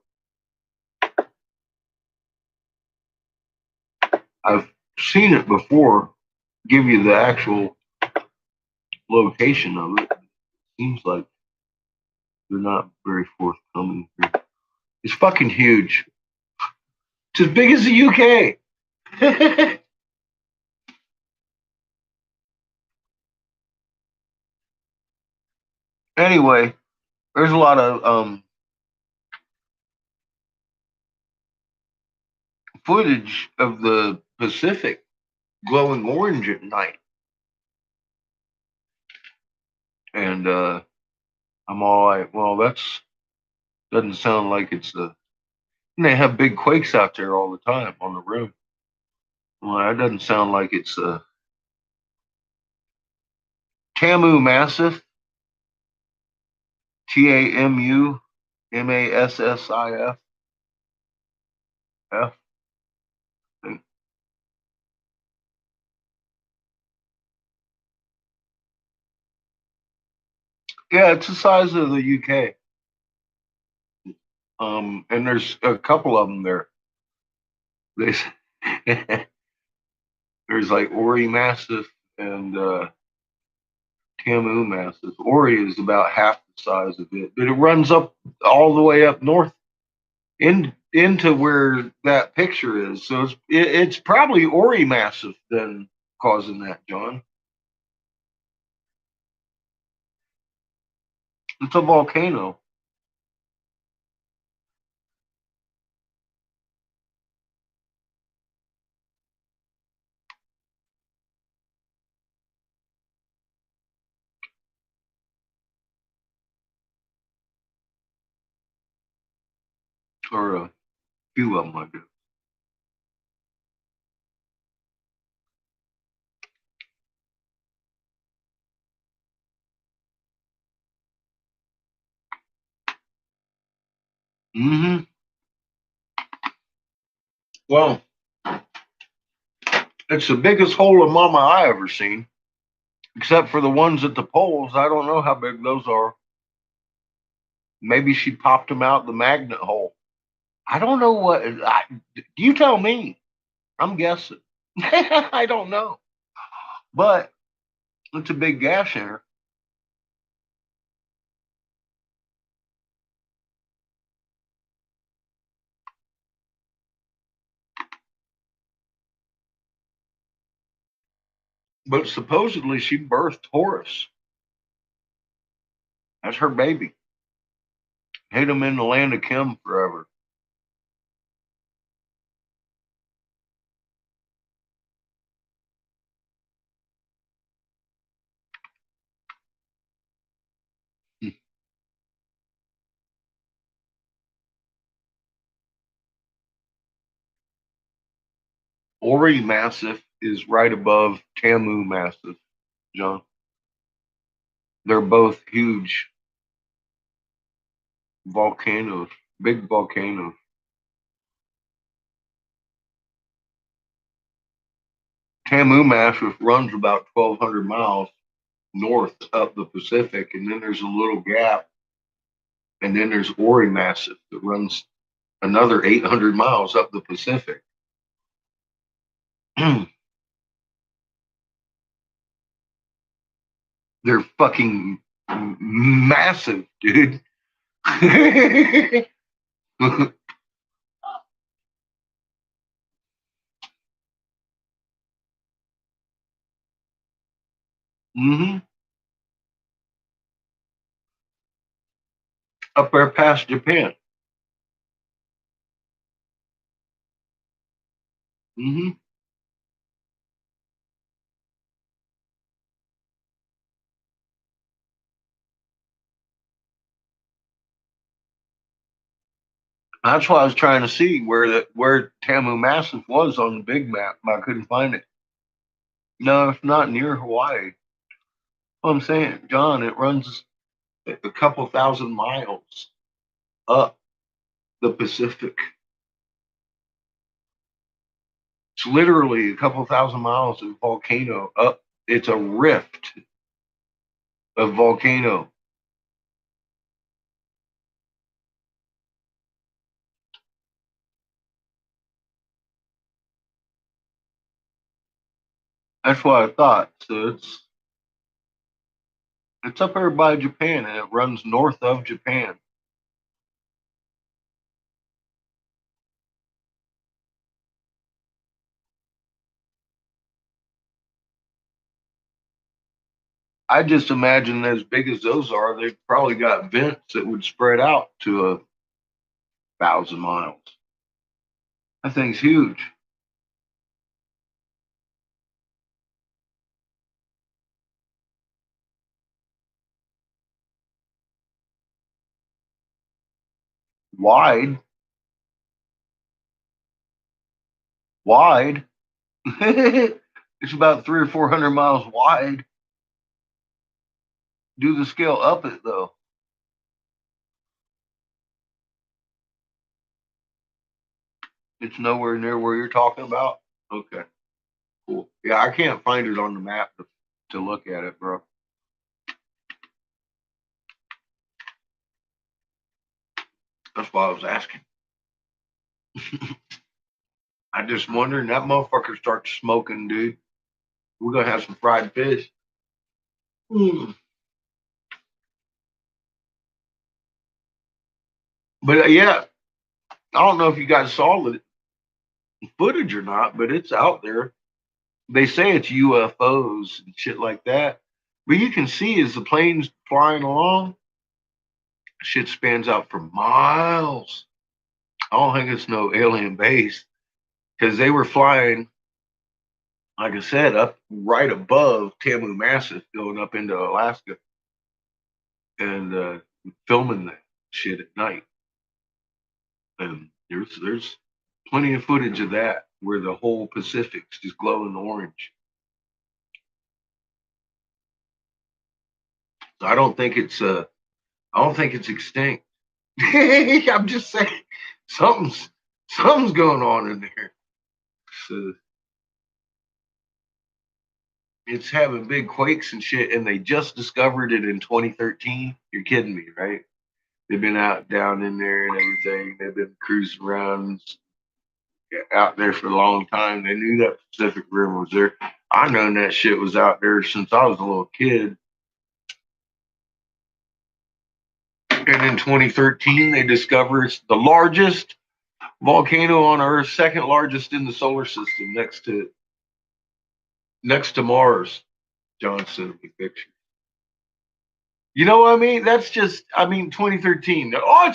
I've seen it before. Give you the actual location of it. Seems like they're not very forthcoming here. It's fucking huge. It's as big as the UK. Anyway, there's a lot of footage of the Pacific glowing orange at night, and I'm all like, well, that's doesn't sound like it's a. And they have big quakes out there all the time on the rim. Well, that doesn't sound like it's a Tamu Massif. TAMU MASSIF. Yeah, it's the size of the UK. And there's a couple of them there. There's, there's like Ori Massif and Tamu Massif. Ori is about half the size of it, but it runs up all the way up north into where that picture is. So it's probably Ori Massif then causing that, John. It's a volcano. Or a few of them, I guess. Mm-hmm. Well, it's the biggest hole in mama I ever seen, except for the ones at the poles. I don't know how big those are. Maybe she popped them out the magnet hole. I don't know what. You tell me. I'm guessing. I don't know. But it's a big gas in her. But supposedly she birthed Horus. That's her baby. Hid him in the land of Kim forever. Ori Massif is right above Tamu Massif, John. They're both huge volcanoes, big volcanoes. Tamu Massif runs about 1,200 miles north up the Pacific, and then there's a little gap, and then there's Ori Massif that runs another 800 miles up the Pacific. They're fucking massive, dude. Hmm. Up there past Japan. Hmm. That's why I was trying to see where Tamu Massif was on the big map, but I couldn't find it. No, it's not near Hawaii. Well, I'm saying, John, it runs a couple thousand miles up the Pacific. It's literally a couple thousand miles of volcano up. It's a rift of volcano. That's what I thought. So it's up there by Japan, and it runs north of Japan. I just imagine as big as those are, they've probably got vents that would spread out to 1,000 miles. That thing's huge. Wide. Wide. It's about 300 or 400 miles wide. Do the scale up it though. It's nowhere near where you're talking about. Okay, cool. Yeah, I can't find it on the map to look at it, bro. That's why I was asking. I just wondering that motherfucker starts smoking, dude. We're gonna have some fried fish. Mm. But yeah, I don't know if you guys saw the footage or not, but it's out there. They say it's UFOs and shit like that. But you can see as the plane's flying along, shit spans out for miles. I don't think it's no alien base because they were flying, like I said, up right above Tamu Massif, going up into Alaska and filming that shit at night. And there's plenty of footage of that where the whole Pacific's just glowing orange. So I don't think it's extinct. I'm just saying, something's going on in there. So it's having big quakes and shit, and they just discovered it in 2013. You're kidding me, right? They've been out down in there and everything. They've been cruising around out there for a long time. They knew that Pacific Rim was there. I known that shit was out there since I was a little kid. And in 2013, they discovered it's the largest volcano on Earth, second largest in the solar system, next to Mars. John sent me picture. You know what I mean? That's just, I mean, 2013. Oh,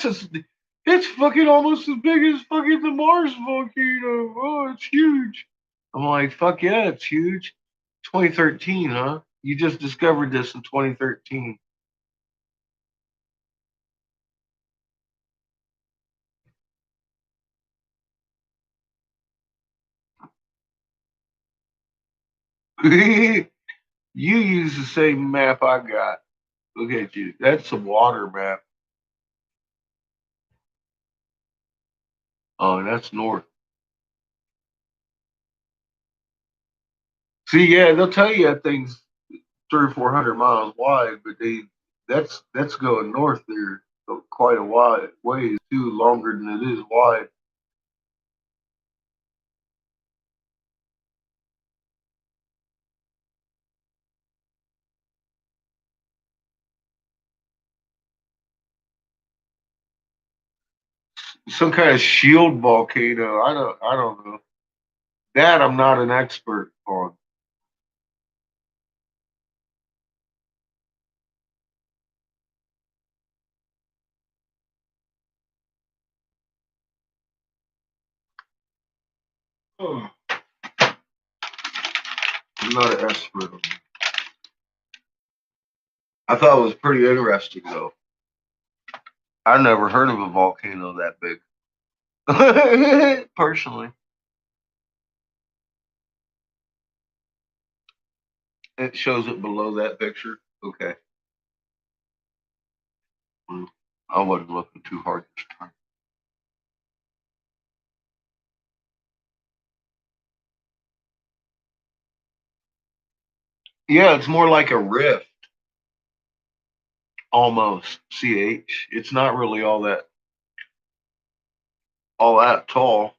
it's fucking almost as big as fucking the Mars volcano. Oh, it's huge. I'm like, fuck yeah, it's huge. 2013, huh? You just discovered this in 2013. You use the same map I got. Look at you. That's a water map. Oh, that's north. See, yeah, they'll tell you that thing's 300 or 400 miles wide, but that's going north there quite a wide ways too, longer than it is wide. Some kind of shield volcano. I don't know. That I'm not an expert on. Oh, I'm not an expert on. I thought it was pretty interesting though. I never heard of a volcano that big. Personally, it shows it below that picture. Okay. Well, I wasn't looking too hard this time. Yeah, it's more like a rift almost. CH. It's not really all that tall.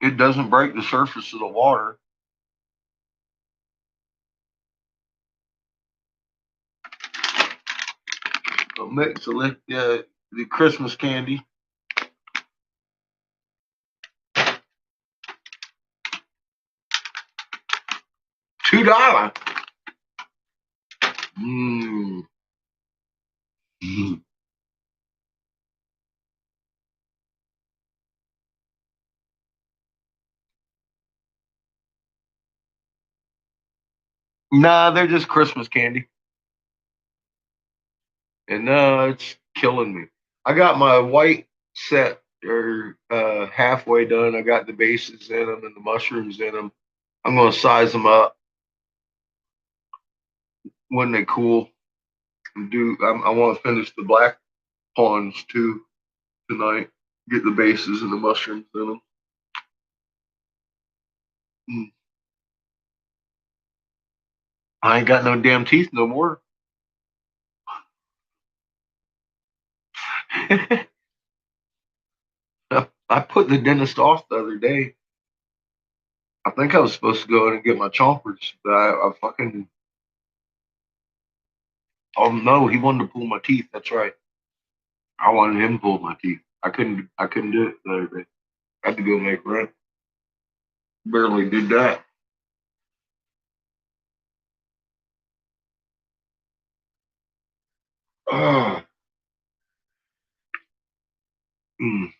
It doesn't break the surface of the water. So mix the Christmas candy. $2. Mm. Nah, they're just Christmas candy. And no, it's killing me. I got my white set or halfway done. I got the bases in them and the mushrooms in them. I'm gonna size them up when they cool. I want to finish the black pawns too tonight. Get the bases and the mushrooms in them. Mm. I ain't got no damn teeth no more. I put the dentist off the other day. I think I was supposed to go in and get my chompers, but I fucking oh no, he wanted to pull my teeth. That's right. I wanted him to pull my teeth. I couldn't do it the other day. I had to go make rent. Barely did that. Oh. Mm.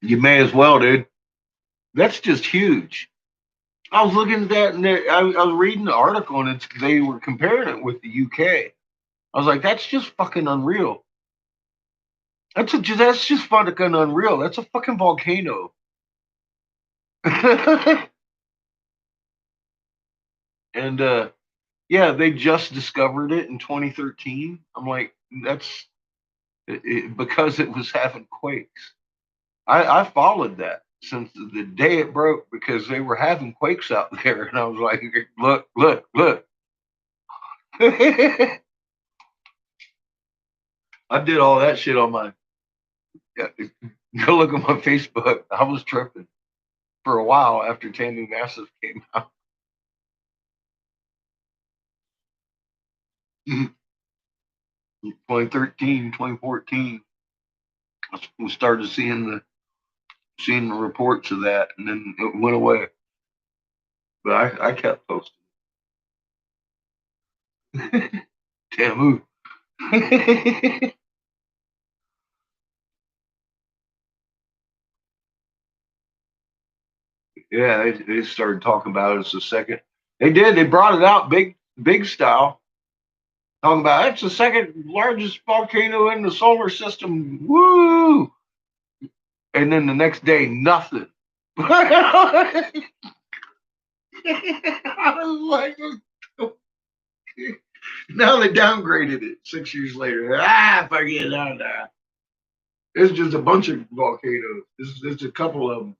You may as well, dude. That's just huge. I was looking at that, and I was reading the article, and they were comparing it with the UK. I was like, that's just fucking unreal. That's just fucking unreal. That's a fucking volcano. And yeah, they just discovered it in 2013. I'm like, that's because it was having quakes. I followed that since the day it broke because they were having quakes out there, and I was like, look, look, look. I did all that shit on my. Go look at my Facebook. I was tripping for a while after Tammy Massive came out. 2013, 2014. We started seeing the reports of that, and then it went away. But I kept posting. Tamu. Yeah, they started talking about it as the second. They did. They brought it out big style. Talking about it's the second largest volcano in the solar system. Woo! And then the next day, nothing. I was like, now they downgraded it 6 years later. Forget that. It's just a bunch of volcanoes. It's a couple of them.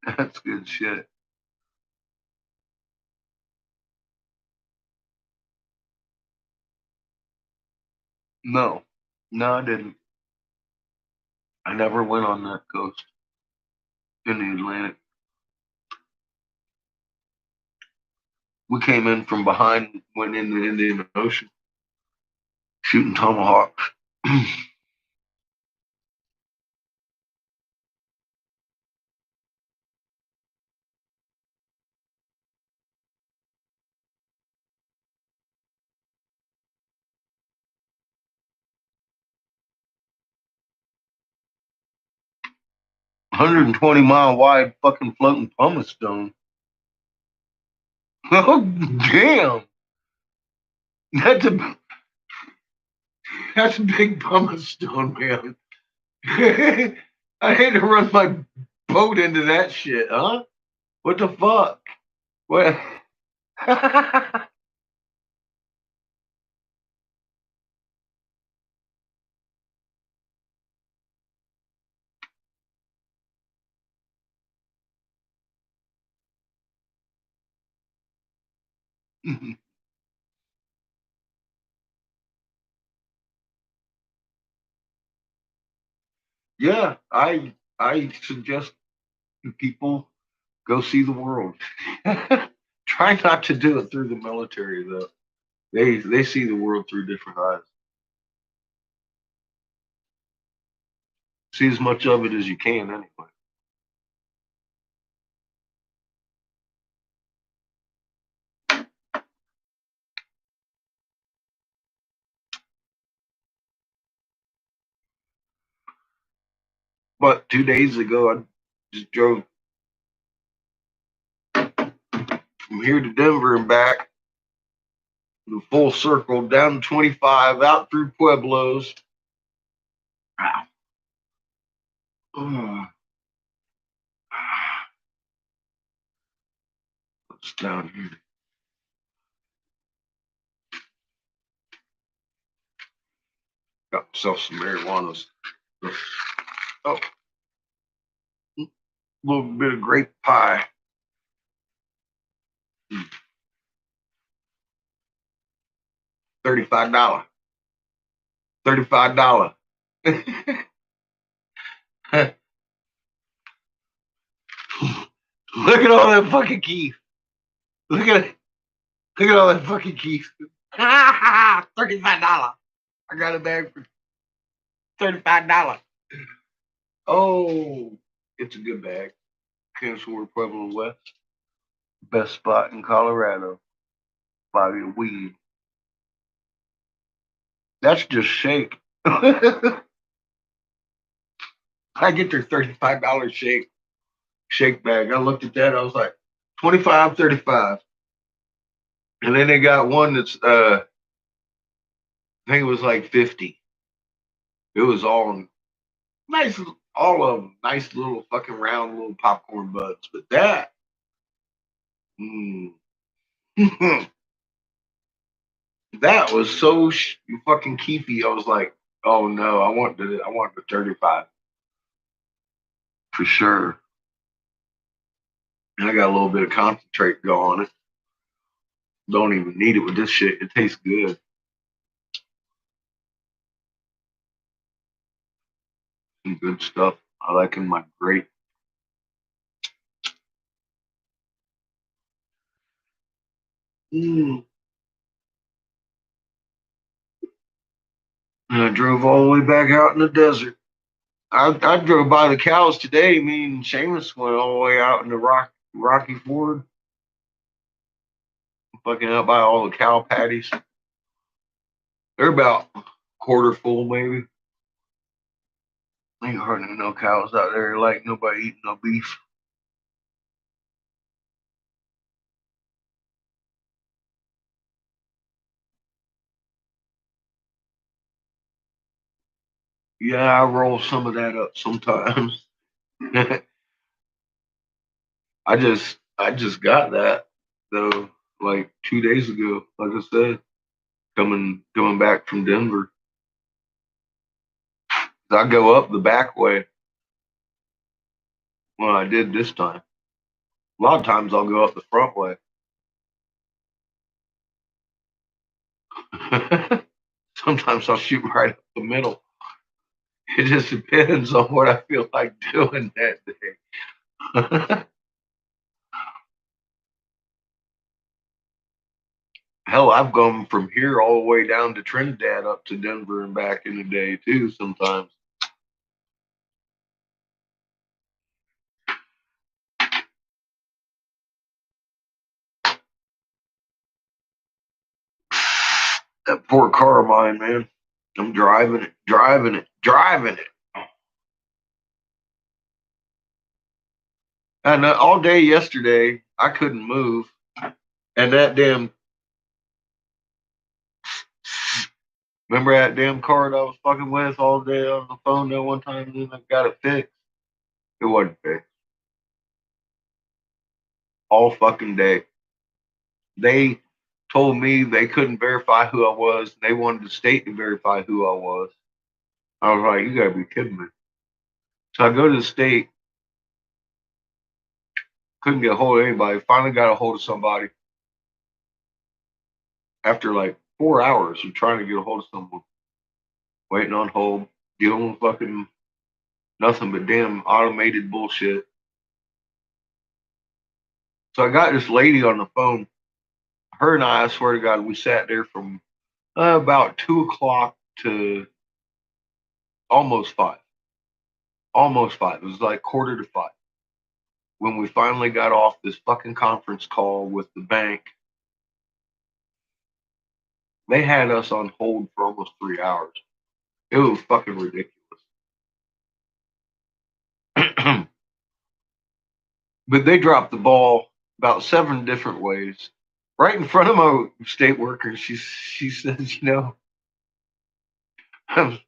That's good shit. No, no, I didn't. I never went on that coast in the Atlantic. We came in from behind, went in the Indian Ocean, shooting tomahawks. 120-mile wide fucking floating pumice stone. Oh damn! That's a that's a big pumice stone, man. I had to run my boat into that shit, huh? What the fuck? What? Yeah, I suggest people go see the world. Try not to do it through the military though. They see the world through different eyes. See as much of it as you can anyway. But 2 days ago, I just drove from here to Denver and back, the full circle down 25, out through Pueblos. Wow. Oh, what's down here? Got myself some marijuana. Oh, a little bit of grape pie. $35. $35. Look at all that fucking keef. Look at it. Look at all that fucking keef. $35. I got a bag for $35. Oh, it's a good bag. Kingsford, Pueblo West. Best spot in Colorado. Buy your weed. That's just shake. I get their $35 shake bag. I looked at that. I was like, 25, 35. And then they got one that's I think it was like 50. It was all nice, all of them nice little fucking round little popcorn buds. But that, mm, that was so fucking keefy. I was like, oh no, I want the 35 for sure. And I got a little bit of concentrate to go on it. Don't even need it with this shit. It tastes good. Some good stuff. I like in my grape. Mm. And I drove all the way back out in the desert. I drove by the cows today. Me and Seamus went all the way out in the Rocky Ford, fucking out by all the cow patties. They're about quarter full, maybe. Ain't hardly no cows out there. Like nobody eating no beef. Yeah, I roll some of that up sometimes. I just got that though, like 2 days ago. Like I said, coming back from Denver. I go up the back way. Well, I did this time. A lot of times I'll go up the front way. Sometimes I'll shoot right up the middle. It just depends on what I feel like doing that day. Hell, I've gone from here all the way down to Trinidad up to Denver and back in a day too sometimes. That poor car of mine, man. I'm driving it. And all day yesterday, I couldn't move. And that damn, remember that damn car that I was fucking with all day on the phone that one time, and then I got it fixed? It wasn't fixed. All fucking day. They told me they couldn't verify who I was. They wanted the state to verify who I was. I was like, you gotta be kidding me. So I go to the state, couldn't get a hold of anybody. Finally got a hold of somebody after like 4 hours of trying to get a hold of someone, waiting on hold, dealing with fucking nothing but damn automated bullshit. So I got this lady on the phone. Her and I swear to God, we sat there from about 2 o'clock to almost five. Almost five. It was like quarter to five when we finally got off this fucking conference call with the bank. They had us on hold for almost 3 hours. It was fucking ridiculous. But they dropped the ball about 7 different ways. Right in front of my state worker, she says, I'm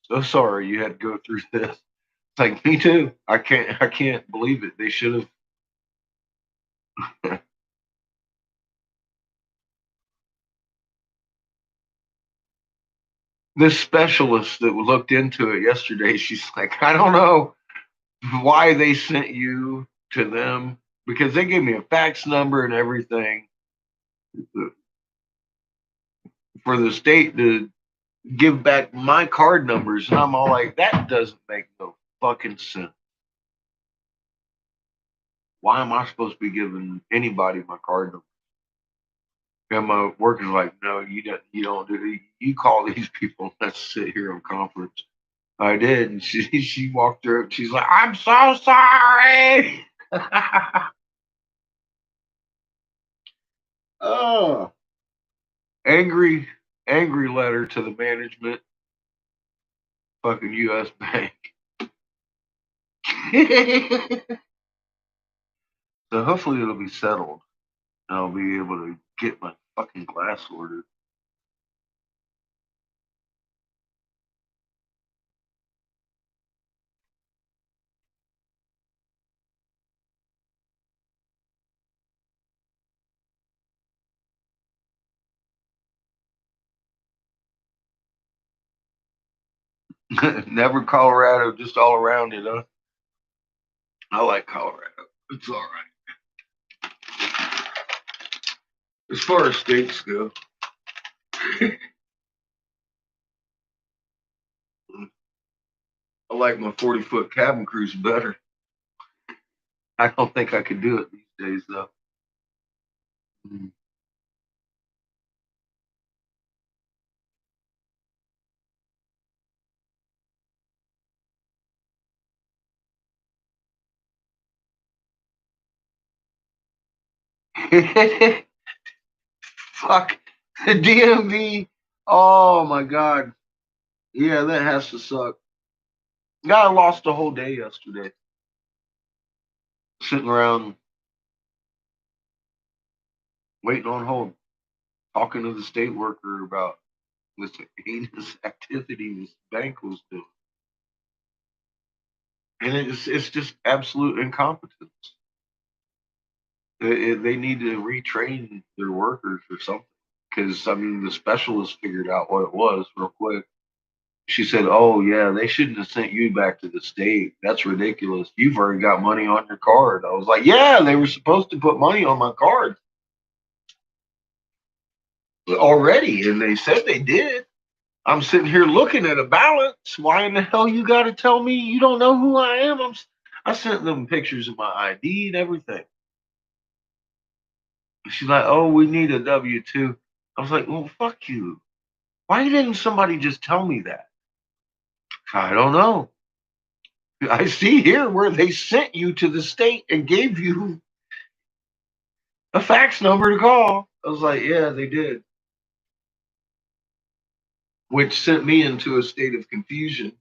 so sorry you had to go through this. It's like me too. I can't believe it. They should have. This specialist that looked into it yesterday, she's like, I don't know why they sent you to them because they gave me a fax number and everything for the state to give back my card numbers. And I'm all like, that doesn't make no fucking sense. Why am I supposed to be giving anybody my card number? And my worker's like, no, you don't do it. You call these people. Let's sit here on conference. I did, and she walked through. She's like, I'm so sorry. Oh, angry, angry letter to the management, fucking U.S. Bank. So hopefully it'll be settled. And I'll be able to get my fucking glass ordered. Never Colorado, just all around it, huh? I like Colorado. It's all right. As far as states go, I like my 40-foot cabin cruise better. I don't think I could do it these days, though. Fuck the DMV. Oh my god. Yeah, that has to suck. Yeah, I lost a whole day yesterday. Sitting around waiting on hold, talking to the state worker about this heinous activity this bank was doing. And it's just absolute incompetence. They need to retrain their workers or something. Because, I mean, the specialist figured out what it was real quick. She said, "Oh, yeah, they shouldn't have sent you back to the state. That's ridiculous. You've already got money on your card." I was like, "Yeah, they were supposed to put money on my card already." And they said they did. I'm sitting here looking at a balance. Why in the hell you got to tell me you don't know who I am? I sent them pictures of my ID and everything. She's like, "Oh, we need a W-2." I was like, "Well, fuck you. Why didn't somebody just tell me that?" I don't know. I see here where they sent you to the state and gave you a fax number to call. I was like, "Yeah, they did." Which sent me into a state of confusion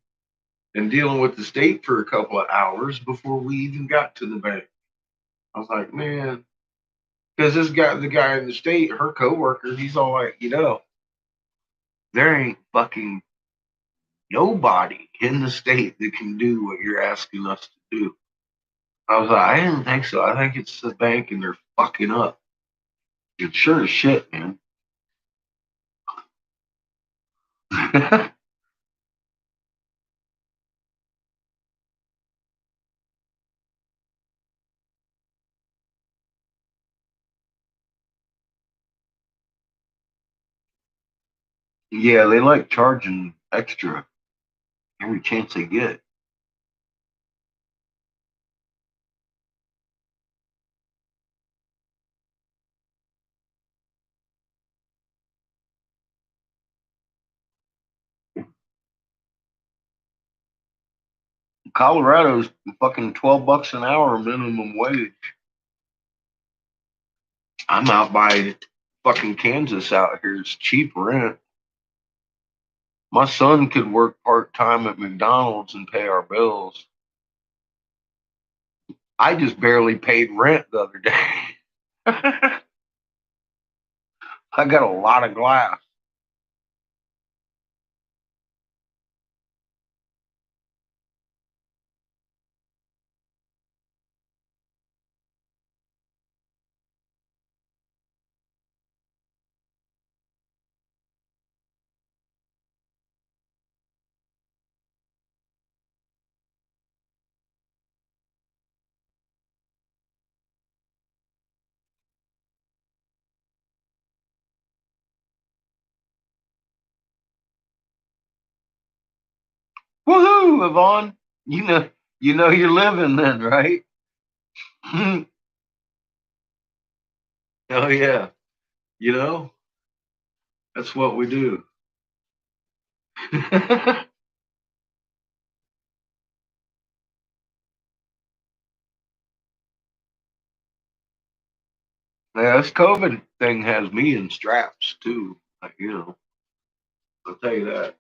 and dealing with the state for a couple of hours before we even got to the bank. I was like, man, because the guy in the state, her coworker, he's all like, there ain't fucking nobody in the state that can do what you're asking us to do. I was like, I didn't think so. I think it's the bank and they're fucking up. It's sure as shit, man. Yeah, they like charging extra every chance they get. Colorado's fucking $12 an hour minimum wage. I'm out by fucking Kansas out here. It's cheap rent. My son could work part time at McDonald's and pay our bills. I just barely paid rent the other day. I got a lot of glass. Woohoo, Yvonne! You know you're living then, right? Oh yeah, you know that's what we do. Yeah, this COVID thing has me in straps too. I'll tell you that.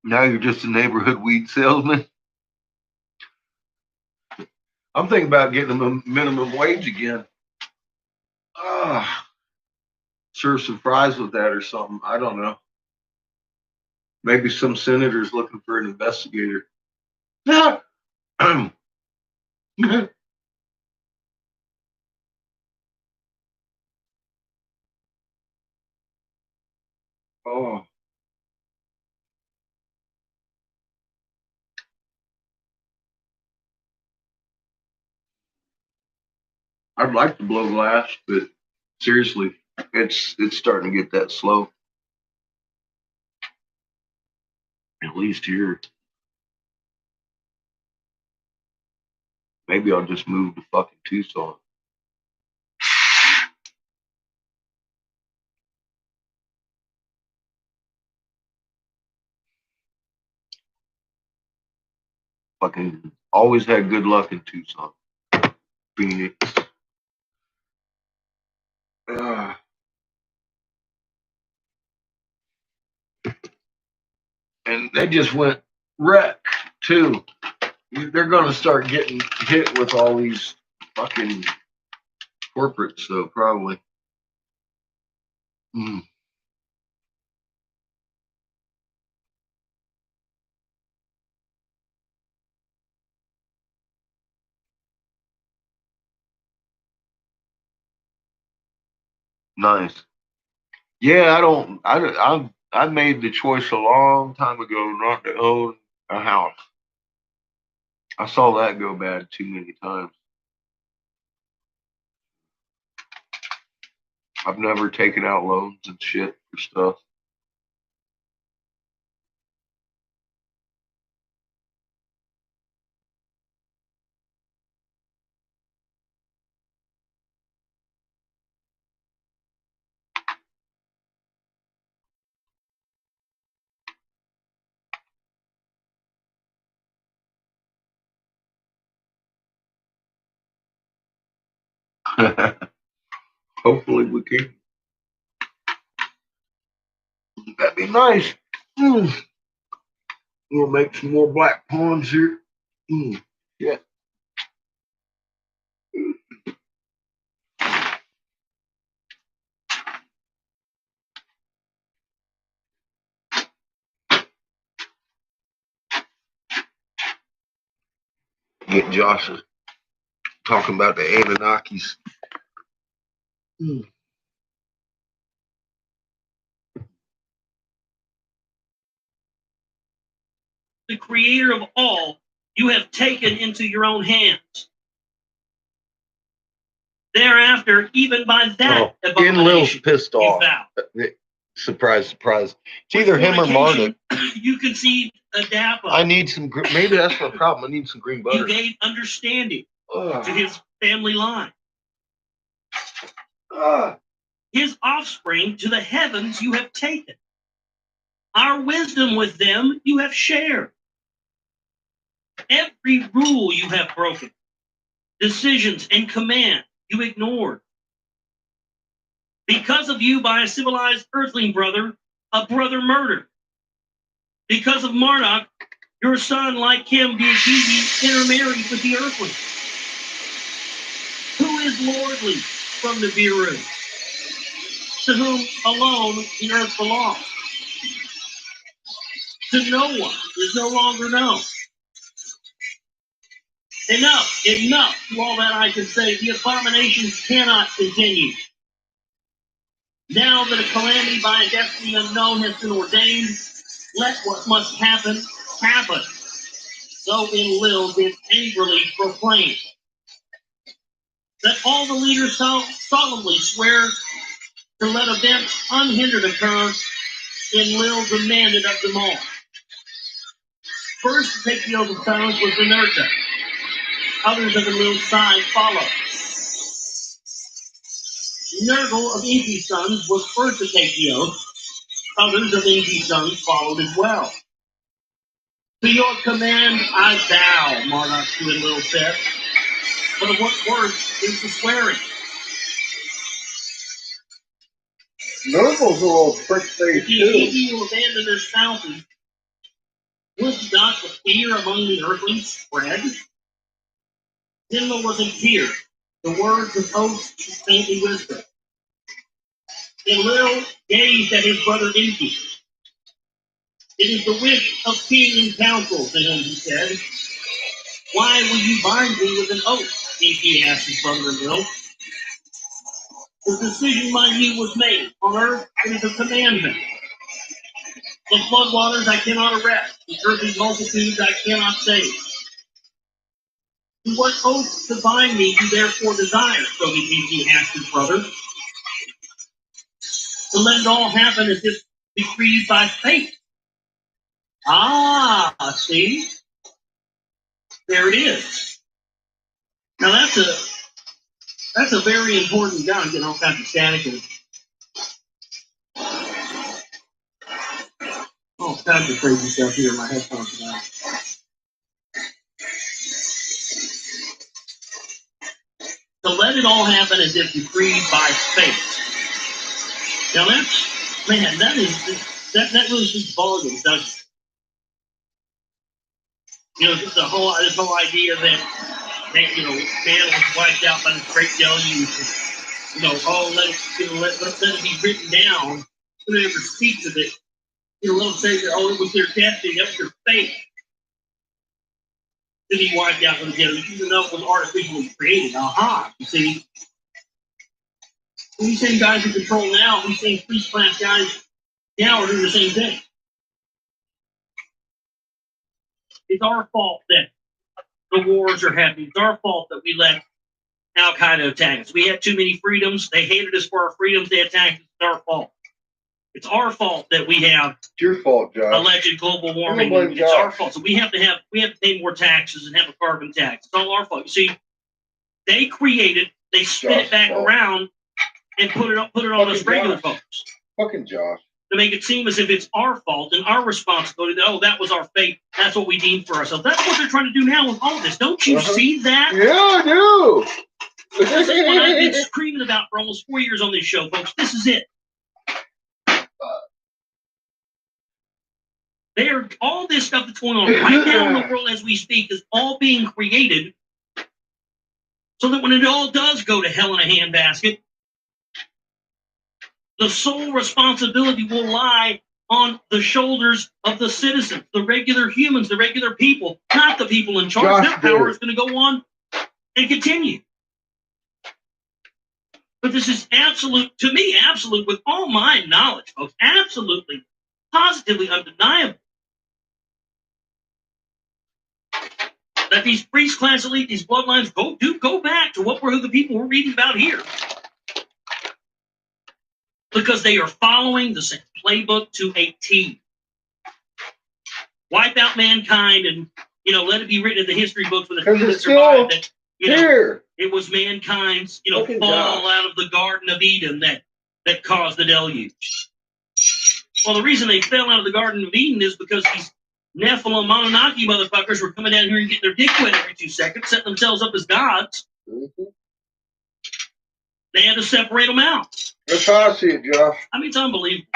Now you're just a neighborhood weed salesman. I'm thinking about getting a minimum wage again. Serve some fries with that or something. I don't know. Maybe some senator's looking for an investigator. Oh, I'd like to blow glass, but seriously, it's starting to get that slow. At least here. Maybe I'll just move to fucking Tucson. Fucking always had good luck in Tucson. Phoenix. And they just went wreck too. They're gonna start getting hit with all these fucking corporates, though, probably. Mm. Nice. Yeah, I don't. I made the choice a long time ago not to own a house. I saw that go bad too many times. I've never taken out loans and shit for stuff. Hopefully we can. That'd be nice. Mm. We'll make some more black pawns here. Mm. Yeah. Get Josh talking about the Anunnakis. Mm. The creator of all, you have taken into your own hands. Thereafter, even by that Getting Lil's pissed you off. vow. Surprise, surprise. It's either him or Marduk. You conceived a dapper. I need some. Maybe that's the problem. I need some green butter. You gave understanding to his family line. His offspring to the heavens you have taken. Our wisdom with them you have shared. Every rule you have broken. Decisions and command you ignored. Because of you, by a civilized earthling brother, a brother murdered. Because of Marduk, your son, like him, did intermarry with the earthling. Who is lordly from the Biru? To whom alone the earth belongs. To no one is no longer known. Enough to all that I can say. The abominations cannot continue. Now that a calamity by a destiny unknown has been ordained, let what must happen, happen. So Enlil did angrily proclaim that all the leaders solemnly swear to let events unhindered occur. Enlil demanded of them all. First to take the oath of silence was Vendetta. Others of Enlil's side followed. Nergal of Enki's sons was first to take the oath. Others of Enki's sons followed as well. To your command I bow, Marduk to Enlil said. But of what worth is the swearing? Nergal's a little prick face too. If you abandon their spouses, Was not the fear among the earthlings spread? Nimrod was in fear. The words of oaths faintly whispered. Enlil gazed at his brother Enki. It is the wish of king and council, to him he said. Why will you bind me with an oath? Enki asked his brother Enlil. The decision by you was made. On earth, it is a commandment. The floodwaters I cannot arrest. The earthly multitudes I cannot save. To what oath to bind me you therefore desire? So Enki asked his brother. To let it all happen as if decreed by fate. Ah, see? There it is. Now that's a very important gun, getting all kinds of static and all kinds of crazy stuff here in my headphones now. To let it all happen as if decreed by fate. Now that's, man, that really speaks volumes, doesn't it? You know, just this whole idea that man was wiped out by this great deluge. You know, let it be written down. Whoever speaks of it, let them say that, it was their destiny, that was their fate to be wiped out from the deluge, even though it was artificially created. You see? These same guys in control now, these same priest class guys now are doing the same thing. It's our fault that the wars are happening. It's our fault that we let Al Qaeda attack us. We had too many freedoms. They hated us for our freedoms. They attacked us. It's our fault. It's our fault that we have It's your fault, Josh. alleged global warming. It's our fault. So we have to pay more taxes and have a carbon tax. It's all our fault. You see, they spin it back around and put it on us regular folks. Fucking Josh. To make it seem as if it's our fault and our responsibility. That was our fate. That's what we deemed for ourselves. That's what they're trying to do now with all this. Don't you see that? Yeah, I do. This is what I've been screaming about for almost 4 years on this show, folks. This is it. All this stuff that's going on right now in the world as we speak is all being created so that when it all does go to hell in a handbasket, the sole responsibility will lie on the shoulders of the citizens, the regular humans, the regular people, not the people in charge. Their power is going to go on and continue. But this is absolute, to me, absolute with all my knowledge, folks, absolutely, positively undeniable. That these priest class elite, these bloodlines go back to who the people we're reading about here. Because they are following the same playbook to a T. Wipe out mankind and, let it be written in the history books for the few that survived that, it was mankind's, fall out of the Garden of Eden that caused the deluge. Well, the reason they fell out of the Garden of Eden is because these Nephilim Anunnaki motherfuckers were coming down here and getting their dick wet every 2 seconds, setting themselves up as gods. Mm-hmm. They had to separate them out. That's how I see it, Josh. I mean, it's unbelievable.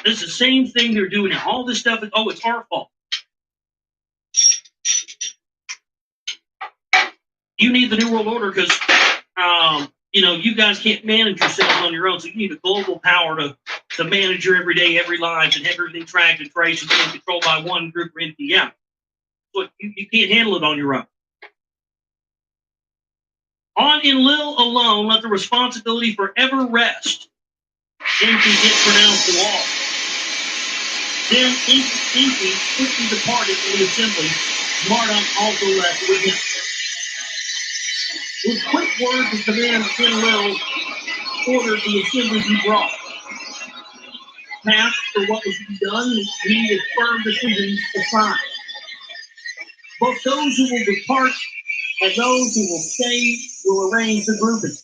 It's the same thing they're doing now. All this stuff is, it's our fault. You need the New World Order because, you guys can't manage yourselves on your own. So you need a global power to manage your everyday, every life and have everything tracked and traced and controlled by one group or entity. Yeah. But you can't handle it on your own. On Enlil alone, let the responsibility forever rest. Enki get pronounced law. Then Enki quickly departed from the assembly. Marduk also left with him. With quick words of command, Enlil ordered the assembly be brought. Tasked for what was to be done, he with firm decisions assigned. Both those who will depart and those who will stay will arrange the grouping.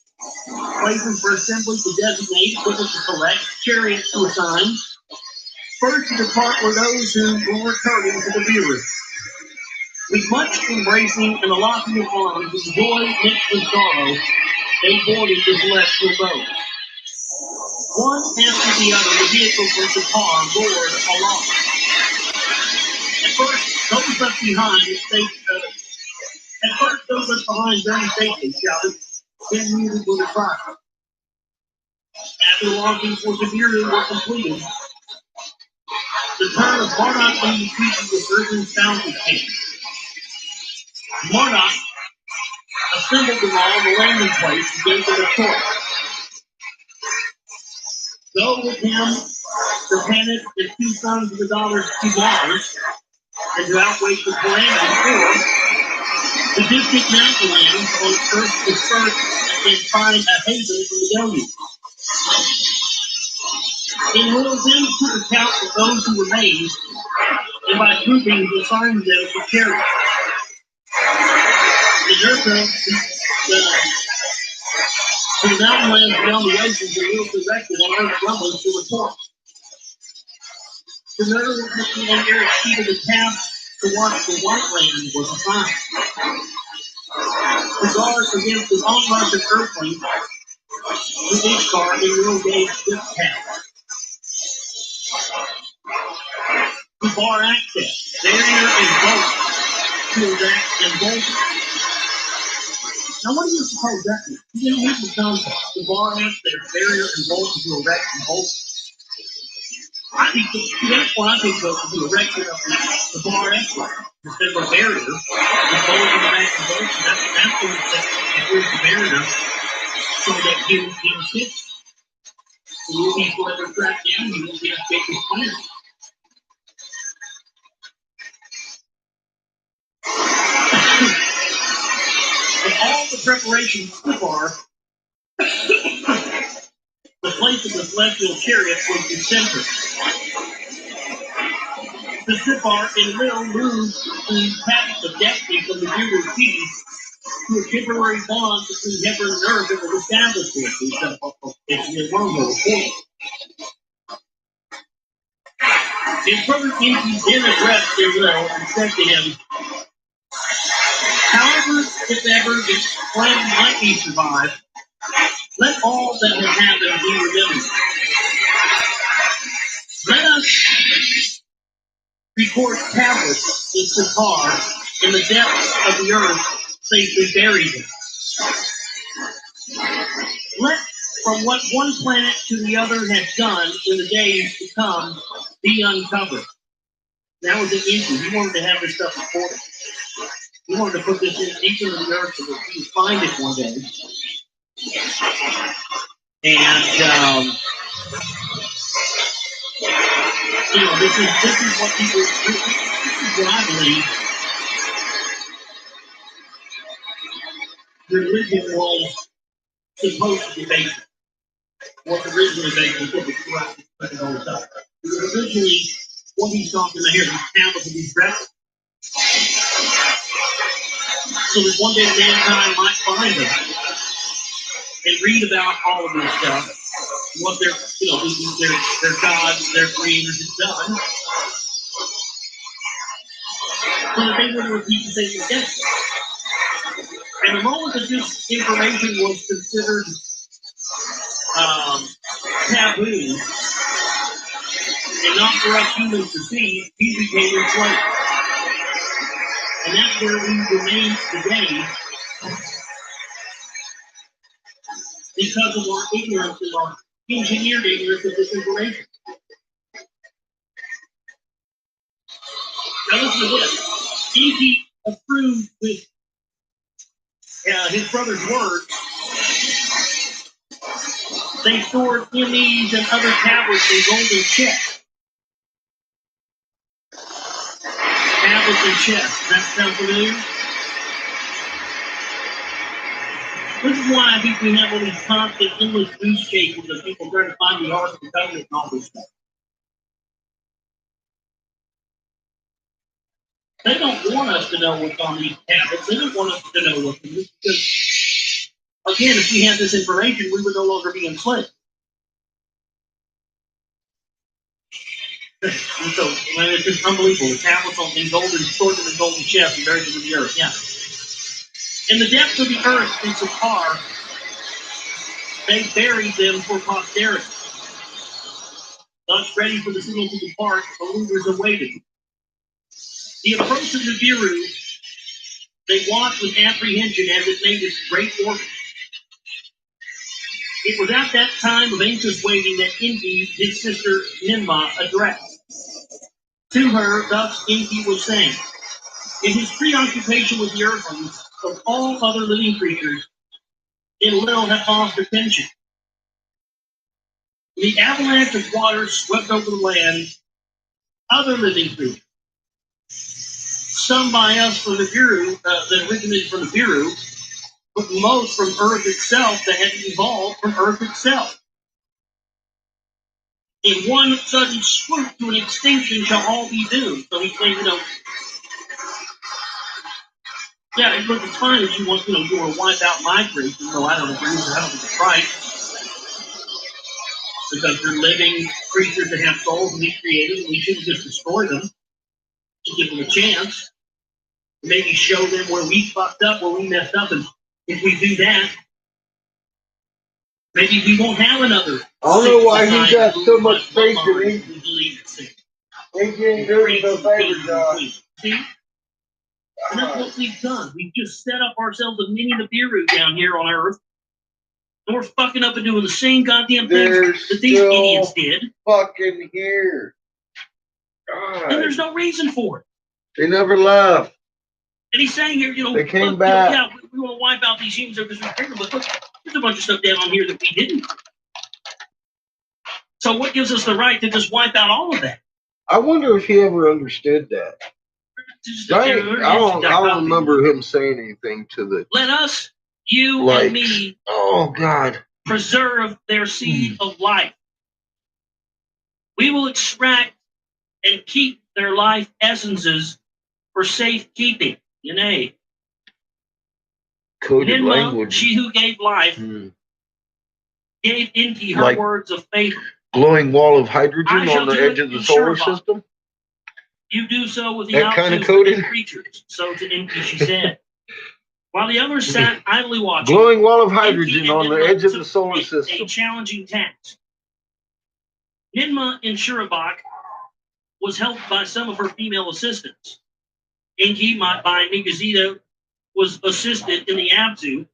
Places for assembly to designate, equipment to collect, chariots to assign. First to depart were those who were returning to the viewers. With much embracing and a locking of arms, with joy mixed with sorrow, they boarded the celestial boat. One after the other, the vehicles were to car roared along. Those left behind, at first those left behind very safely shouted, then muted with a cry. After the logging for severely were completed, the turn of Marduk being defeated with urgent fountain came. Marduk assembled them all in the landing place and gave them a choice. Go with him, the panic, the two sons of the daughters of Tubal, and to outwait the calamity, or the distant mountain lands on earth dispersed and find a haven from the deluge. And will then took account of those who remained, and by groupings assigned them to chariots. The to the mountain lands beyond the oceans, the wheels directed on earth rumblings to report. The nerve of the air exceeded the task to watch the white land was assigned. The guards against the onrush of earthlings, the each guard in real gauge this task. To bar access, barrier and bolt to erect and bolt. Now, what do you suppose that means? You didn't read the concept. The bar access, barrier and bolt to erect and bolt. I think that's what I think of the erection of the bar access. Instead of a barrier, the bolt in the back and bolt. That's what it says. Here's the barrier so that you can sit. So you'll be further trapped down, you won't get a big plan. But all the preparations so far, the place of the celestial chariot was the center. The Sipar and Will moved the path of destiny from the Judah Sea to a temporary bond between heaven and earth that was established in wormhole. His brother Enki then addressed their will and said to him, however, if ever this plan might be survived, let all that has happened be remembered. Let us record tablets in Sipar in the depths of the earth, safely bury them. Let from what one planet to the other has done in the days to come be uncovered. That was an issue. He wanted to have this stuff recorded. He wanted to put this in deeper in the earth so that he would find it one day. And this is what people. This is what I believe religion was supposed to be based on. Was originally based on what was correct the whole time. It was originally what he's talking about here, these tablets of these records. So that one day mankind might find them and read about all of this stuff, what their gods, their creators have done, so that they wouldn't repeat the same mistake. And the moment that this information was considered taboo and not for us humans to see, he became enslaved. And that's where we remain today because of our ignorance and our engineered ignorance of this information. Now listen to this. Enki approved with his brother's words. They stored these and other tablets in golden chests. Tablets and chests. That sound familiar? This is why I think we have all these constant endless news chases of people trying to find the Ark of the Covenant and all this stuff. They don't want us to know what's on these tablets. They don't want us to know what's in this because, again, if we had this information, we would no longer be enslaved. And so, it's just unbelievable. The tablets in golden, stored them in golden chests and buried them in the earth. Yeah. In the depths of the earth in Sipar, they buried them for posterity. Thus, ready for the signal to depart, the believers awaited. The approach of Nibiru, they watched with apprehension as it made its great orbit. It was at that time of anxious waiting that Enki, his sister Ninmah, addressed. To her, thus Enki was saying, in his preoccupation with the earthlings, of all other living creatures, it little had lost attention. The avalanche of water swept over the land, other living creatures, some by us from the Bureau, that originated from the Bureau, but most from Earth itself that had evolved from Earth itself. In one sudden swoop to an extinction shall all be doomed. So he's saying, yeah, look, it's fine if you want, you want to wipe out my creation. No, I don't agree with it. I don't think it's right. Because they're living creatures that have souls and be created, and we shouldn't just destroy them. Give them a chance. Maybe show them where we fucked up, where we messed up, and if we do that, maybe we won't have another. I don't know why he got so much faith in Enki. Enki ain't doing no favor, John. See? And that's what we've done. We've just set up ourselves a mini Nibiru down here on Earth. And we're fucking up and doing the same goddamn things that these idiots did. Fucking here. God. And there's no reason for it. They never left. And he's saying here, they came back. Yeah, we want to wipe out these humans because we treat them, but look, there's a bunch of stuff down on here that we didn't. So what gives us the right to just wipe out all of that? I wonder if he ever understood that. I don't remember him saying anything to the. Let us, you and me, oh God, preserve their seed of life. We will extract and keep their life essences for safekeeping. Yea. Coded Ninmah, language. she who gave life, gave Enki her words of favor. Glowing wall of hydrogen on the edge of the solar system. You do so with the that kind of coding creatures. So to Enki she said. While the others sat idly watching. Glowing wall of hydrogen on the edge of the solar system. A challenging task. Ninmah in Shurabak was helped by some of her female assistants. Enki, by Nigazito, was assisted in the Abzu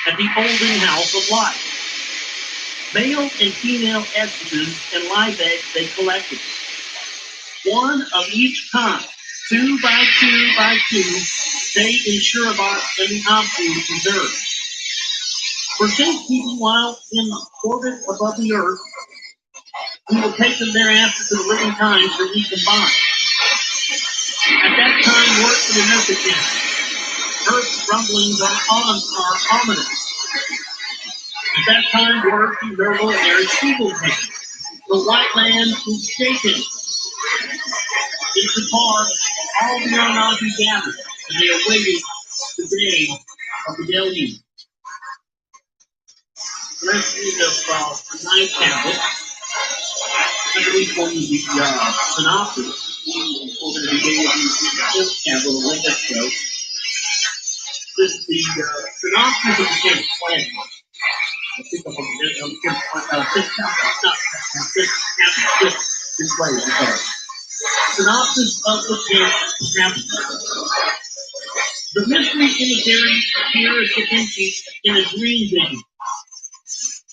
at the Olden House of Life. Male and female essences and life eggs they collected. One of each kind, 2 by 2 by 2, stayed in Shurabak and the Abzu preserved. For safekeeping while in orbit above the Earth, we will take them thereafter to the living times that we combine. At that time, work for the Mexican. Earth's rumblings are ominous. At that time, work to Nerval and Eric Spiegelman. The white land is shaken. In Qatar, all the Anunnaki gathered, and they awaited the day of the deluge. Let's read the ninth tablet. I believe one of the synopsis. We're going to be getting the fifth tablet of the next show. This is the synopsis of the 10th planet. I think I'm going to this way. Synopsis of the 10th tablet. The mystery emissary appears to Enki in a dream vision.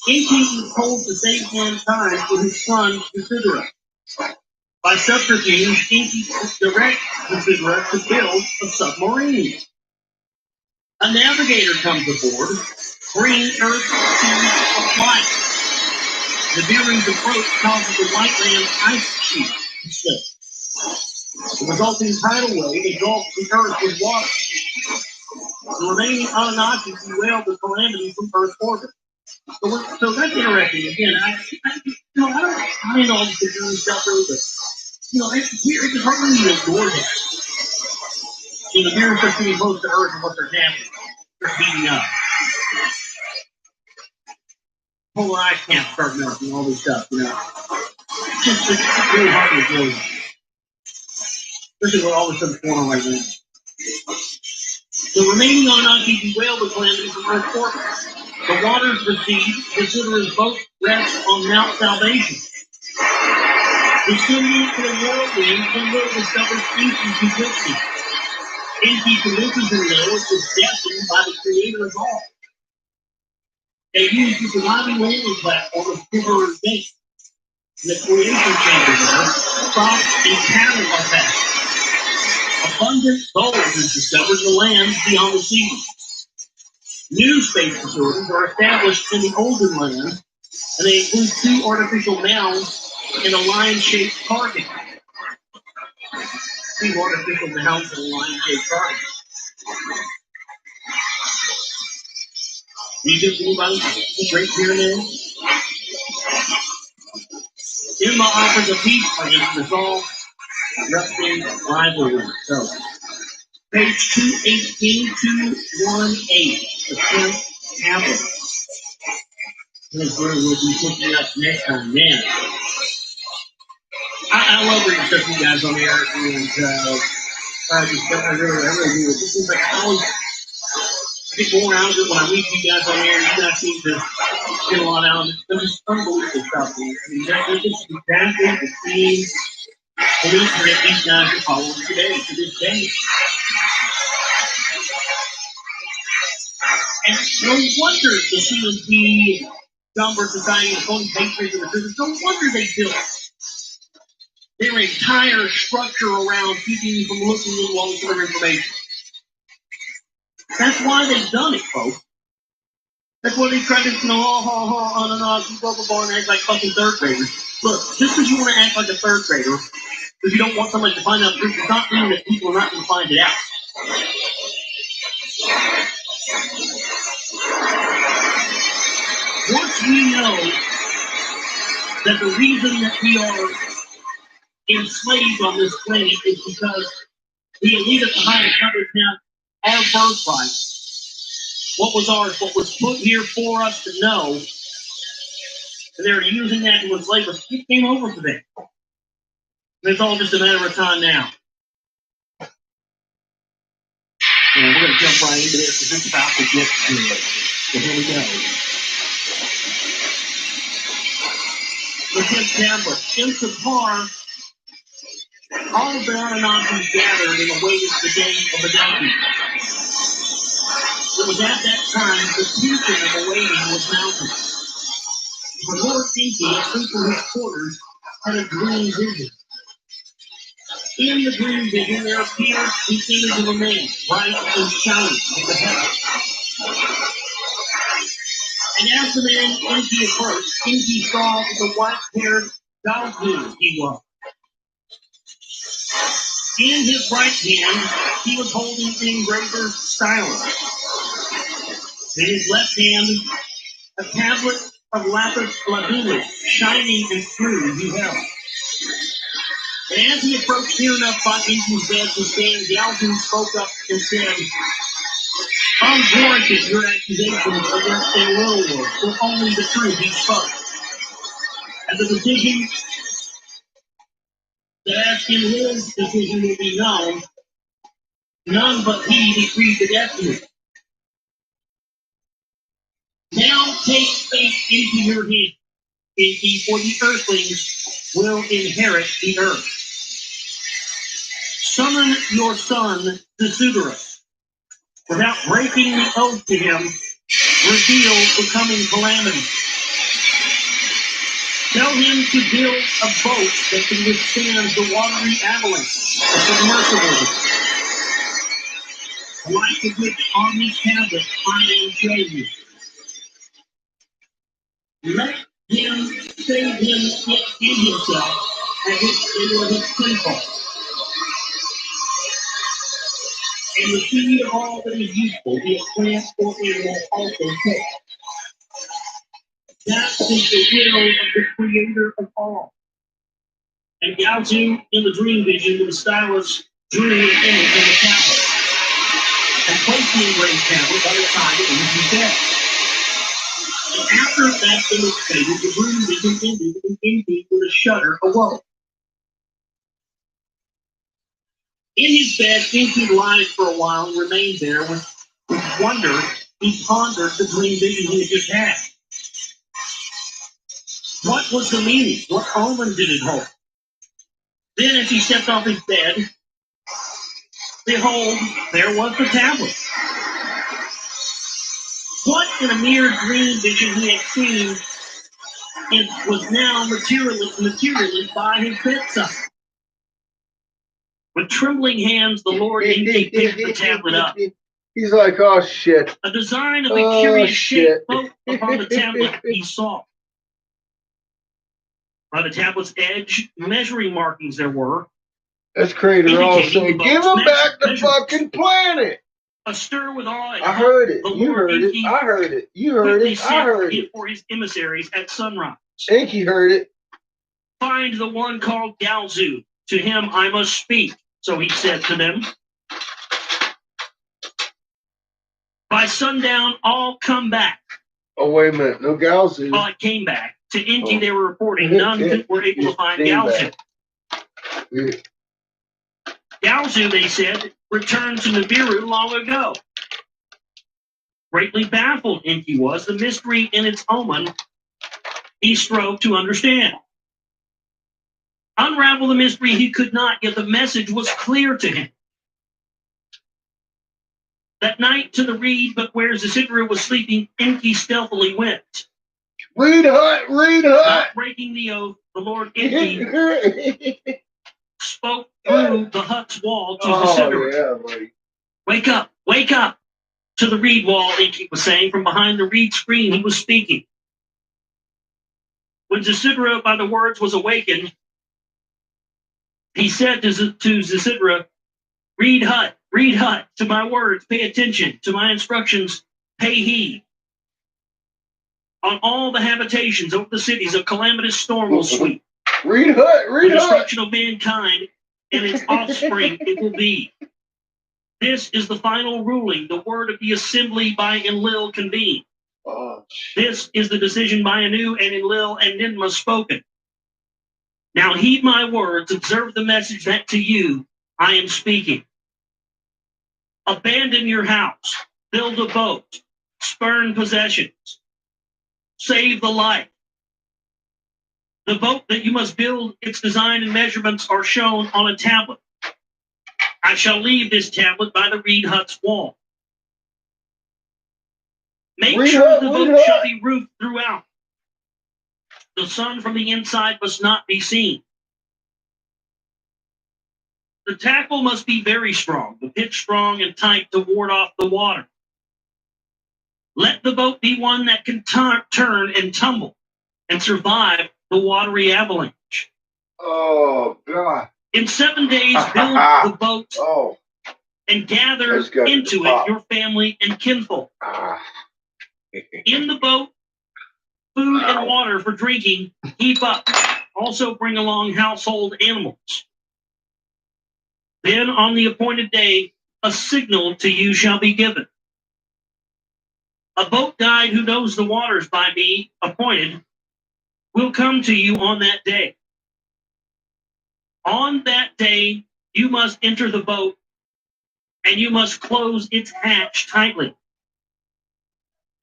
Enki is told to save mankind for his son, Considera. By subterfuge, Enki directs Considera to build a submarine. A navigator comes aboard, bringing Earth's series of life. The Nibiru's approach causes the white land's ice sheet to slip. The resulting tidal wave engulfs the Earth with water. The remaining Anunnaki bewail the calamity from Earth's orbit. So that's interesting. Again, I don't mind all the security stuff, but it's hard for me to ignore that. The Nibiru's are getting close to Earth and what they're happening. They're heating up. Polar ice caps start melting, all this stuff, It's really hard to ignore that. Especially with all this stuff going on right now. The remaining Anunnaki bewail the calamity from Earth's orbit. The waters recede, Considera's boat rests on Mount Salvation. The symbol for the whirlwind and will discover species existing. Innkeeper Lucas and Lewis was destined by the creator of all. They used the surviving landing platform as temporary base. The creation chamber there, thought and pattern are found. Abundant gold is discovered in the lands beyond the sea. New space facilities are established in the olden lands, and they include 2 artificial mounds and a lion-shaped target. 2 artificial mounds and a lion-shaped target. Egypt, anybody? The Great Pyramid? Emma offers a peace plan to resolve erupting rivalry. So, page 218, 218, the 10th tablet. This word we'll be picking up next time, man. I love reading stuff you guys on there, and I really do. It just seems like I always get more out of it when I read you guys on there. You guys seem to get a lot out of it. It's unbelievable stuff. I mean, that's just exactly the same belief that these guys are following today, to this day. And no wonder the CNC Number Society of Phony Patriots and the Business, no wonder they built their entire structure around keeping you from looking at long-term information. That's why they've done it, folks. That's why they try to, on and off, blah, blah, blah, and act like fucking third graders. Look, just because you want to act like a third grader, because you don't want somebody to find out the truth, does not mean that people are not going to find it out. Once we know that the reason that we are enslaved on this planet is because the elite at the highest numbers have our birthright. What was ours, what was put here for us to know, and they're using that to enslave us. It came over for them. And it's all just a matter of time now. And we're going to jump right into this because it's about to get good. So here we go. The 10th tablet. In Qatar, all of the Anunnakis gathered in the wait of the day of the donkey. It was at that time the tension of the waiting was mounting. The Lord Dinky, asleep in his quarters, had a green vision. In the green vision, there appeared the image of a man, bright and shining in the heavens. And as the man Inky approached, Inky saw the white-haired donkey he was. In his right hand, he was holding an engraver's stylus. In his left hand, a tablet of lapis lazuli, shining and smooth, he held. And as he approached near enough by Inky's bed to stand, Galvin spoke up and said, "Unwarranted your accusations against a little one, for only the truth he spoke. And the decision that as in his decision will be known, none but he decreed the destiny. Now take fate into your hand, Inky, for the earthlings will inherit the earth. Summon your son to suitor us. Without breaking the oath to him, reveal the coming calamity. Tell him to build a boat that can withstand the watery avalanche, a submersible, like the which on this tablet I am showing you. Let him save him in himself as if it were his sinful. And the seed of all that is useful, be it plant or animal, also take. That is the will of the creator of all." And Gaozu, in the dream vision, with the stylus, drew an image on the tablet and placed the engraved tablet by the side of Inky's bed. And after that image faded, the dream vision ended, and Inky, with a shudder, awoke. In his bed, Inky lied for a while and remained there with wonder. He pondered the dream vision he had just had. What was the meaning? What omen did it hold? Then as he stepped off his bed, behold, there was the tablet. What in a mere dream vision he had seen was now materialized by his bedside. With trembling hands, the Lord Inky picked the tablet up. He's like, oh shit. A design of a curious shape float upon the tablet he saw. By the tablet's edge, measuring markings there were. That's creator all saying, give him back the fucking planet. A stir with awe. I heard it. You heard it. I heard it. You heard it. I heard it. For his emissaries at sunrise. Inky heard it. Find the one called Galzu. To him I must speak. So he said to them. By sundown, all come back. Oh, wait a minute. No Galzu. All came back. To Inky, they were reporting none were able to find Galzu. Galzu, they said, returned to Nibiru long ago. Greatly baffled Inky was, the mystery in its omen he strove to understand. Unravel the mystery he could not, yet the message was clear to him. That night to the reed, but where Zisidra was sleeping, Inky stealthily went. Reed Hut, Reed Hut! Not breaking the oath, the Lord Inky spoke through the hut's wall to Zisidra. Yeah, buddy. Wake up, wake up! To the reed wall, Inky was saying. From behind the reed screen, he was speaking. When Zisidra, by the words, was awakened, he said to Zisidra, reed hut, to my words, pay attention, to my instructions, pay heed. On all the habitations over the cities, a calamitous storm will sweep. Reed Hut, Reed The Hut! destruction of mankind and its offspring it will be. This is the final ruling, the word of the assembly by Enlil convened. Oh, This is the decision by Anu and Enlil and Ninmah spoken. Now heed my words, observe the message that to you I am speaking. Abandon your house, build a boat, spurn possessions, save the life. The boat that you must build, its design and measurements are shown on a tablet. I shall leave this tablet by the reed hut's wall. Make sure the boat shall be roofed throughout. The sun from the inside must not be seen. The tackle must be very strong, the pitch strong and tight to ward off the water. Let the boat be one that can turn and tumble and survive the watery avalanche. Oh, God. In 7 days, build the boat and gather into it your family and kinfolk. In the boat, food and water for drinking, heap up. Also bring along household animals. Then on the appointed day, a signal to you shall be given. A boat guide who knows the waters by me appointed will come to you on that day. On that day, you must enter the boat and you must close its hatch tightly.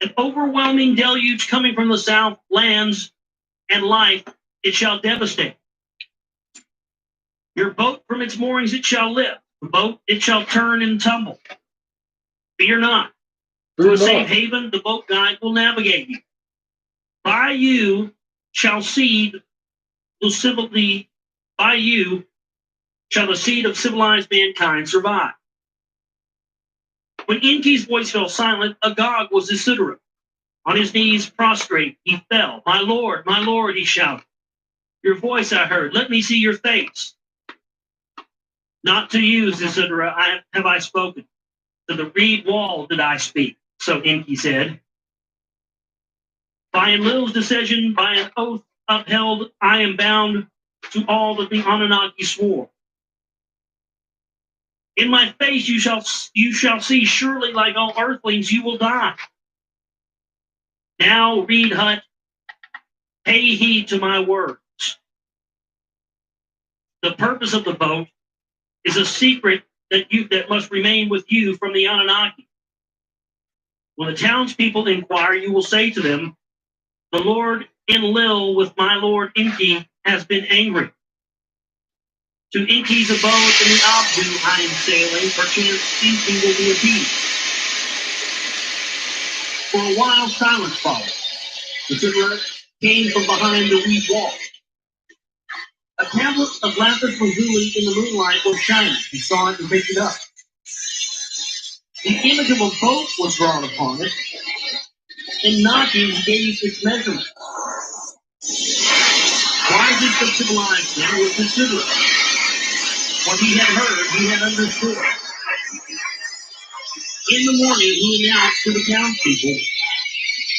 An overwhelming deluge coming from the south, lands and life, it shall devastate. Your boat from its moorings it shall lift. The boat it shall turn and tumble. Fear not. To a safe haven, the boat guide will navigate you. By you shall the seed of civilized mankind survive. When Inky's voice fell silent, Agog was Zisidra. On his knees prostrate, he fell. My Lord, he shouted. Your voice I heard. Let me see your face. Not to you, Zisidra, have I spoken. To the reed wall did I speak. So Inky said. By Enlil's decision, by an oath upheld, I am bound to all that the Anunnaki swore. In my face you shall see, surely like all earthlings you will die. Now, reed hut, pay heed to my words. The purpose of the boat is a secret that must remain with you from the Anunnaki. When the townspeople inquire, you will say to them, the Lord Enlil with my Lord Inky has been angry. To Inky's abode in the Abzu I am sailing, perchance Inky will be appeased. For a while silence followed. The cigarette came from behind the weed wall. A tablet of lapis lazuli in the moonlight was shining. He saw it and picked it up. The image of a boat was drawn upon it, and knocking gave its measurement. Wisest of civilized men was considerate. What he had heard, he had understood. In the morning, he announced to the townspeople,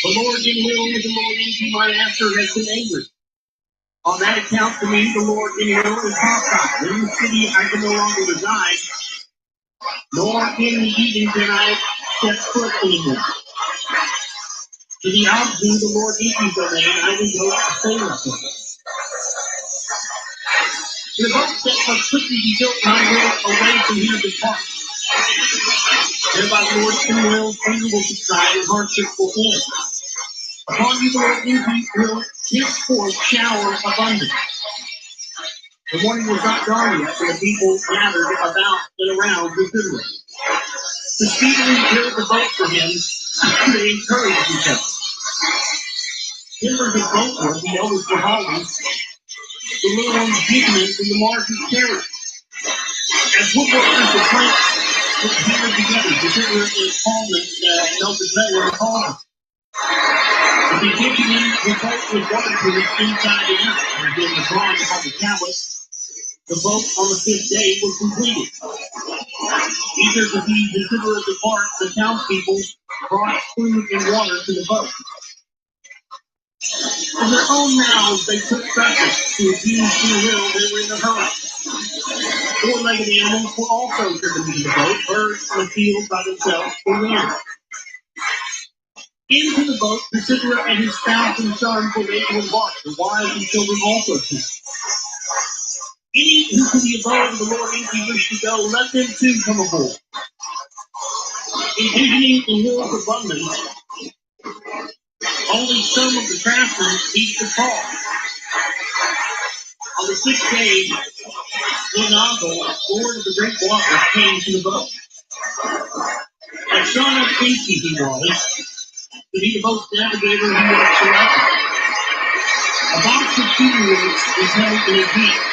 "The Lord in will with the Lord into my master has been angry. On that account, to me, the Lord in will is hostile. In the city, I can no longer reside, nor in the evening can I set foot anymore. To the Abzu, the Lord Inky's domain, I will go to sail with him. The boat that must quickly be built, and I will away from here depart. Thereby the Lord in will, anger will subside, and hardship will end. Upon you, the Lord Inky will henceforth shower abundance." The morning was not dawn yet when the people gathered about and around the fiddler. To speedily build the boat for him, they encouraged each other. Timbers of boatwood, the elders were hauling, the little ones digging it in the marshes carried. As woodworkers the planks were hammered together, the fiddler and Coleman melted metal in the cauldron. The beginning the boat was waterproof inside and out, and again the drawing upon the tablet. The boat on the fifth day was completed. Eager to be considerate of the part, the townspeople brought food and water to the boat. From their own mouths they took sustenance. To appease to the will, they were in a hurry. Four-legged animals were also driven into the boat. Birds on the field by themselves were in. Into the boat, Considerate and his spouse and sons were made to embark. The wives and children also came. Any who to the abode of the Lord Inky wish to go, let them too come aboard. Envisioning the Lord's abundance, only some of the craftsmen each the call. On the sixth day, Leonardo, Lord of the great waters, came to the boat. A son of Inky he was, to be the boat's navigator he was selected. A box of seaweeds was held in his hand.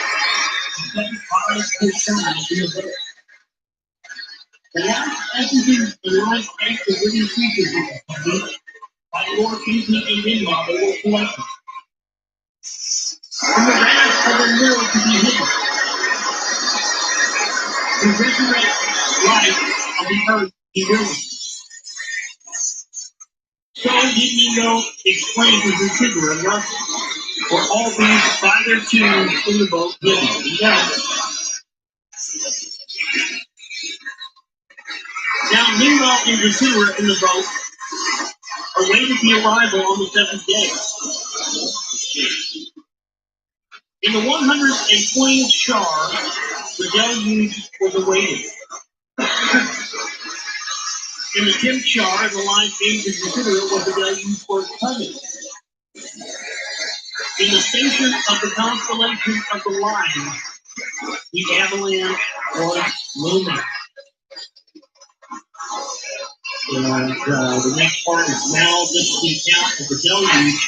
He kept promised his son in the boat. The last essences and life acts of living creatures were produced by Lord Inky and Nimrod they were collected. From the wrath of the mill to be hidden, to resurrect life of the earth he willed. So did he know, explain to the figure of thus were all these by their tunes in the boat hidden. Now Nimrod and Considerate in the boat awaited the arrival on the seventh day. In the 120th shar, the deluge was awaited. In the 10th shar, the line came to Considerate was the deluge was coming. In the station of the constellation of the Lion, the avalanche was looming. And the next part is now this is the account of the deluge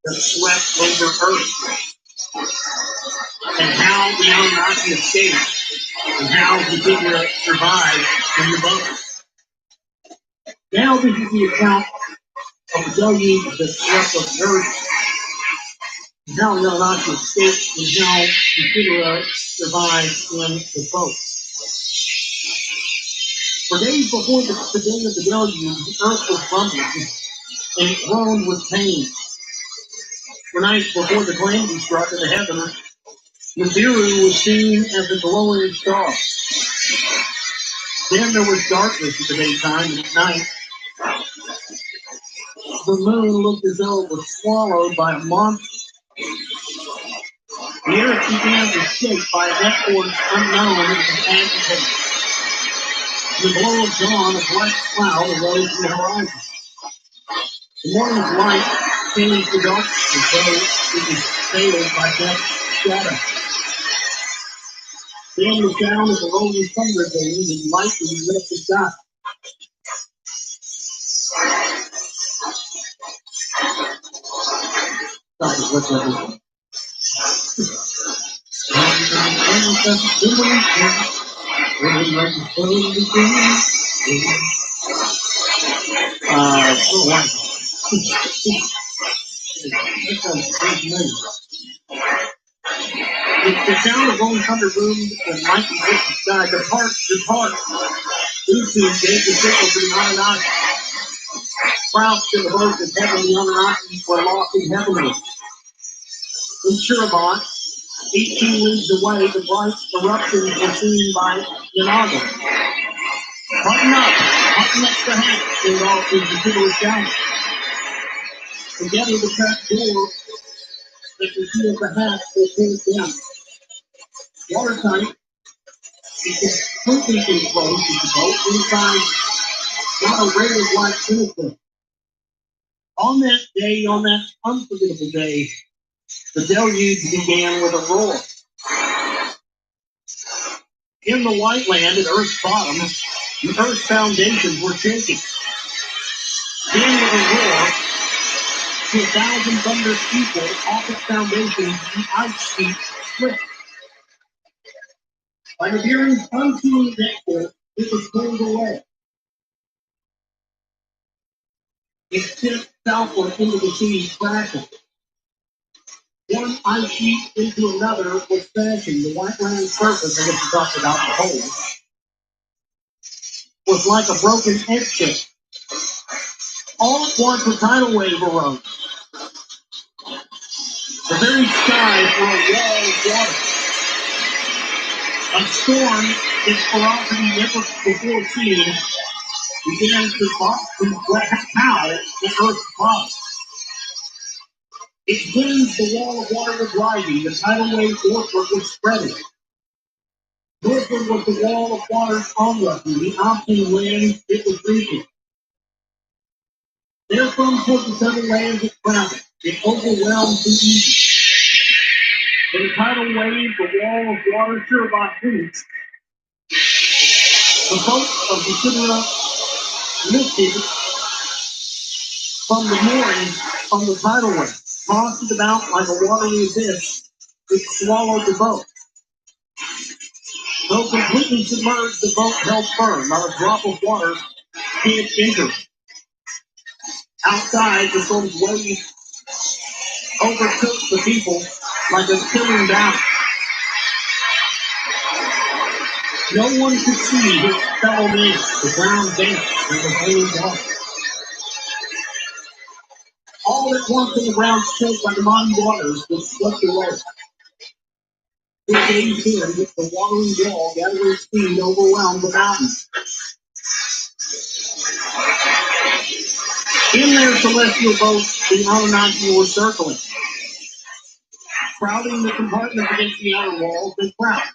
that swept over Earth, and how the Anunnaki escaped, and how the figure survived in the boat. Now this is the account of the deluge that swept over Earth, and how the Anunnaki escaped, and how the figure survived in the boat. For days before the day of the deluge, the earth was rumbling, and it groaned with pain. For nights before the calamity struck in the heavens, Nibiru was seen as a glowing star. Then there was darkness at the daytime, and at night, the moon looked as though it was swallowed by a monster. The earth began to shake by a death force unknown and agitated. The glow of dawn, a bright cloud arose from the horizon. The morning's light changed to darkness as though it was veiled by death's shadow. Then the sound of the rolling thunder came and lightning lit the sky. The sound of rolling thunder boomed and lightning hit the sky. Depart. These two gave the signal to the Anunnaki. Crowds to the host of heaven, the Anunnaki were lost in heavenly. In Shurabant, 18 leagues away, the bright eruptions were seen by Yanaga. Button up the hatch, and all through the Tiburon Channel. Together, the trap door that concealed the hatch was pulled down. Watertight, it completely enclosed the boat inside not a ray of light penetrated. On that unforgettable day, the deluge began with a roar. In the white land at Earth's bottom, the Earth's foundations were shaking. Then with a roar, to 1,000 thunders equal, off its foundations, the ice sheet split. By the Beering's unseen vector, it was pulled away. It tipped southward into the sea, crashing. One ice sheet into another was fashioned. The white land surface, I guess we talked about the hole, was like a broken eggshell. All at once, a tidal wave arose. The very skies were a wall of water. A storm, its ferocity never before seen, began to howl at Earth's bottom. It cleansed the wall of water was rising. The tidal wave northward was spreading. Northward was the wall of water onrushing. The opposite land it was reaching. Therefrom towards the southern lands it traveled. It overwhelmed the east. When the tidal wave, the wall of water Shurabot reached, the boat of the Sidra lifted from the moorings on the tidal wave, tossed it about like a watery abyss. It swallowed the boat. Though completely submerged, the boat held firm. Not a drop of water did enter. Outside, the sort of wave overtook the people like a killing battle. No one could see his fellow men, the ground danced and the hanging dark. All at once in the ground shook like the mighty waters was swept away. It gazed in with the watery wall gathering speed overwhelmed the mountain. In their celestial boats, the Anunnaki were circling, crowding the compartments against the outer walls and crouched.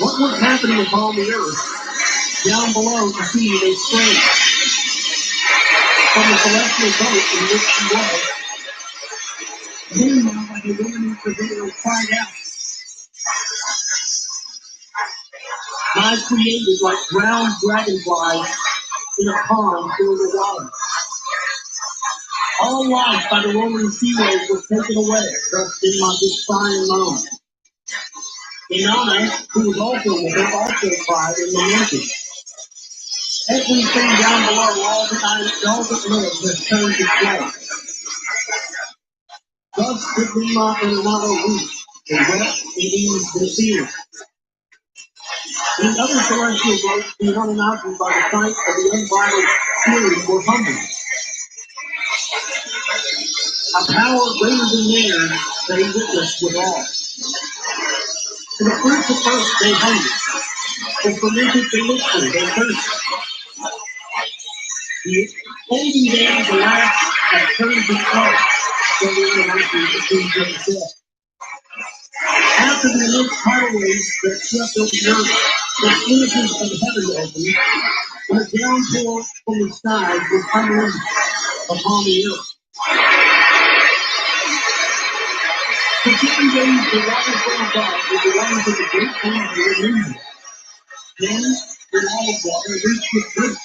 What was happening upon the earth? Down below the sea they screamed. From the celestial boat in which she was, meanwhile, like a woman in travail cried out, "My created like drowned dragonflies in a pond filled with water." All life by the rolling sea waves was taken away, just in my big sigh and moan. Inanna, who was also with her, also cried and lamented. Everything down below, all that lives, has turned to clay. Thus did Lima and Inanna weep, and wept and eased the ceiling. In other celestial boats, the Anunnaki, by the sight of the unbridled fury, were humbled. A power greater than theirs they witnessed with awe. To the fruits of earth they hungered. The fermented elixir they thirsted. The olden days, alas, have turned to clay, so the Anunnaki between themselves. After the immense tidal waves that swept over the earth, the sluices of heaven opened, and a downpour from the skies was unleashed upon the earth. For 7 days, the waters from above with the waters of the great sea were moving. Then the wall of water reached the brink.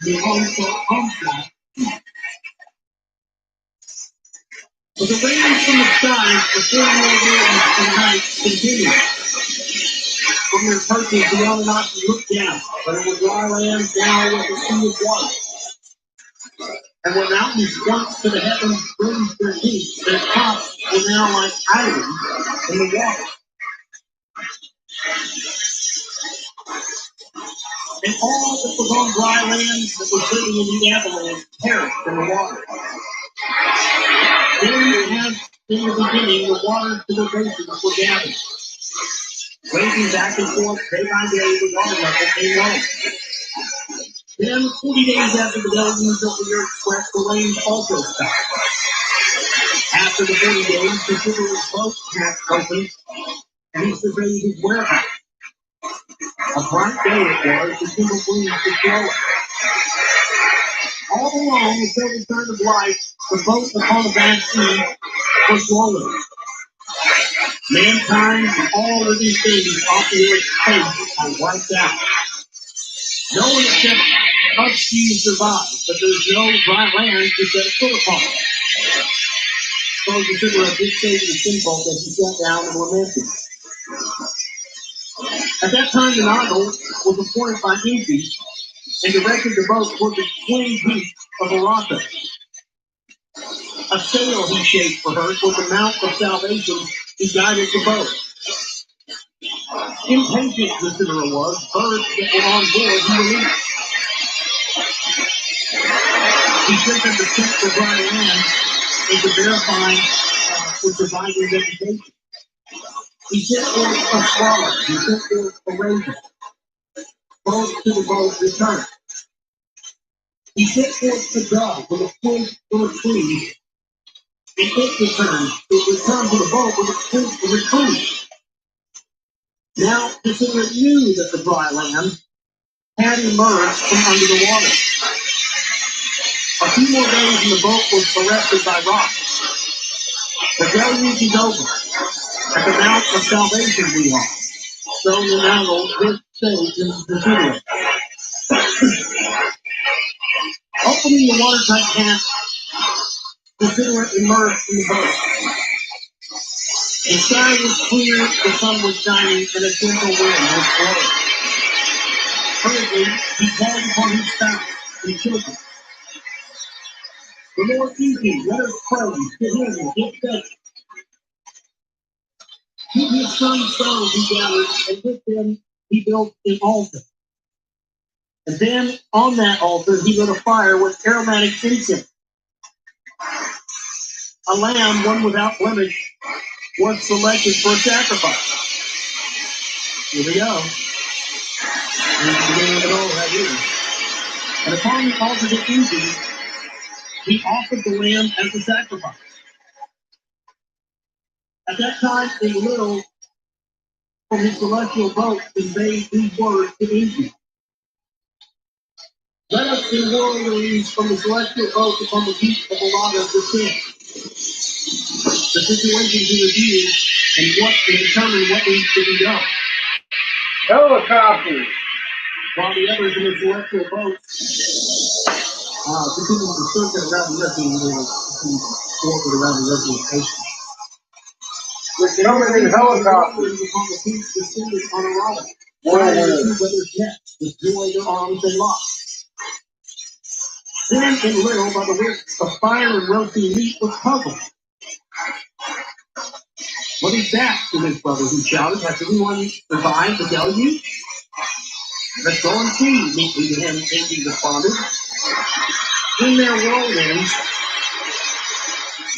The onslaught. But the rain from the skies, the 4 more days and nights continued. From their perches, the young oxen looked down, but it was dry land down with the sea of water. And where mountains once to the heavens brimmed their peaks, their tops were now like islands in the water. And all that was on dry land that was living in the avalanche perished in the water. Then you had in the beginning the waters to the basins were gathered. Raging back and forth day by day, the water level came low. Then 40 days after the deluge of the earth swept, the rains also stopped. After the 40 days, the Consider's boat hatch opened, and he surveyed his warehouse. A bright day it was, the simple breeze was blowing. All along, until the turn of life, the boat upon the vast sea was rolling. Mankind and all living things off the earth's face are wiped out. No one except us few survived, but there's no dry land to set foot upon. So consider a big state of the kinfolk as he sat down and lamented. At that time, the Nile was appointed by Enki and directed the boat toward the twin peaks of Arata. A sail he shaped for her toward the mount of salvation. He guided the boat. Impatient the Considerate was, birds that were on board he released. He sent them to check for dry land and to verify for surviving vegetation. He sent forth a swallow. He sent forth a raven. Both to the boat returned. He sent forth a dove with a twig from a tree, and it returned. It returned to the boat with a twig from a tree. Now Considerate knew that the dry land had emerged from under the water. A few more days and the boat was arrested by rocks. The deluge is over. At the mount of salvation we are. So the Nile, this stage is Considerate. Opening the watertight hatch, Considerate emerged from the boat. The sky was clear, the sun was shining, and a gentle wind was blowing. Hurriedly, he called upon his spouse and children. The Lord Enki, let us pray to him and give thanks. With his son's stones he gathered, and with them he built an altar. And then on that altar he lit a fire with aromatic incense. A lamb, one without blemish, was selected for a sacrifice. Here we go. And the beginning of it all right here. And upon the altar to Enki, he offered the lamb as a sacrifice. At that time, a little from his celestial boat conveyed these words to Enki. Let us in whirlwinds from the celestial boat upon the beach of Arata descend. The situation to review and determine what needs to be done. Helicopters. While the others in the celestial boats continue to circle around the European world, orbit around the European station. They're coming in helicopters. Upon the beach descended on Arata. Trying to see whether nets with joy their arms and locks. Then in little by the wicks of fire and roasting meat was puzzled. What is that to his brother? He shouted. Has anyone survived the deluge? Let's go and see, meekly to him, Enki responded. In their whirlwinds,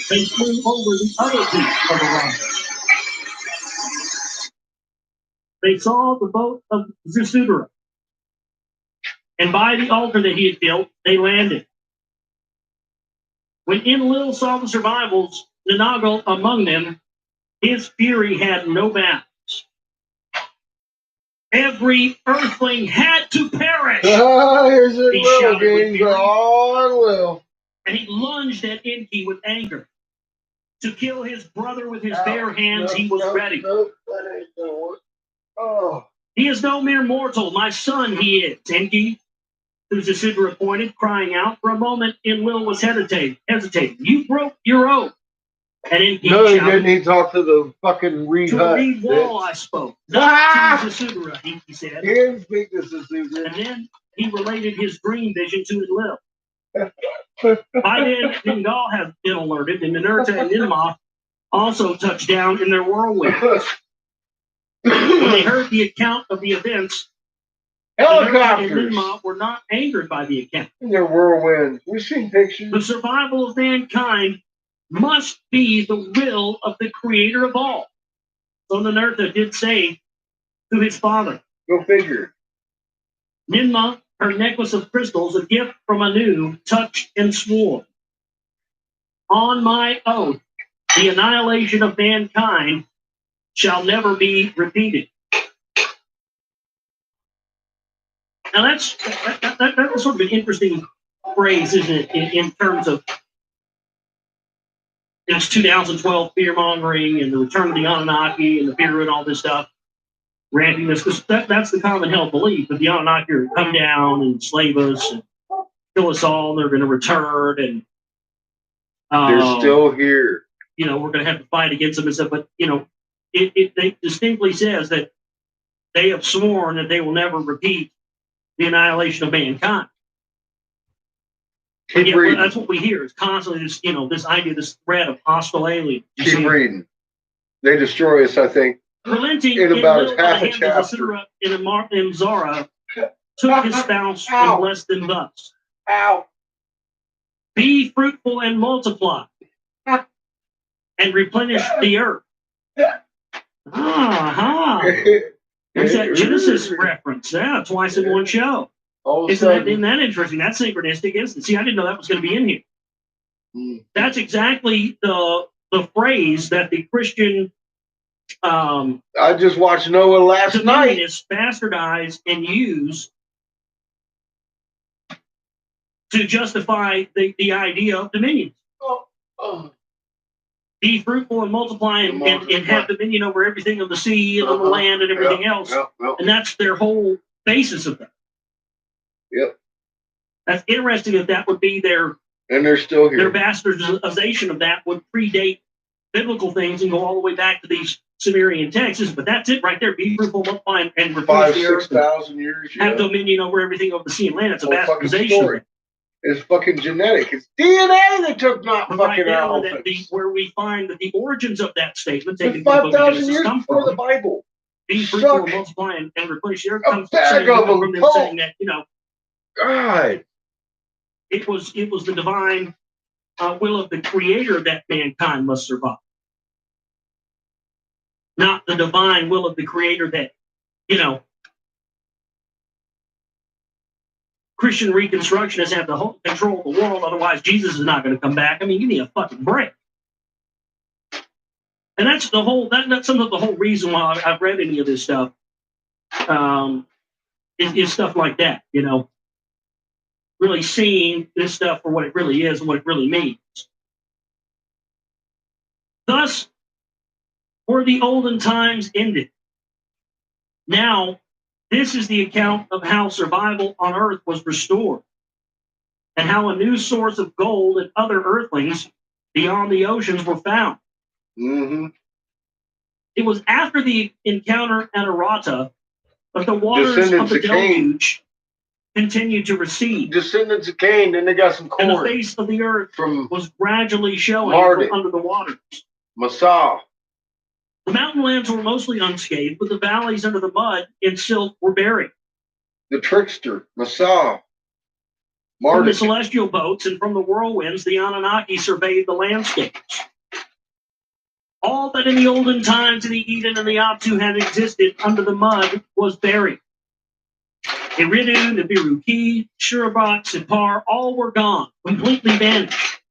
they flew over the other peak of Arata. They saw the boat of Considerate, and by the altar that he had built, they landed. When Enlil saw the survivals, Nanagal among them, his fury had no bounds. Every earthling had to perish. Here's your He little shouted with games fury. are all little. And he lunged at Enki with anger. To kill his brother with his bare hands, he was ready. Nope, that ain't gonna work. Oh. He is no mere mortal, my son he is. Enki, whose Isidra pointed, crying out. For a moment, Enlil was hesitating. You broke your oath. And Enki No, he shouted, didn't. He talked to the fucking reed to hut. a reed wall I spoke, not to Isidra, he said. He didn't speak to Suzuki. And then he related his dream vision to Enlil. By then, Dingal had been alerted, and Ninurta and Ninmah also touched down in their whirlwind. When they heard the account of the events, Ninurta and Helicopters Ninmah were not angered by the account. in their whirlwinds. We've seen pictures. The survival of mankind must be the will of the creator of all. So Ninurta did say to his father, Go figure. Ninmah, her necklace of crystals, a gift from Anu, touched and swore, on my oath, the annihilation of mankind shall never be repeated. Now that's sort of an interesting phrase, isn't it, in terms of it's 2012 fear mongering and the return of the Anunnaki and the fear and all this stuff, rantiness, because that's the common held belief that the Anunnaki are come down and slave us and kill us all, and they're going to return, and They're still here. we're going to have to fight against them and stuff. But it distinctly says that they have sworn that they will never repeat the annihilation of mankind. Keep Yeah, reading. that's what we hear. It's constantly this, this idea, this threat of hostile alien. Keep reading. They destroy us, I think. Relenting In about Enlil half a by the hand of chapter. Isidra in Zara took his spouse and blessed them thus. Ow. Be fruitful and multiply and replenish the earth. There's that Genesis reference. Yeah, twice in one show. All of a Isn't sudden, that interesting? That's synchronistic, isn't it? See, I didn't know that was going to be in here. That's exactly the phrase that the Christian I just watched Noah last night. dominionists bastardize and use to justify the idea of dominion. Be fruitful and multiply and have dominion over everything of the sea and on the land and everything else. And that's their whole basis of that. Yep. That's interesting that that would be their And they're still their here. bastardization of that would predate biblical things and go all the way back to these Sumerian texts. But that's it right there. Be fruitful, multiply, and replenish the earth. 5,000-6,000 years. Have dominion over everything of the sea and land. It's a Whole fucking bastardization. story. It's fucking genetic. It's DNA they took not But right fucking there, elephants. where we find that the origins of that statement, It's taken from the book of 5,000 Genesis, years come before the from. Bible. Be fruitful Suck and multiply and replenish the earth. a Comes bag saying, of them. from them Oh. saying that God. it was the divine will of the creator that mankind must survive, not the divine will of the creator that Christian Reconstructionists have the whole control of the world. Otherwise, Jesus is not going to come back. I mean, give me a fucking break. And that's the whole. That's some of the whole reason why I've read any of this stuff. Is stuff like that. Really seeing this stuff for what it really is and what it really means. Thus, were the olden times ended. Now, this is the account of how survival on Earth was restored, and how a new source of gold and other earthlings beyond the oceans were found. Mm-hmm. It was after the encounter at Arata that the waters Descendants of the of Cain. deluge continued to recede, Descendants of Cain, then they got some and the corn face of the earth from was gradually showing Marduk. from under the waters. Masah. The mountain lands were mostly unscathed, but the valleys under the mud and silt were buried. The trickster. Masah. From the Marduk. celestial boats and from the whirlwinds, the Anunnaki surveyed the landscapes. All that in the olden times in the Eden and the Aptu had existed under the mud was buried. Eridu, Nibiru-Ki, Shurabak, Sipar, all were gone, completely vanished.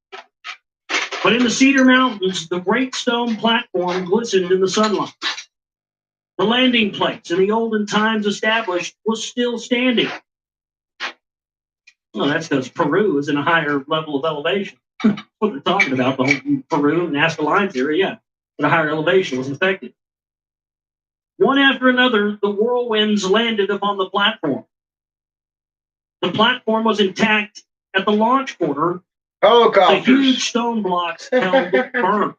But in the Cedar Mountains, the great stone platform glistened in the sunlight. The landing place in the olden times established was still standing. Well, that's because Peru is in a higher level of elevation. what they're talking about, the whole Peru and Nazca Lines area, yeah, at a higher elevation was infected. One after another, the whirlwinds landed upon the platform. The platform was intact at the launch quarter. The Helicopters. huge stone blocks held firm.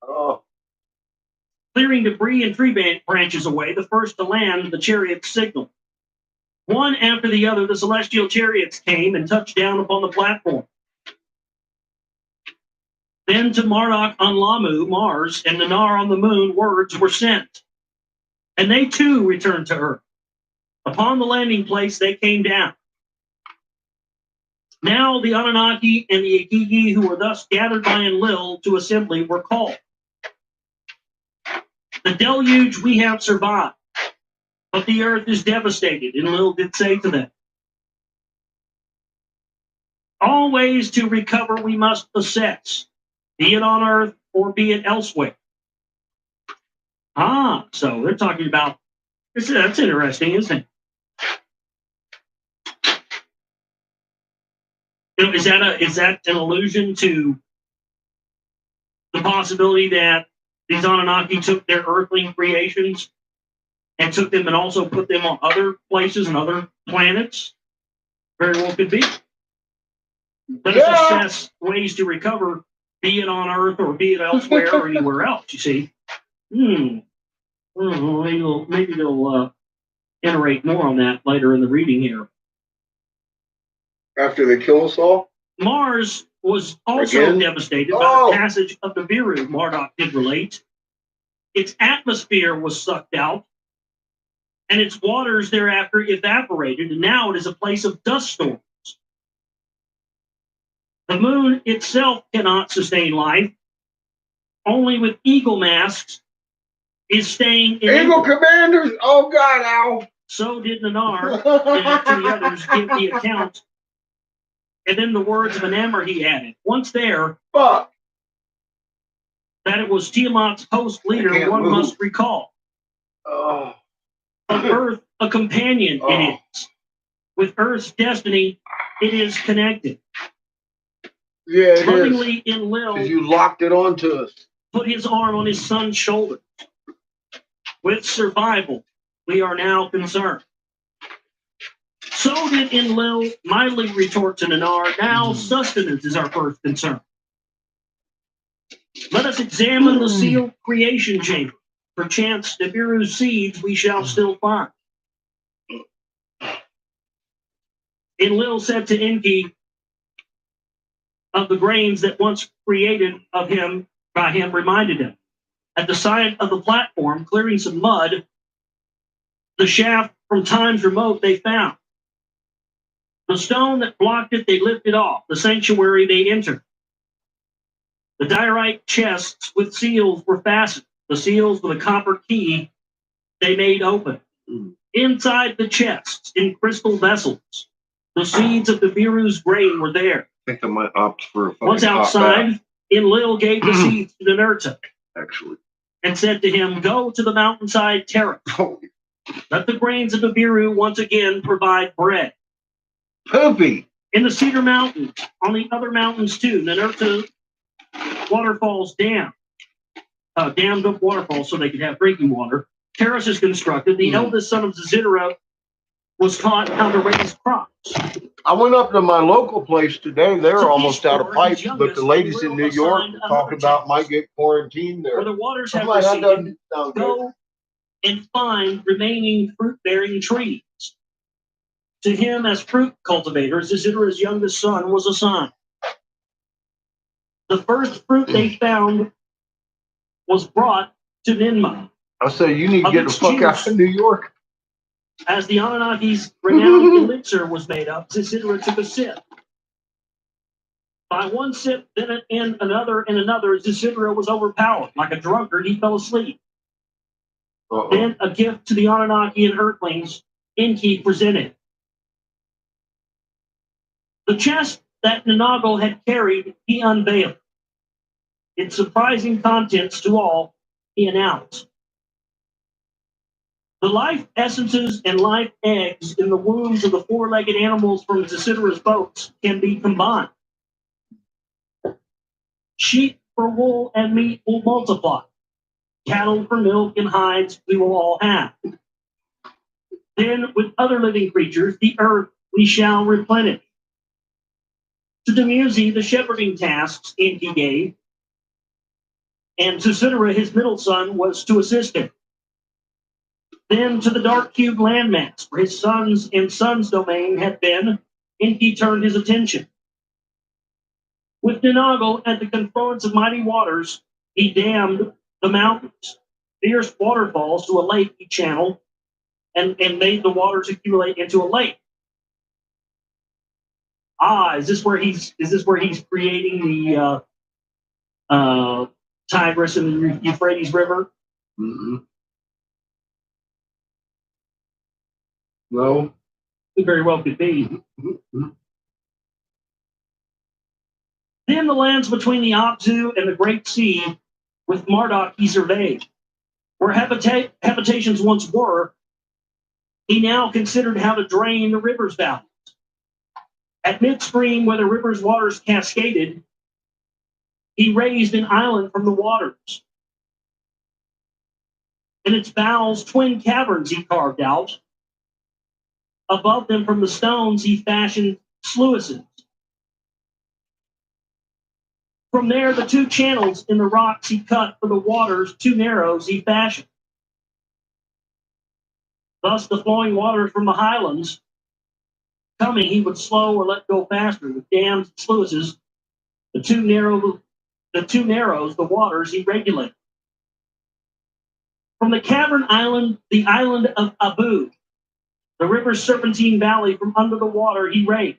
Oh, Clearing debris and tree branches away, the first to land, the chariots signaled. One after the other, the celestial chariots came and touched down upon the platform. Then to Marduk on Lamu, Mars, and Nanar on the moon, words were sent. And they too returned to Earth. Upon the landing place, they came down. Now the Anunnaki and the Agigi, who were thus gathered by Enlil to assembly, were called. The deluge we have survived, but the earth is devastated, Enlil did say to them. All ways to recover we must assess, be it on earth or be it elsewhere. So they're talking about, that's interesting, isn't it? Is that an allusion to the possibility that these Anunnaki took their earthling creations and took them and also put them on other places and other planets? Very well could be. Let us assess ways to recover, be it on Earth or be it elsewhere or anywhere else, you see. Maybe they'll iterate more on that later in the reading here. after they kill us all? Mars was also Again? devastated by the passage of the Viru, Marduk did relate. Its atmosphere was sucked out, and its waters thereafter evaporated, and now it is a place of dust storms. The moon itself cannot sustain life. Only with eagle masks is staying in Eagle commanders! Oh God, ow! So did Nanar, and to the others give the account. And then the words of Anamar he added. Once there, Fuck! that it was Tiamat's host leader, one must recall. Oh. Of Earth, a companion it is. With Earth's destiny, it is connected. Yeah, it Lovingly is. Enlil Because you locked it onto us. put his arm on his son's shoulder. With survival, we are now concerned. So did Enlil mildly retort to Nanar, now sustenance is our first concern. Let us examine the sealed creation chamber. Perchance Nibiru's seeds we shall still find. Enlil said to Enki, of the grains that once created of him by him reminded him. At the side of the platform, clearing some mud, the shaft from times remote they found. The stone that blocked it they lifted off. The sanctuary they entered. The diorite chests with seals were fastened. The seals with a copper key they made open. Inside the chests, in crystal vessels, the seeds of the Viru's grain were there. I think I might opt for a Once outside, Enlil gave the seeds to Ninurta, actually. and said to him, go to the mountainside terrace. Let the grains of the Viru once again provide bread. Poopy! In the Cedar Mountains, on the other mountains too, Ninurta waterfalls dammed up waterfalls so they could have drinking water. Terraces constructed. The eldest son of Zidra was taught how to raise crops. I went up to my local place today. They're So almost these out of four, pipes, his but the youngest, ladies in New Enlil York assigned were talking another about might get quarantined Where there. the waters I'm have like, that receded, doesn't sound good. go and find remaining fruit-bearing trees. To him, as fruit cultivators, Zidra's youngest son was assigned. The first fruit they found was brought to Ninmah. I say, you need to get the fuck out of New York. As the Anunnaki's renowned elixir was made up, Zidra took a sip. By one sip, then and another, Zidra was overpowered. Like a drunkard, he fell asleep. Then a gift to the Anunnaki and Earthlings, Enki presented. The chest that Nanagal had carried, he unveiled. Its surprising contents to all, he announced. The life essences and life eggs in the wombs of the four-legged animals from Censorship's boats can be combined. Sheep for wool and meat will multiply. Cattle for milk and hides we will all have. Then, with other living creatures, the earth we shall replenish. To Demuzi, the shepherding tasks Enki gave, and to Sidera, his middle son, was to assist him. Then to the dark cube landmass, where his sons and sons' domain had been, Enki turned his attention. With Ninagal at the confluence of mighty waters, he dammed the mountains, fierce waterfalls to a lake he channeled, and made the waters accumulate into a lake. Is this where he's creating the Tigris and the Euphrates River? Mm-hmm. No. It very well could be. Mm-hmm. Then the lands between the Abzu and the Great Sea with Marduk he surveyed. Where habitations once were, he now considered how to drain the river's valleys. At midstream, where the river's waters cascaded, he raised an island from the waters. In its bowels, twin caverns he carved out. Above them, from the stones, he fashioned sluices. From there, the two channels in the rocks he cut for the waters, two narrows he fashioned. Thus, the flowing waters from the highlands, coming, he would slow or let go faster. With dams and sluices, the two narrows, the waters he regulated. From the cavern island, the island of Abu, the river's serpentine valley from under the water he raised.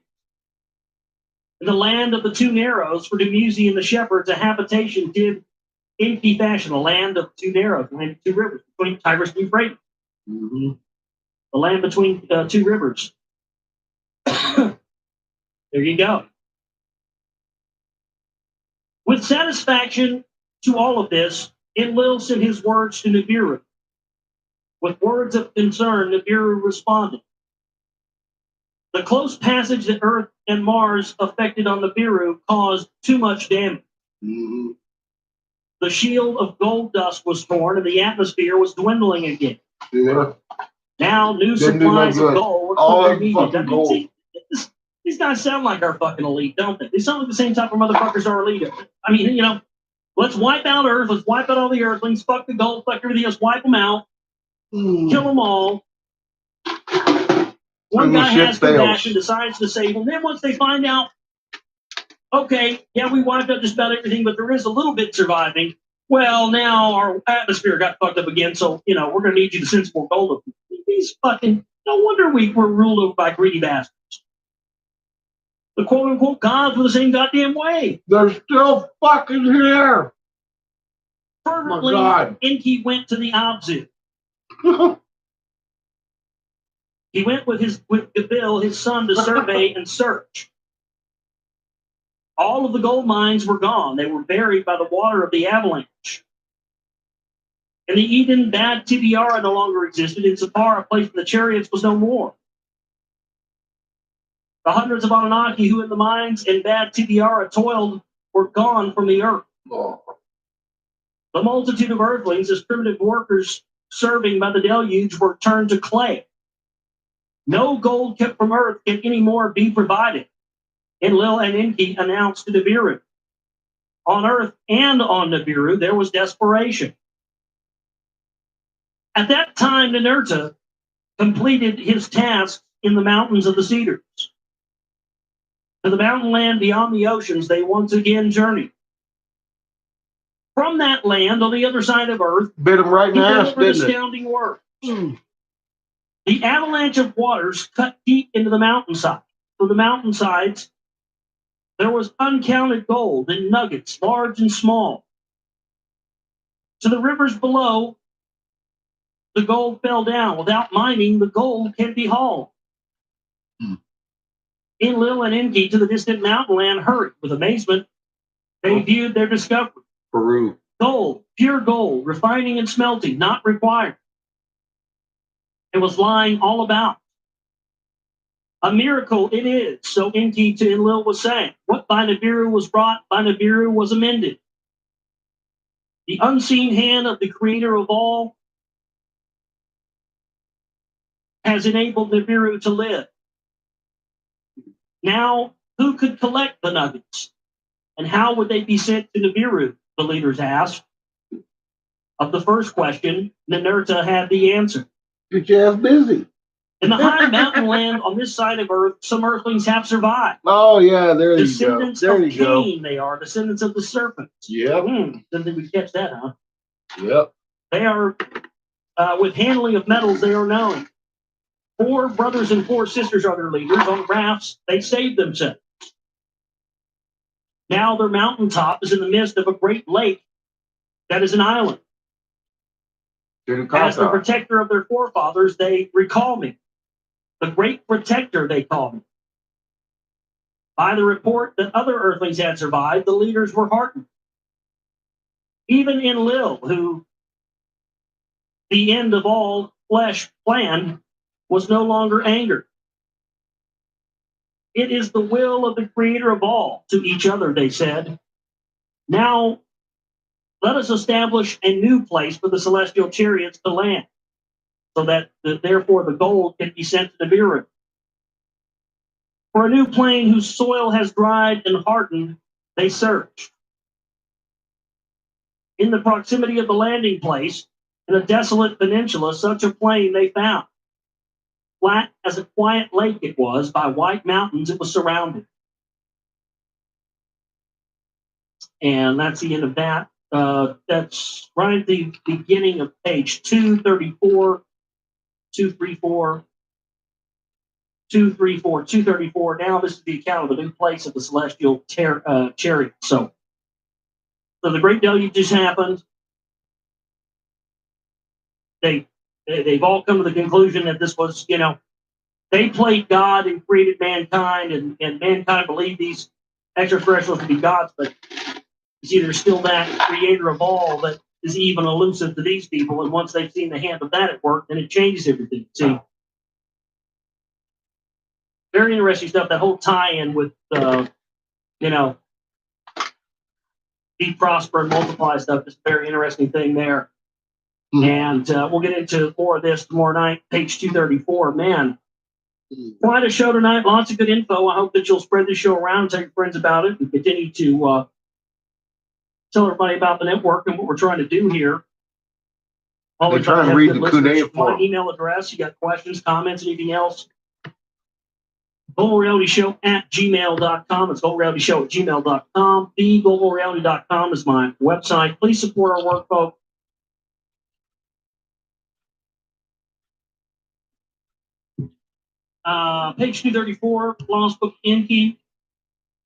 In the land of the two narrows, for Demuzi and the shepherds, a habitation did Enki fashion, a land of two narrows, land of two rivers, between Tigris and Euphrates. Mm-hmm. The land between two rivers. There you go. With satisfaction to all of this, Enlil sent his words to Nibiru. With words of concern, Nibiru responded. The close passage that Earth and Mars affected on Nibiru caused too much damage. Mm-hmm. The shield of gold dust was torn and the atmosphere was dwindling again. Yeah. Now new Didn't do no supplies of good. gold were All that needed. fucking gold. See, these guys sound like our fucking elite, don't they? They sound like the same type of motherfuckers our elite. I mean, let's wipe out Earth. Let's wipe out all the Earthlings. Fuck the gold. Fuck everything else. Wipe them out. Kill them all. One And the guy ship has compassion, fails. decides to save them. Then once they find out, okay, yeah, we wiped out just about everything, but there is a little bit surviving. Well, now our atmosphere got fucked up again, so, we're going to need you to send some more gold. These fucking, no wonder we were ruled over by greedy bastards. The quote-unquote gods were the same goddamn way. They're still fucking here. Fervently, God. Enki went to the Abzu. He went with Gabil, his son, to survey and search. All of the gold mines were gone. They were buried by the water of the avalanche. In the Eden, Bad Tibiara no longer existed. In Sapar, a place for the chariots, was no more. The hundreds of Anunnaki who in the mines in Bad Tibiara toiled were gone from the earth. Oh. The multitude of earthlings, as primitive workers serving by the deluge, were turned to clay. No gold kept from earth can anymore be provided. Enlil and Enki announced to Nibiru. On earth and on Nibiru, there was desperation. At that time, Ninurta completed his task in the mountains of the Cedars. To the mountain land beyond the oceans, they once again journeyed. From that land, on the other side of Earth, Bit him right in he the ass, delivered didn't it? astounding work. The avalanche of waters cut deep into the mountainside. From the mountainsides, there was uncounted gold in nuggets, large and small. To the rivers below, the gold fell down. Without mining, the gold can be hauled. Enlil and Enki to the distant mountain land hurried. With amazement, they viewed their discovery. Peru. Gold, pure gold, refining and smelting, not required. It was lying all about. A miracle it is, so Enki to Enlil was saying. What by Nibiru was brought, by Nibiru was amended. The unseen hand of the creator of all has enabled Nibiru to live. Now, who could collect the nuggets? And how would they be sent to Nibiru? The leaders asked. Of the first question, Ninurta had the answer. Get your ass busy. In the high mountain land on this side of Earth, some Earthlings have survived. Oh yeah, there you go. Descendants There of you go. Cain, they are descendants of the serpent. Yep. Didn't think we'd catch that, huh? Yep. They are, with handling of metals, they are known. 4 brothers and 4 sisters are their leaders. On rafts, they saved themselves. Now their mountaintop is in the midst of a great lake that is an island. As the protector of their forefathers, they recall me. The great protector, they call me. By the report that other Earthlings had survived, the leaders were heartened. Even Enlil, who the end of all flesh planned, was no longer angered. It is the will of the creator of all to each other, they said. Now, let us establish a new place for the celestial chariots to land, so that therefore the gold can be sent to Nibiru. For a new plain whose soil has dried and hardened, they searched. In the proximity of the landing place, in a desolate peninsula, such a plain they found. Flat as a quiet lake it was, by white mountains it was surrounded. And that's the end of that. That's right at the beginning of page 234, 234, 234, 234. Now this is the account of the new place of the celestial chariot. So the great deluge just happened. They've all come to the conclusion that this was, they played God and created mankind, and mankind believed these extraterrestrials to be gods, but you see, there's still that creator of all that is even elusive to these people, and once they've seen the hand of that at work, then it changes everything. See, very interesting stuff. That whole tie-in with, be prosper and multiply stuff is a very interesting thing there. And we'll get into more of this tomorrow night, page 234. Man, quite a show tonight. Lots of good info. I hope that you'll spread the show around, tell your friends about it, and continue to tell everybody about the network and what we're trying to do here. Always trying to read the cuneiform. My email address. You got questions, comments, anything else? GlobalRealityShow@gmail.com. It's GlobalRealityShow@gmail.com. TheGlobalReality.com is my website. Please support our work, folks. Page 234, Lost Book Enki.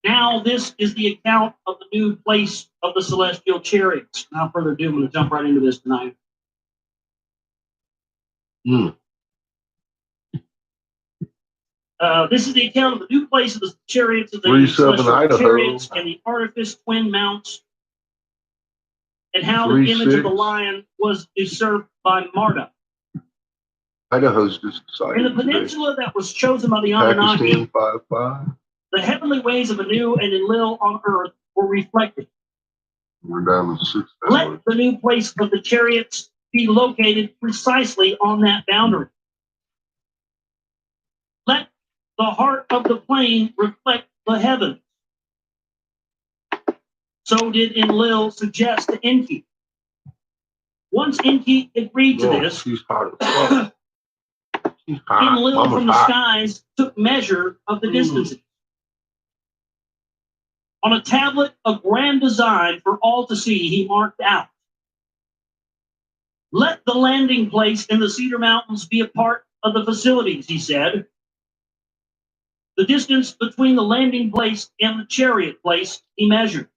Now this is the account of the new place of the celestial chariots. Without further ado, I'm going to jump right into this tonight. This is the account of the new place of the chariots of the celestial chariots and the artifice twin mounts, and how the image of the lion was usurped by Marduk. Idaho's just decided. In the peninsula that was chosen by the Anunnaki, 5-5. the heavenly ways of Anu and Enlil on earth were reflected. We're down to 6. Let the new place of the chariots be located precisely on that boundary. Let the heart of the plain reflect the heavens. So did Enlil suggest to Enki. Once Enki agreed to this, Enlil from the skies took measure of the distances. On a tablet of grand design for all to see, he marked out. Let the landing place in the Cedar Mountains be a part of the facilities, he said. The distance between the landing place and the chariot place he measured.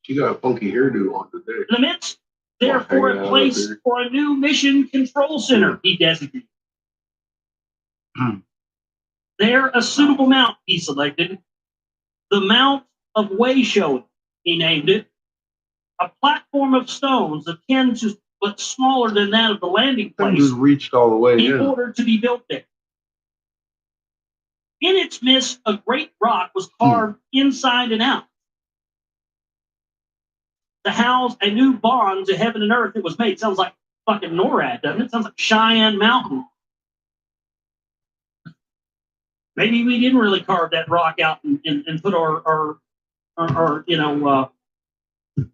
She got a funky hairdo on today. In the midst, therefore, a place for a new mission control center, he designated. There, a suitable mount he selected. The Mount of Way Showing, he named it. A platform of stones akin to but smaller than that of the landing They place, just reached all the way he in. ordered to be built there. In its midst, a great rock was carved inside and out. To house a new bond to heaven and earth, it was made. Sounds like fucking NORAD, doesn't it? Sounds like Cheyenne Mountain. Maybe we didn't really carve that rock out and put our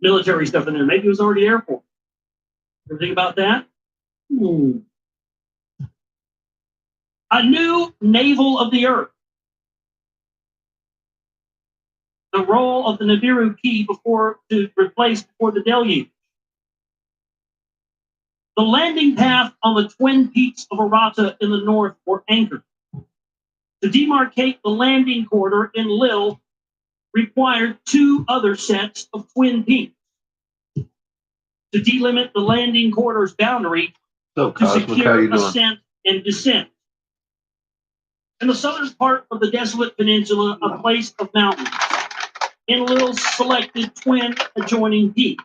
military stuff in there. Maybe it was already there for. Ever think about that? A new navel of the earth. The role of the Nibiru key to replace before the deluge. The landing path on the twin peaks of Arata in the north were anchored. To demarcate the landing corridor in Lil required 2 other sets of twin peaks. To delimit the landing corridor's boundary So, to Cosmic, how you secure doing? ascent and descent. In the southern part of the desolate peninsula, a place of mountains. In Lil selected twin adjoining peaks.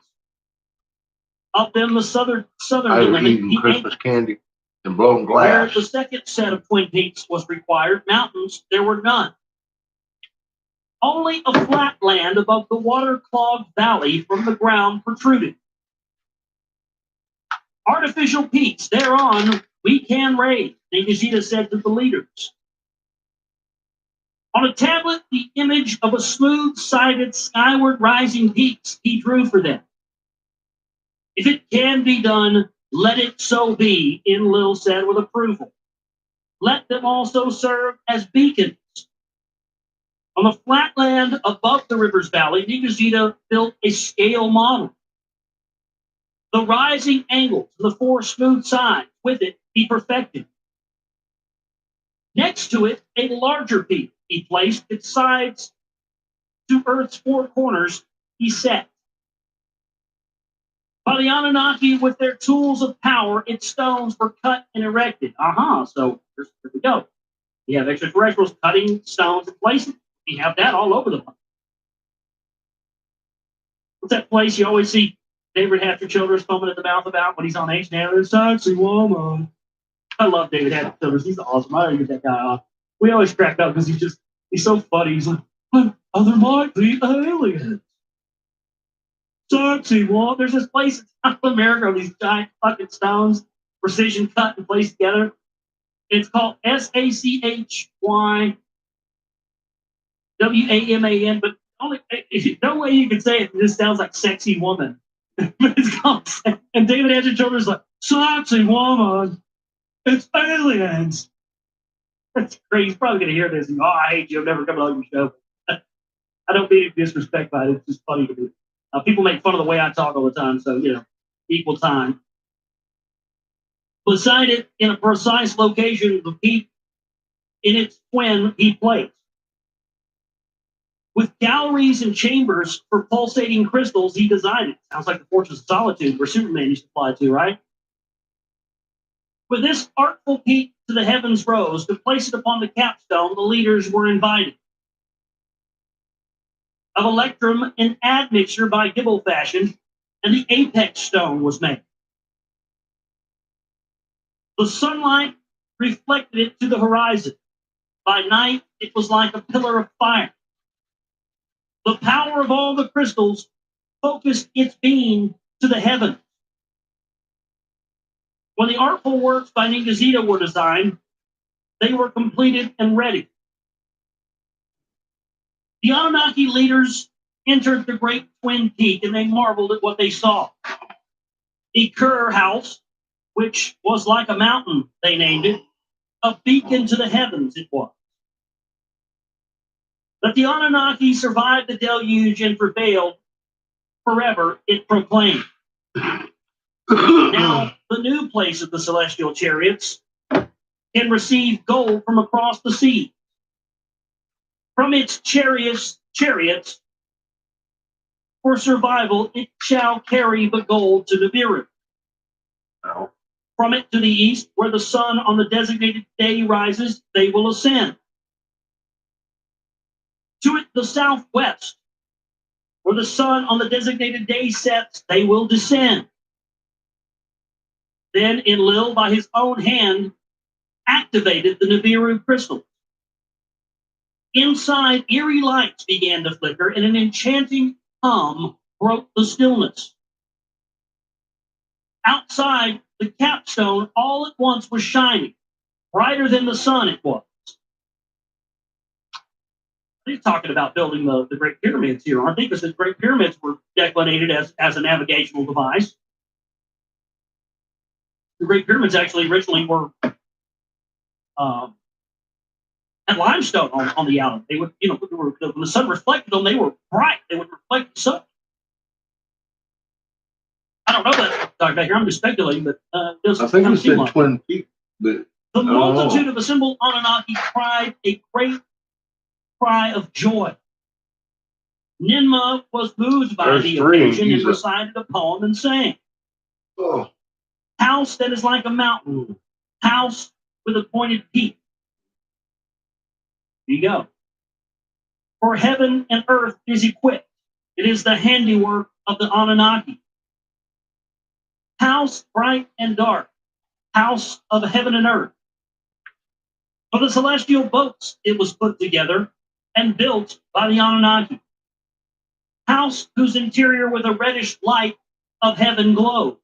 Up them the southern I was limit, eating he Christmas candy and blowing where glass. the second set of twin peaks was required, mountains there were none. Only a flat land above the water-clogged valley from the ground protruded. Artificial peaks thereon we can raise, Nagashita said to the leaders. On a tablet, the image of a smooth-sided skyward rising peaks he drew for them. If it can be done, let it so be, Enlil said with approval. Let them also serve as beacons. On the flat land above the river's valley, Nagashita built a scale model. The rising angles and the 4 smooth sides with it he perfected. Next to it, a larger peak he placed its sides to Earth's 4 corners he set. By the Anunnaki, with their tools of power, its stones were cut and erected. So here we go. We have extraterrestrials cutting stones and placing. We have that all over the place. What's that place you always see David Hatcher Childers foaming at the mouth about when he's on H&M? It's sexy woman. I love David Hatcher Childers. He's awesome. I gotta get that guy off. We always crack up because he's so funny. He's like, there might be aliens. Sexy woman. There's this place in South America where these giant fucking stones, precision cut and placed together. It's called SACHYWAMAN, but no way you can say it. This sounds like sexy woman. But it's called, and David Andrew Childers like, sexy woman. It's aliens. That's crazy. He's probably going to hear this and go, I hate you. I'm never coming on your show. I don't mean to disrespect by it. It's just funny to me. People make fun of the way I talk all the time, so, equal time. Beside it, in a precise location, the peak in its twin he placed. With galleries and chambers for pulsating crystals, he designed it. Sounds like the Fortress of Solitude where Superman used to fly to, right? With this artful peak to the heavens rose, to place it upon the capstone, the leaders were invited. Of electrum and admixture by Gibble fashion, and the apex stone was made. The sunlight reflected it to the horizon. By night, it was like a pillar of fire. The power of all the crystals focused its beam to the heavens. When the artful works by Ningazita were designed, they were completed and ready. The Anunnaki leaders entered the great twin peak and they marveled at what they saw. The Kerr house, which was like a mountain, they named it, a beacon to the heavens it was. That the Anunnaki survived the deluge and prevailed forever, it proclaimed. Now, the new place of the celestial chariots can receive gold from across the sea. From its chariots, for survival, it shall carry the gold to Nibiru. From it to the east, where the sun on the designated day rises, they will ascend. To it, the southwest, where the sun on the designated day sets, they will descend. Then Enlil, by his own hand, activated the Nibiru crystal. Inside, eerie lights began to flicker, and an enchanting hum broke the stillness. Outside, the capstone all at once was shining, brighter than the sun it was. They're talking about building the Great Pyramids here, aren't they? Because the Great Pyramids were declinated as a navigational device. The Great Pyramids actually originally were had limestone on the outer. They would, when the sun reflected them, they were bright. They would reflect the sun. I don't know that back here. I'm just speculating, but I think we said Twin Peaks. But the multitude of assembled Anunnaki cried a great cry of joy. Ninmah was moved by the occasion and recited a poem and sang. Oh. House that is like a mountain, house with a pointed peak. Here you go. For heaven and earth is equipped. It is the handiwork of the Anunnaki. House bright and dark, house of heaven and earth. For the celestial boats it was put together and built by the Anunnaki. House whose interior with a reddish light of heaven glows.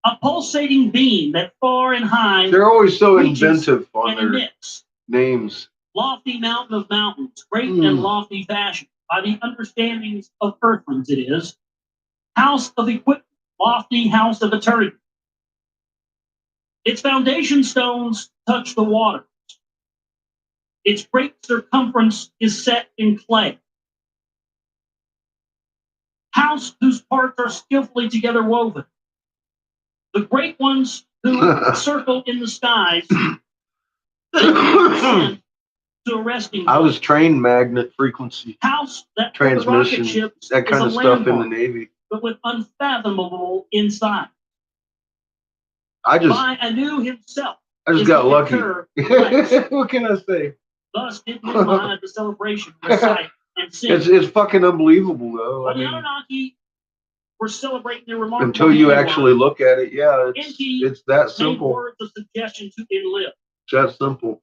A pulsating beam that far and high. They're always so inventive on their emits. Names. Lofty mountain of mountains, great and lofty fashion. By the understandings of earthlings it is. House of equipment, lofty house of eternity. Its foundation stones touch the waters. Its great circumference is set in clay. House whose parts are skillfully together woven. The great ones who circle in the skies descend to a resting place. I was trained magnet frequency. House that transmission, ships that kind of stuff in the Navy. But with unfathomable insight. I knew himself. I just got lucky. What can I say? Thus did Ninmah at the celebration recite and sing. It's fucking unbelievable though. Well, the Anunnaki were celebrating their remarkable until you actually look at it, yeah, it's that simple. Words of suggestion to Enlil. It's that simple.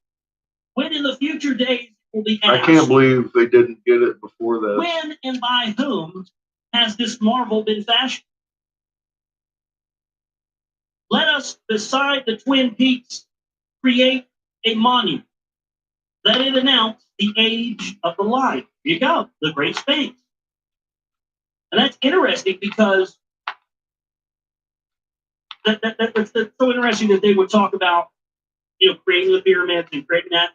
When in the future days will be asked, I can't believe they didn't get it before that. When and by whom has this marvel been fashioned? Let us, beside the Twin Peaks, create a monument. Let it announce the age of the light. Here you go, the Great Sphinx. And that's interesting because that's so interesting that they would talk about, creating the pyramids and creating that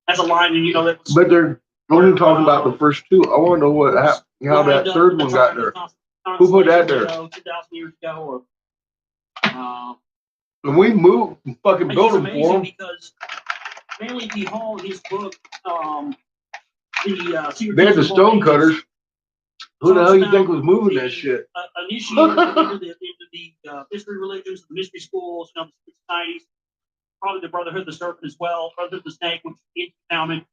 as a line, and that was. But they're only talking about the first two. I want to know what happened, how that third one got there. Who put that there? 2,000 years ago, and we moved, fucking built them for them. Because Manly B. Hall, in his book, they had the stone cutters. Who the hell you think was moving that shit? Initiated into the mystery religions, the mystery schools, the societies, probably the Brotherhood of the Serpent as well, Brotherhood of the Snake, which he founded.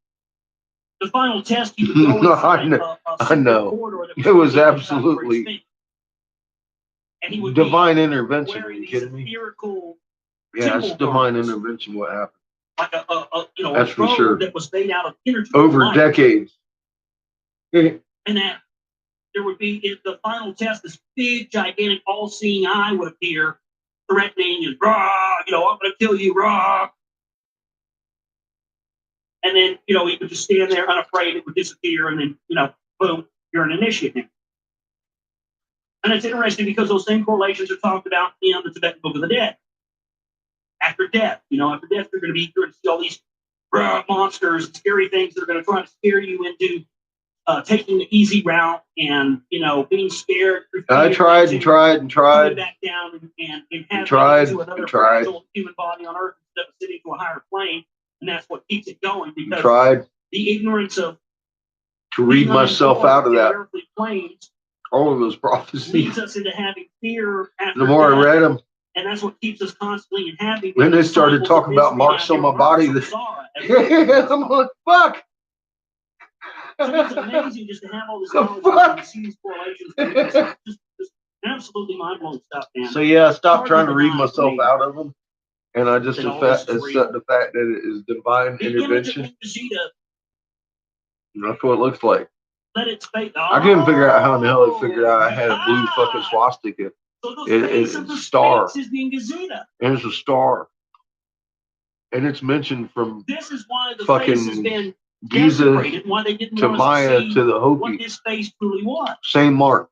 The final test, he would go I know. It was absolutely and he would divine intervention. Are you kidding me? Yeah, it's divine intervention. What happened? Like that's for sure. That was made out of energy over decades. And that there would be the final test. This big, gigantic, all-seeing eye would appear, threatening and rah, I'm going to kill you, rah. And then he would just stand there unafraid. It would disappear, and then boom, you're an initiate now. And it's interesting because those same correlations are talked about in the Tibetan Book of the Dead. After death, after death, you're going to see all these monsters and scary things that are going to try to scare you into taking the easy route and, being scared. I tried and tried and tried. Back down and have tried to another human body on Earth instead of sitting to a higher plane. And that's what keeps it going because the ignorance of to read myself out of that. Earthly planes all of those prophecies leads us into having fear after the more death, I read them. And that's what keeps us constantly in having. Then they started talking about marks on my body. I'm like, fuck. So it's amazing just to have all this knowledge and see these correlations. Just Absolutely mind-blowing stuff, man. So yeah, I stopped Hard trying to to read deny myself me. out of them, and I just That all this is accept real. the fact that it is divine The image of intervention. Ingazita, And that's what it looks like. let its face. I couldn't figure out how in the hell they figured out I had a blue Ah! fucking swastika. So the face of the star. Sphinx is the Ingazita. And it's a star. And it's mentioned from This is why the fucking face has been Giza desecrated, why they didn't to want us Maya to see to the what Hopi. this face truly was. Same mark.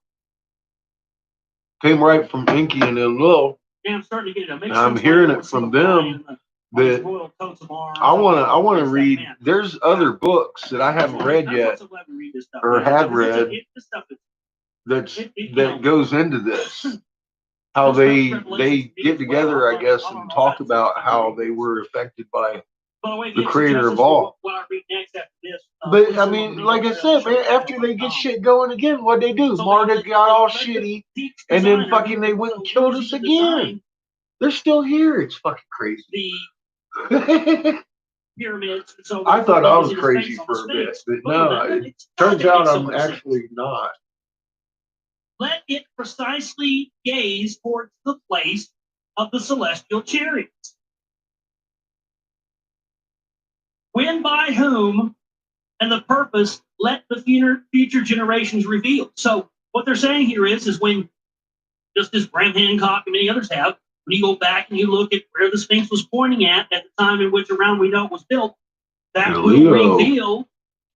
Came right from Inky and Enlil. Yeah, I'm starting to get it. It makes And I'm sense hearing why it there from was some them of the that royal coats of arms. I wanna That read. man. There's other books that I haven't read That's why I'm yet so glad we read this stuff, or man, had because read this stuff is, that goes into this. How This they revelation get as well. together, I guess, I don't and know talk that about stuff. how they were affected by By the way, if the you have creator suggestions of all. for what I read next after this, But please I send them mean, to me. like I said, man, after they get shit going again, what they do? So Marta they got all let the shitty, deep and then designer fucking they who went and was killed us using again. design They're still here. It's fucking crazy. The pyramids. And so I thought I was using his crazy face on for a the bit, Sphinx. but no, But it turns out I'm actually not. Let it precisely gaze towards the place of the celestial chariots. When, by whom, and the purpose, let the future generations reveal. So what they're saying here is when, just as Graham Hancock and many others have, when you go back and you look at where the Sphinx was pointing at the time in which around we know it was built, that will reveal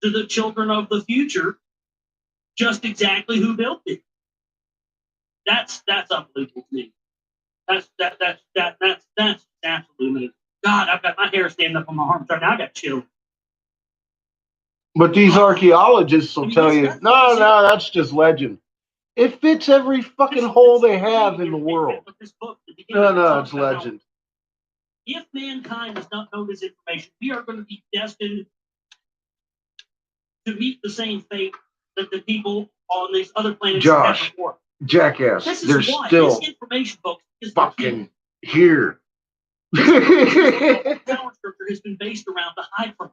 to the children of the future just exactly who built it. That's unbelievable to me. That's absolutely amazing. God, I've got my hair standing up on my arms right now. I got chills. But these archaeologists will tell you, no, that's just legend. It fits every fucking hole they have in the world. No, it's legend. If mankind does not know this information, we are going to be destined to meet the same fate that the people on these other planets have before. Jackass, they're still this information, folks, is fucking here. The power structure has been based around to hide from us.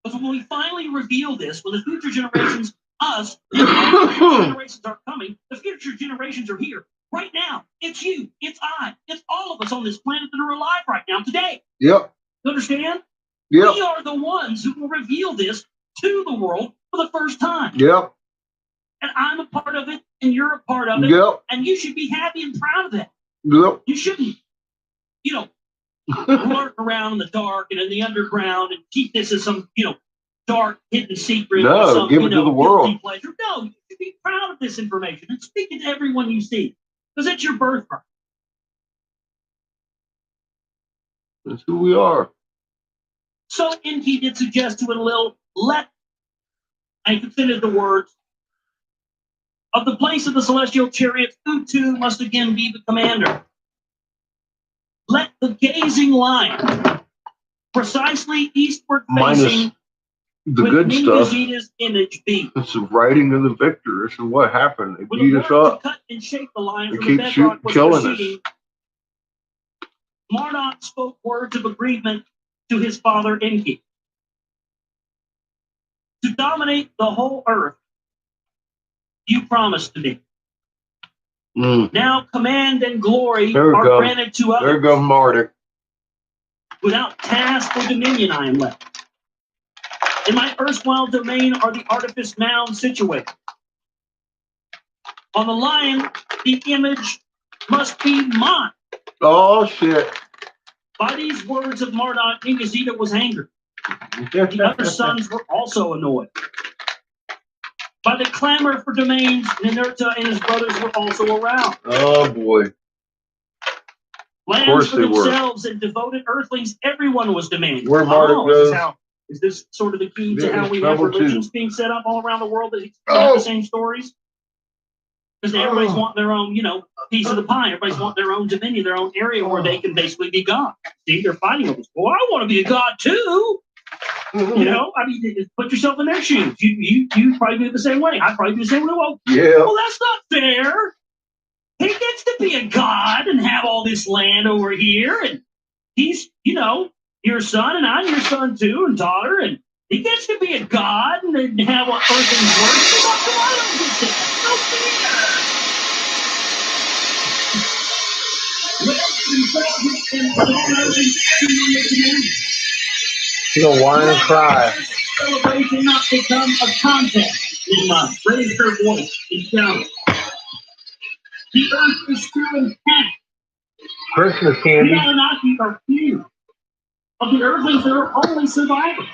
But when we finally reveal this, when the future generations, us, the future generations are coming, the future generations are here. Right now, it's you, it's I, it's all of us on this planet that are alive right now today. Yep. You understand? Yep. We are the ones who will reveal this to the world for the first time. Yep. And I'm a part of it, and you're a part of it. Yep. And you should be happy and proud of that. Yep. You shouldn't, lurk around in the dark and in the underground and keep this as some, dark hidden secret. No, or some, give it to the world. Pleasure. No, you should be proud of this information and speak it to everyone you see, because it's your birthright. That's who we are. So Enki did suggest to Enlil, I considered the words, of the place of the celestial chariots, who too must again be the commander. Let the gazing line precisely eastward facing the good stuff. Image be. It's the writing of the victor. This is what happened. They beat us up. Cut and shape the line they from keep the shooting, killing us. Marduk spoke words of agreement to his father Enki. To dominate the whole earth, you promised to me. Now command and glory are granted to others. There goes Marduk. Without task or dominion I am left. In my erstwhile domain are the artifice mounds situated. On the lion, the image must be mine. Oh, shit. By these words of Marduk, Ingazita was angered. The other sons were also annoyed. By the clamor for domains, Ninurta and his brothers were also aroused. Oh, boy. Lands for themselves and devoted earthlings, everyone was demanding. Where Marduk goes. Is this sort of the key to how we have religions being set up all around the world that have the same stories? Because everybody's wanting their own, piece of the pie. Everybody's wanting their own dominion, their own area where they can basically be God. See, they're fighting over this. Well, I want to be a God too. Put yourself in their shoes. You probably do it the same way. I'd probably do the same way. Well, that's not fair. He gets to be a God and have all this land over here, and he's, your son, and I'm your son too, and daughter, and he gets to be a God and have what earth and work. I don't get that. No fair. resulted in disturbing community. She's gonna whine and cry. Celebration not become a contest. Ninma raised her voice and shouted. The earth is still intact. Christmas The candy. Anunnaki are few. Of the earthlings, there are only survivors.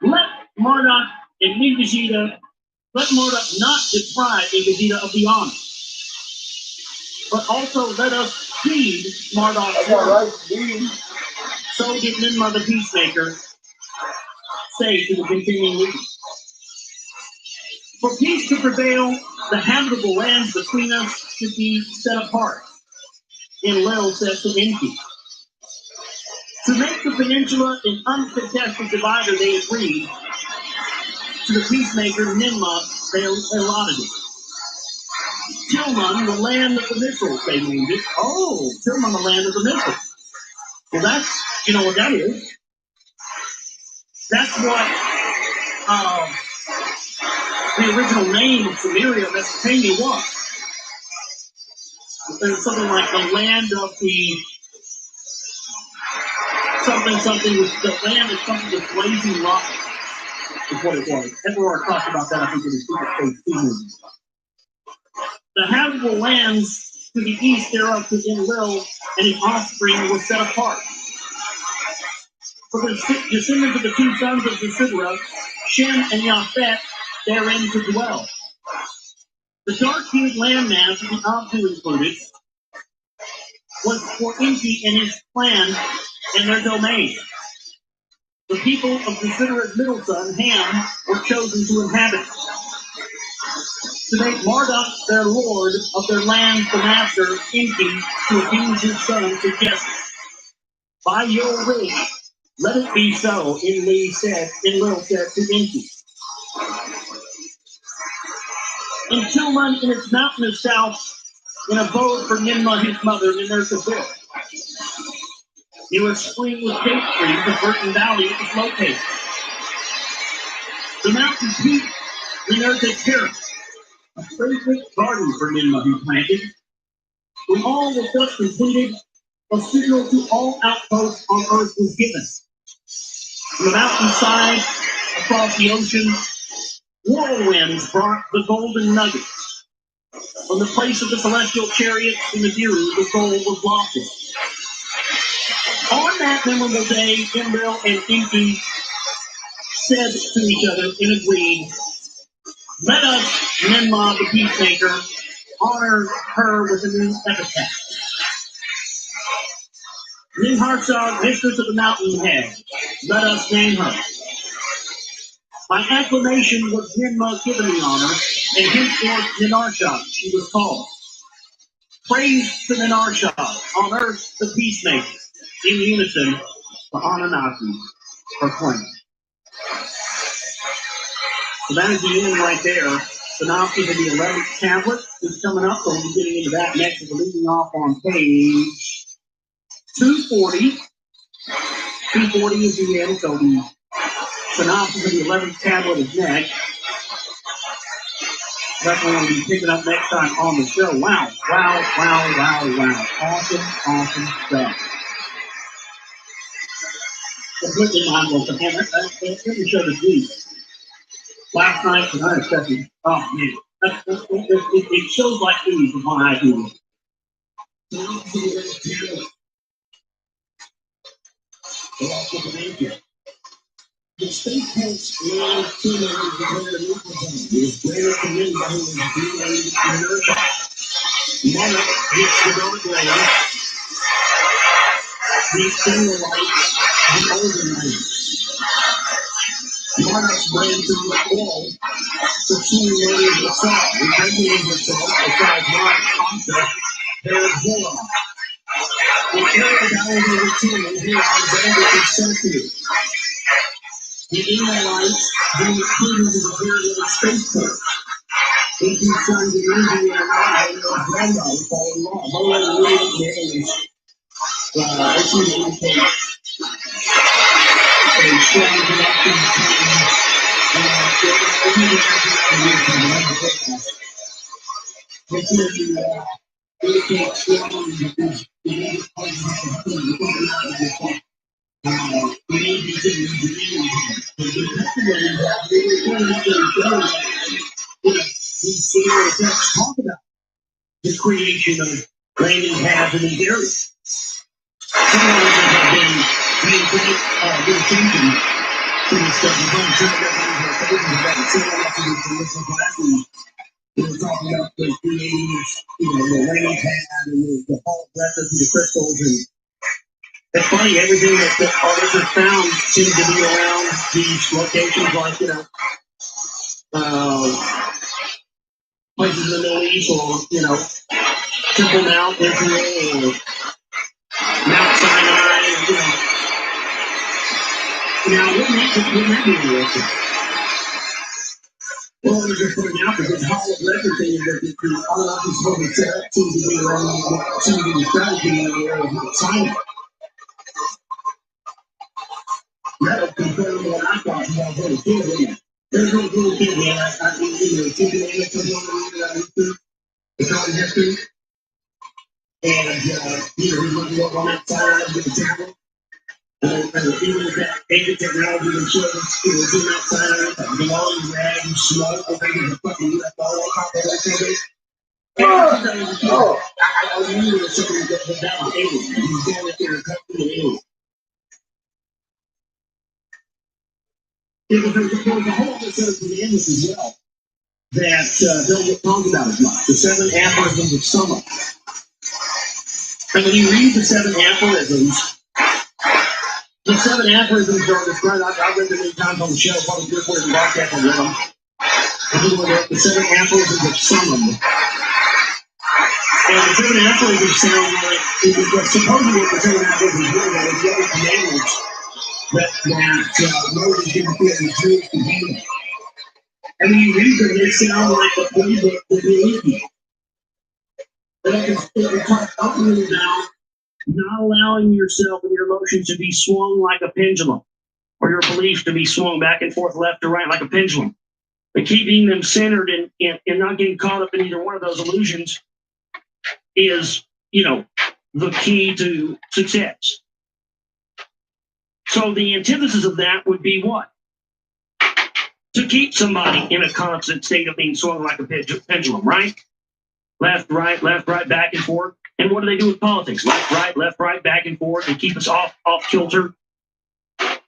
Let Marduk and Ningishita, let Marduk not deprive Ningishita of the honor, but also let us feed Marduk's word. So did Ninma the peacemaker say to the continuing leaders. For peace to prevail, the habitable lands between us should be set apart. And Lil said to Enki. To make the peninsula an uncontested divider, they agreed. To the peacemaker Ninma, they allotted it. Tilman, the land of the missiles, they named it. Oh, Tilman, the land of the missiles. Well, that's, you know what that is. That's what the original name of Sumeria, Mesopotamia, was. There's something like the land of the something with the land is something with blazing rock is what it was. Everard talked about that, I think, in his Secret Space 2 movie. The habitable lands to the east thereof to Enlil and his offspring were set apart. For the descendants of the two sons of Zesidra, Shem and Yafet, therein to dwell. The dark-hued landmass of the Abdu included was for Enki and his clan and their domain. The people of Zesidра's middle son, Ham, were chosen to inhabit it. To make Marduk their lord of their land, the master, Enki, to accuse his son, suggested, by your wish, let it be so, Enlil said to Enki. In Tilman, in its mountainous south, an abode for Ninma, his mother, Ninurta built. Near a spring with date trees, the Burton Valley is located. The mountain peak, Ninurta Terrace, a fragrant garden for Ninma he planted. When all was thus completed, a signal to all outposts on earth was given. From the mountainside, across the ocean, whirlwinds brought the golden nuggets. From the place of the celestial chariots in the Nibiru, the soul was lofted. On that memorable day, Enlil and Enki said to each other and agreed, let us, Ninma the peacemaker, honor her with a new epitaph. Ninharsha, mistress of the mountain head, let us name her. By acclamation was Ninma given the honor, and henceforth Ninharsha she was called. Praise to Ninharsha, on earth the peacemaker, in unison the Anunnaki proclaim. So that is the end right there. Synopsis of the 11th tablet is coming up, so we'll be getting into that next. We're leaving off on page 240. 240 is the end, so the synopsis of the 11th tablet is next. That's what we'll be picking up next time on the show. Wow. Awesome stuff. Completely mind-blowing. Man, let me show the view. Last night, tonight, especially. Oh, man. It shows like these from what I do. The state court's land criminal is greater committed by his DNA inertia. Monarch gets the dark land, the Israelites, the older land. Monarch's brain to the wall, the two layers of salt, remembering herself besides my concept, their Zola. The area down over the two here is under consensus. The Israelites being recruited to the period of spaceport. If you find the Indian and I know Brenda fall in love. I want to read the age. It's an indicate a strong connection between Talk about the creation of landing pads in these areas. Some of them have been paying good attention to this stuff. We were talking about the creating, the landing pad and the whole record of the crystals. And it's funny, everything that artists have found seems to be around these locations, like, places in the Middle East, or, Temple Mount, Israel, or Mount Sinai, Now, wouldn't that be interesting? Well, we're just putting out because the whole record thing is that the unlucky supposed to set up seems to be around seems to be the strategy in the area of Sinai. That'll confirm what I thought when I was a kid, wasn't it? There's no little kid, man. I teaching the common history. And, he's looking up on that side with the tablet. And even with that ancient technology and shit, it's in that side, glowing red and smoke, I think it's a fucking UFO on top of that thing. I knew it was something that was alien. He's going up there and talking to an alien. There's a whole other set of commandments as well that don't get talked about as much. The 7 aphorisms of summer. And when you read the 7 aphorisms, the 7 aphorisms are described. I've read them many times on the show, probably 3 or 4 podcasts on them. The 7 aphorisms of summer. And the 7 aphorisms sound like, supposedly what the 7 aphorisms do, that is the other commandments that Moses didn't feel the Jews could handle. And when you read them, they sound like a playbook for the elite. But it talks ultimately about not allowing yourself and your emotions to be swung like a pendulum, or your beliefs to be swung back and forth, left or right, like a pendulum. But keeping them centered and not getting caught up in either one of those illusions is, the key to success. So the antithesis of that would be what? To keep somebody in a constant state of being swung like a pendulum, right? Left, right, back and forth. And what do they do with politics? Left, right, back and forth. They keep us off kilter. And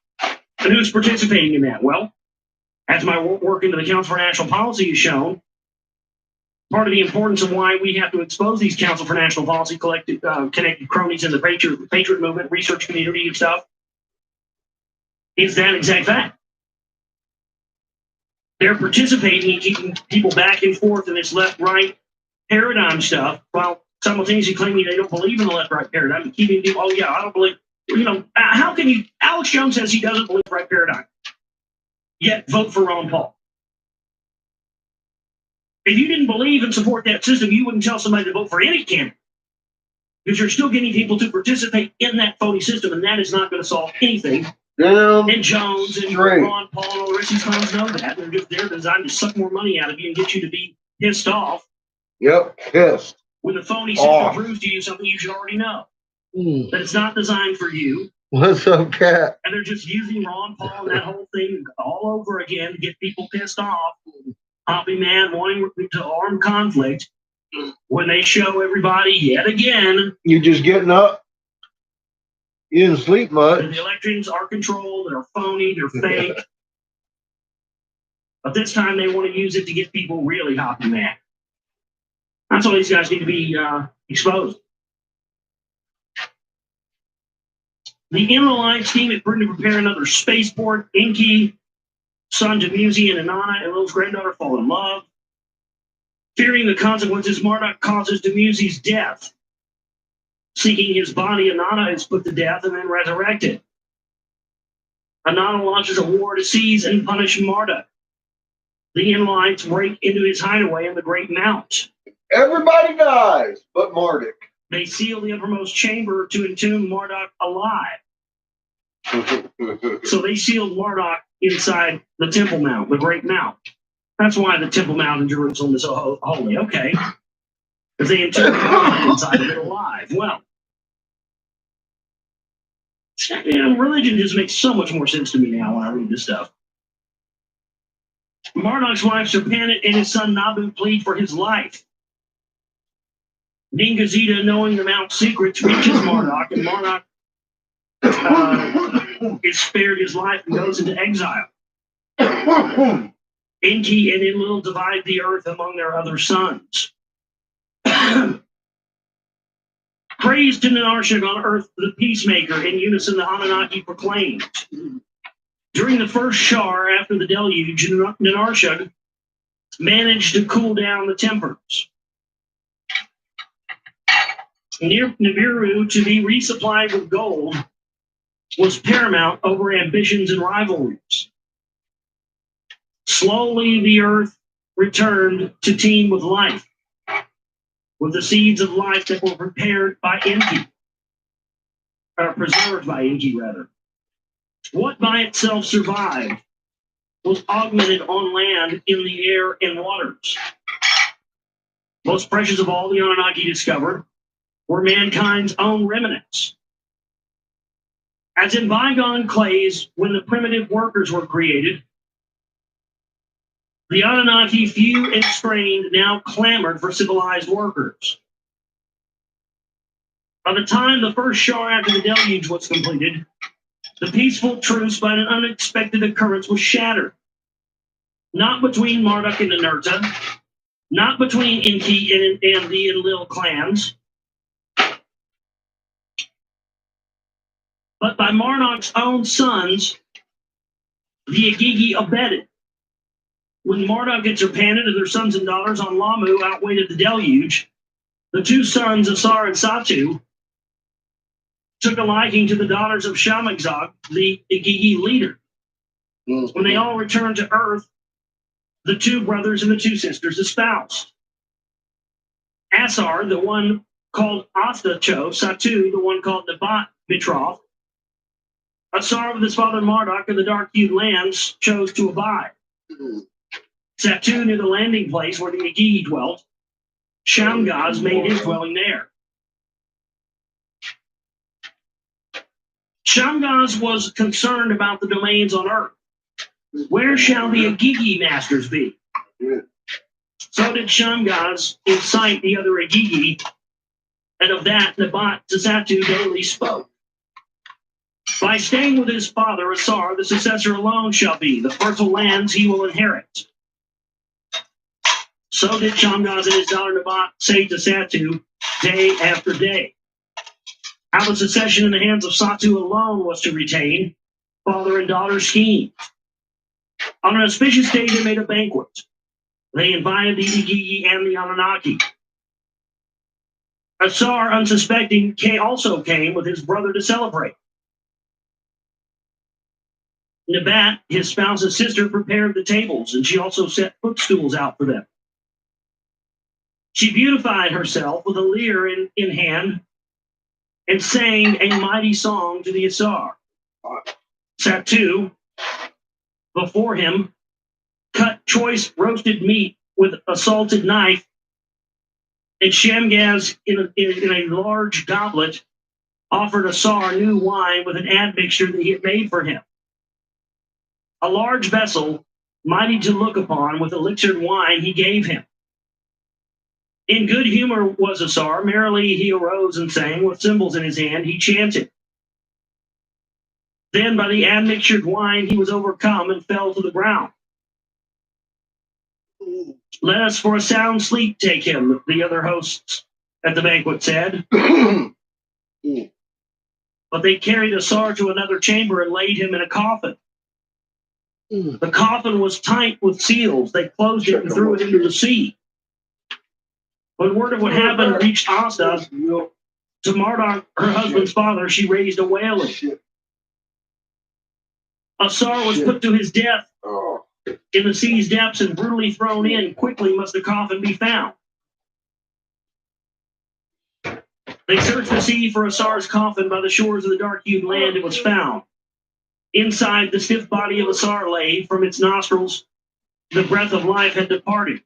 who's participating in that? Well, as my work into the Council for National Policy has shown, part of the importance of why we have to expose these Council for National Policy connected cronies in the patriot movement, research community and stuff, is that exact fact. They're participating in keeping people back and forth in this left-right paradigm stuff, while simultaneously claiming they don't believe in the left-right paradigm and keeping people, I don't believe, how can you, Alex Jones says he doesn't believe right paradigm, yet vote for Ron Paul. If you didn't believe and support that system, you wouldn't tell somebody to vote for any candidate, because you're still getting people to participate in that phony system, and that is not going to solve anything. And Jones and Ron Paul and all the rest of these clowns know that. They're designed to suck more money out of you and get you to be pissed off. Yep, pissed. When the phony system proves to you something you should already know. That it's not designed for you. What's up, Cat? And they're just using Ron Paul and that whole thing all over again to get people pissed off. Poppy man wanting to arm conflict when they show everybody yet again. You're just getting up. You didn't sleep much. The elections are controlled, they're phony, they're fake. But this time they want to use it to get people really hoppy mad. That's why these guys need to be exposed. The Inner Alliance team is going to prepare another spaceport. Inky, son to Musi and Inanna, and Lil's granddaughter fall in love. Fearing the consequences Marduk causes to Musi's death. Seeking his body, Inanna is put to death and then resurrected. Inanna launches a war to seize and punish Marduk. The Inner Alliance break into his hideaway in the Great Mount. Everybody dies, but Marduk. They seal the uppermost chamber to entomb Marduk alive. So they sealed Marduk inside the Temple Mount, the Great Mount. That's why the Temple Mount in Jerusalem is so holy. Okay. as they interred Marduk inside of it alive. Well, religion just makes so much more sense to me now when I read this stuff. Marduk's wife Serpanit and his son Nabu plead for his life. Dingazida, knowing the Mount's secrets, reaches Marduk, and Marduk is spared his life and goes into exile. Enki and Enlil divide the earth among their other sons. Praise to Ninarshag on earth, the peacemaker, in unison the Anunnaki proclaimed. During the first Shar after the deluge, Ninarshag managed to cool down the tempers. Near Nibiru, to be resupplied with gold was paramount over ambitions and rivalries. Slowly, the earth returned to teem with life, with the seeds of life that were prepared by Enki, or preserved by Enki, rather. What by itself survived was augmented on land, in the air, and waters. Most precious of all the Anunnaki discovered were mankind's own remnants. As in bygone clays, when the primitive workers were created, the Anunnaki, few and strained, now clamored for civilized workers. By the time the first Shar after the deluge was completed, the peaceful truce by an unexpected occurrence was shattered. Not between Marduk and Ninurta, not between Enki and the Enlil clans, but by Marduk's own sons, the Agigi abetted. When Marduk and Serpanit and their sons and daughters on Lamu outwaited the deluge, the two sons, Asar and Satu, took a liking to the daughters of Shamagzog, the Agigi leader. When they all returned to Earth, the two brothers and the two sisters espoused. Asar, the one called Asta, chose. Satu, the one called Nabat, betrothed. Asar, with his father Marduk of the dark-hued lands, chose to abide. Satu knew the landing place where the Agigi dwelt. Shamgaz made his dwelling there. Shamgaz was concerned about the domains on Earth. Where shall the Agigi masters be? So did Shamgaz incite the other Agigi, and of that Nabat to Satu daily spoke. By staying with his father Asar, the successor alone shall be. The fertile lands he will inherit. So did Shamgaz and his daughter Nabat say to Satu day after day. How the succession in the hands of Satu alone was to retain, father and daughter schemed. On an auspicious day, they made a banquet. They invited the Igigi and the Anunnaki. Asar, unsuspecting, also came with his brother to celebrate. Nabat, his spouse's sister, prepared the tables, and she also set footstools out for them. She beautified herself with a lyre in hand and sang a mighty song to the Asar. Satu, before him, cut choice roasted meat with a salted knife, and Shamgaz, in a large goblet, offered Asar new wine with an admixture that he had made for him. A large vessel, mighty to look upon, with elixired wine he gave him. In good humor was Asar. Merrily he arose and sang. With cymbals in his hand he chanted. Then by the admixtured wine he was overcome and fell to the ground. Let us for a sound sleep take him, the other hosts at the banquet said. But they carried Asar to another chamber and laid him in a coffin. The coffin was tight with seals. They closed it and threw it into the sea. When word of what happened reached Asta, to Marduk, her husband's father, she raised a wailing. Asar was put to his death in the sea's depths and brutally thrown in. Quickly must the coffin be found. They searched the sea for Asar's coffin. By the shores of the dark-hued land it was found. Inside, the stiff body of Asar lay. From its nostrils the breath of life had departed.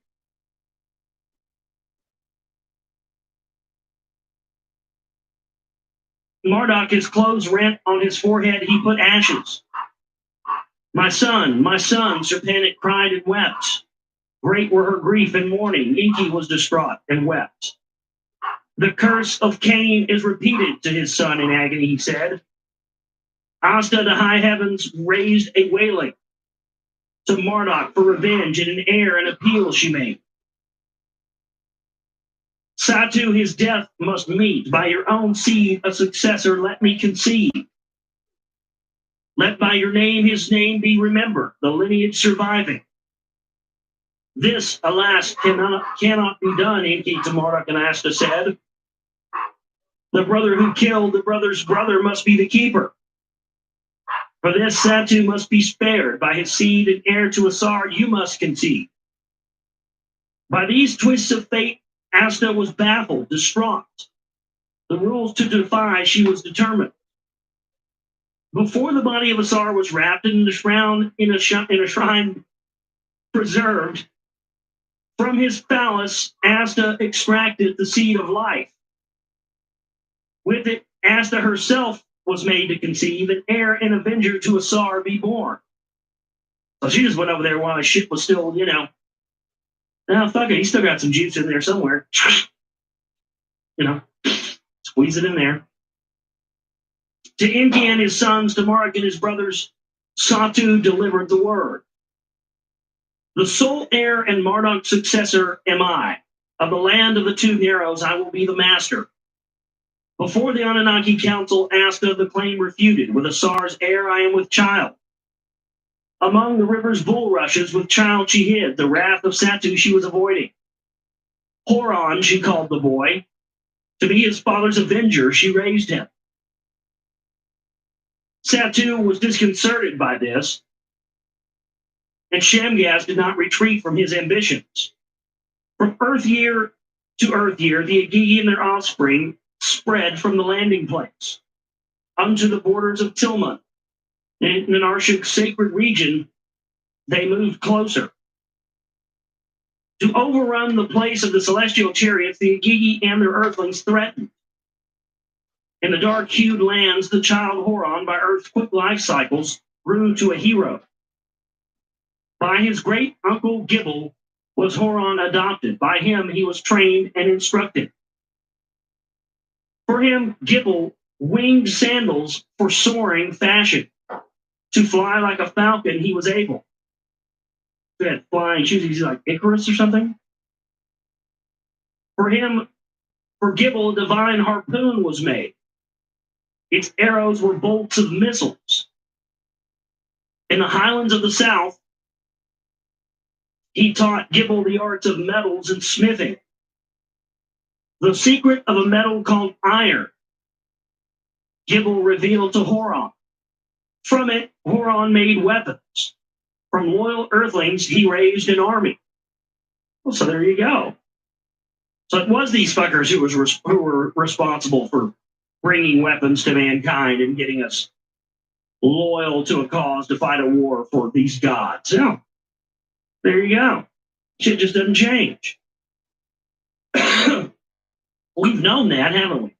Marduk, his clothes rent, on his forehead he put ashes. My son, Serpenit cried and wept. Great were her grief and mourning. Enki was distraught and wept. The curse of Cain is repeated to his son in agony, he said. Asta, the high heavens, raised a wailing to Marduk for revenge, and an air and appeal she made. Satu, his death must meet. By your own seed, a successor, let me conceive. Let by your name his name be remembered, the lineage surviving. This, alas, cannot be done, Enki to Marduk and Asta said. The brother who killed the brother's brother must be the keeper. For this, Satu must be spared. By his seed and heir to Asar, you must conceive. By these twists of fate, Asta was baffled, distraught. The rules to defy she was determined. Before the body of Asar was wrapped in a shrine preserved, from his phallus, Asta extracted the seed of life. With it, Asta herself was made to conceive, an heir and avenger to Asar be born. So she just went over there while his shit was still, now fuck it, he still got some juice in there somewhere. Squeeze it in there. To Enki and his sons, to Marduk and his brothers, Satu delivered the word. The sole heir and Marduk's successor am I. Of the land of the two narrows, I will be the master. Before the Anunnaki council, Asta the claim refuted. With Asar's heir, I am with child. Among the river's bulrushes, with child she hid. The wrath of Satu she was avoiding. Horon she called the boy. To be his father's avenger, she raised him. Satu was disconcerted by this, and Shamgaz did not retreat from his ambitions. From Earth year to Earth year, the Agigi and their offspring spread from the landing place unto the borders of Tilman. In Narsuk's sacred region, they moved closer. To overrun the place of the celestial chariots, the Agigi and their earthlings threatened. In the dark-hued lands, the child Horon, by Earth's quick life cycles, grew to a hero. By his great uncle Gibble was Horon adopted. By him he was trained and instructed. For him, Gibble winged sandals for soaring fashion. To fly like a falcon he was able. He had flying shoes, he's like Icarus or something. For Gibble, a divine harpoon was made. Its arrows were bolts of missiles. In the highlands of the south, he taught Gibble the arts of metals and smithing. The secret of a metal called iron, Gibble revealed to Horon. From it, Horon made weapons. From loyal earthlings, he raised an army. Well, so there you go. So it was these fuckers who were responsible for bringing weapons to mankind and getting us loyal to a cause to fight a war for these gods. Yeah. There you go. Shit just doesn't change. We've known that, haven't we?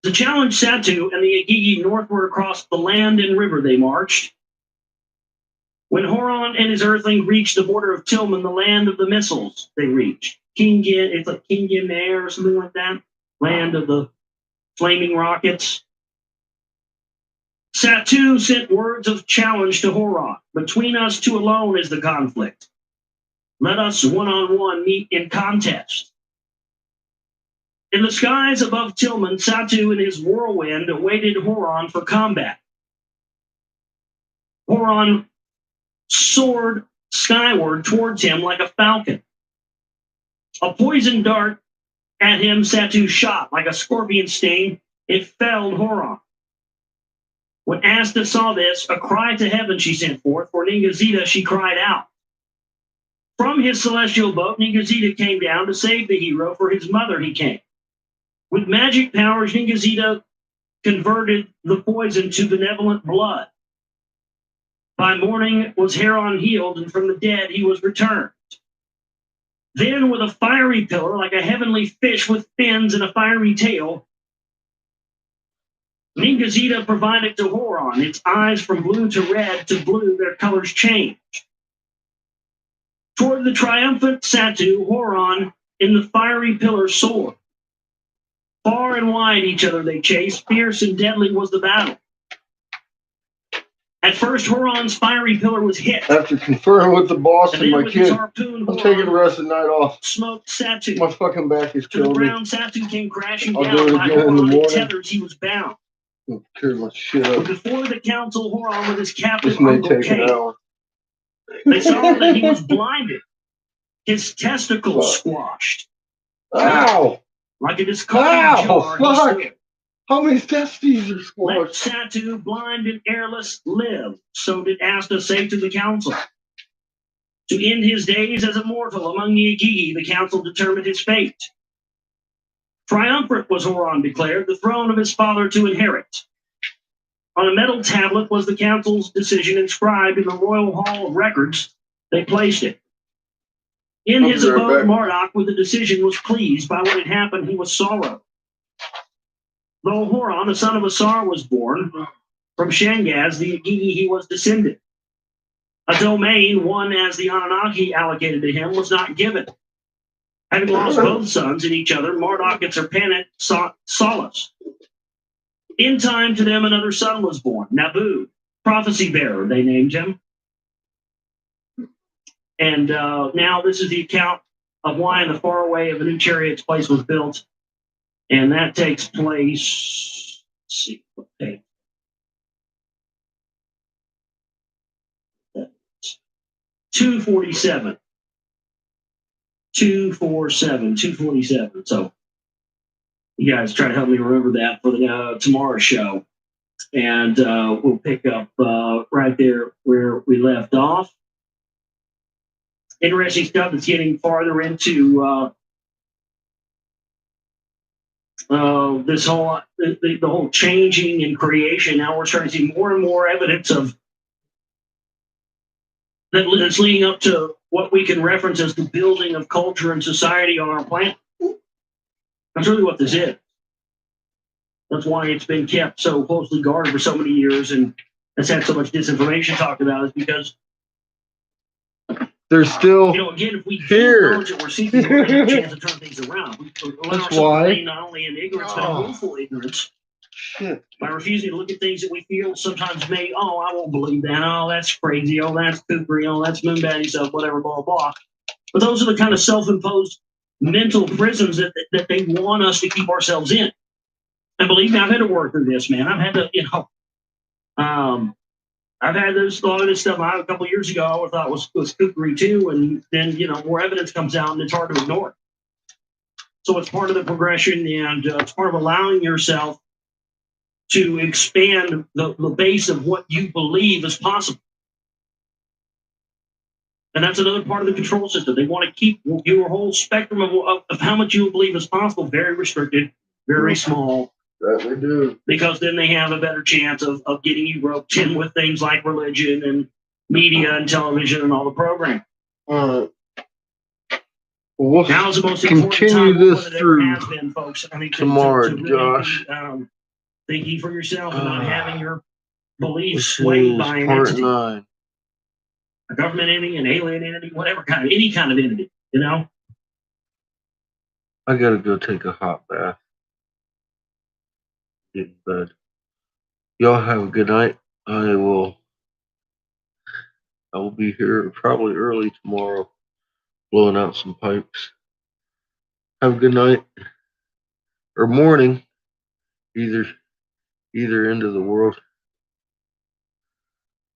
To challenge Satu and the Agigi northward across the land and river they marched. When Horon and his earthling reached the border of Tilman, the land of the missiles they reached. It's like Kingin Air or something like that. Land of the flaming rockets. Satu sent words of challenge to Horon. Between us two alone is the conflict. Let us one-on-one meet in contest. In the skies above Tilman, Satu and his whirlwind awaited Horon for combat. Horon soared skyward towards him like a falcon. A poison dart at him Satu shot like a scorpion sting. It felled Horon. When Asta saw this, a cry to heaven she sent forth. For Ningazida she cried out. From his celestial boat, Ningazida came down to save the hero. For his mother he came. With magic powers, Ningazida converted the poison to benevolent blood. By morning was Heron healed, and from the dead he was returned. Then with a fiery pillar, like a heavenly fish with fins and a fiery tail, Ningazita provided to Horon. Its eyes from blue to red to blue, their colors changed. Toward the triumphant Satu, Horon in the fiery pillar soared. Far and wide each other they chased, fierce and deadly was the battle. At first, Horon's fiery pillar was hit. After conferring with the boss and then my with its kid, harpoon, I'm taking the Horon rest of the night off. smoked Satu. My fucking back is To the killing me. ground, Satu came crashing I'll down. do it By again in the Horon in morning. tethers, he was bound. I'll tear my shit But up. before the council, Horon with his captive This may uncle take an came. hour. They saw that he was blinded, his testicles squashed. Ow! Like a discarded jar, he Fuck! stood. How many testes are Let squashed? Satu, blind and airless, live. So did Asta say to the council. To end his days as a mortal among the Igigi, the council determined his fate. Triumphant was Horon declared, the throne of his father to inherit. On a metal tablet was the council's decision inscribed in the Royal Hall of Records. They placed it. In his abode, Marduk, with the decision, was pleased. By what had happened, he was sorrowed. Though Horon, the son of Asar, was born, from Shangaz, the Igigi, he was descended. A domain, one as the Anunnaki allocated to him, was not given. Having lost both sons in each other, Marduk and Serpenit sought solace. In time to them, another son was born, Nabu, prophecy bearer, they named him. And now this is the account of why in the far away of a new chariot's place was built. And that takes place, let's see, okay. 247. 247. So you guys try to help me remember that for the tomorrow's show. And we'll pick up right there where we left off. Interesting stuff that's getting farther into this whole the whole changing and creation. Now we're starting to see more and more evidence of that's leading up to what we can reference as the building of culture and society on our planet. That's really what this is. That's why it's been kept so closely guarded for so many years and has had so much disinformation talked about, is because They're still again, if we here. acknowledge that we're seeking, we're going to have a chance to turn things around. We allow That's ourselves to why. remain not only in ignorance, but in willful ignorance. Shit. By refusing to look at things that we feel sometimes I won't believe that. Oh, that's crazy. Oh, that's kookery. Oh, that's moonbatty stuff, whatever, blah, blah. But those are the kind of self-imposed mental prisons that they want us to keep ourselves in. And believe me, I've had to work through this, man. I've had to, I've had a lot of this stuff a couple of years ago I thought was kookery too. And then, more evidence comes out and it's hard to ignore. So it's part of the progression, and it's part of allowing yourself to expand the base of what you believe is possible. And that's another part of the control system. They want to keep your whole spectrum of how much you believe is possible very restricted, very small. That they do. Because then they have a better chance of getting you roped in with things like religion and media and television and all the programming. Well, we'll Now's the most important continue time this that through ever has been, folks. I mean, tomorrow, to really Josh. be, thinking for yourself and not having your beliefs This swayed is by an part entity, 9. a government entity, an alien entity, any kind of entity, I gotta go take a hot bath. Get in bed. Y'all have a good night. I will be here probably early tomorrow, blowing out some pipes. Have a good night or morning, either end of the world.